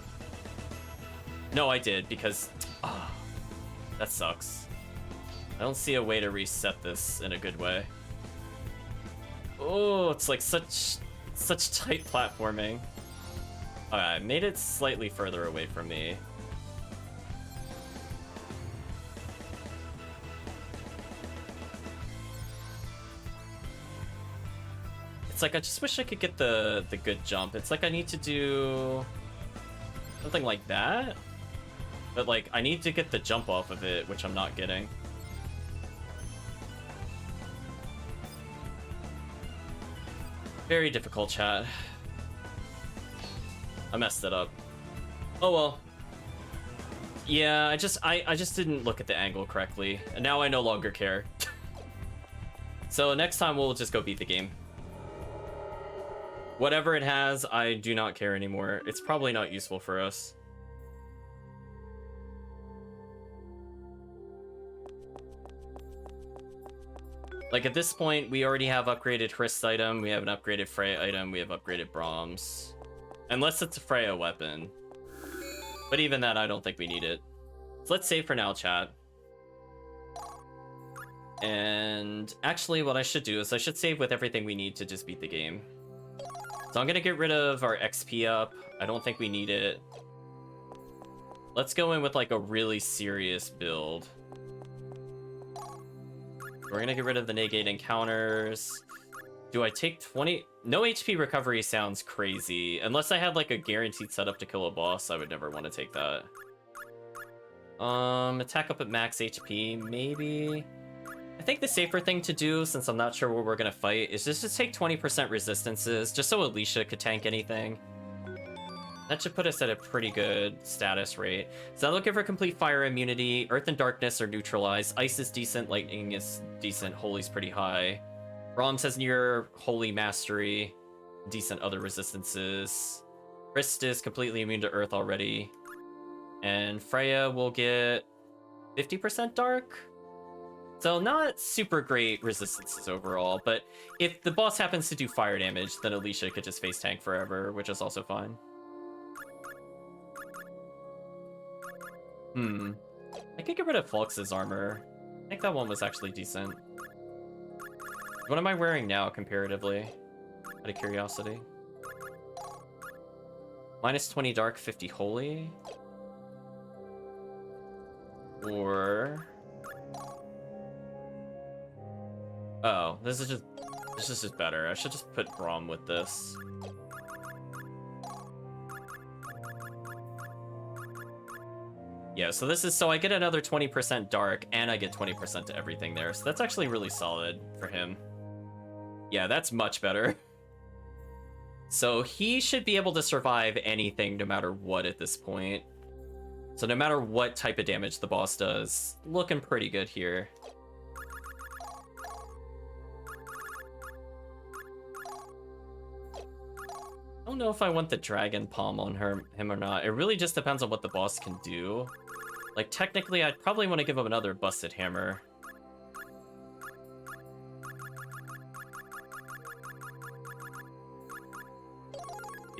No, I did, because... Oh, that sucks. I don't see a way to reset this in a good way. Oh, it's like such tight platforming. Okay, I made it slightly further away from me. It's like I just wish I could get the good jump. It's like I need to do something like that, but like I need to get the jump off of it, which I'm not getting. Very difficult, chat. I messed it up. Oh well. Yeah, I just didn't look at the angle correctly, and now I no longer care. So next time we'll just go beat the game. Whatever it has, I do not care anymore. It's probably not useful for us. Like at this point, we already have upgraded Hrist item, we have an upgraded Freya item, we have upgraded Brahms. Unless it's a Freya weapon. But even that, I don't think we need it. So let's save for now, chat. And actually, what I should do is I should save with everything we need to just beat the game. So I'm gonna get rid of our XP up. I don't think we need it. Let's go in with like a really serious build. We're gonna get rid of the negate encounters. Do I take 20? No HP recovery sounds crazy. Unless I had like a guaranteed setup to kill a boss, I would never want to take that. Attack up at max HP, maybe. I think the safer thing to do, since I'm not sure what we're gonna fight, is just to take 20% resistances, just so Alicia could tank anything. That should put us at a pretty good status rate. So I'm looking for complete fire immunity. Earth and darkness are neutralized. Ice is decent, lightning is decent, holy's pretty high. Brahms has near holy mastery, decent other resistances. Hrist is completely immune to earth already. And Freya will get 50% dark? So not super great resistances overall, but if the boss happens to do fire damage, then Alicia could just face tank forever, which is also fine. I could get rid of Flux's armor. I think that one was actually decent. What am I wearing now, comparatively? Out of curiosity. Minus 20 dark, 50 holy. Or... Oh, this is just better. I should just put Braum with this. Yeah, so this is, so I get another 20% dark, and I get 20% to everything there, so that's actually really solid for him. Yeah, that's much better. So he should be able to survive anything no matter what at this point. So no matter what type of damage the boss does, looking pretty good here. I don't know if I want the Dragon Palm on him or not. It really just depends on what the boss can do. Like, technically, I'd probably want to give him another Busted Hammer.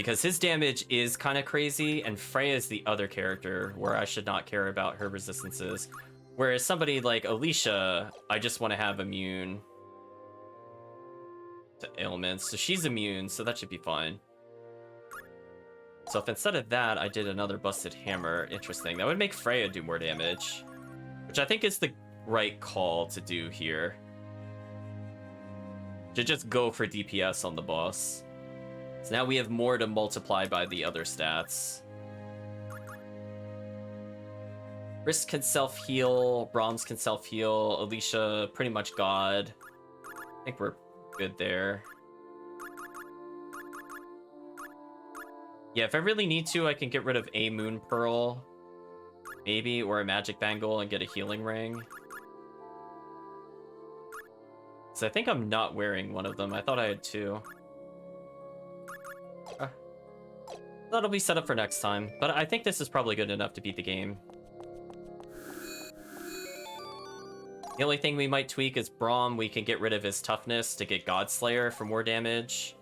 because his damage is kind of crazy, and Freya is the other character where I should not care about her resistances. Whereas somebody like Alicia, I just want to have immune to ailments. So she's immune, so that should be fine. So if instead of that, I did another busted hammer, interesting. That would make Freya do more damage, which I think is the right call to do here. To just go for DPS on the boss. So now we have more to multiply by the other stats. Risk can self-heal, Brahms can self-heal, Alicia pretty much God. I think we're good there. Yeah, if I really need to, I can get rid of a Moon Pearl, maybe, or a Magic Bangle and get a Healing Ring. So I think I'm not wearing one of them. I thought I had two. That'll be set up for next time, but I think this is probably good enough to beat the game. The only thing we might tweak is Braum. We can get rid of his toughness to get Godslayer for more damage.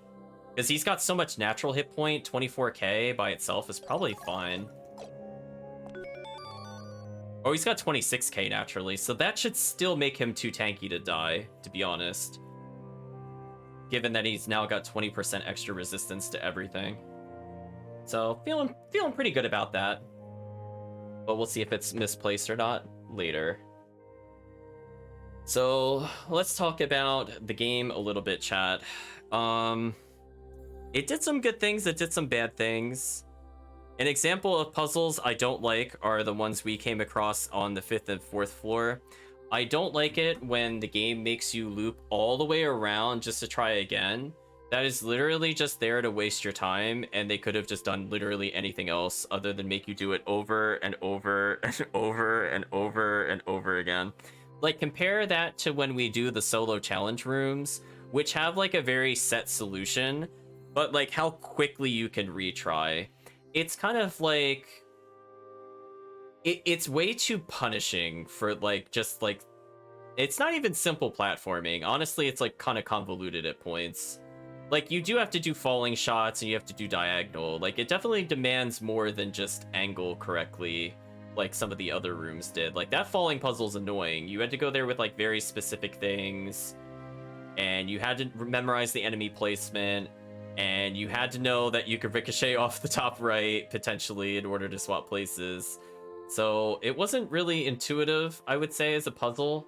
Because he's got so much natural hit point, 24k by itself is probably fine. Oh, he's got 26k naturally, so that should still make him too tanky to die, to be honest. Given that he's now got 20% extra resistance to everything. So, feeling pretty good about that. But we'll see if it's misplaced or not later. So, let's talk about the game a little bit, chat. It did some good things, it did some bad things. An example of puzzles I don't like are the ones we came across on the 5th and 4th floor. I don't like it when the game makes you loop all the way around just to try again. That is literally just there to waste your time, and they could have just done literally anything else other than make you do it over and over and over and over and over again. Like, compare that to when we do the solo challenge rooms, which have like a very set solution, but like how quickly you can retry. It's kind of like it's way too punishing for like just like it's not even simple platforming. Honestly, it's like kind of convoluted at points. Like, you do have to do falling shots and you have to do diagonal. Like, it definitely demands more than just angle correctly like some of the other rooms did. Like, that falling puzzle's annoying. You had to go there with like very specific things, and you had to memorize the enemy placement, and you had to know that you could ricochet off the top right potentially in order to swap places. So it wasn't really intuitive, I would say, as a puzzle.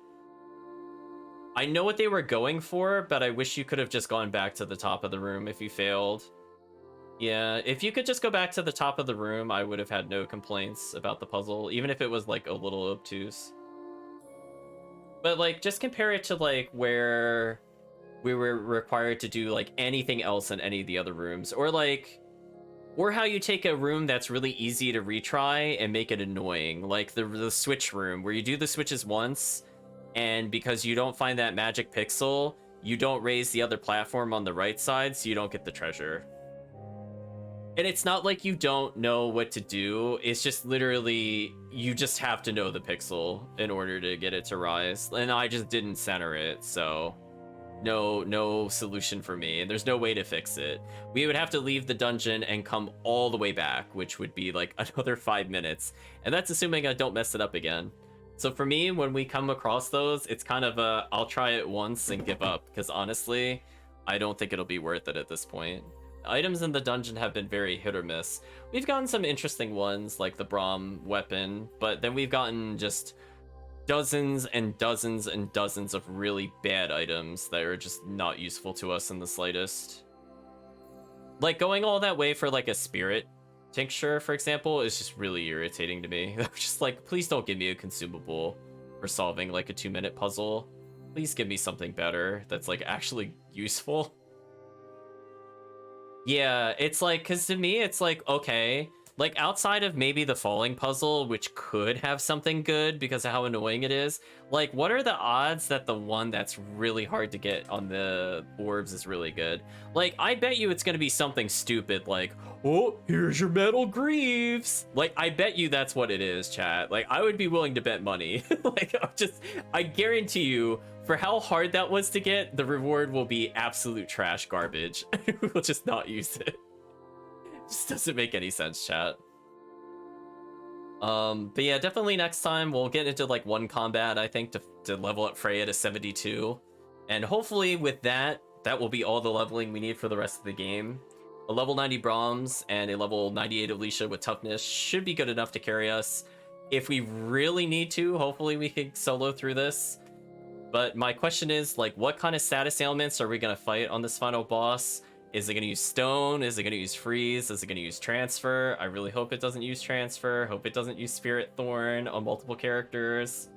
I know what they were going for, but I wish you could have just gone back to the top of the room if you failed. Yeah, if you could just go back to the top of the room, I would have had no complaints about the puzzle, even if it was like a little obtuse. But like, just compare it to like where we were required to do like anything else in any of the other rooms, or how you take a room that's really easy to retry and make it annoying, like the switch room where you do the switches once, and because you don't find that magic pixel, you don't raise the other platform on the right side, so you don't get the treasure. And it's not like you don't know what to do, it's just literally you just have to know the pixel in order to get it to rise, and I just didn't center it, so no solution for me, and there's no way to fix it. We would have to leave the dungeon and come all the way back, which would be like another 5 minutes, and that's assuming I don't mess it up again. So for me, when we come across those, it's kind of a I'll try it once and give up, because honestly, I don't think it'll be worth it at this point. Items in the dungeon have been very hit or miss. We've gotten some interesting ones, like the Braum weapon, but then we've gotten just dozens and dozens and dozens of really bad items that are just not useful to us in the slightest. Like, going all that way for like a spirit tincture, for example, is just really irritating to me. I'm just like, please don't give me a consumable for solving like a 2-minute puzzle. Please give me something better that's like actually useful. Yeah, it's like, because to me, it's like, okay, like outside of maybe the falling puzzle, which could have something good because of how annoying it is, like what are the odds that the one that's really hard to get on the orbs is really good? Like, I bet you it's going to be something stupid like, oh, here's your metal greaves. Like, I bet you that's what it is, chat. Like, I would be willing to bet money. Like, I guarantee you, for how hard that was to get, the reward will be absolute trash garbage. We'll just not use it. Just doesn't make any sense, chat. But yeah, definitely next time we'll get into like one combat, I think, to level up Freya to 72. And hopefully with that, that will be all the leveling we need for the rest of the game. A level 90 Brahms and a level 98 Alicia with toughness should be good enough to carry us. If we really need to, hopefully we can solo through this. But my question is, like, what kind of status ailments are we going to fight on this final boss? Is it going to use stone? Is it going to use freeze? Is it going to use transfer? I really hope it doesn't use transfer. Hope it doesn't use spirit thorn on multiple characters.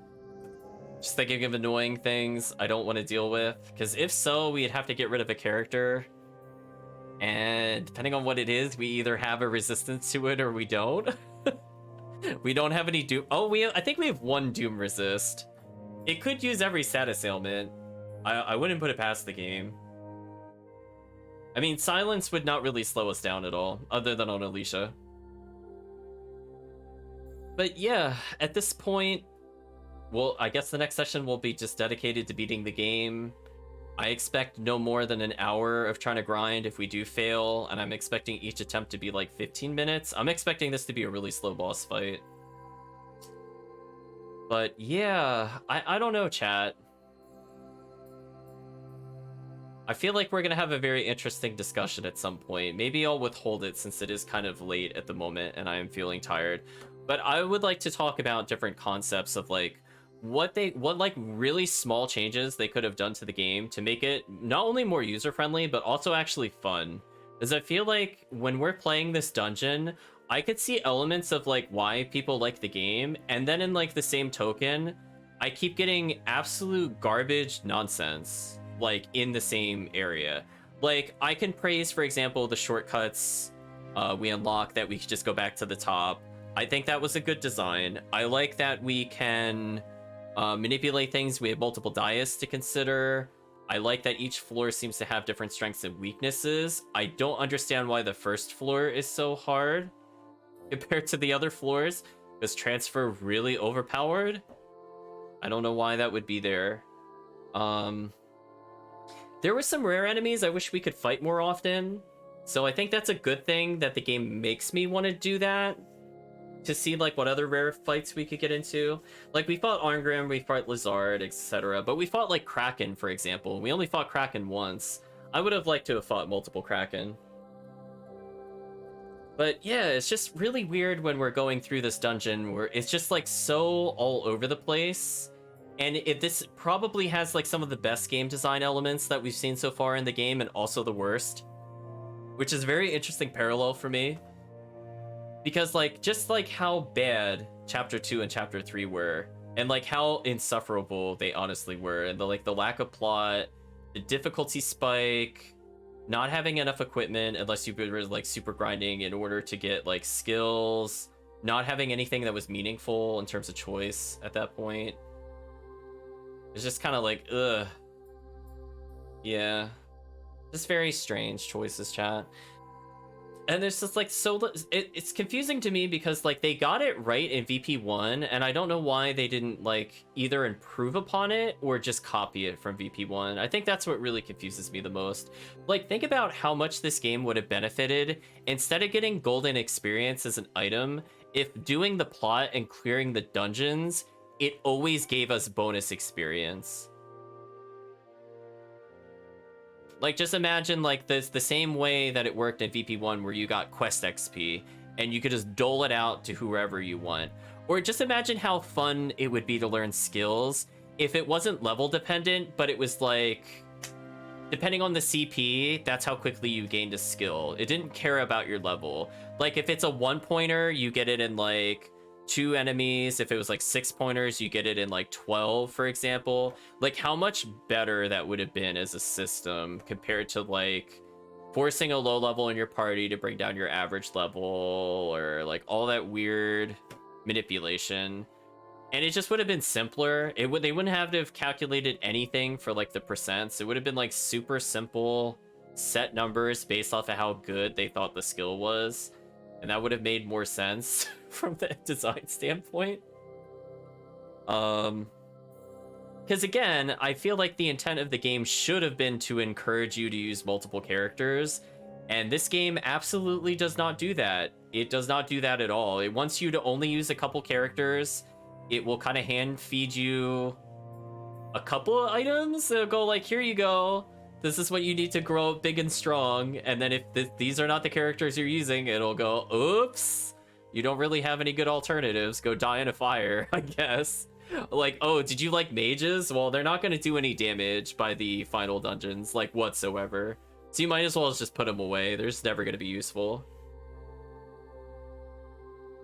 Just thinking of annoying things I don't want to deal with. Because if so, we'd have to get rid of a character. And depending on what it is, we either have a resistance to it or we don't. We don't have any Doom. Oh, I think we have one Doom resist. It could use every status ailment. I wouldn't put it past the game. I mean, silence would not really slow us down at all, other than on Alicia. But yeah, at this point, well, I guess the next session will be just dedicated to beating the game. I expect no more than an hour of trying to grind if we do fail, and I'm expecting each attempt to be like 15 minutes. I'm expecting this to be a really slow boss fight. But yeah, I don't know, chat. I feel like we're going to have a very interesting discussion at some point. Maybe I'll withhold it since it is kind of late at the moment and I am feeling tired. But I would like to talk about different concepts of like what like really small changes they could have done to the game to make it not only more user-friendly, but also actually fun. Because I feel like when we're playing this dungeon, I could see elements of like why people like the game, and then in like the same token, I keep getting absolute garbage nonsense like in the same area. Like I can praise, for example, the shortcuts we unlock that we could just go back to the top. I think that was a good design. I like that we can manipulate things. We have multiple dais to consider. I like that each floor seems to have different strengths and weaknesses. I don't understand why the first floor is so hard compared to the other floors. Was transfer really overpowered? I don't know why that would be there. There were some rare enemies I wish we could fight more often. So I think that's a good thing that the game makes me want to do that. To see like what other rare fights we could get into. Like we fought Arngrim, we fought Lizard, etc. But we fought like Kraken, for example. We only fought Kraken once. I would have liked to have fought multiple Kraken. But yeah, it's just really weird when we're going through this dungeon where it's just like so all over the place. And this probably has like some of the best game design elements that we've seen so far in the game, and also the worst. Which is a very interesting parallel for me. Because like, just like how bad Chapter 2 and Chapter 3 were, and like how insufferable they honestly were, and the lack of plot, the difficulty spike, not having enough equipment unless you were like super grinding in order to get like skills, not having anything that was meaningful in terms of choice at that point. It's just kind of like, ugh. Yeah. Just very strange choices, chat. And there's just like it's confusing to me because like they got it right in VP1, and I don't know why they didn't like either improve upon it or just copy it from VP1. I think that's what really confuses me the most. Like, think about how much this game would have benefited instead of getting golden experience as an item if doing the plot and clearing the dungeons, it always gave us bonus experience. Like, just imagine like the same way that it worked in VP1 where you got quest XP and you could just dole it out to whoever you want. Or just imagine how fun it would be to learn skills if it wasn't level dependent, but it was like, depending on the CP, that's how quickly you gained a skill. It didn't care about your level. Like, if it's a 1-pointer, you get it in like 2 enemies. If it was like 6 pointers, you get it in like 12, for example. Like, how much better that would have been as a system compared to like forcing a low level in your party to bring down your average level, or like all that weird manipulation. And it just would have been simpler. They wouldn't have to have calculated anything for like the percents. It would have been like super simple set numbers based off of how good they thought the skill was. And that would have made more sense from the design standpoint. Because again, I feel like the intent of the game should have been to encourage you to use multiple characters. And this game absolutely does not do that. It does not do that at all. It wants you to only use a couple characters. It will kind of hand feed you a couple of items. It'll go like, here you go. This is what you need to grow up big and strong. And then if these are not the characters you're using, it'll go, oops, you don't really have any good alternatives. Go die in a fire, I guess. Like, oh, did you like mages? Well, they're not going to do any damage by the final dungeons, like, whatsoever. So you might as well just put them away. They're just never going to be useful.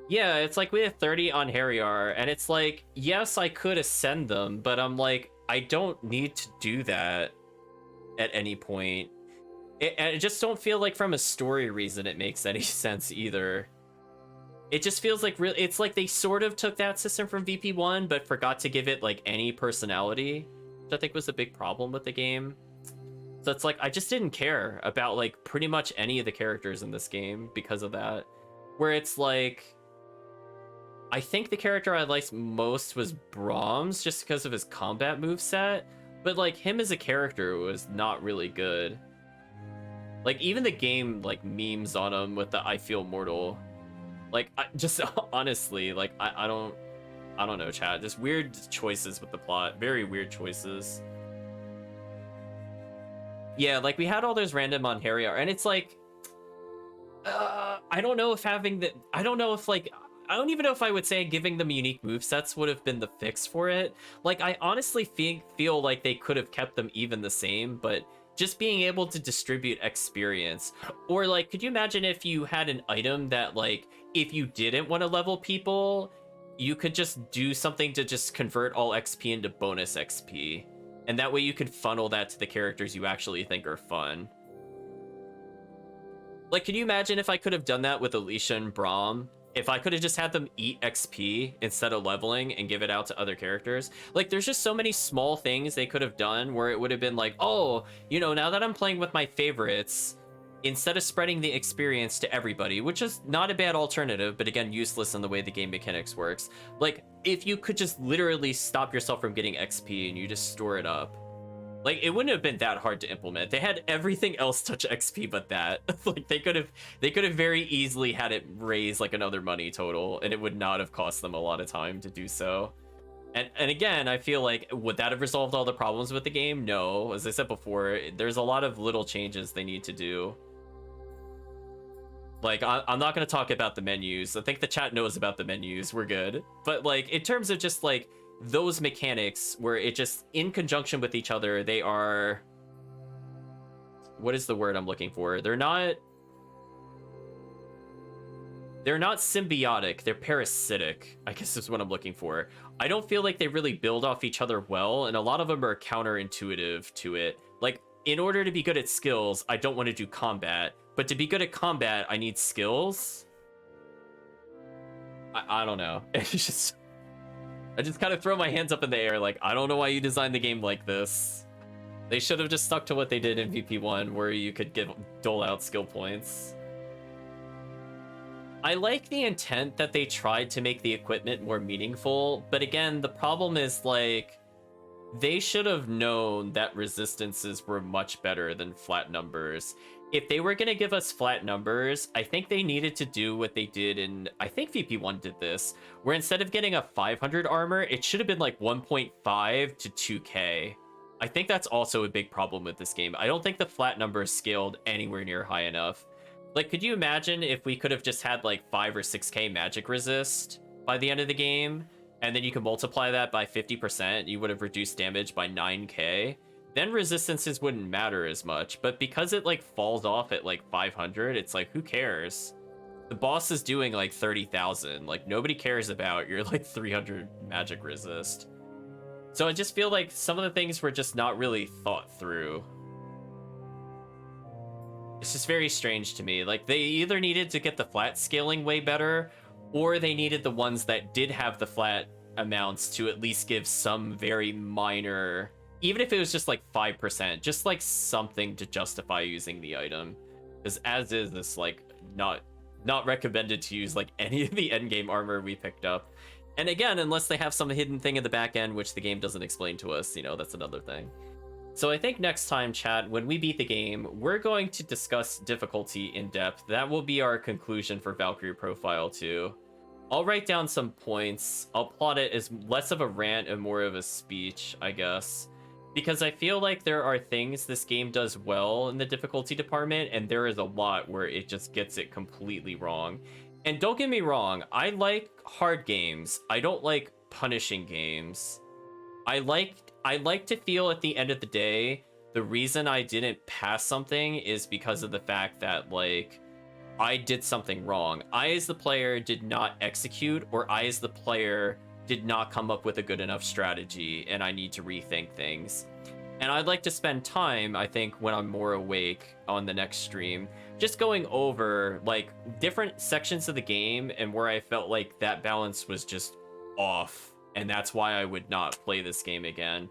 Yeah, it's like we have 30 on Harryar, and it's like, yes, I could ascend them, but I'm like, I don't need to do that at any point. And I just don't feel like from a story reason it makes any sense either. It just feels like it's like they sort of took that system from VP1, but forgot to give it like any personality, which I think was a big problem with the game. So it's like, I just didn't care about like pretty much any of the characters in this game because of that. Where it's like, I think the character I liked most was Brahms just because of his combat moveset, but like him as a character was not really good. Like even the game like memes on him with the I feel mortal. Like just honestly, like I don't know, chat. Just weird choices with the plot. Very weird choices. Yeah, like we had all those random on Harryar, and it's like I don't know if having the I don't even know if I would say giving them unique movesets would have been the fix for it. Like, I honestly feel like they could have kept them even the same, but just being able to distribute experience. Or, like, could you imagine if you had an item that, like, if you didn't want to level people, you could just do something to just convert all XP into bonus XP. And that way you could funnel that to the characters you actually think are fun. Like, can you imagine if I could have done that with Alicia and Braum? If I could have just had them eat XP instead of leveling and give it out to other characters. Like, there's just so many small things they could have done where it would have been like, oh, you know, now that I'm playing with my favorites, instead of spreading the experience to everybody, which is not a bad alternative, but again, useless in the way the game mechanics works. Like, if you could just literally stop yourself from getting XP and you just store it up. Like, it wouldn't have been that hard to implement. They had everything else touch XP but that. Like, they could have very easily had it raise like another money total, and it would not have cost them a lot of time to do so. And again, I feel like, would that have resolved all the problems with the game? No. As I said before, there's a lot of little changes they need to do. Like, I'm not going to talk about the menus. I think the chat knows about the menus. We're good. But, like, in terms of just, like, those mechanics where it just, in conjunction with each other, they are... What is the word I'm looking for? They're not symbiotic. They're parasitic, I guess is what I'm looking for. I don't feel like they really build off each other well, and a lot of them are counterintuitive to it. Like, in order to be good at skills, I don't want to do combat. But to be good at combat, I need skills. I don't know. It's just... I just kind of throw my hands up in the air like, I don't know why you designed the game like this. They should have just stuck to what they did in VP1, where you could dole out skill points. I like the intent that they tried to make the equipment more meaningful, but again, the problem is, like, they should have known that resistances were much better than flat numbers. If they were going to give us flat numbers, I think they needed to do what they did in... I think VP1 did this, where instead of getting a 500 armor, it should have been like 1.5 to 2k. I think that's also a big problem with this game. I don't think the flat numbers scaled anywhere near high enough. Like, could you imagine if we could have just had like 5 or 6k magic resist by the end of the game, and then you can multiply that by 50%, you would have reduced damage by 9k? Then resistances wouldn't matter as much, but because it like falls off at like 500, it's like, who cares? The boss is doing like 30,000. Like, nobody cares about your like 300 magic resist. So I just feel like some of the things were just not really thought through. It's just very strange to me. Like, they either needed to get the flat scaling way better, or they needed the ones that did have the flat amounts to at least give some very minor... Even if it was just like 5%, just like something to justify using the item. Because as is, this like not recommended to use like any of the endgame armor we picked up. And again, unless they have some hidden thing in the back end, which the game doesn't explain to us, you know, that's another thing. So I think next time, chat, when we beat the game, we're going to discuss difficulty in depth. That will be our conclusion for Valkyrie Profile 2. I'll write down some points. I'll plot it as less of a rant and more of a speech, I guess. Because I feel like there are things this game does well in the difficulty department, and there is a lot where it just gets it completely wrong. And don't get me wrong, I like hard games. I don't like punishing games. I like to feel at the end of the day, the reason I didn't pass something is because of the fact that, like, I did something wrong. I, as the player, did not execute, or I, as the player, did not come up with a good enough strategy, and I need to rethink things. And I'd like to spend time, I think, when I'm more awake on the next stream, just going over, like, different sections of the game and where I felt like that balance was just off. And that's why I would not play this game again.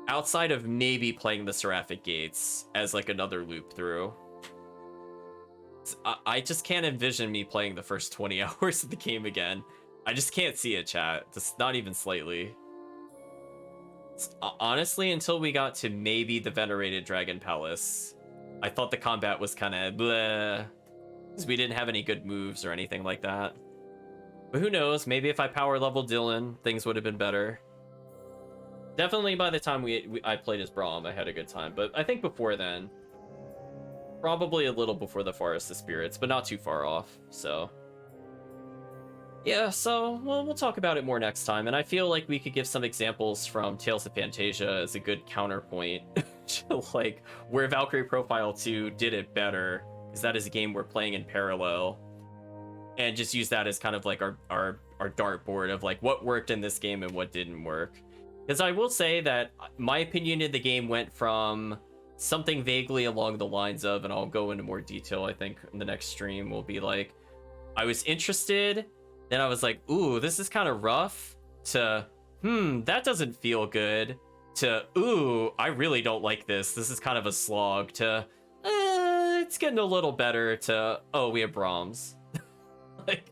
Outside of maybe playing the Seraphic Gates as, like, another loop through. I just can't envision me playing the first 20 hours of the game again. I just can't see it, chat. Just not even slightly. Honestly, until we got to maybe the Venerated Dragon Palace, I thought the combat was kind of bleh. Because we didn't have any good moves or anything like that. But who knows, maybe if I power leveled Dylan, things would have been better. Definitely by the time I played as Braum, I had a good time. But I think before then, probably a little before the Forest of Spirits, but not too far off, so. Yeah, so we'll talk about it more next time, and I feel like we could give some examples from Tales of Fantasia as a good counterpoint to, like, where Valkyrie Profile 2 did it better, because that is a game we're playing in parallel. And just use that as kind of like our dartboard of, like, what worked in this game and what didn't work. Because I will say that my opinion of the game went from something vaguely along the lines of, and I'll go into more detail, I think, in the next stream, will be like, I was interested, then I was like, ooh, this is kind of rough, to, that doesn't feel good, to, ooh, I really don't like this is kind of a slog, to, it's getting a little better, to, oh, we have Brahms. Like,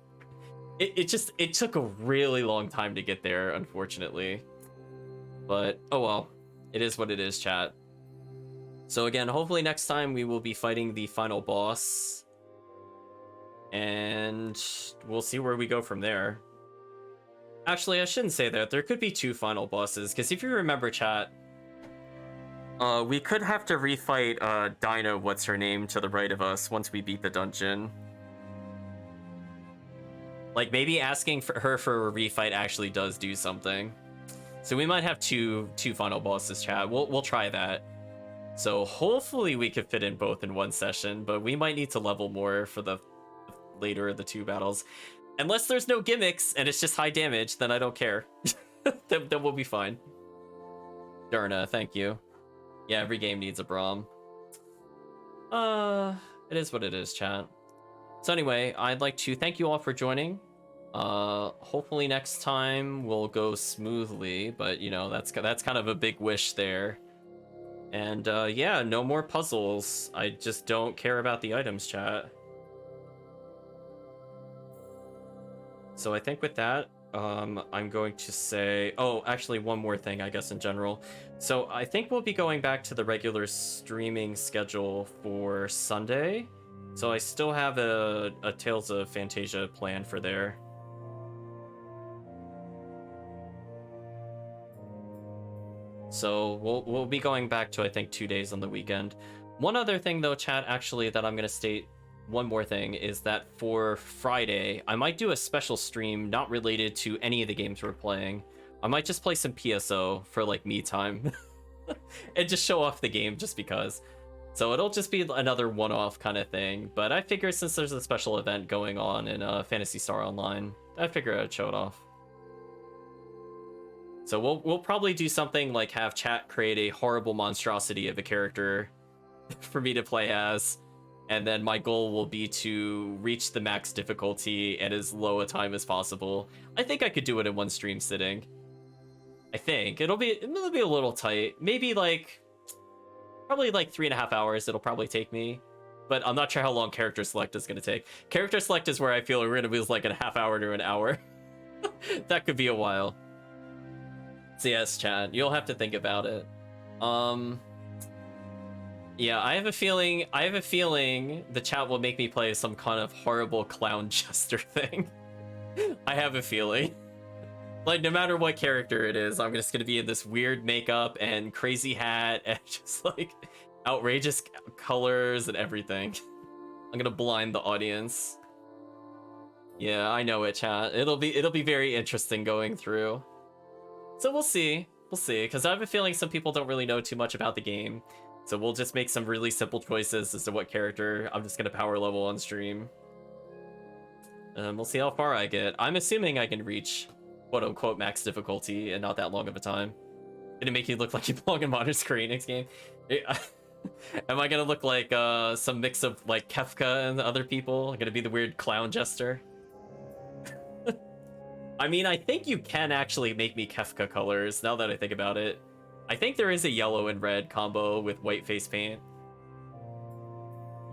it took a really long time to get there, unfortunately. But, oh well. It is what it is, chat. So again, hopefully next time we will be fighting the final boss. And we'll see where we go from there. Actually, I shouldn't say that. There could be 2 final bosses, because if you remember, chat, we could have to refight Dinah, what's her name, to the right of us once we beat the dungeon. Like, maybe asking for her for a refight actually does do something. So we might have two final bosses, chat. We'll try that. So hopefully we could fit in both in one session, but we might need to level more for the later of the 2 battles. Unless there's no gimmicks and it's just high damage, then I don't care. then we'll be fine. Darna, thank you. Yeah, every game needs a Braum. It is what it is, chat. So anyway, I'd like to thank you all for joining. Hopefully next time will go smoothly, but you know, that's kind of a big wish there. And yeah, no more puzzles. I just don't care about the items, chat. So I think with that, I'm going to say, oh, actually one more thing, I guess, in general. So I think we'll be going back to the regular streaming schedule for Sunday. So I still have a Tales of Fantasia plan for there. So we'll be going back to, I think, 2 days on the weekend. One other thing, though, chat, actually, that I'm going to state, one more thing, is that for Friday, I might do a special stream not related to any of the games we're playing. I might just play some PSO for, like, me time. And just show off the game just because. So it'll just be another one-off kind of thing. But I figure since there's a special event going on in Phantasy Star Online, I figure I'd show it off. So we'll probably do something like have chat create a horrible monstrosity of a character for me to play as. And then my goal will be to reach the max difficulty at as low a time as possible. I think I could do it in one stream sitting. I think. It'll be a little tight. Maybe like... Probably like 3.5 hours it'll probably take me. But I'm not sure how long character select is going to take. Character select is where I feel we're going to be like a half hour to an hour. That could be a while. So yes, chat, you'll have to think about it. Yeah, I have a feeling the chat will make me play some kind of horrible clown jester thing. I have a feeling. Like, no matter what character it is, I'm just gonna be in this weird makeup and crazy hat and just like outrageous colors and everything. I'm gonna blind the audience. Yeah, I know it, chat. It'll be very interesting going through. So we'll see. We'll see, because I have a feeling some people don't really know too much about the game. So we'll just make some really simple choices as to what character I'm just gonna power level on stream. And we'll see how far I get. I'm assuming I can reach quote-unquote max difficulty in not that long of a time. Did it make you look like you belong in Modern Square Enix game? Am I gonna look like some mix of like Kefka and other people? Gonna be the weird clown jester? I mean, I think you can actually make me Kefka colors, now that I think about it. I think there is a yellow and red combo with white face paint.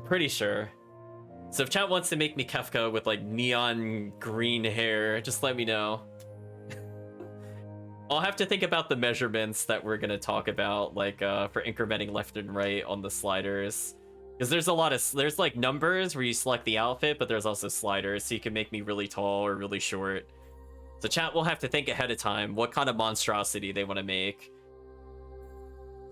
Pretty sure. So if chat wants to make me Kefka with like neon green hair, just let me know. I'll have to think about the measurements that we're gonna talk about, like for incrementing left and right on the sliders. Because there's like numbers where you select the outfit, but there's also sliders, so you can make me really tall or really short. So chat will have to think ahead of time what kind of monstrosity they want to make.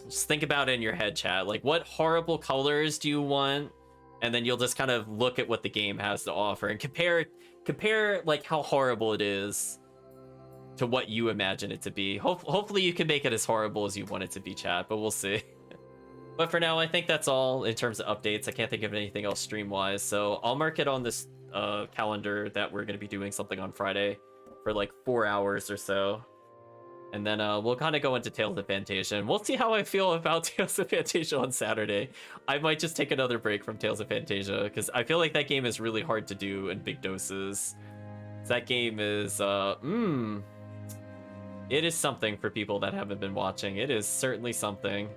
Just think about it in your head, chat. Like, what horrible colors do you want? And then you'll just kind of look at what the game has to offer and compare like how horrible it is to what you imagine it to be. Hopefully you can make it as horrible as you want it to be, chat, but we'll see. But for now, I think that's all in terms of updates. I can't think of anything else stream-wise, so I'll mark it on this calendar that we're going to be doing something on Friday for like 4 hours or so. And then we'll kind of go into Tales of Fantasia, and we'll see how I feel about Tales of Fantasia on Saturday. I might just take another break from Tales of Fantasia, because I feel like that game is really hard to do in big doses. That game is, it is something for people that haven't been watching. It is certainly something.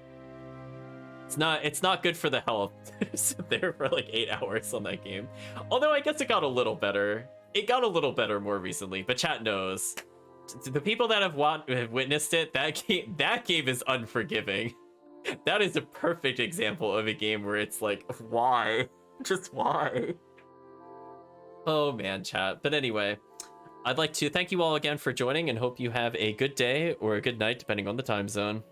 It's not good for the health to sit there for like 8 hours on that game. Although I guess it got a little better. It got a little better more recently, but chat knows. The people that have witnessed it, that game is unforgiving. That is a perfect example of a game where it's like, why? Just why? Oh man, chat. But anyway, I'd like to thank you all again for joining and hope you have a good day or a good night, depending on the time zone.